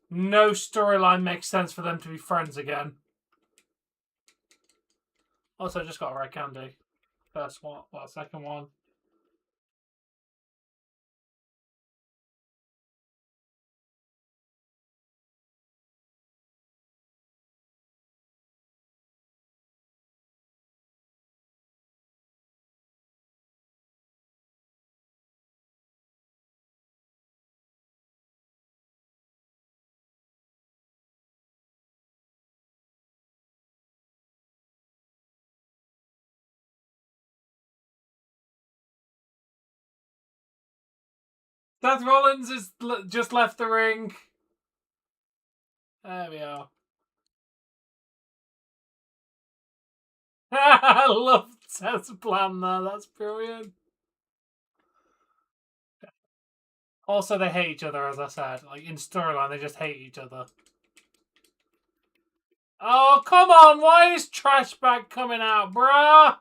no storyline makes sense for them to be friends again. Also, just got a red candy. First one, second one. Seth Rollins has just left the ring. There we are. I love Seth's plan there. That's brilliant. Also, they hate each other, as I said. Like, in storyline, they just hate each other. Oh, come on! Why is Trash Bag coming out, bruh?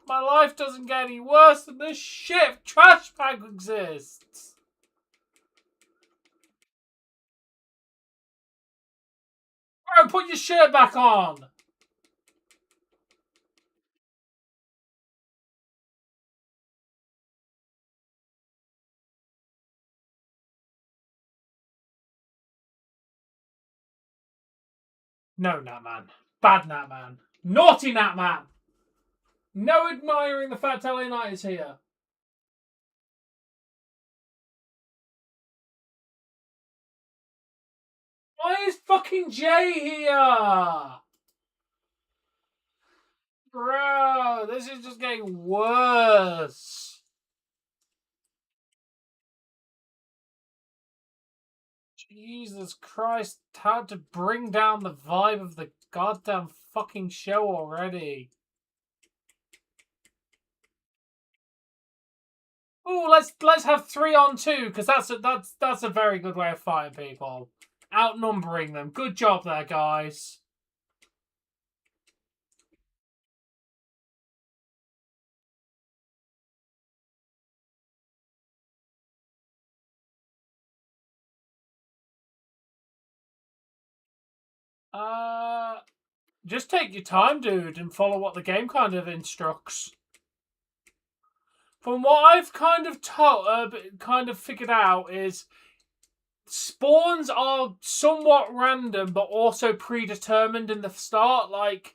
My life doesn't get any worse than this shit. Trash Bag exists. Bro, put your shirt back on. No, Natman. Bad Natman. Naughty Nat Man! No admiring the fact LA Knight is here. Why is fucking Jay here? Bro, this is just getting worse. Jesus Christ, how to bring down the vibe of the goddamn fucking show already. Oh, let's have 3-on-2 because that's a very good way of fighting people, outnumbering them. Good job there, guys. Just take your time, dude, and follow what the game kind of instructs. From what I've kind of figured out is spawns are somewhat random, but also predetermined in the start. Like,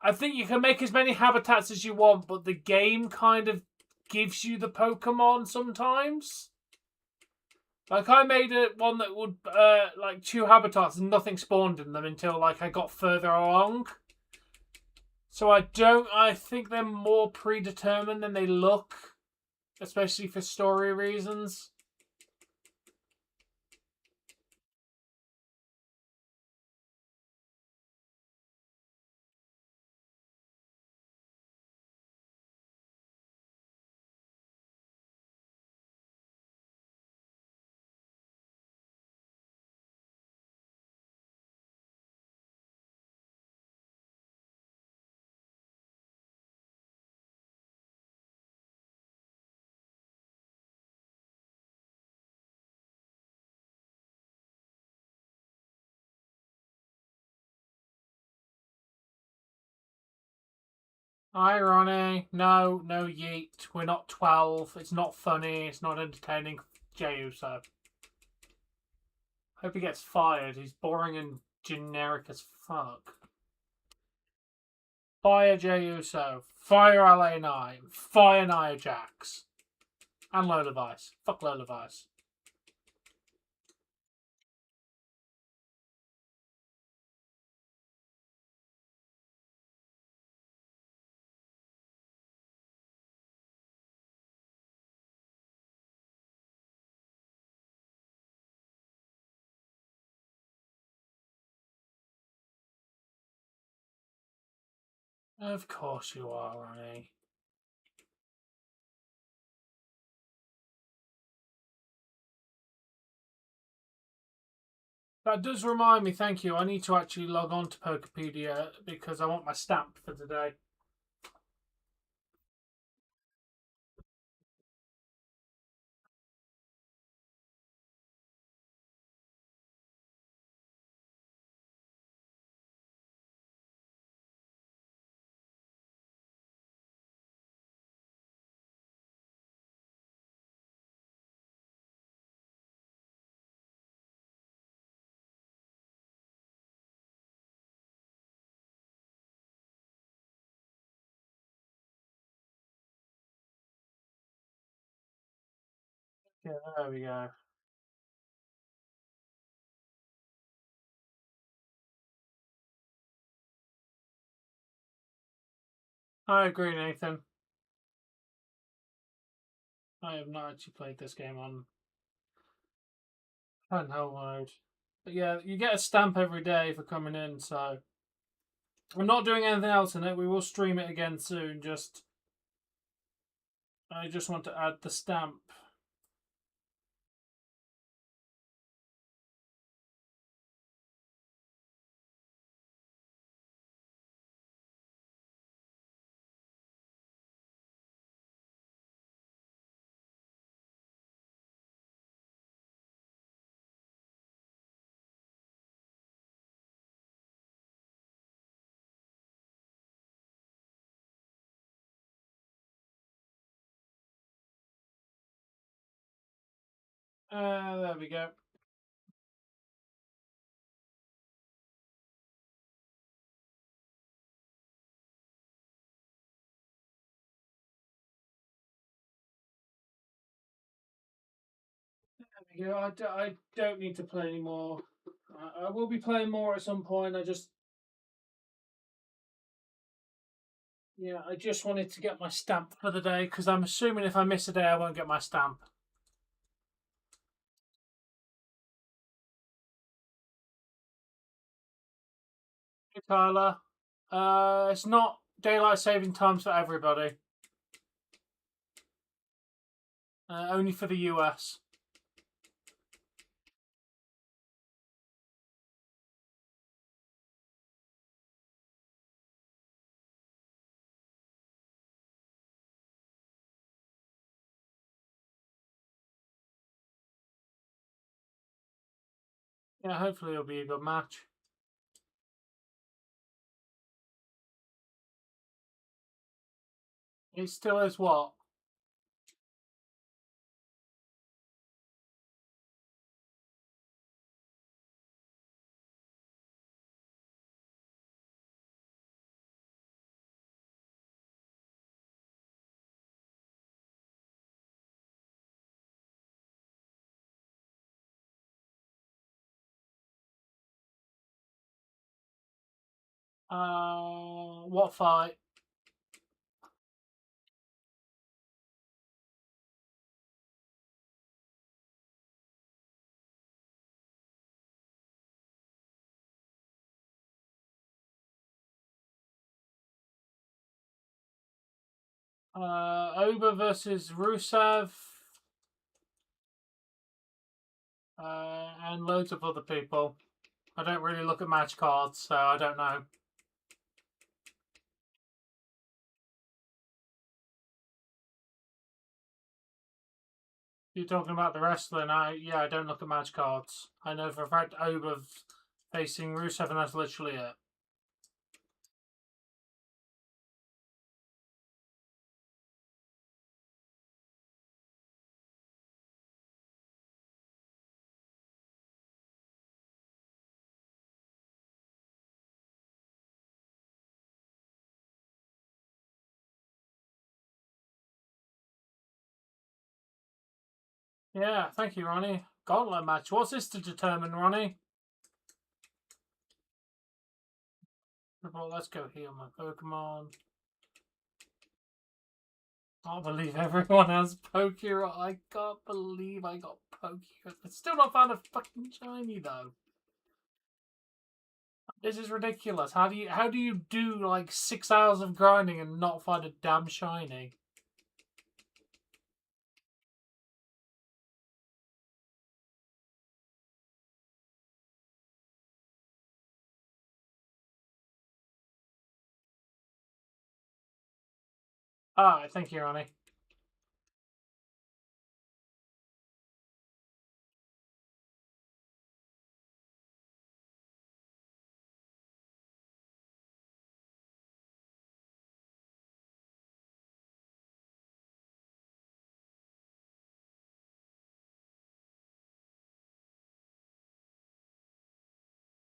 I think you can make as many habitats as you want, but the game kind of gives you the Pokemon sometimes. Like, I made one that would, like, 2 habitats and nothing spawned in them until, like, I got further along. So I think they're more predetermined than they look, especially for story reasons. Hi, Ronnie. No, yeet. We're not 12. It's not funny. It's not entertaining. Jey Uso. Hope he gets fired. He's boring and generic as fuck. Fire Jey Uso. Fire LA Knight. Fire Nia Jax. And Lola Vice. Fuck Lola Vice. Of course you are, Ronnie. That does remind me, thank you. I need to actually log on to Pokepedia because I want my stamp for today. Yeah, there we go. I agree, Nathan. I have not actually played this game on handheld mode. But yeah, you get a stamp every day for coming in, so I'm not doing anything else in it. We will stream it again soon. I just want to add the stamp. There we go. Yeah, I don't need to play anymore. I will be playing more at some point. I just wanted to get my stamp for the day because I'm assuming if I miss a day, I won't get my stamp. Hey, Tyler. It's not daylight saving times for everybody. Only for the US. Yeah, hopefully it'll be a good match. It still is what? What fight? Oba versus Rusev. And loads of other people. I don't really look at match cards, so I don't know. You're talking about the wrestling. I don't look at match cards. I know for a fact Oba facing Rusev, and that's literally it. Yeah, thank you, Ronnie. Gauntlet match. What's this to determine, Ronnie? Well, let's go heal my Pokemon. I can't believe everyone has Pokemon. I can't believe I got Pokemon. I still not found a fucking shiny though. This is ridiculous. How do you do like 6 hours of grinding and not find a damn shiny? Ah, thank you, Ronnie.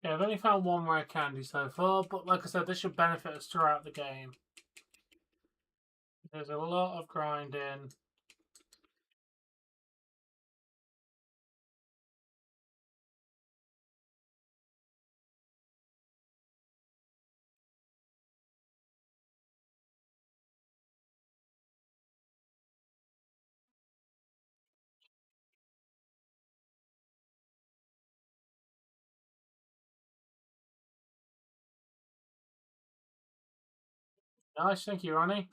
Yeah, I've only found one rare candy so far, but like I said, this should benefit us throughout the game. There's a lot of grinding. Nice, thank you, Ronnie.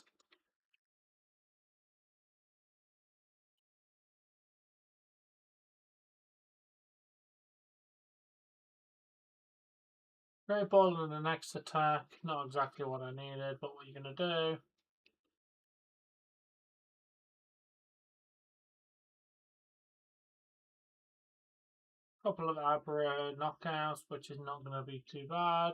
Great ball in the next attack. Not exactly what I needed, but what are you going to do? Couple of Abra knockouts, which is not going to be too bad.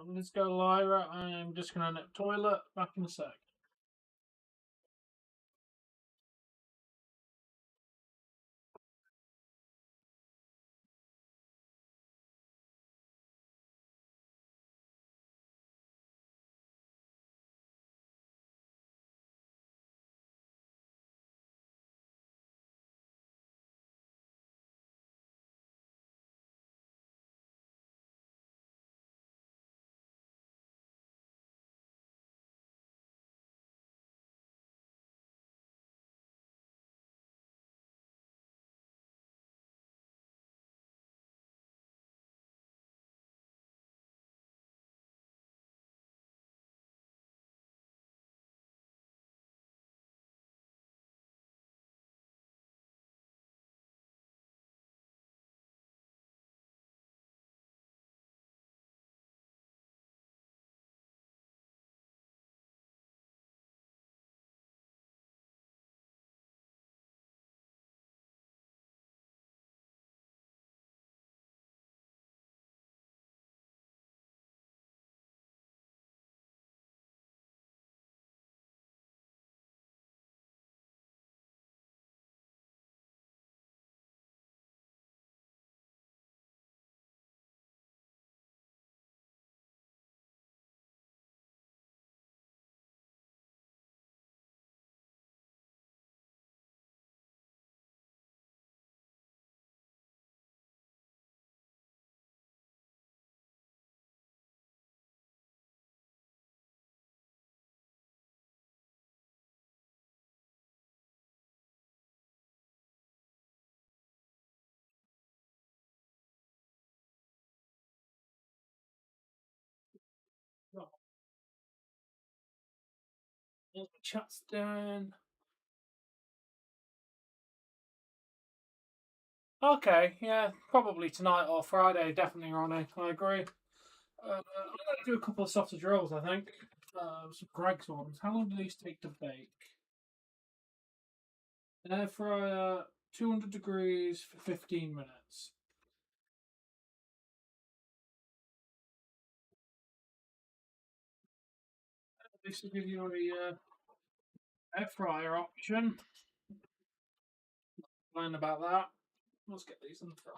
Let's go, Lyra. I'm just going to nip toilet. Back in a sec. What the chat's doing. Okay, yeah, probably tonight or Friday. Definitely, Ronnie. I agree. I'm going to do a couple of sausage rolls, I think. Some Greg's ones. How long do these take to bake? Air fryer, 200 degrees for 15 minutes. This will give you a air fryer option. Learn about that. Let's get these in the fryer.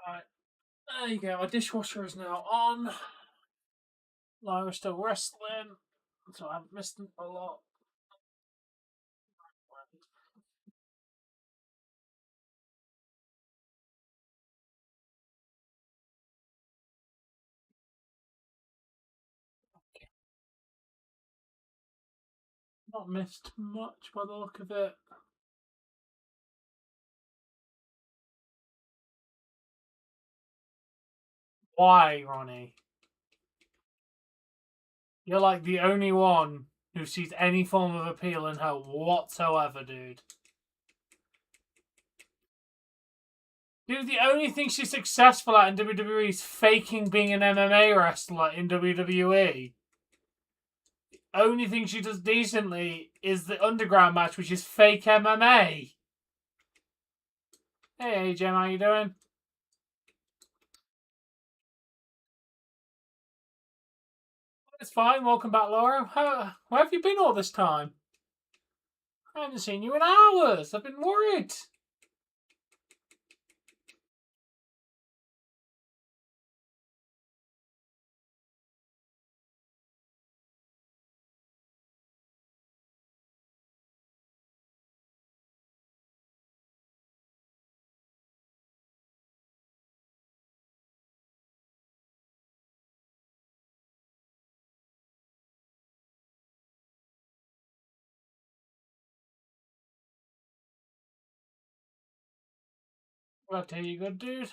Right. There you go. My dishwasher is now on. Lyra's still wrestling, so I haven't missed a lot. Not missed much by the look of it. Why, Ronnie? You're like the only one who sees any form of appeal in her whatsoever, dude. Dude, the only thing she's successful at in WWE is faking being an MMA wrestler in WWE. Only thing she does decently is the underground match, which is fake MMA. Hey, AJ, how you doing? It's fine. Welcome back, Laura. Where have you been all this time? I haven't seen you in hours. I've been worried. Glad to hear you good, dude.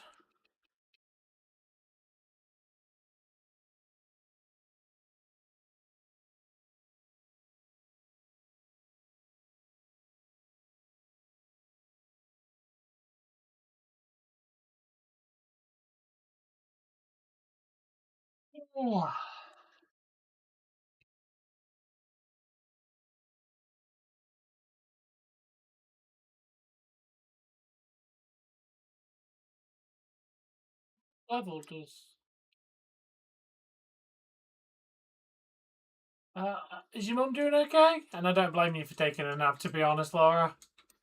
Oh. Level does. Is your mum doing okay? And I don't blame you for taking a nap, to be honest, Laura.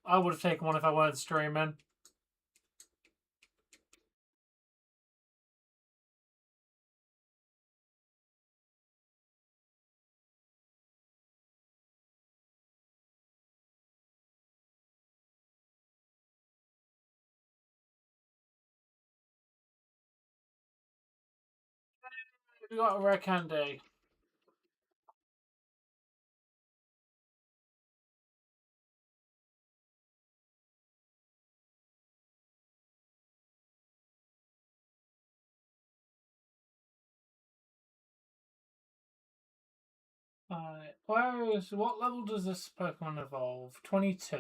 I would have taken one if I weren't streaming. We got a rare candy. What level does this Pokemon evolve? 22.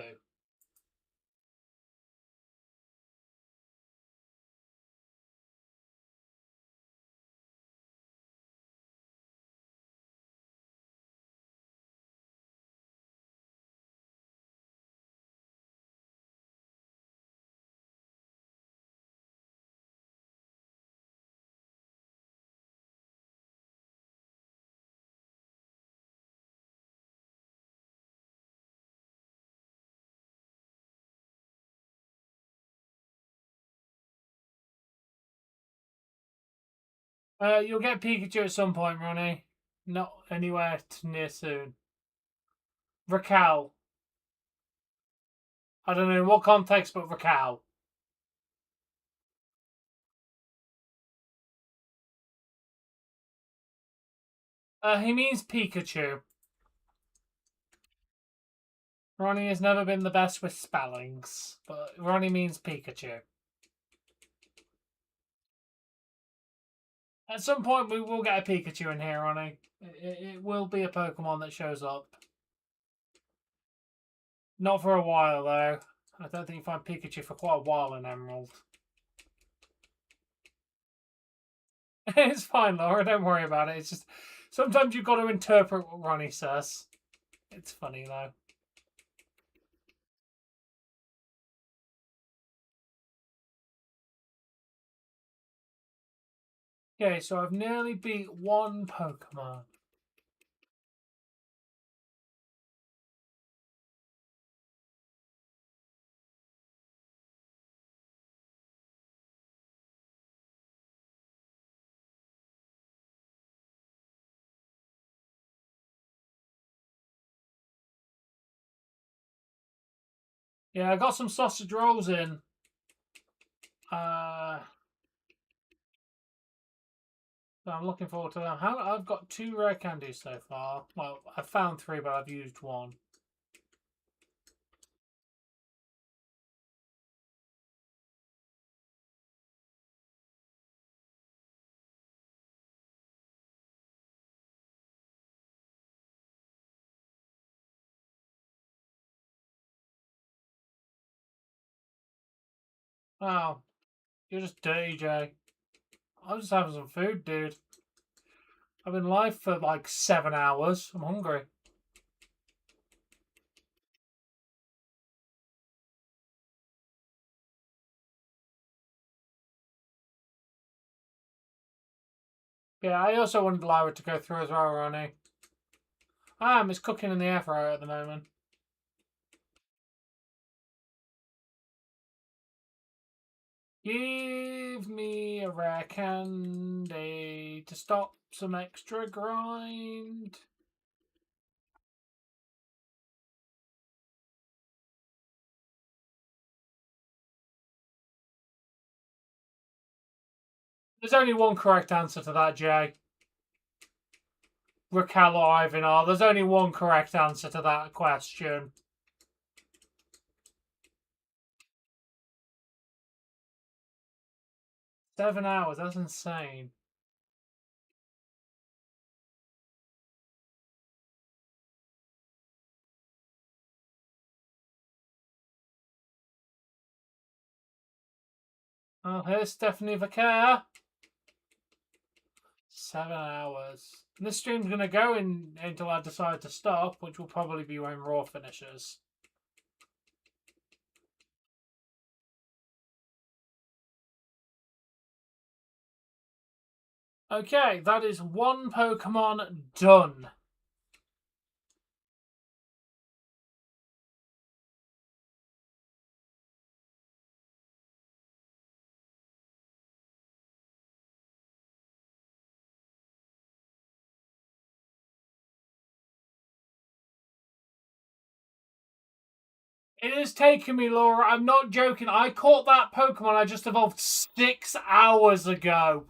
You'll get Pikachu at some point, Ronnie. Not anywhere near soon. Raquel. I don't know in what context, but Raquel. He means Pikachu. Ronnie has never been the best with spellings, but Ronnie means Pikachu. At some point, we will get a Pikachu in here, Ronnie. It will be a Pokemon that shows up. Not for a while, though. I don't think you find Pikachu for quite a while in Emerald. It's fine, Laura. Don't worry about it. It's just sometimes you've got to interpret what Ronnie says. It's funny, though. Okay, so I've nearly beat one Pokemon. Yeah, I got some sausage rolls in. So I'm looking forward to them. I've got 2 rare candies so far. Well, I've found 3, but I've used 1. Oh, you're just dirty, Jay. I'm just having some food, dude. I've been live for like 7 hours. I'm hungry. Yeah, I also wanted Lyra to go through as well, Ronnie. It's cooking in the air fryer at the moment. Give me a rare candy to stop some extra grind. There's only one correct answer to that, Jay. Raquel or Ivanar. There's only one correct answer to that question. 7 hours, that's insane. Oh, here's Stephanie Vaquer. 7 hours. And this stream's going to go until I decide to stop, which will probably be when Raw finishes. Okay, that is 1 Pokemon done. It has taken me, Laura. I'm not joking. I caught that Pokemon I just evolved 6 hours ago.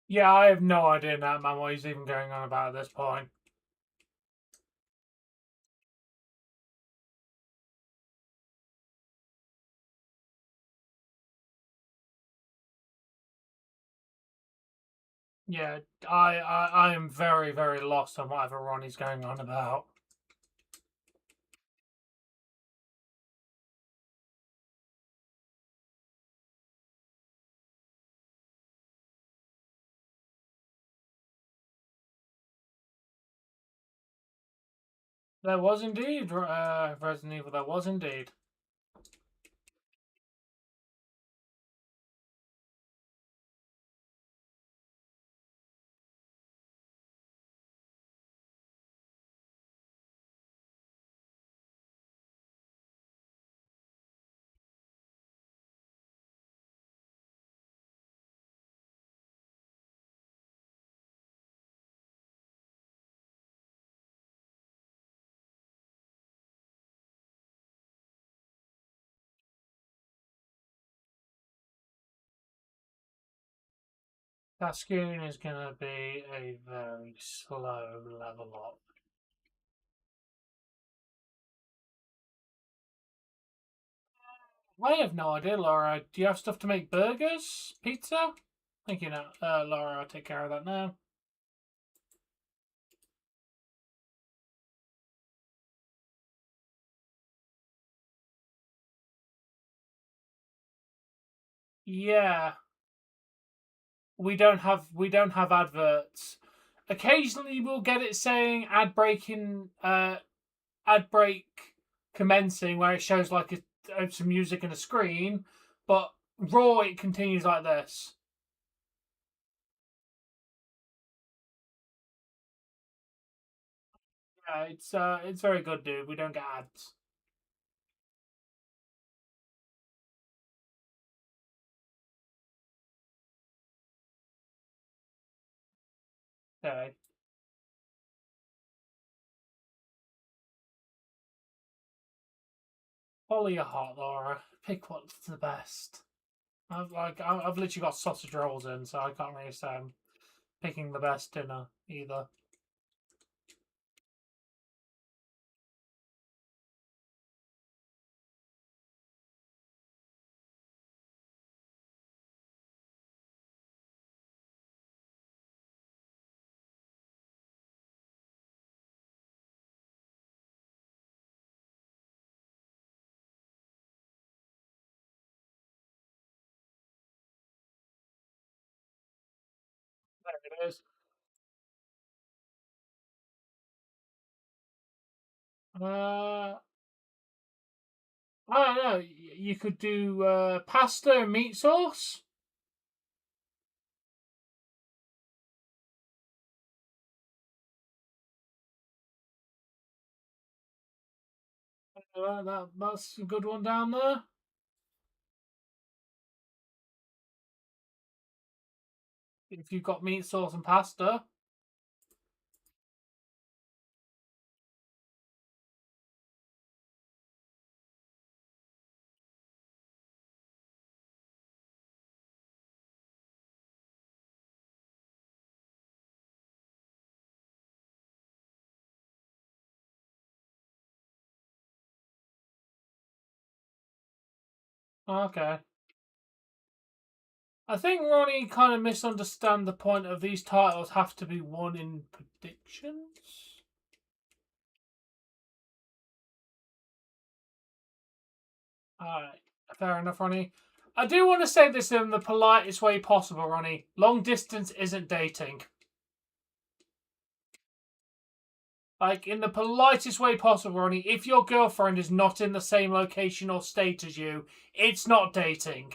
Yeah, I have no idea, man, what he's even going on about at this point. Yeah, I am very, very lost on whatever Ronnie's going on about. There was indeed, Resident Evil, there was indeed. Cascoon is going to be a very slow level up. I have no idea, Laura. Do you have stuff to make burgers? Pizza? Thank you, now. Laura, I'll take care of that now. Yeah. We don't have adverts. Occasionally we'll get it saying ad break commencing, where it shows like some music and a screen, but raw it continues like this. Yeah, it's very good, dude. We don't get ads. Okay. Follow your heart, Laura. Pick what's the best. I've literally got sausage rolls in, so I can't really say I'm picking the best dinner either. There it is. I don't know. You could do pasta and meat sauce. That's a good one down there. If you've got meat sauce and pasta. Okay. I think Ronnie kind of misunderstand the point of these titles have to be won in predictions. Alright, fair enough, Ronnie. I do want to say this in the politest way possible, Ronnie. Long distance isn't dating. Like, in the politest way possible, Ronnie, if your girlfriend is not in the same location or state as you, it's not dating.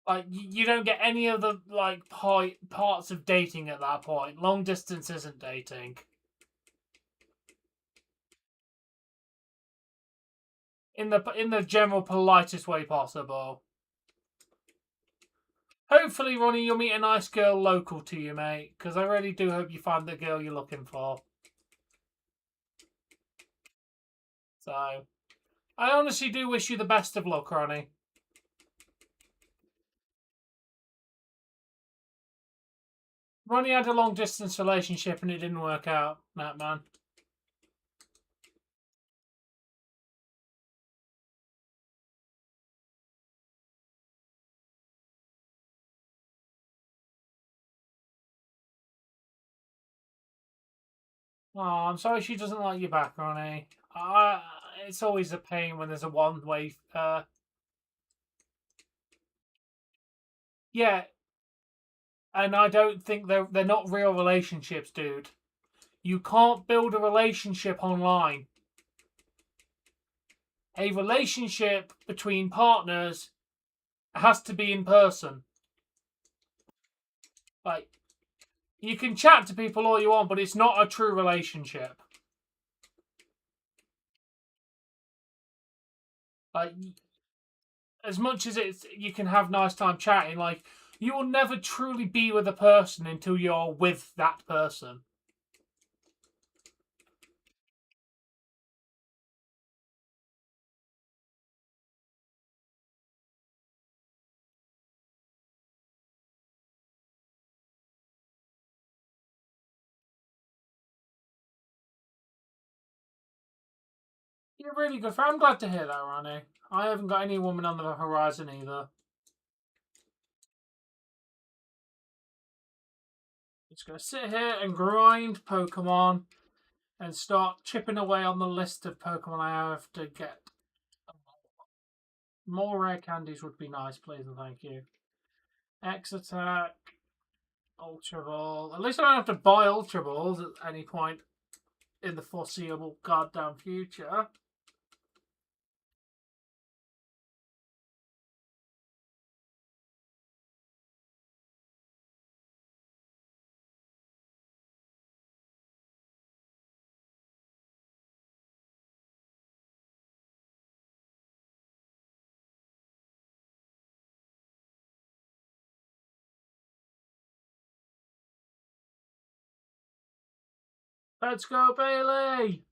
Like, you don't get any of the, like, parts of dating at that point. Long distance isn't dating. In the general politest way possible. Hopefully, Ronnie, you'll meet a nice girl local to you, mate, because I really do hope you find the girl you're looking for. So, I honestly do wish you the best of luck, Ronnie. Ronnie had a long distance relationship and it didn't work out, that man. Oh, I'm sorry she doesn't like you back, Ronnie. It's always a pain when there's a one-way. Yeah, and I don't think they're not real relationships, dude. You can't build a relationship online. A relationship between partners has to be in person. Like, you can chat to people all you want, but it's not a true relationship. Like, as much as you can have nice time chatting, like, you will never truly be with a person until you're with that person. You're really good. I'm glad to hear that, Ronnie. I haven't got any woman on the horizon either. Just gonna sit here and grind Pokemon and start chipping away on the list of Pokemon I have to get. More rare candies would be nice, please and thank you. X Attack, Ultra Ball. At least I don't have to buy Ultra Balls at any point in the foreseeable goddamn future. Let's go, Bailey!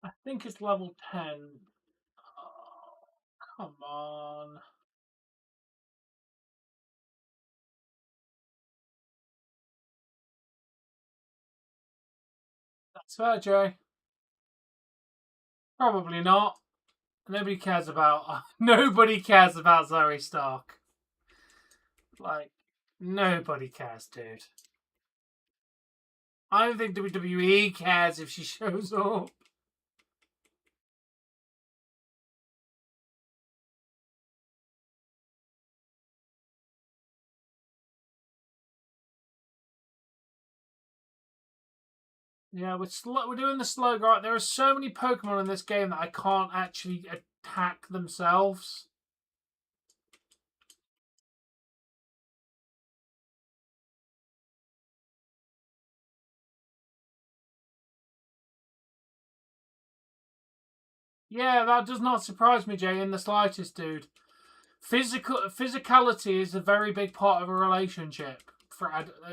I think it's level 10. Oh, come on. That's fair, Jay. Probably not. Nobody cares about nobody cares about Zoe Stark. Like, nobody cares, dude. I don't think WWE cares if she shows up. Yeah, we're doing the slow grind. There are so many Pokemon in this game that I can't actually attack themselves. Yeah, that does not surprise me, Jay, in the slightest, dude. Physicality is a very big part of a relationship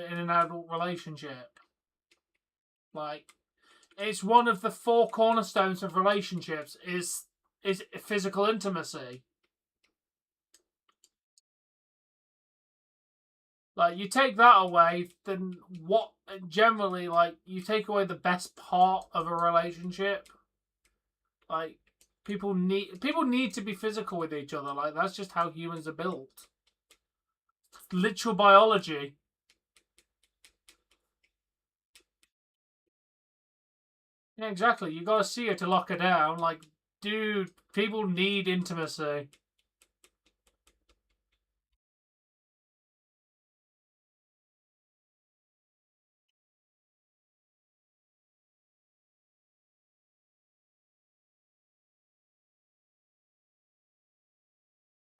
in an adult relationship. Like, it's one of the four cornerstones of relationships is physical intimacy. Like, you take that away, then what? Generally, like, you take away the best part of a relationship. Like, people need to be physical with each other. Like, that's just how humans are built. Literal biology. Yeah, exactly. You gotta see her to lock her down. Like, dude, people need intimacy.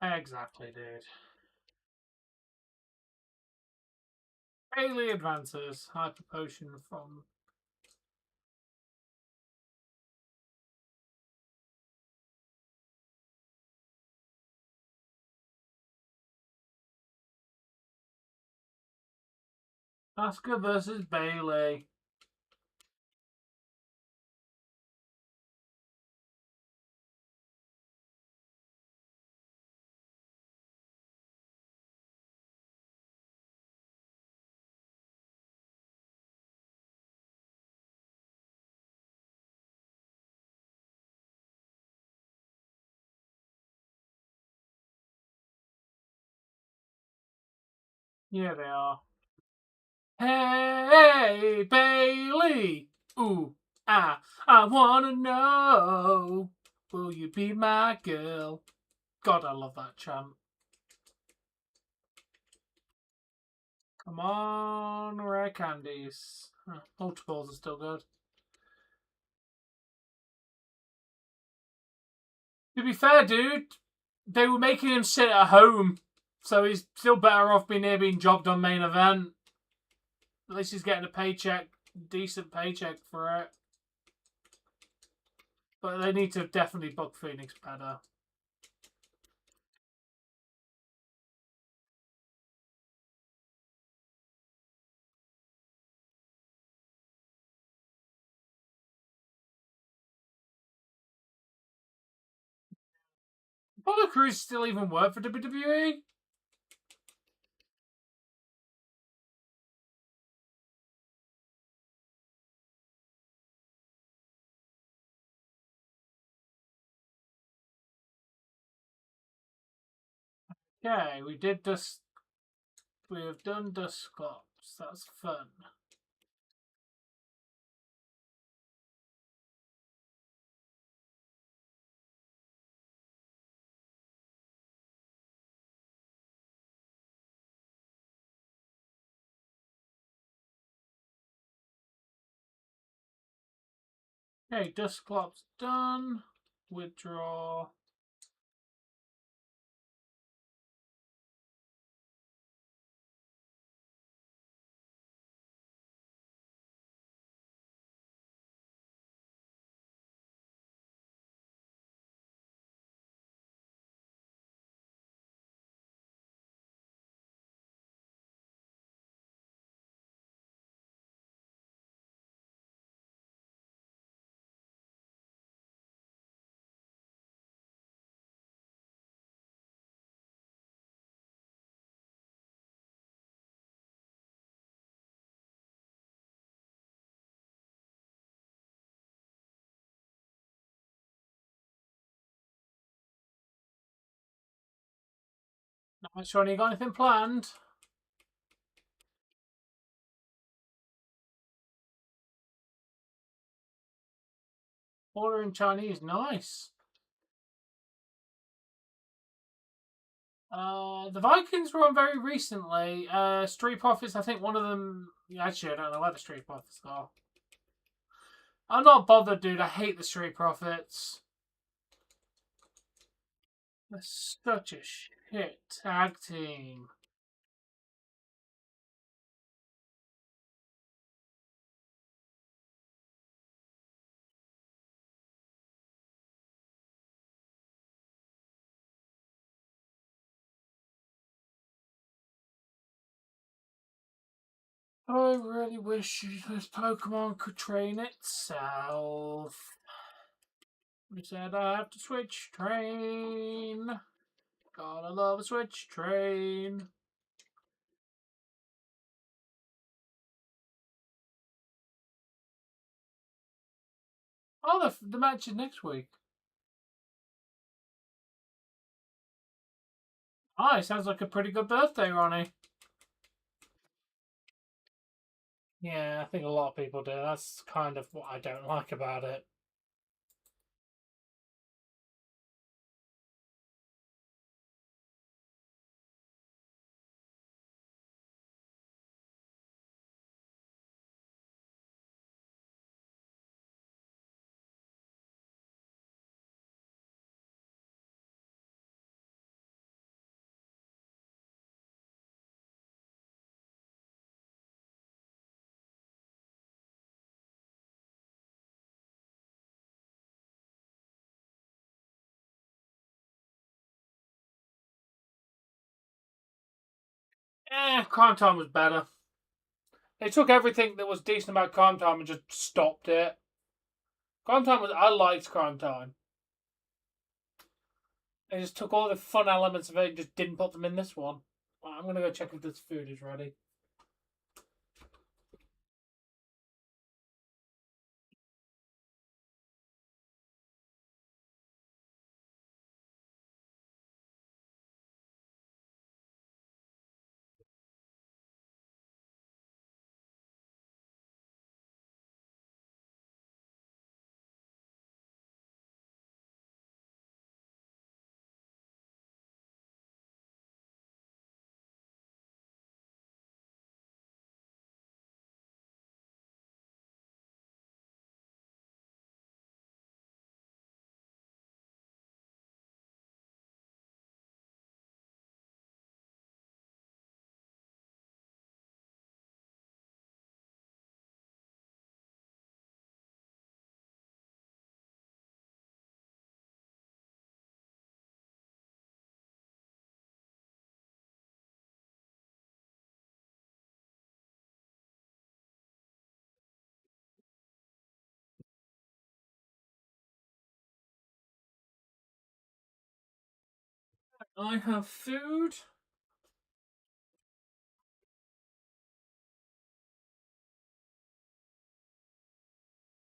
Exactly, dude. Daily advances. Hyper potion from. Asuka versus Bailey. Yeah, they are. Hey, Bailey. Ooh, I wanna know. Will you be my girl? God, I love that chant. Come on, rare candies. Multiples are still good. To be fair, dude, they were making him sit at home, so he's still better off being here being jobbed on main event. At least he's getting a paycheck, decent paycheck for it. But they need to definitely book Phoenix better. Apollo Crews still even work for WWE? Okay, we did this. We have done Dusclops. That's fun. Okay, Dusclops done. Withdraw. Nice one. You got anything planned? Ordering Chinese. Nice. The Vikings were on very recently. Street Profits, I think one of them. Actually, I don't know where the Street Profits are. I'm not bothered, dude. I hate the Street Profits. They're such a shit tag team. I really wish this Pokemon could train itself. We said I have to switch train. Gotta love a switch train. Oh, the match is next week. Ah, sounds like a pretty good birthday, Ronnie. Yeah, I think a lot of people do. That's kind of what I don't like about it. Crime Time was better. They took everything that was decent about Crime Time and just stopped it. Crime Time was. I liked Crime Time. They just took all the fun elements of it and just didn't put them in this one. I'm gonna go check if this food is ready. I have food.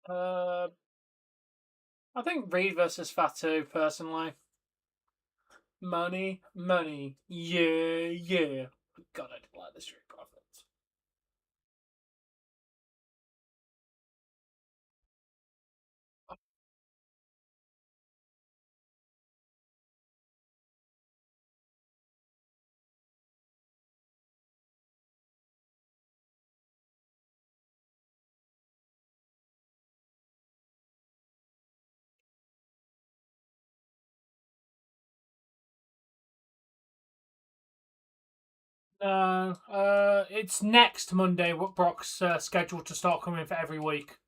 Uh, I think Reed versus Fatu personally. Money, money, yeah, yeah. God, I didn't like the Street Profits. No, it's next Monday. What Brock's scheduled to start coming for every week.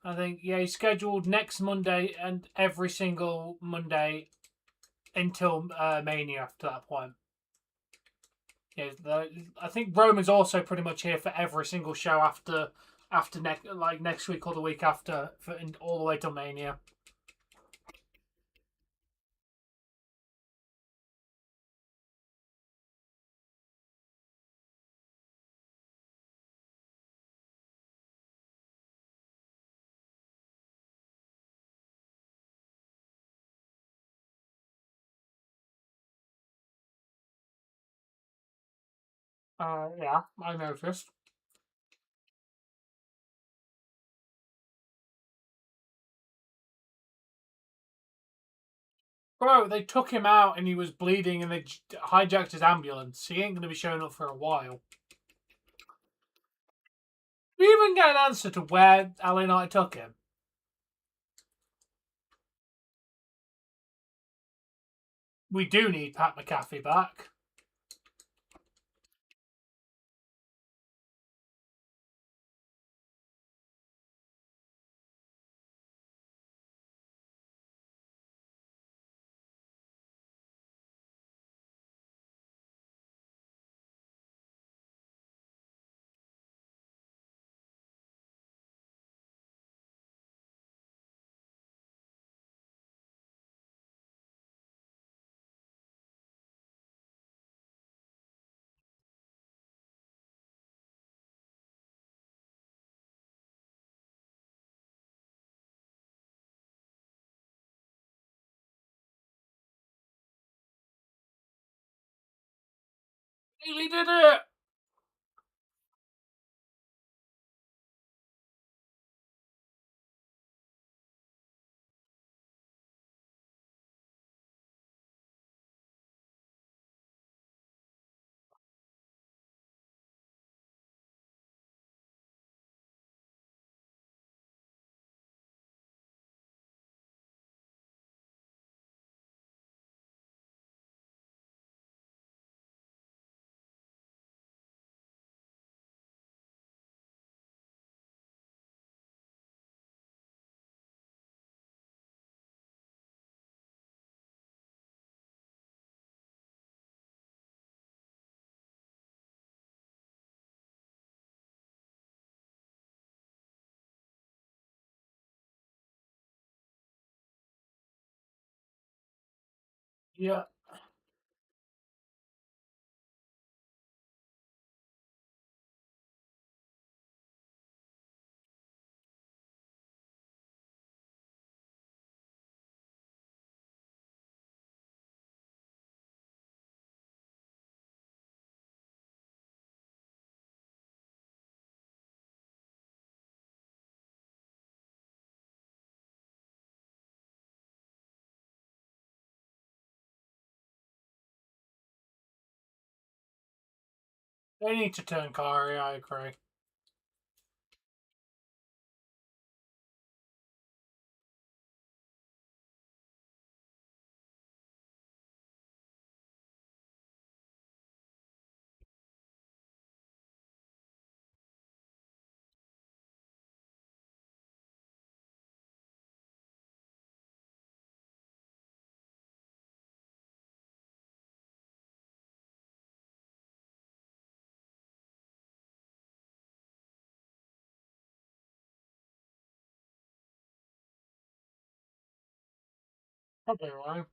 I think he's scheduled next Monday and every single Monday until Mania. After that point, yeah, I think Roman's also pretty much here for every single show after next week or the week after, all the way till Mania. Yeah, I noticed. Bro, they took him out and he was bleeding and they hijacked his ambulance. He ain't going to be showing up for a while. We even get an answer to where LA Knight took him. We do need Pat McAfee back. Really did it! Yeah. They need to turn Kari, I agree. Probably right.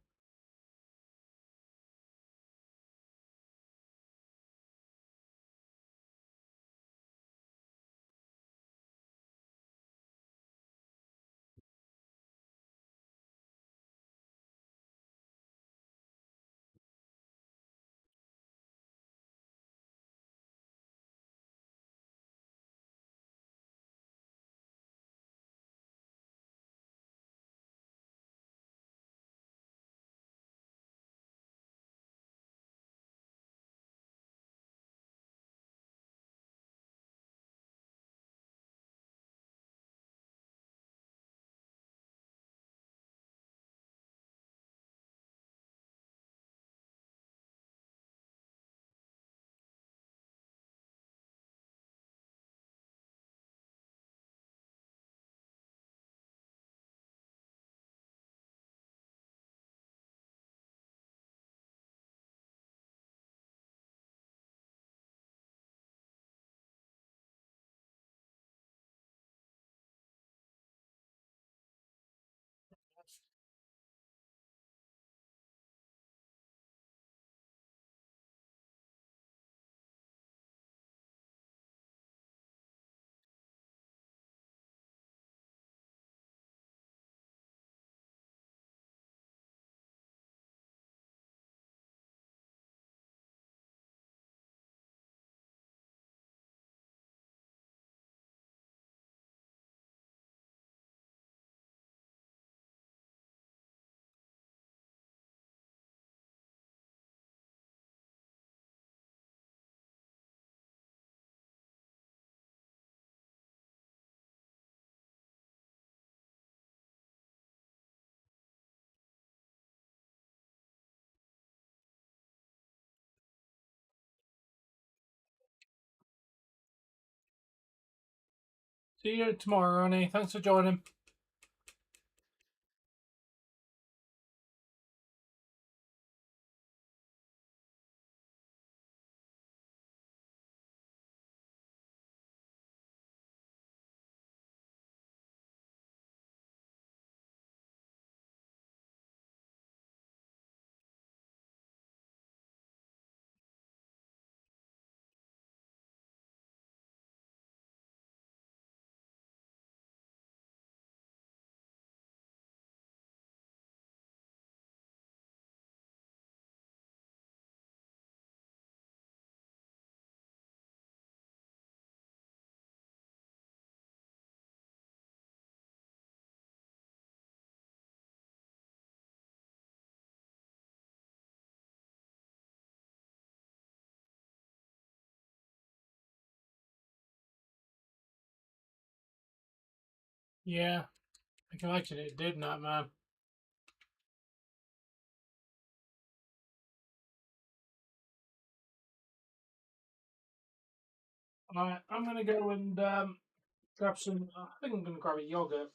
See you tomorrow, Ronnie. Thanks for joining. Yeah, I can imagine it did that, man. Alright, I'm gonna go and grab some. I think I'm gonna grab a yogurt.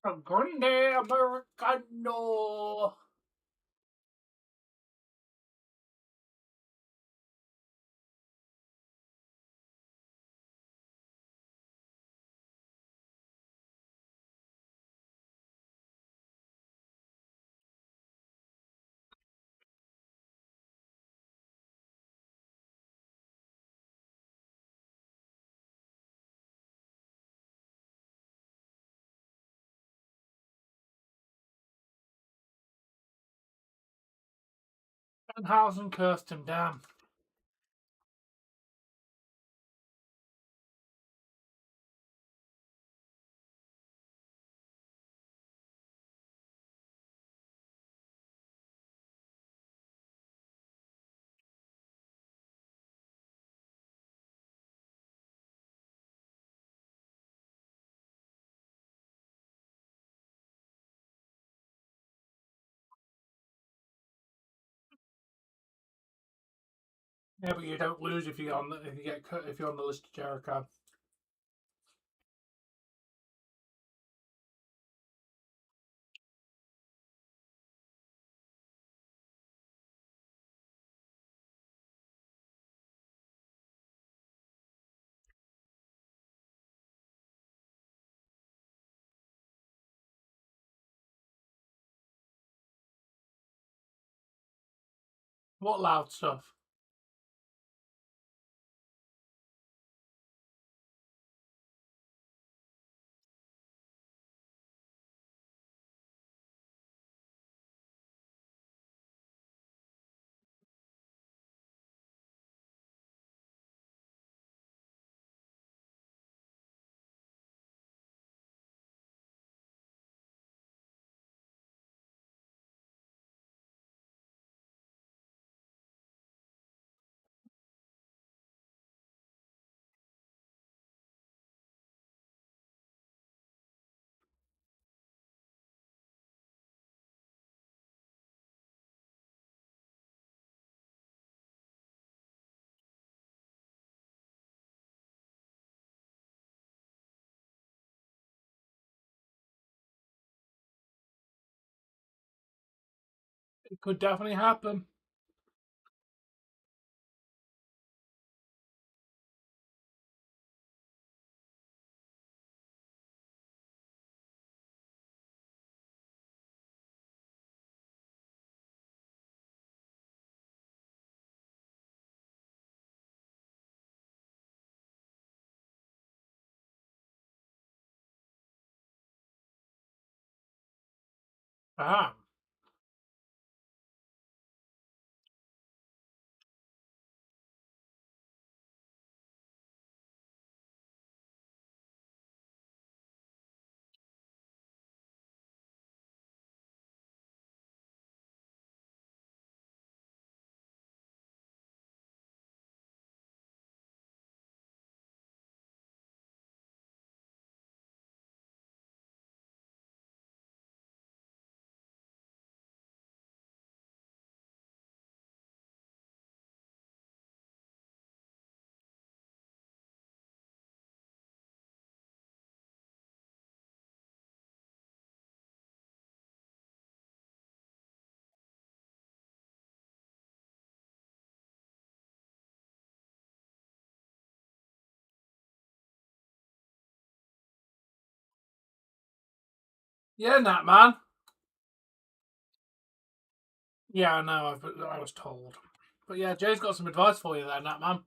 A grande Americano. Danhausen cursed him down. Yeah, but you don't lose if you get cut if you're on the list of Jericho. What loud stuff? It could definitely happen. Ah. Yeah, Nat man. Yeah, I know. I was told. But yeah, Jay's got some advice for you there, Nat man.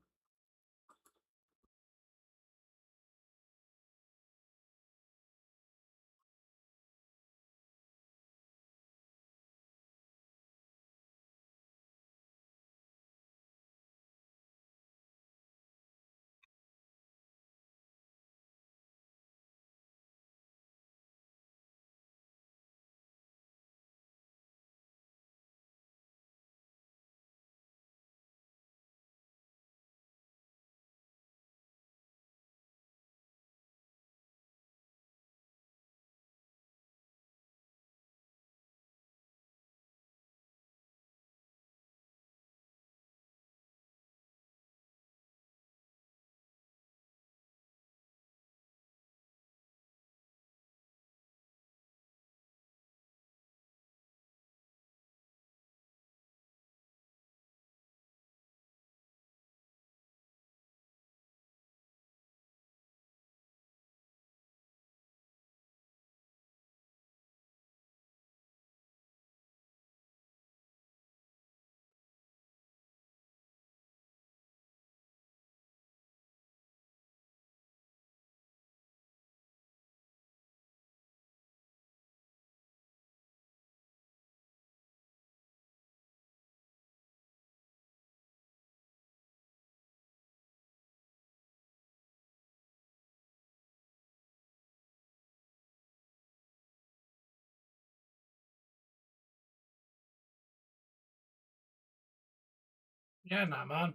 Yeah, nah, man.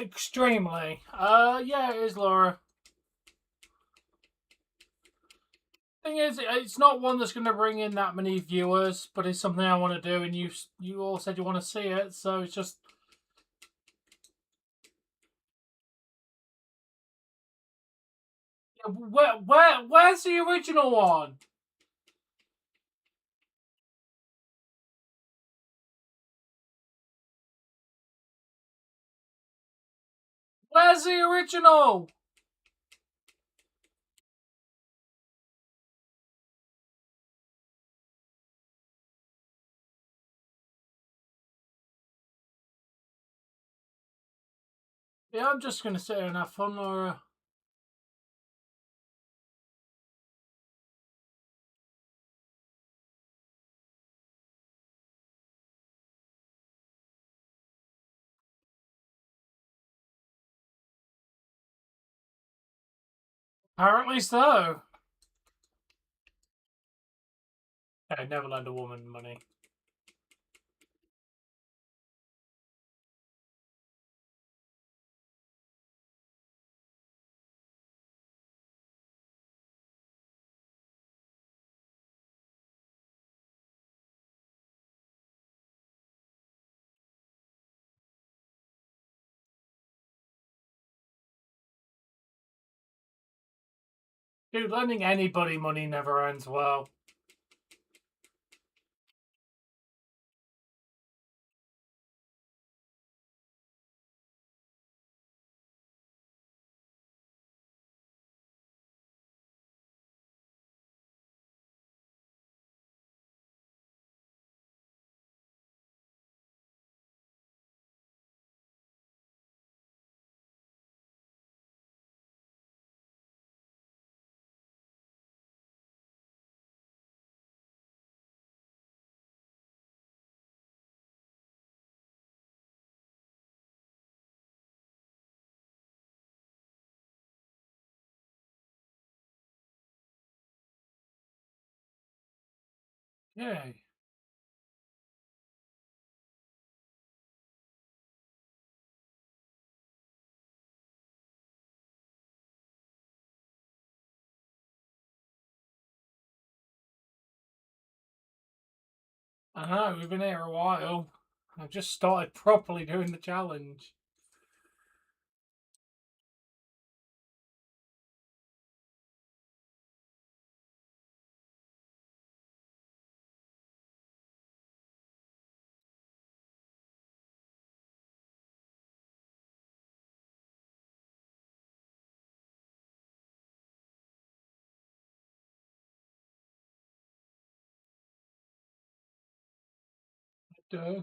Extremely. Yeah, it is, Laura. Thing is, it's not one that's going to bring in that many viewers, but it's something I want to do, and you all said you want to see it, so it's just. Where's the original one? Where's the original? Yeah, I'm just going to sit here and have fun, Laura. Apparently so. Hey, never lend a woman money. Dude, lending anybody money never ends well. Yay. I know, we've been here a while. I've just started properly doing the challenge. Duh.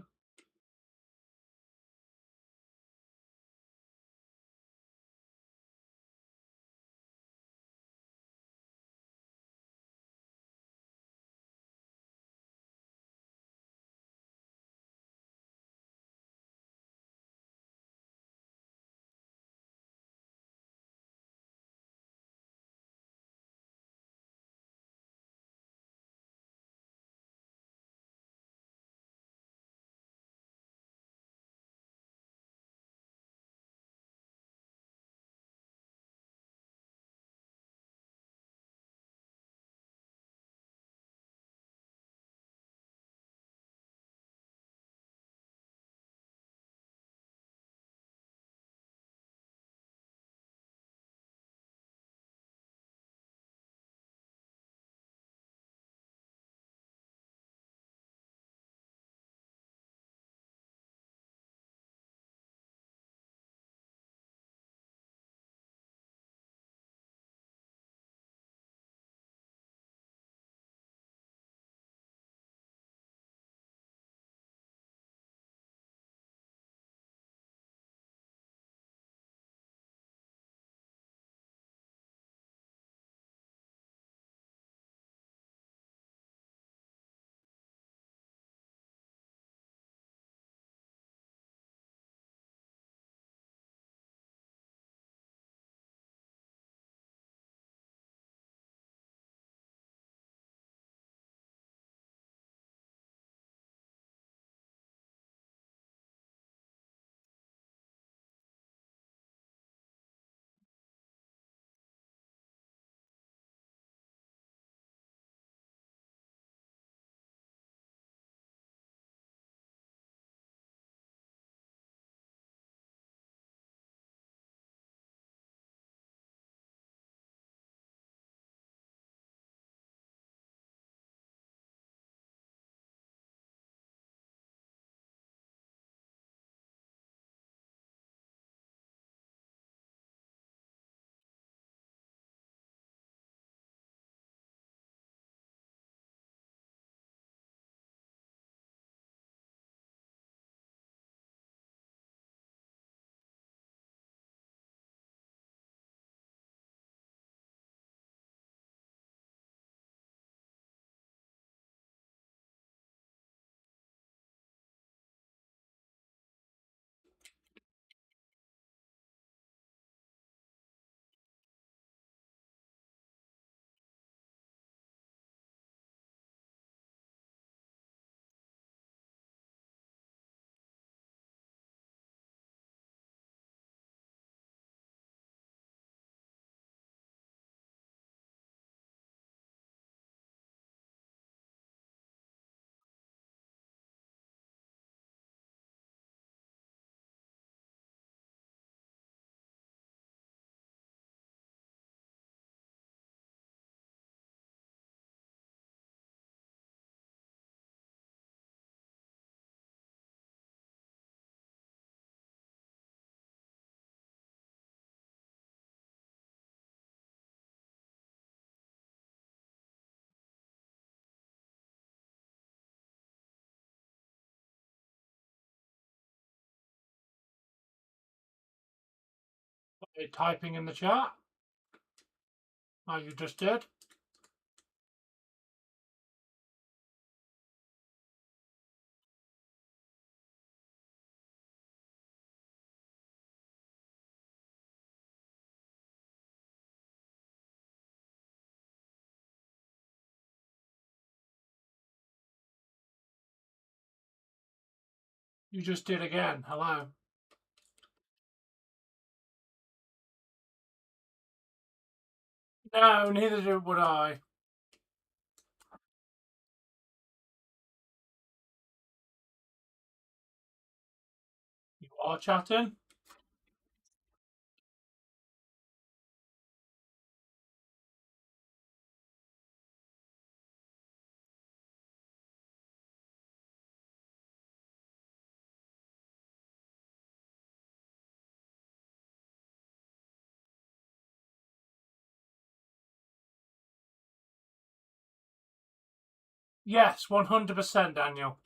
Are you typing in the chat? Like you just did? You just did again. Hello. No, neither would I. You are chatting? Yes, 100%, Daniel.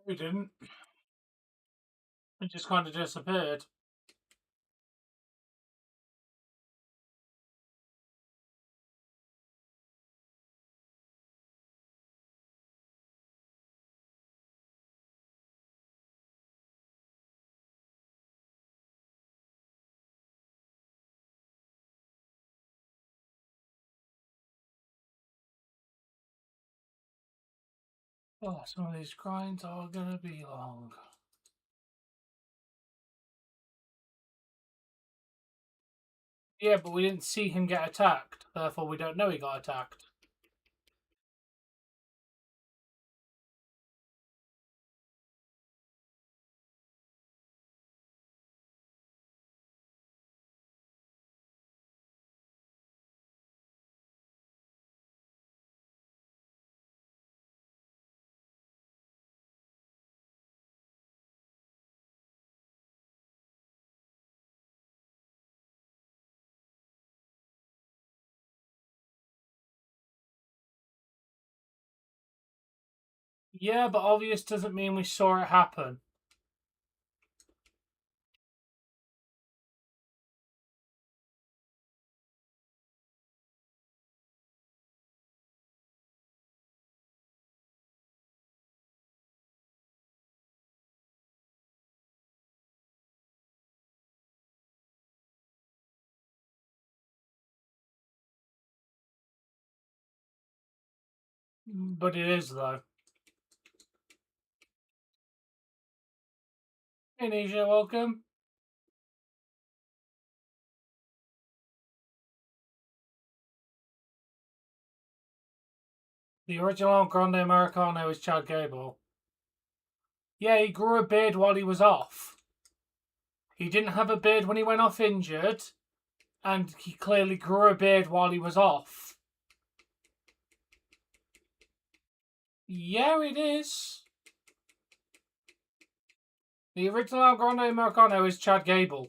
We didn't. It just kind of disappeared. Oh, some of these grinds are going to be long. Yeah, but we didn't see him get attacked. Therefore, we don't know he got attacked. Yeah, but obvious doesn't mean we saw it happen. But it is, though. Hey, Nisha, welcome. The original Grande Americano is Chad Gable. Yeah, he grew a beard while he was off. He didn't have a beard when he went off injured, and he clearly grew a beard while he was off. Yeah, it is. The original Grande Americano is Chad Gable.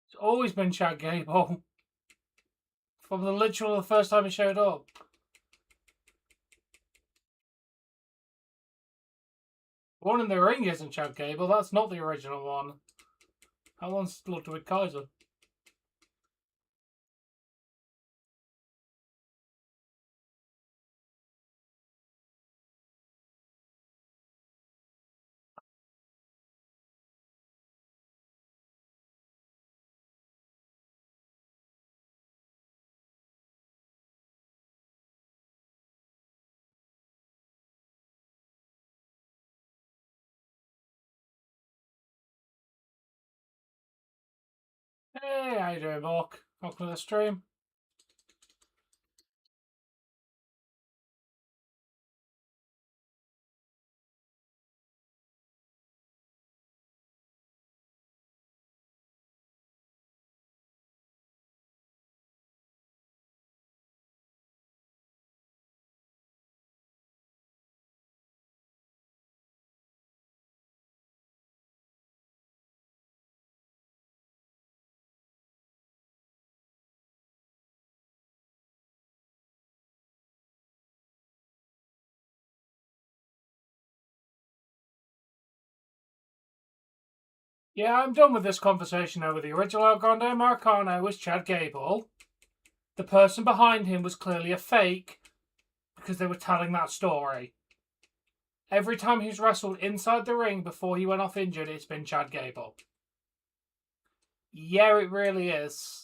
It's always been Chad Gable. From the first time he showed up. The one in the ring isn't Chad Gable. That's not the original one. That one's Ludwig Kaiser. Hey, how you doing, Bork? Welcome to the stream. Yeah, I'm done with this conversation over the original El Grande Marcano was Chad Gable. The person behind him was clearly a fake because they were telling that story. Every time he's wrestled inside the ring before he went off injured, it's been Chad Gable. Yeah, it really is.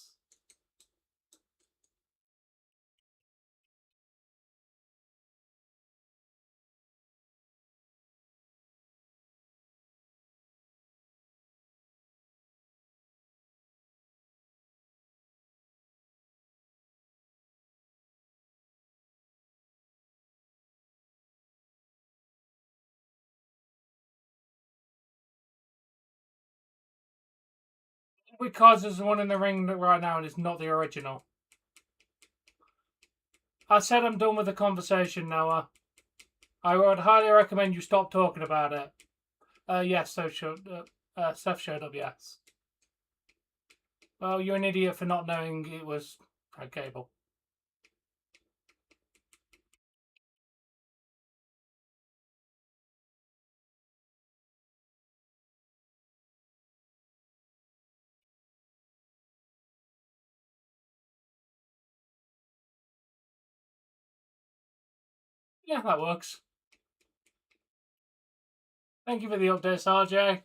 Because there's one in the ring right now and it's not the original. I said I'm done with the conversation, Noah. I would highly recommend you stop talking about it. Yes, so Seth showed up, yes. Well, you're an idiot for not knowing it was Chad Gable. Yeah, that works. Thank you for the updates, RJ.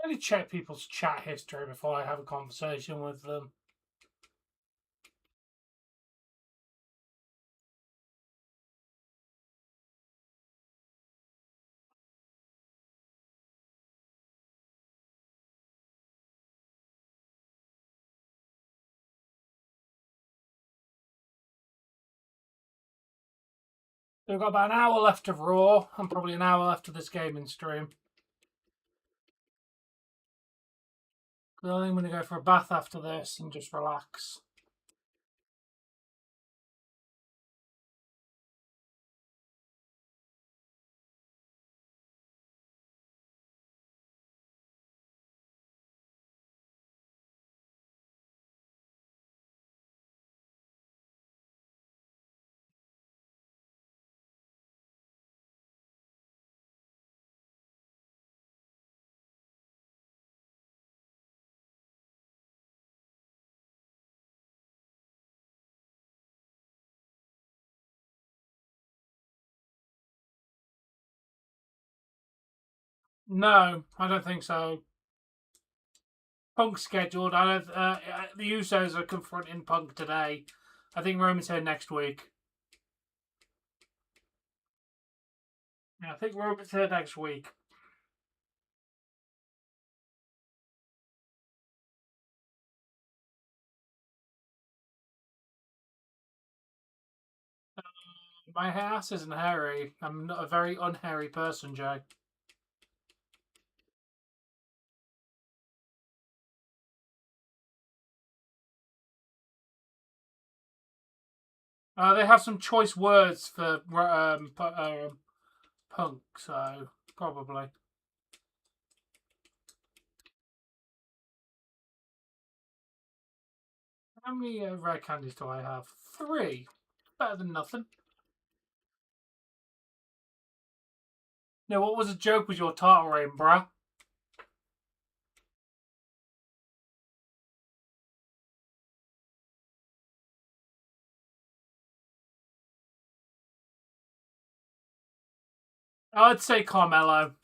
Really check people's chat history before I have a conversation with them. We've got about an hour left of Raw and probably an hour left of this gaming stream. I think I'm going to go for a bath after this and just relax. No, I don't think so. Punk's scheduled. I don't. The Usos are confronting Punk today. I think Roman's here next week. Yeah, I think Roman's here next week. My house isn't hairy. I'm not a very unhairy person, Joe. They have some choice words for punk, so probably. How many rare candies do I have? 3. Better than nothing. No, what was a joke with your tartarain, bruh? I'd say Carmelo.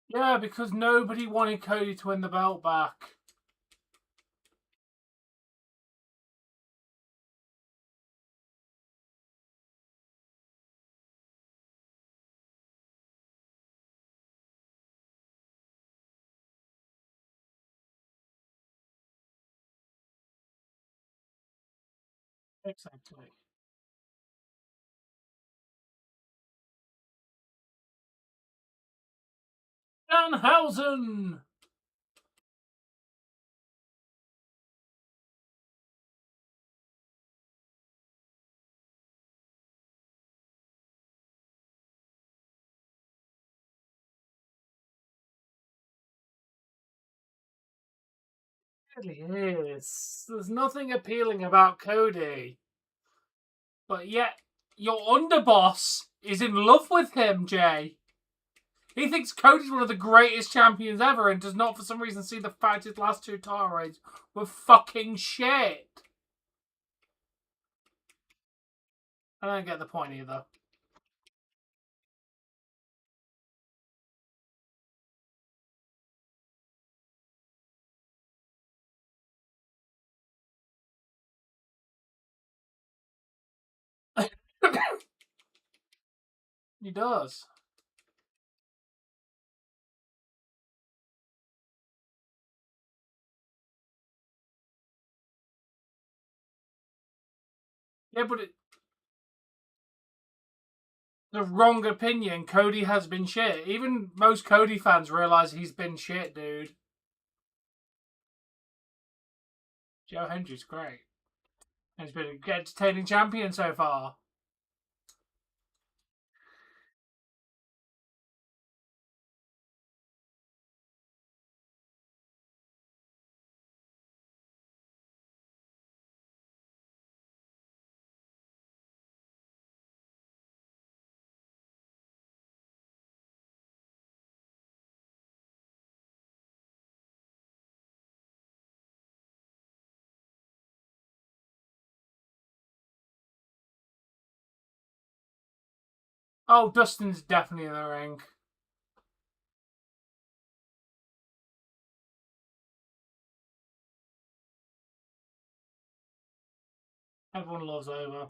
Yeah, because nobody wanted Cody to win the belt back. Exactly. Danhausen! It really is. There's nothing appealing about Cody. But yet, your underboss is in love with him, Jay. He thinks Cody's one of the greatest champions ever and does not, for some reason, see the fact his last 2 title reigns were fucking shit. I don't get the point either. He does. Yeah, but the wrong opinion. Cody has been shit. Even most Cody fans realize he's been shit, dude. Joe Hendry's great. He's been an entertaining champion so far. Oh, Dustin's definitely in the ring. Everyone loves Over.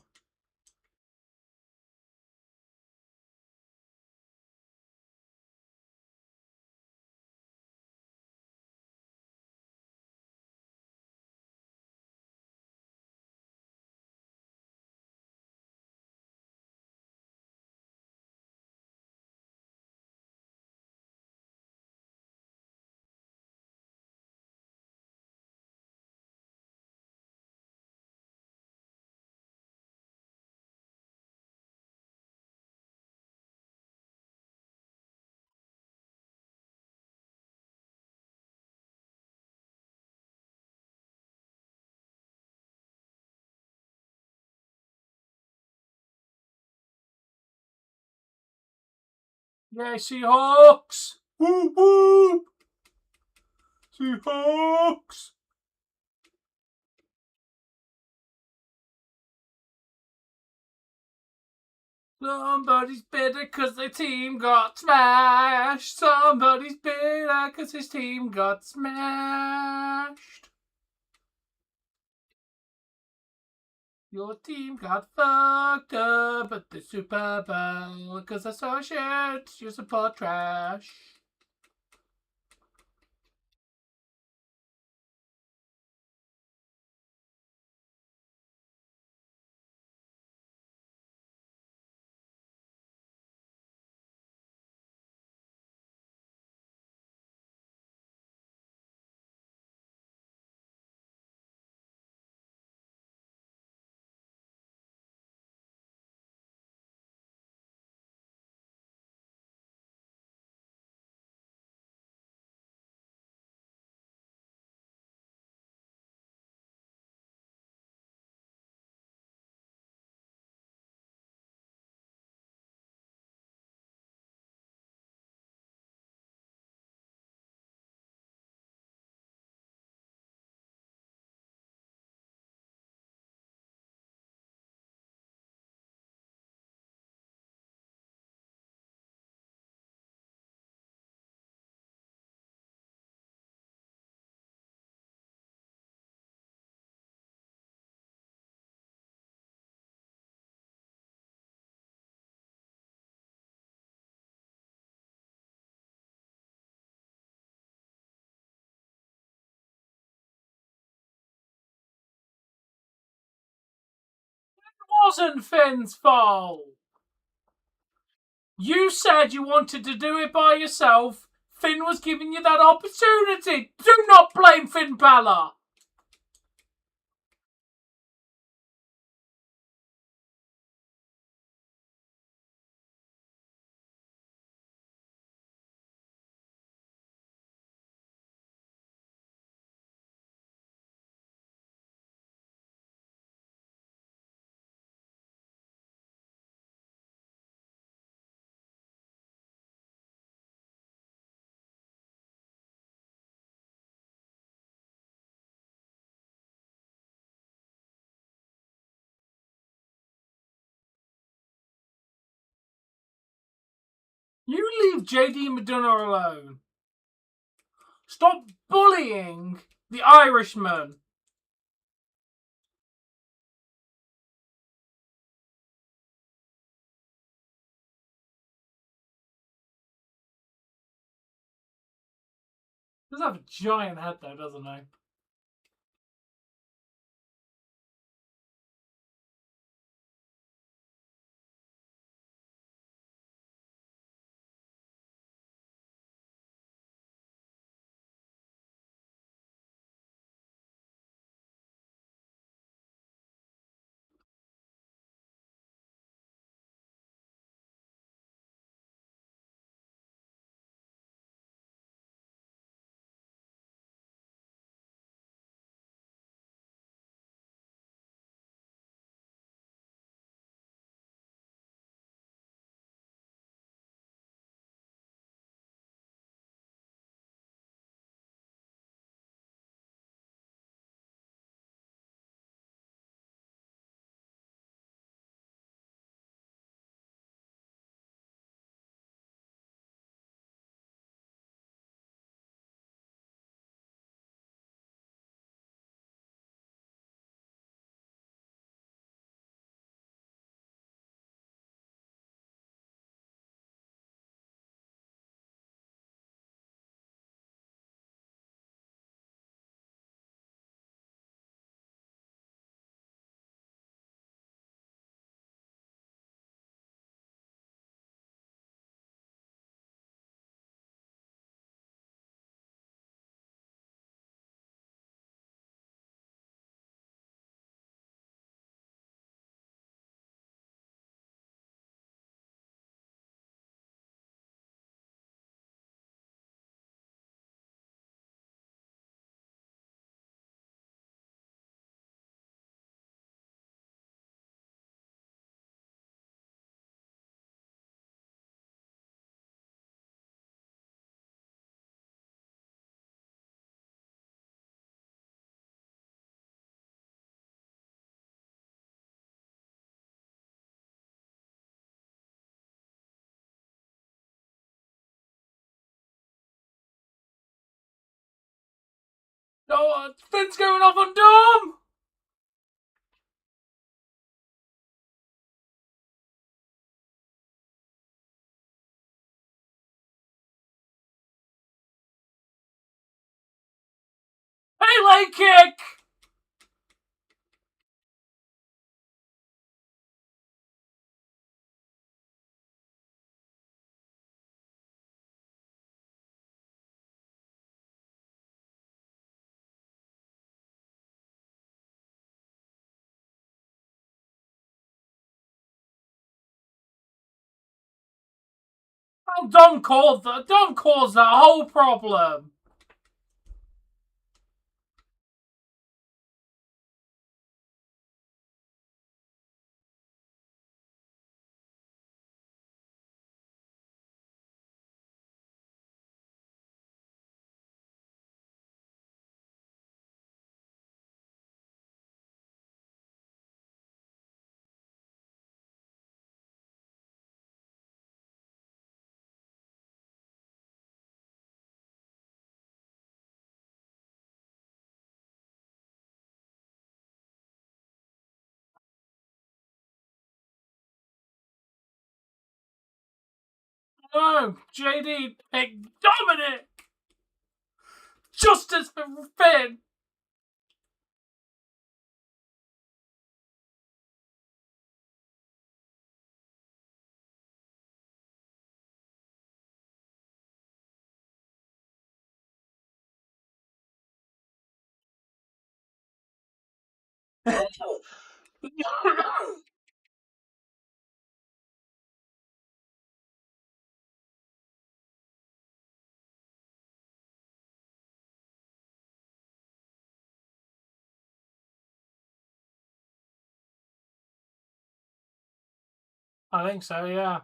Yay, Seahawks! Woo woo! Seahawks! Somebody's bitter because their team got smashed. Somebody's bitter because his team got smashed. Your team got fucked up at the Super Bowl because I saw a shirt. You support trash. Wasn't Finn's fault. You said you wanted to do it by yourself. Finn was giving you that opportunity. Do not blame Finn Balor. You leave JD Madonna alone. Stop bullying the Irishman. He does have a giant head though, doesn't he? Oh, Finn's going off on Dom! Hey, leg kick! Oh, Dom caused that whole problem. No, JD picked Dominic! Justice for Finn! I think so, yeah.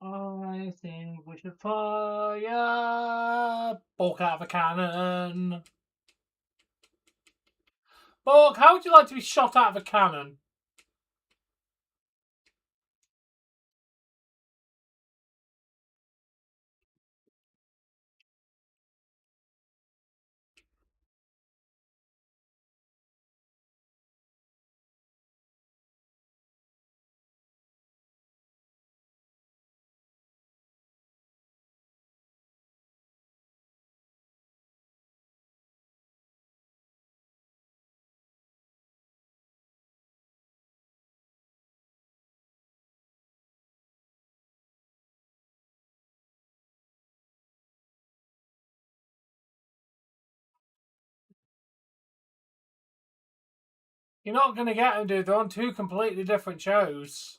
I think we should fire Bork out of a cannon. Bork, how would you like to be shot out of a cannon? You're not going to get them, dude. They're on two completely different shows.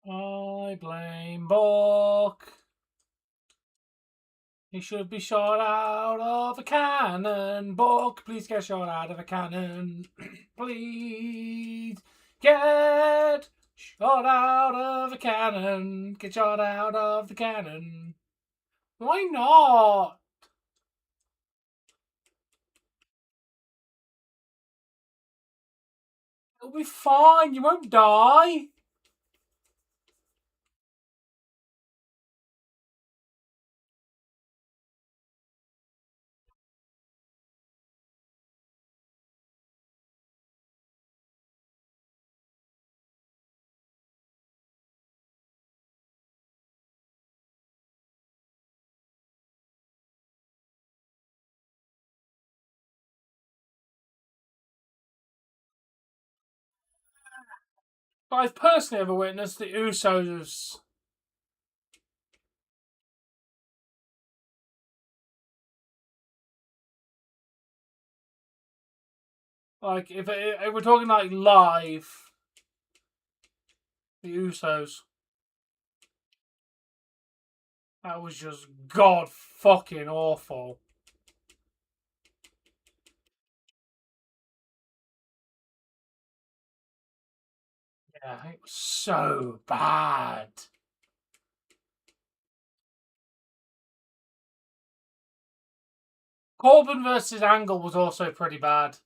I blame Bork. He should be shot out of a cannon. Bork, please get shot out of a cannon. Please get shot out of a cannon. Get shot out of the cannon. Why not? It'll be fine. You won't die. I've personally ever witnessed the Usos. Like, if we're talking like live, the Usos. That was just god fucking awful. Yeah, it was so bad. Corbin versus Angle was also pretty bad.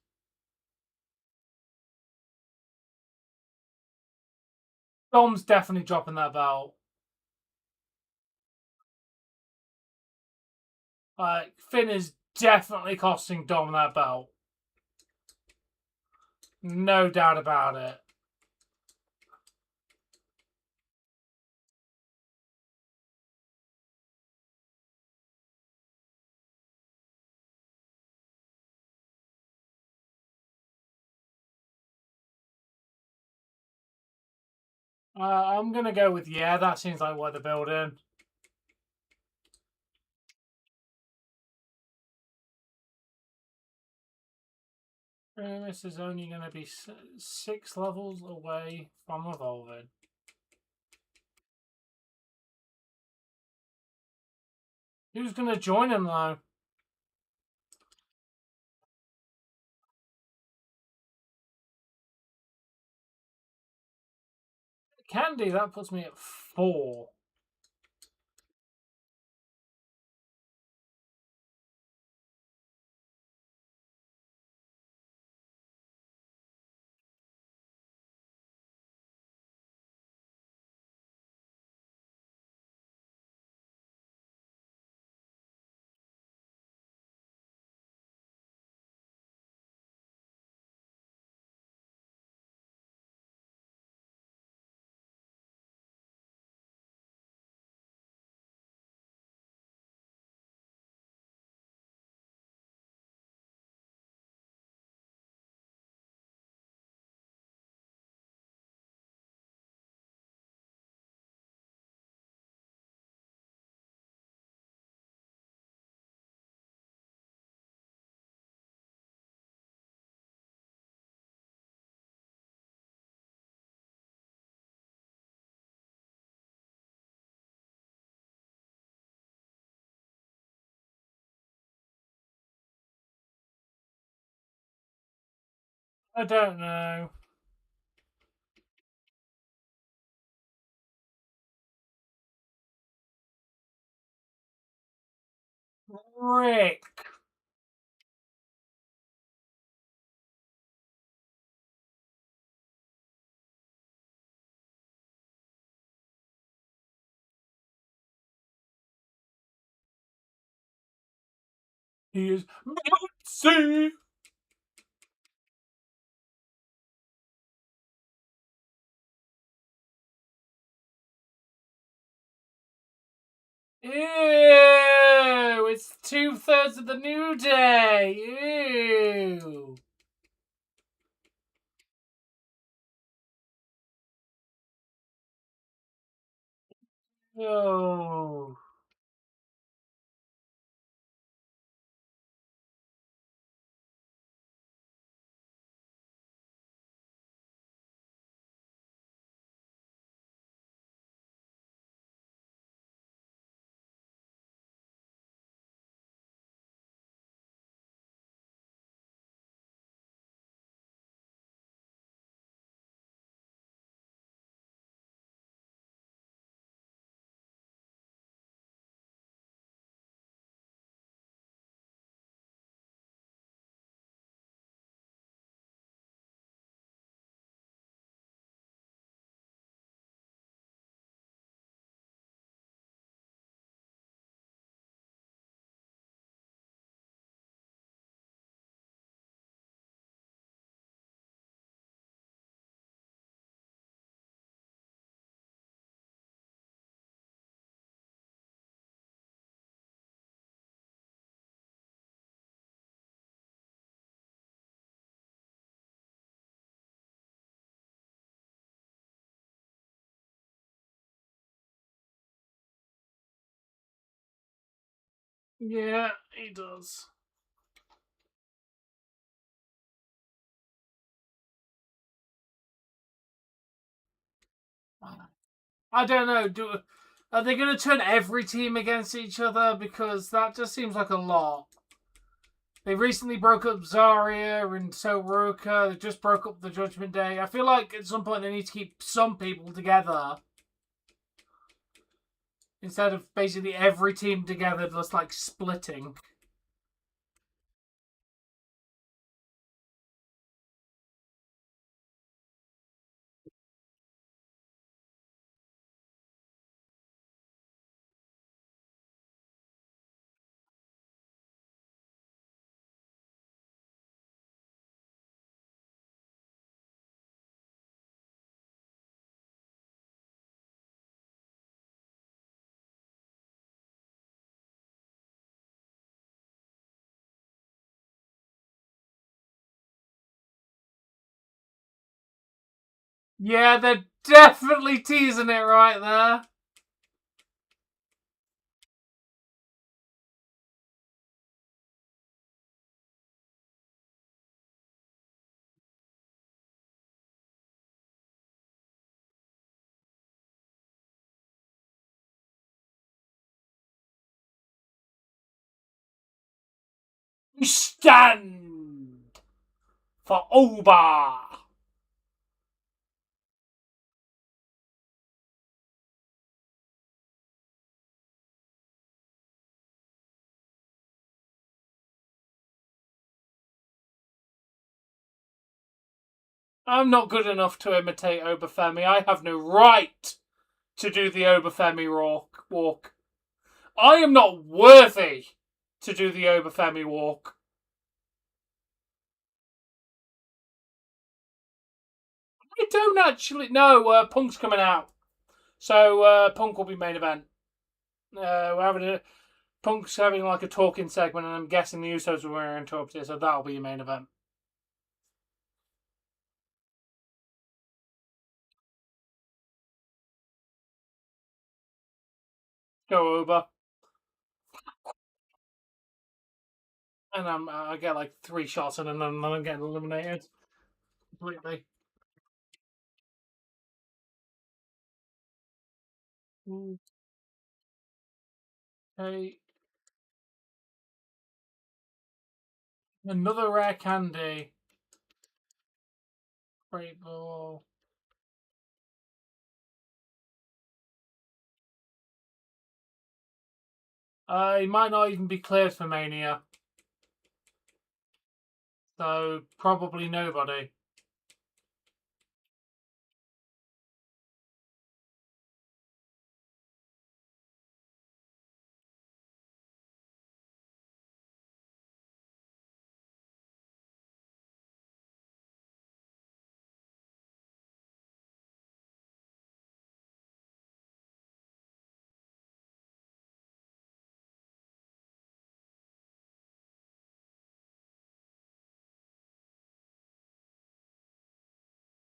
Dom's definitely dropping that belt. Finn is definitely costing Dom that belt. No doubt about it. I'm going to go with yeah, that seems like what they're building. This is only going to be 6 levels away from evolving. Who's going to join him, though? Candy, that puts me at 4. I don't know. Rick. He is Mitzi. Ew! It's 2/3 of the New Day. Ew! Oh. Yeah, he does. I don't know. Are they going to turn every team against each other? Because that just seems like a lot. They recently broke up Zarya and Soroka. They just broke up the Judgment Day. I feel like at some point they need to keep some people together instead of basically every team together just like splitting. Yeah, they're definitely teasing it right there. We stand for Oba. I'm not good enough to imitate Obafemi. I have no right to do the Obafemi walk. I am not worthy to do the Obafemi walk. I don't actually. No, Punk's coming out. So Punk will be main event. We're having Punk's having like a talking segment, and I'm guessing the Usos will interrupt it, so that'll be your main event. Go over. And I get like 3 shots and then I'm getting eliminated completely. Okay, another rare candy. Great ball. He might not even be cleared for Mania, so probably nobody.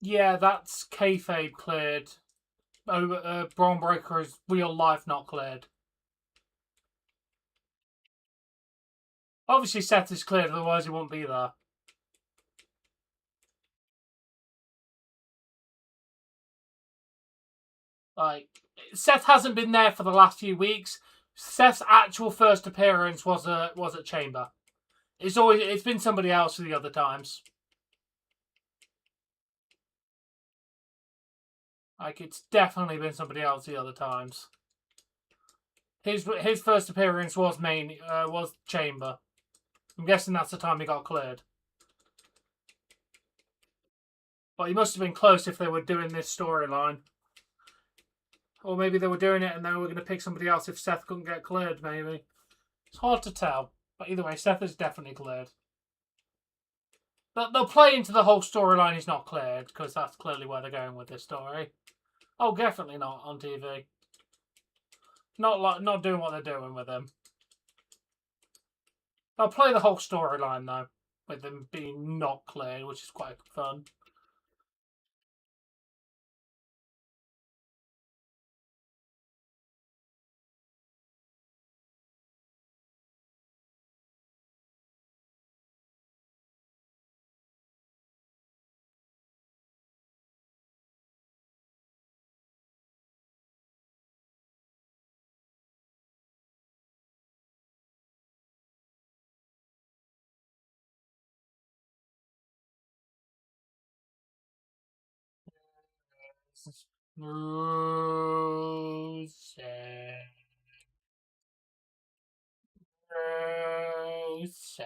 Yeah, that's kayfabe cleared. Braun Breaker is real life not cleared. Obviously, Seth is cleared, otherwise he won't be there. Like, Seth hasn't been there for the last few weeks. Seth's actual first appearance was at Chamber. It's been somebody else for the other times. Like, it's definitely been somebody else the other times. His first appearance was Chamber. I'm guessing that's the time he got cleared. But he must have been close if they were doing this storyline. Or maybe they were doing it and they were going to pick somebody else if Seth couldn't get cleared, maybe. It's hard to tell. But either way, Seth is definitely cleared. They'll play into the whole storyline he's not cleared, because that's clearly where they're going with this story. Oh, definitely not on TV. Not doing what they're doing with him. They'll play the whole storyline, though, with them being not cleared, which is quite fun. Rusev. Rusev.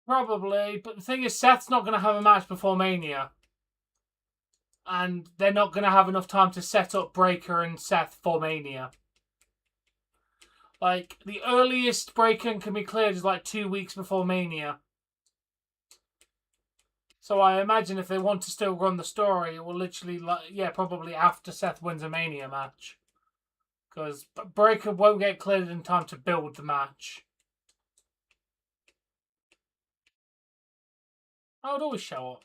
Probably, but the thing is, Seth's not going to have a match before Mania. And they're not going to have enough time to set up Breaker and Seth for Mania. Like, the earliest Breaker can be cleared is like 2 weeks before Mania. So I imagine if they want to still run the story, it will literally, probably after Seth wins a Mania match. Because Breaker won't get cleared in time to build the match. I would always show up.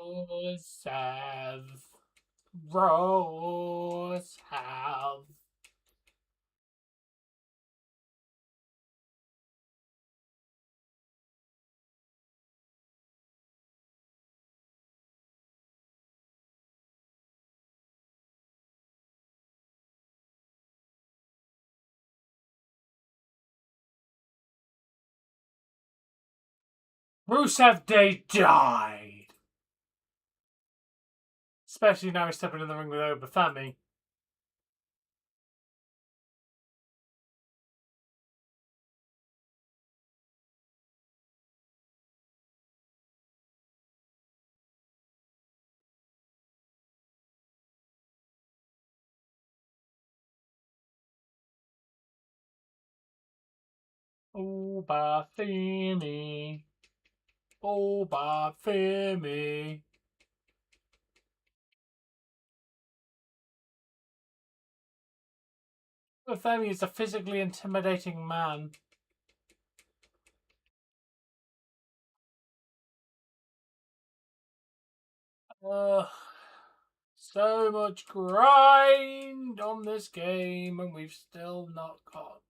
Rusev. Rusev. Rusev Day died. Especially now he's stepping in the ring with Obafemi. Obafemi. Obafemi. Obafemi is a physically intimidating man. So much grind on this game, and we've still not got.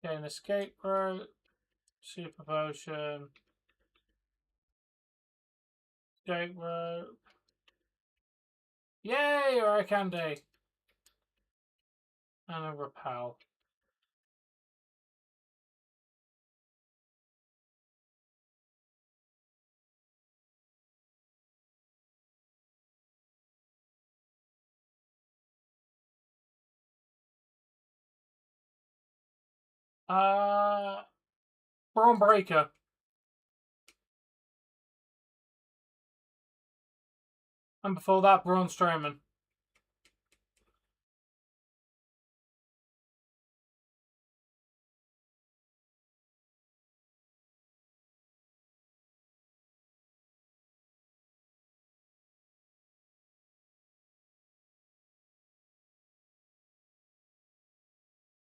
An escape rope, super potion, escape rope. Yay, or a candy. And a repel. Braun Breaker. And before that, Braun Strowman.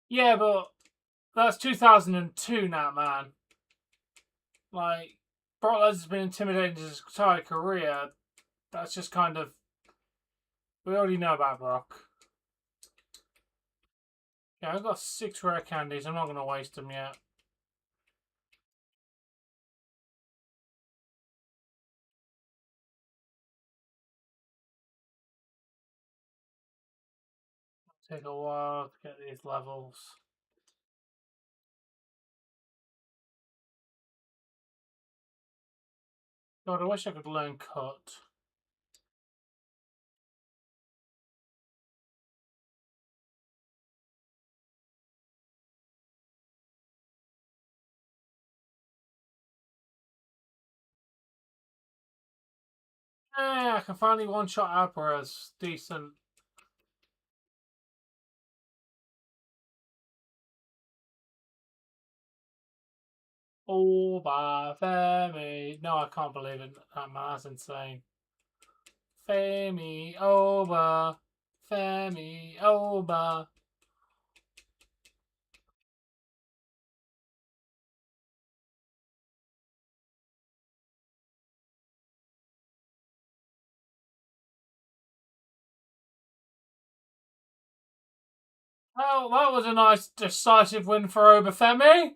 Yeah, but that's 2002 now, man. Like, Brock Lesnar's been intimidating his entire career. That's just kind of. We already know about Brock. Yeah, I've got 6 rare candies. I'm not going to waste them yet. It'll take a while to get these levels. God, I wish I could learn cut. Yeah, I can finally one-shot Alvarez. Decent. Femi. No, I can't believe it. That's insane. Femi over. Femi over. Oh, that was a nice, decisive win for Obafemi.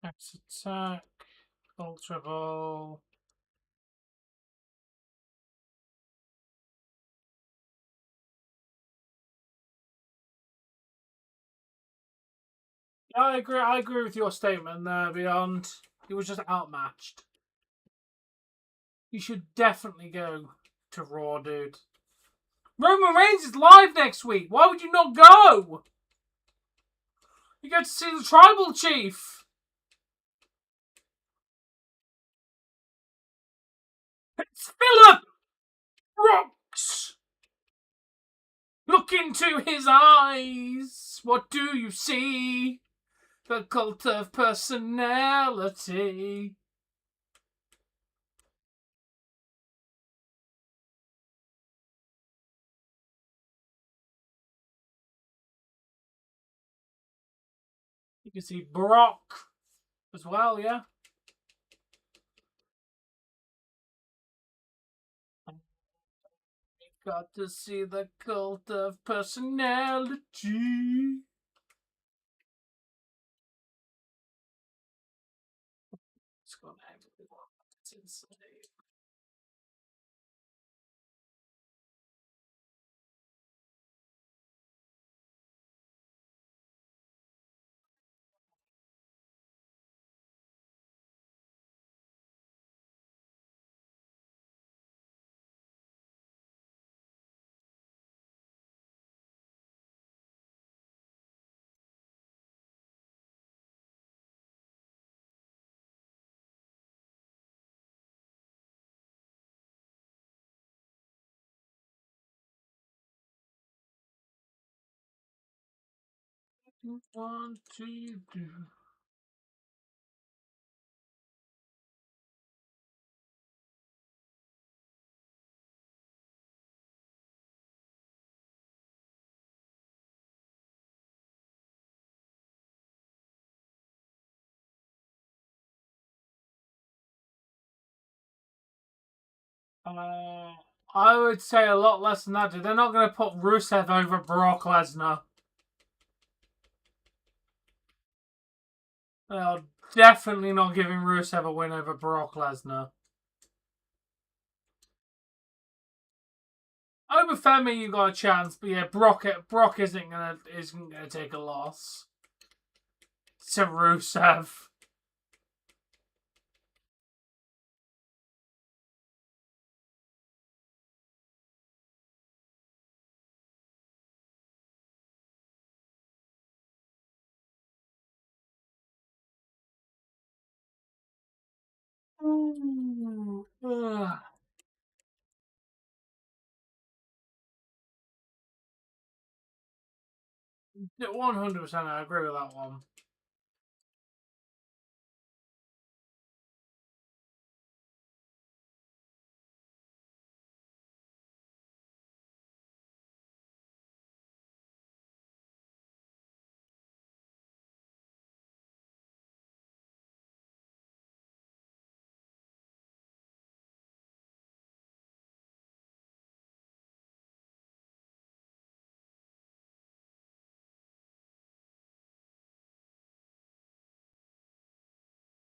Max attack, Ultra Ball. I agree. I agree with your statement there. Beyond, he was just outmatched. You should definitely go to Raw, dude. Roman Reigns is live next week. Why would you not go? You go to see the Tribal Chief. It's Philip Rocks. Look into his eyes. What do you see? The cult of personality. You can see Brock as well, yeah? Got to see the cult of personality. It's gonna actually work. It's insane. Want to do. I would say a lot less than that, dude. They're not going to put Rusev over Brock Lesnar. They're definitely not giving Rusev a win over Brock Lesnar. Over Femi, you got a chance, but yeah, Brock isn't gonna take a loss to Rusev. 100%, I agree with that one.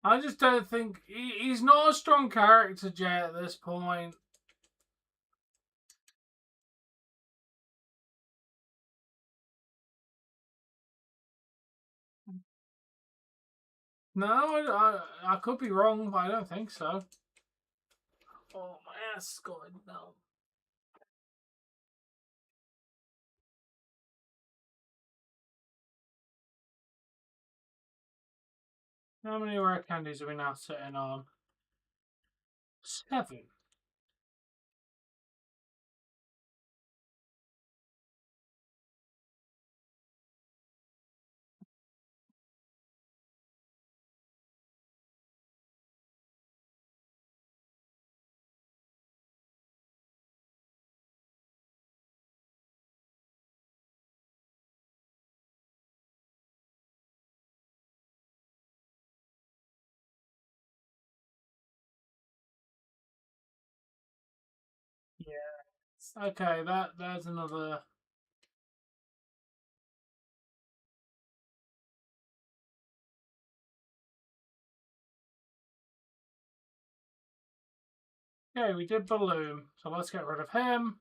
I just don't think he's not a strong character, Jay, at this point. No, I could be wrong, but I don't think so. Oh, my ass is going numb. How many rare candies are we now sitting on? 7. Yeah. Okay, there's another. Okay, we did Balloon, so let's get rid of him.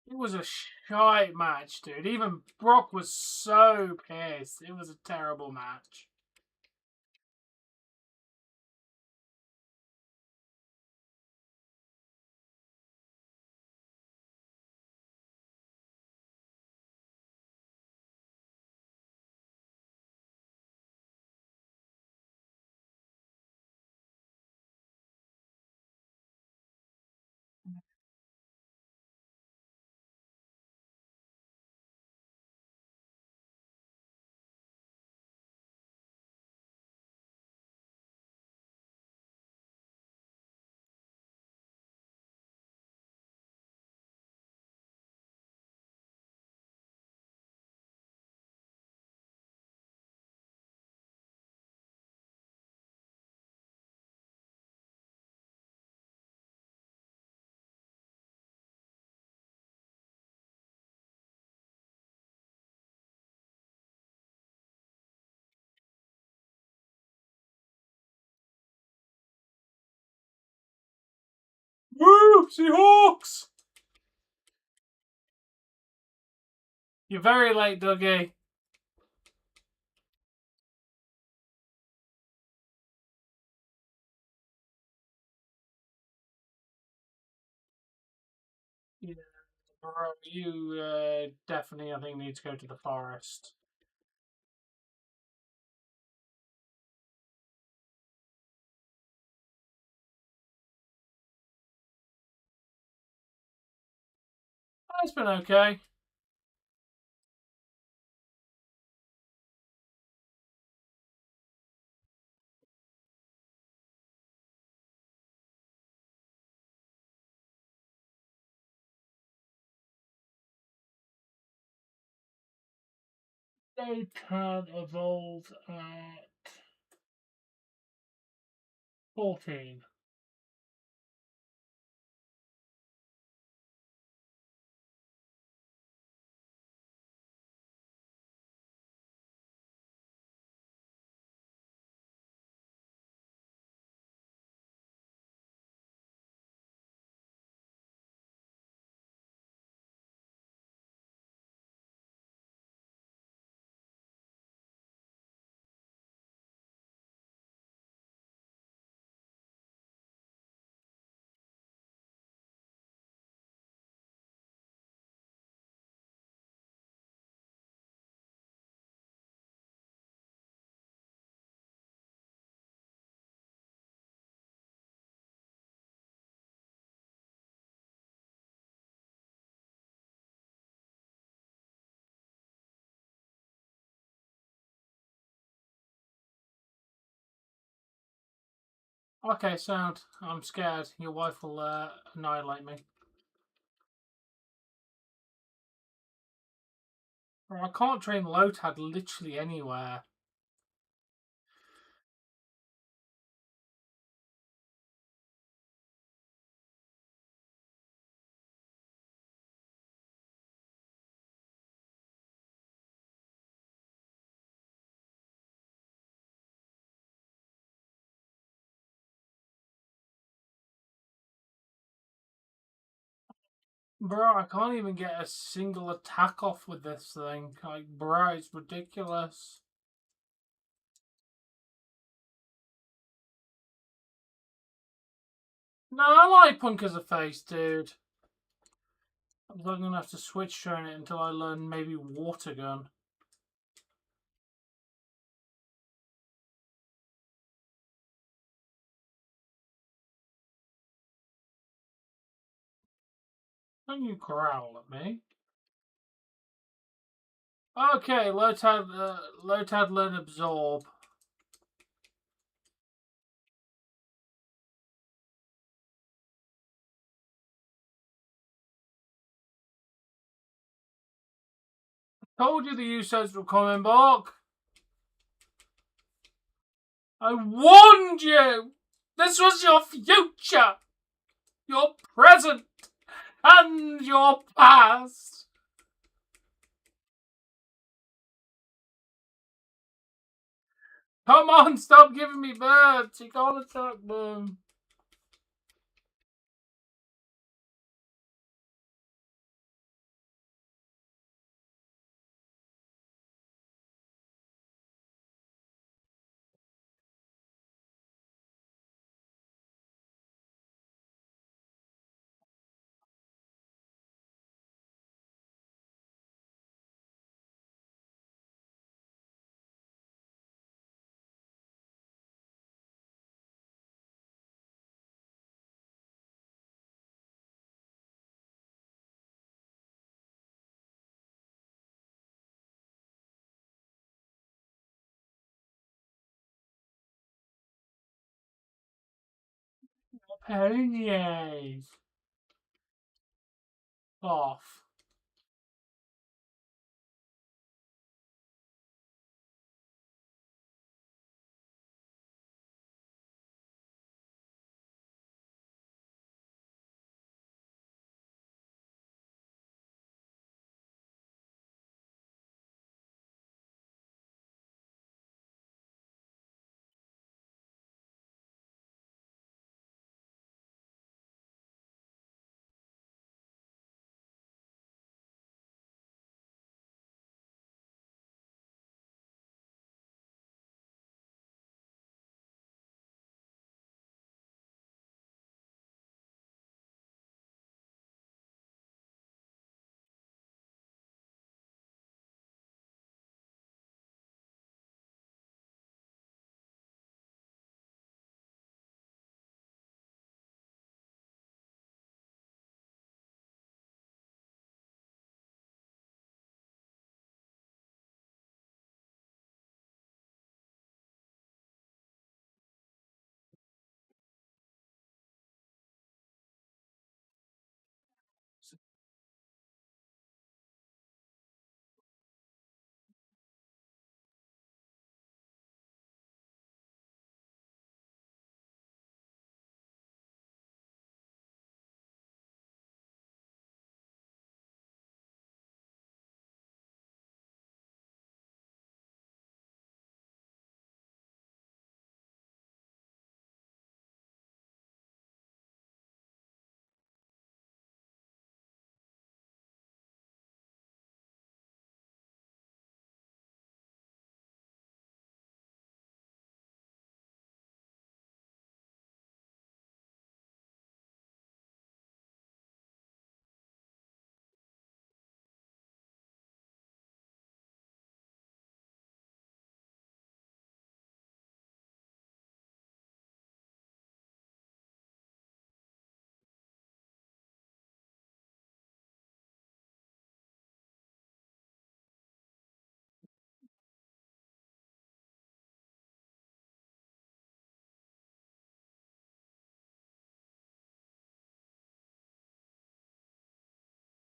It was a shite match, dude. Even Brock was so pissed. It was a terrible match. Woo! Seahawks! You're very late, Dougie. Yeah, bro, you definitely, I think, need to go to the forest. It's been okay. They can evolve at 14. Okay, sound. I'm scared. Your wife will annihilate me. Bro, I can't train Lotad literally anywhere. Bro, I can't even get a single attack off with this thing. Like, bro, it's ridiculous. No, I like Punk as a face, dude. I'm gonna have to switch train it until I learn maybe Water Gun. Don't you growl at me. Okay, Lotad learn Absorb. Told you the Usos were coming, Bork. I warned you! This was your future! Your present! And your past! Come on, stop giving me birds! You can't attack them. Ponies. Off.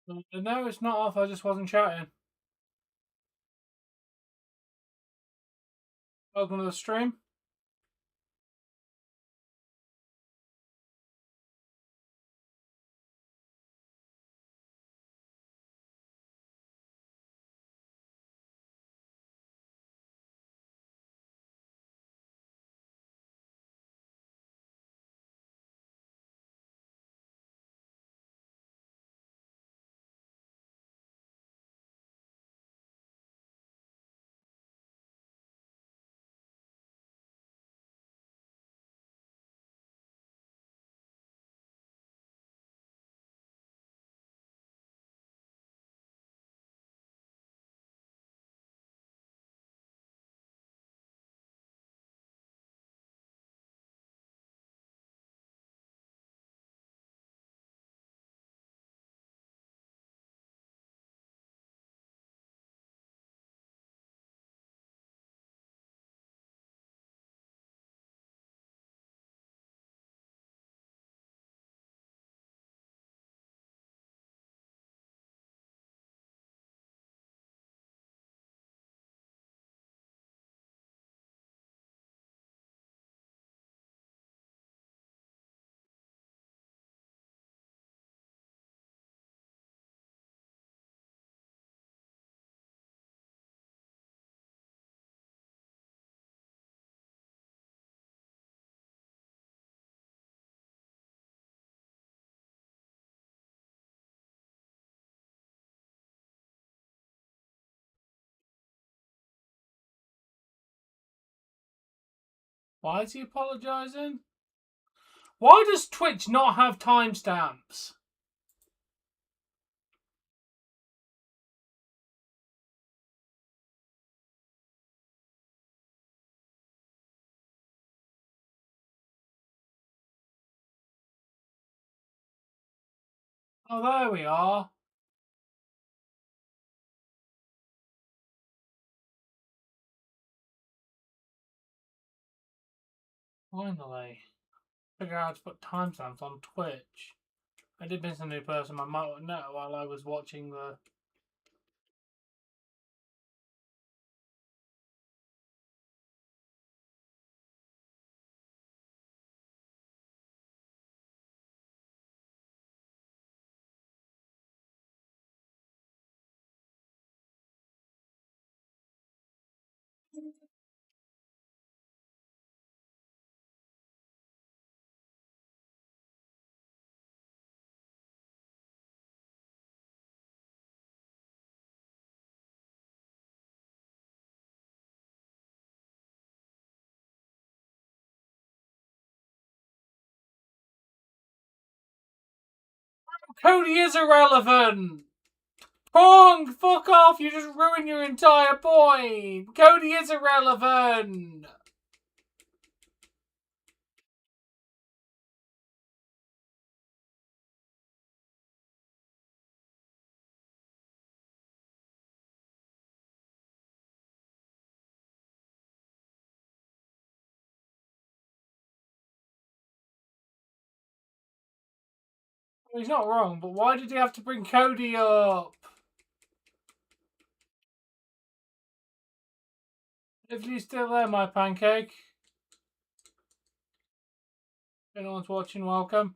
No, it's not off. I just wasn't chatting. Welcome to the stream. Why is he apologising? Why does Twitch not have timestamps? Oh, there we are. Finally. Figure out how to put timestamps on Twitch. I did miss a new person I might not know while I was watching the... Cody is irrelevant! Pong! Fuck off! You just ruined your entire point! Cody is irrelevant! Well, he's not wrong, but why did he have to bring Cody up? If he's still there, my pancake. If anyone's watching, welcome.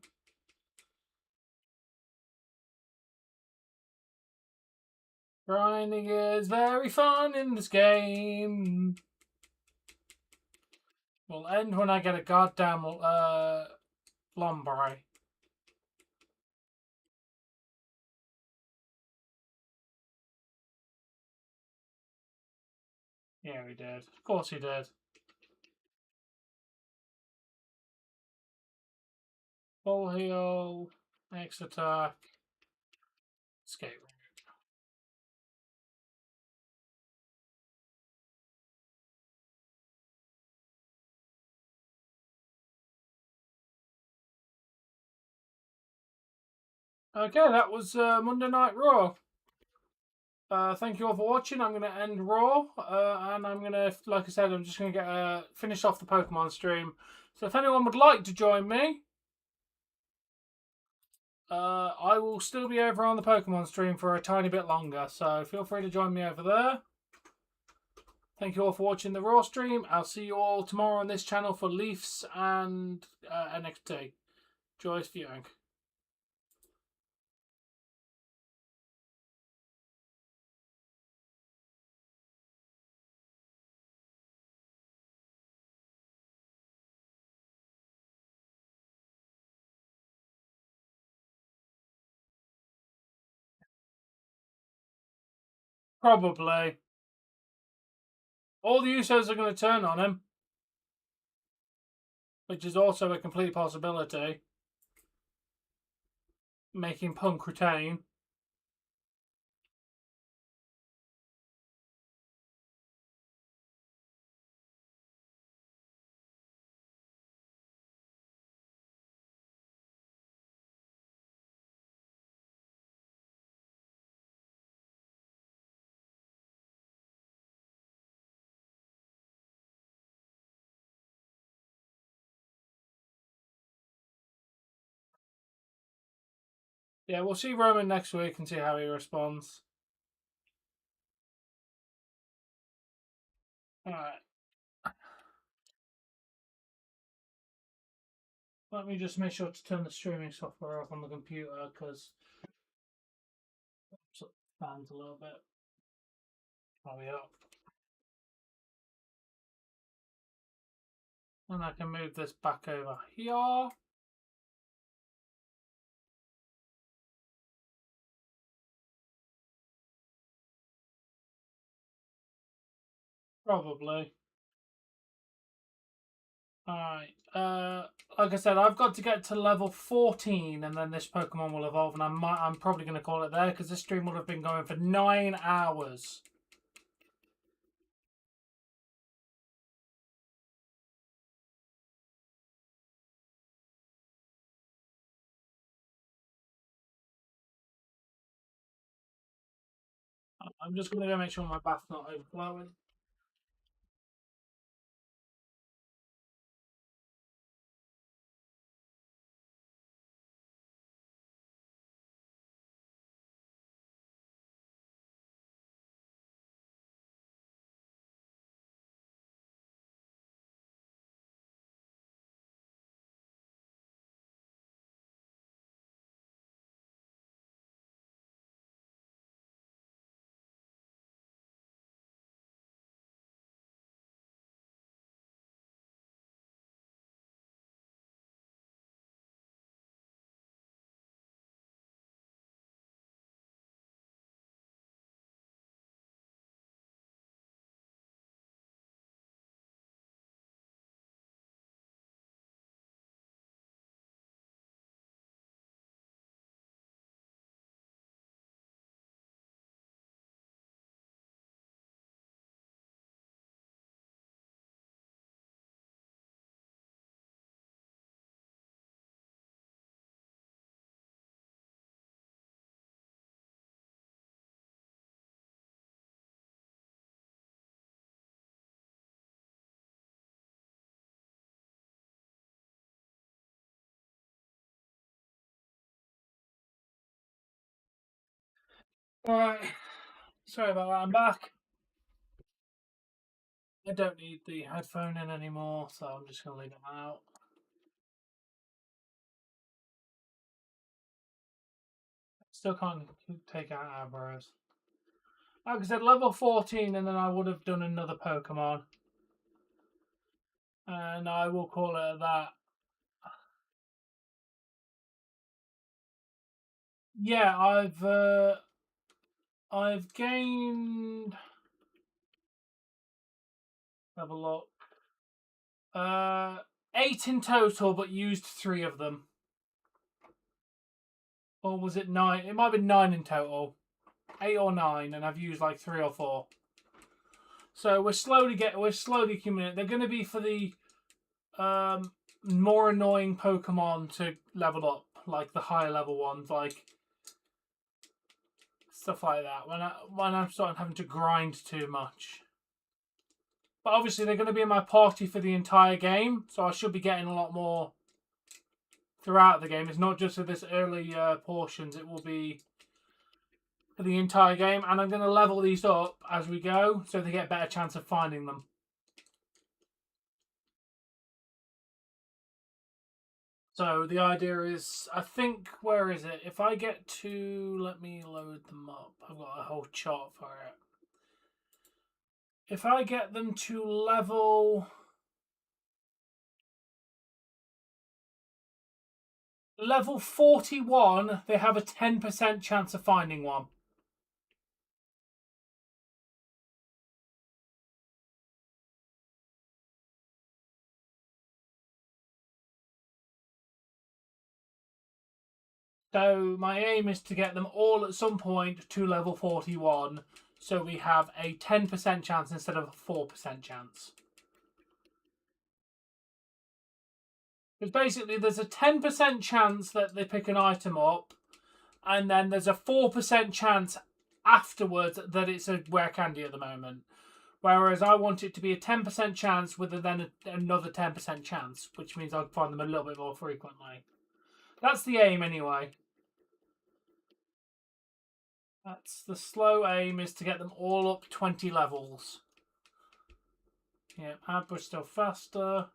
Grinding is very fun in this game. Will end when I get a goddamn lumber. Yeah, he did. Of course he did. Full heal, next attack, escape. Okay, that was Monday Night Raw. Thank you all for watching. I'm going to end Raw, and I'm going to, like I said, I'm just going to get finish off the Pokemon stream. So if anyone would like to join me, I will still be over on the Pokemon stream for a tiny bit longer, so feel free to join me over there. Thank you all for watching the Raw stream. I'll see you all tomorrow on this channel for Leafs and NXT. Joyous viewing. Probably. All the Usos are going to turn on him, which is also a complete possibility. Making Punk retain. Yeah, we'll see Roman next week and see how he responds. Alright. Let me just make sure to turn the streaming software off on the computer because it fans a little bit. There we are. And I can move this back over here. Probably. Alright. Like I said, I've got to get to level 14 and then this Pokemon will evolve, and I'm probably going to call it there because this stream would have been going for 9 hours. I'm just going to go make sure my bath's not overflowing. Alright. Sorry about that, I'm back. I don't need the headphone in anymore, so I'm just going to leave them out. Still can't take out Abros. Like I said, level 14, and then I would have done another Pokemon. And I will call it that. Yeah, I've gained. Have a look. 8 in total, but used 3 of them. Or was it 9? It might have been 9 in total. 8 or 9, and I've used like 3 or 4. So we're slowly accumulating. They're going to be for the more annoying Pokemon to level up, like the higher level ones, like stuff like that. When I'm starting having to grind too much. But obviously they're going to be in my party for the entire game, so I should be getting a lot more throughout the game. It's not just for this early portions. It will be for the entire game. And I'm going to level these up as we go so they get a better chance of finding them. So the idea is, I think, where is it? If I get to, let me load them up. I've got a whole chart for it. If I get them to level 41, they have a 10% chance of finding one. So my aim is to get them all at some point to level 41, so we have a 10% chance instead of a 4% chance. Because basically there's a 10% chance that they pick an item up, and then there's a 4% chance afterwards that it's a rare candy at the moment. Whereas I want it to be a 10% chance with then another 10% chance, which means I'll find them a little bit more frequently. That's the aim anyway. That's the slow aim, is to get them all up 20 levels. Yeah, Abbra's still faster.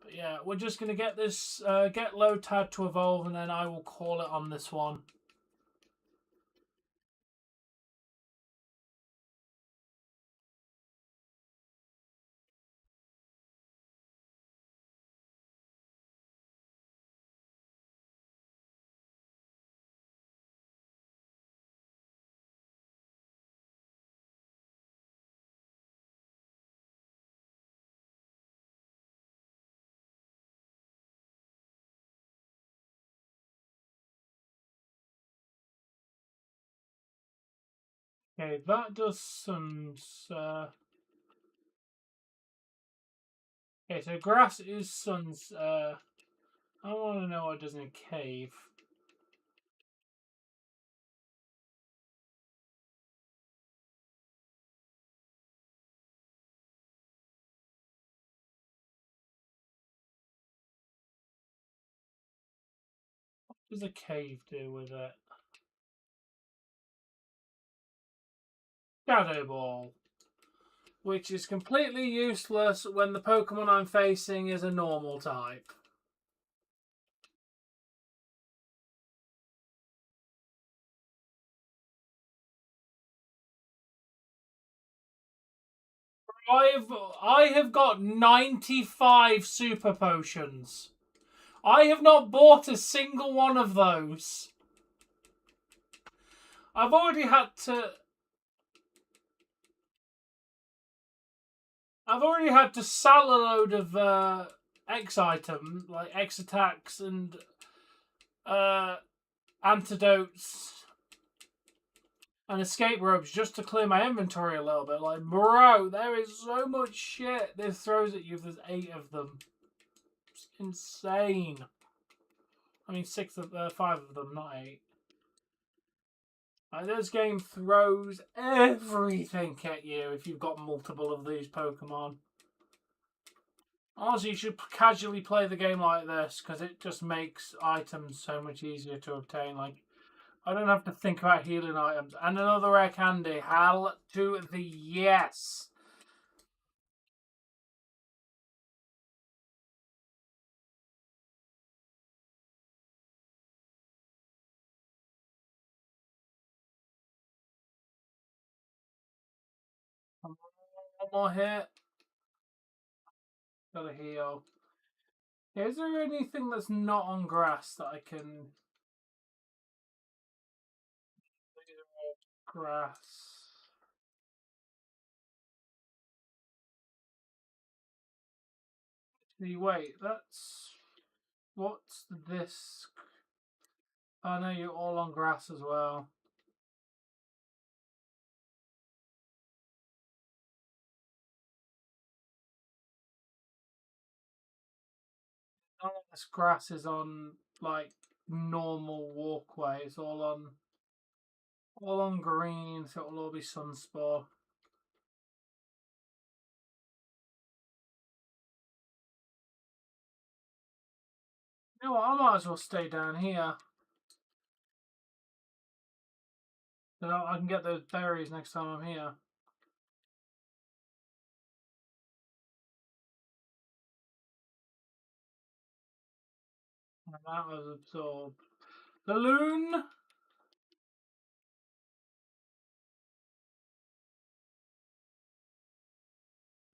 But yeah, we're just going to get this, get Lotad to evolve, and then I will call it on this one. Okay, that does some... Okay, so grass is Sun's... I want to know what it does in a cave. What does a cave do with it? Shadow Ball. Which is completely useless when the Pokemon I'm facing is a normal type. I have got 95 super potions. I have not bought a single one of those. I've already had to sell a load of X items, like X attacks and antidotes and escape ropes, just to clear my inventory a little bit. Like, bro, there is so much shit this throws at you if there's 8 of them. It's insane. I mean, 5 of them, not 8. Like, this game throws everything at you if you've got multiple of these Pokemon. Honestly, you should casually play the game like this, because it just makes items so much easier to obtain. Like, I don't have to think about healing items. And another rare candy. Hell to the yes. One more hit. Gotta heal. Is there anything that's not on grass that I can... Grass. Wait, that's... What's this? I know you're all on grass as well. None of this grass is on, like, normal walkway. It's all on green, so it'll all be Sunspore. You know what? I might as well stay down here. So I can get those berries next time I'm here. And that was absorbed. The loon.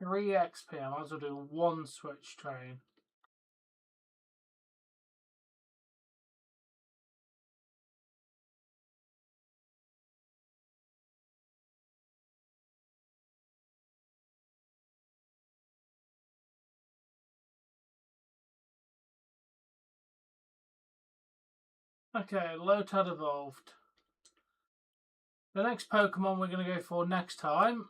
3 XP. I might as well do 1 switch train. Okay, Lotad evolved. The next Pokemon we're going to go for next time.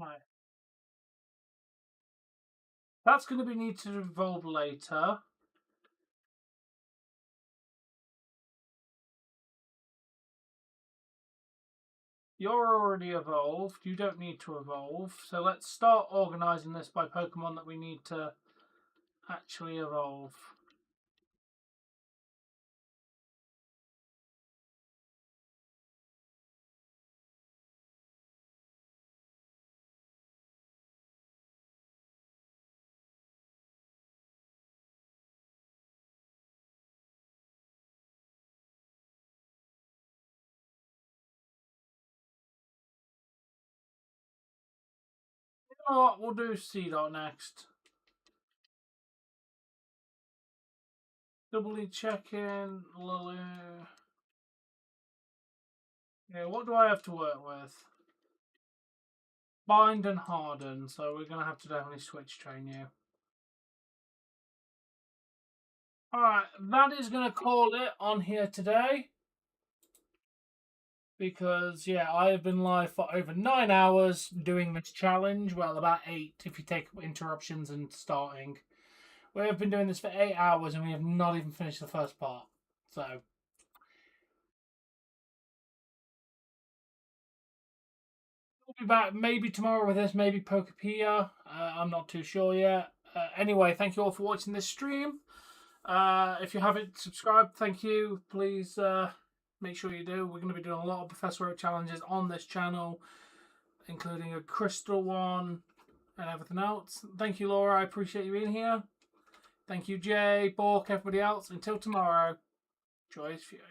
Right. That's going to be needed to evolve later. You're already evolved. You don't need to evolve. So let's start organising this by Pokemon that we need to actually evolve. You know what? We'll do C-Dot next. Doubly check-in, Lily. Yeah, what do I have to work with? Bind and harden, so we're going to have to definitely switch train you. Alright, that is going to call it on here today. Because, yeah, I have been live for over 9 hours doing this challenge. Well, about 8 if you take interruptions and starting. We have been doing this for 8 hours and we have not even finished the first part. So, we'll be back maybe tomorrow with this, maybe Pokepia. I'm not too sure yet. Anyway, thank you all for watching this stream. If you haven't subscribed, thank you. Please make sure you do. We're going to be doing a lot of Professor Oak challenges on this channel, including a crystal one and everything else. Thank you, Laura. I appreciate you being here. Thank you, Jay, Bork, everybody else. Until tomorrow, joyous viewing.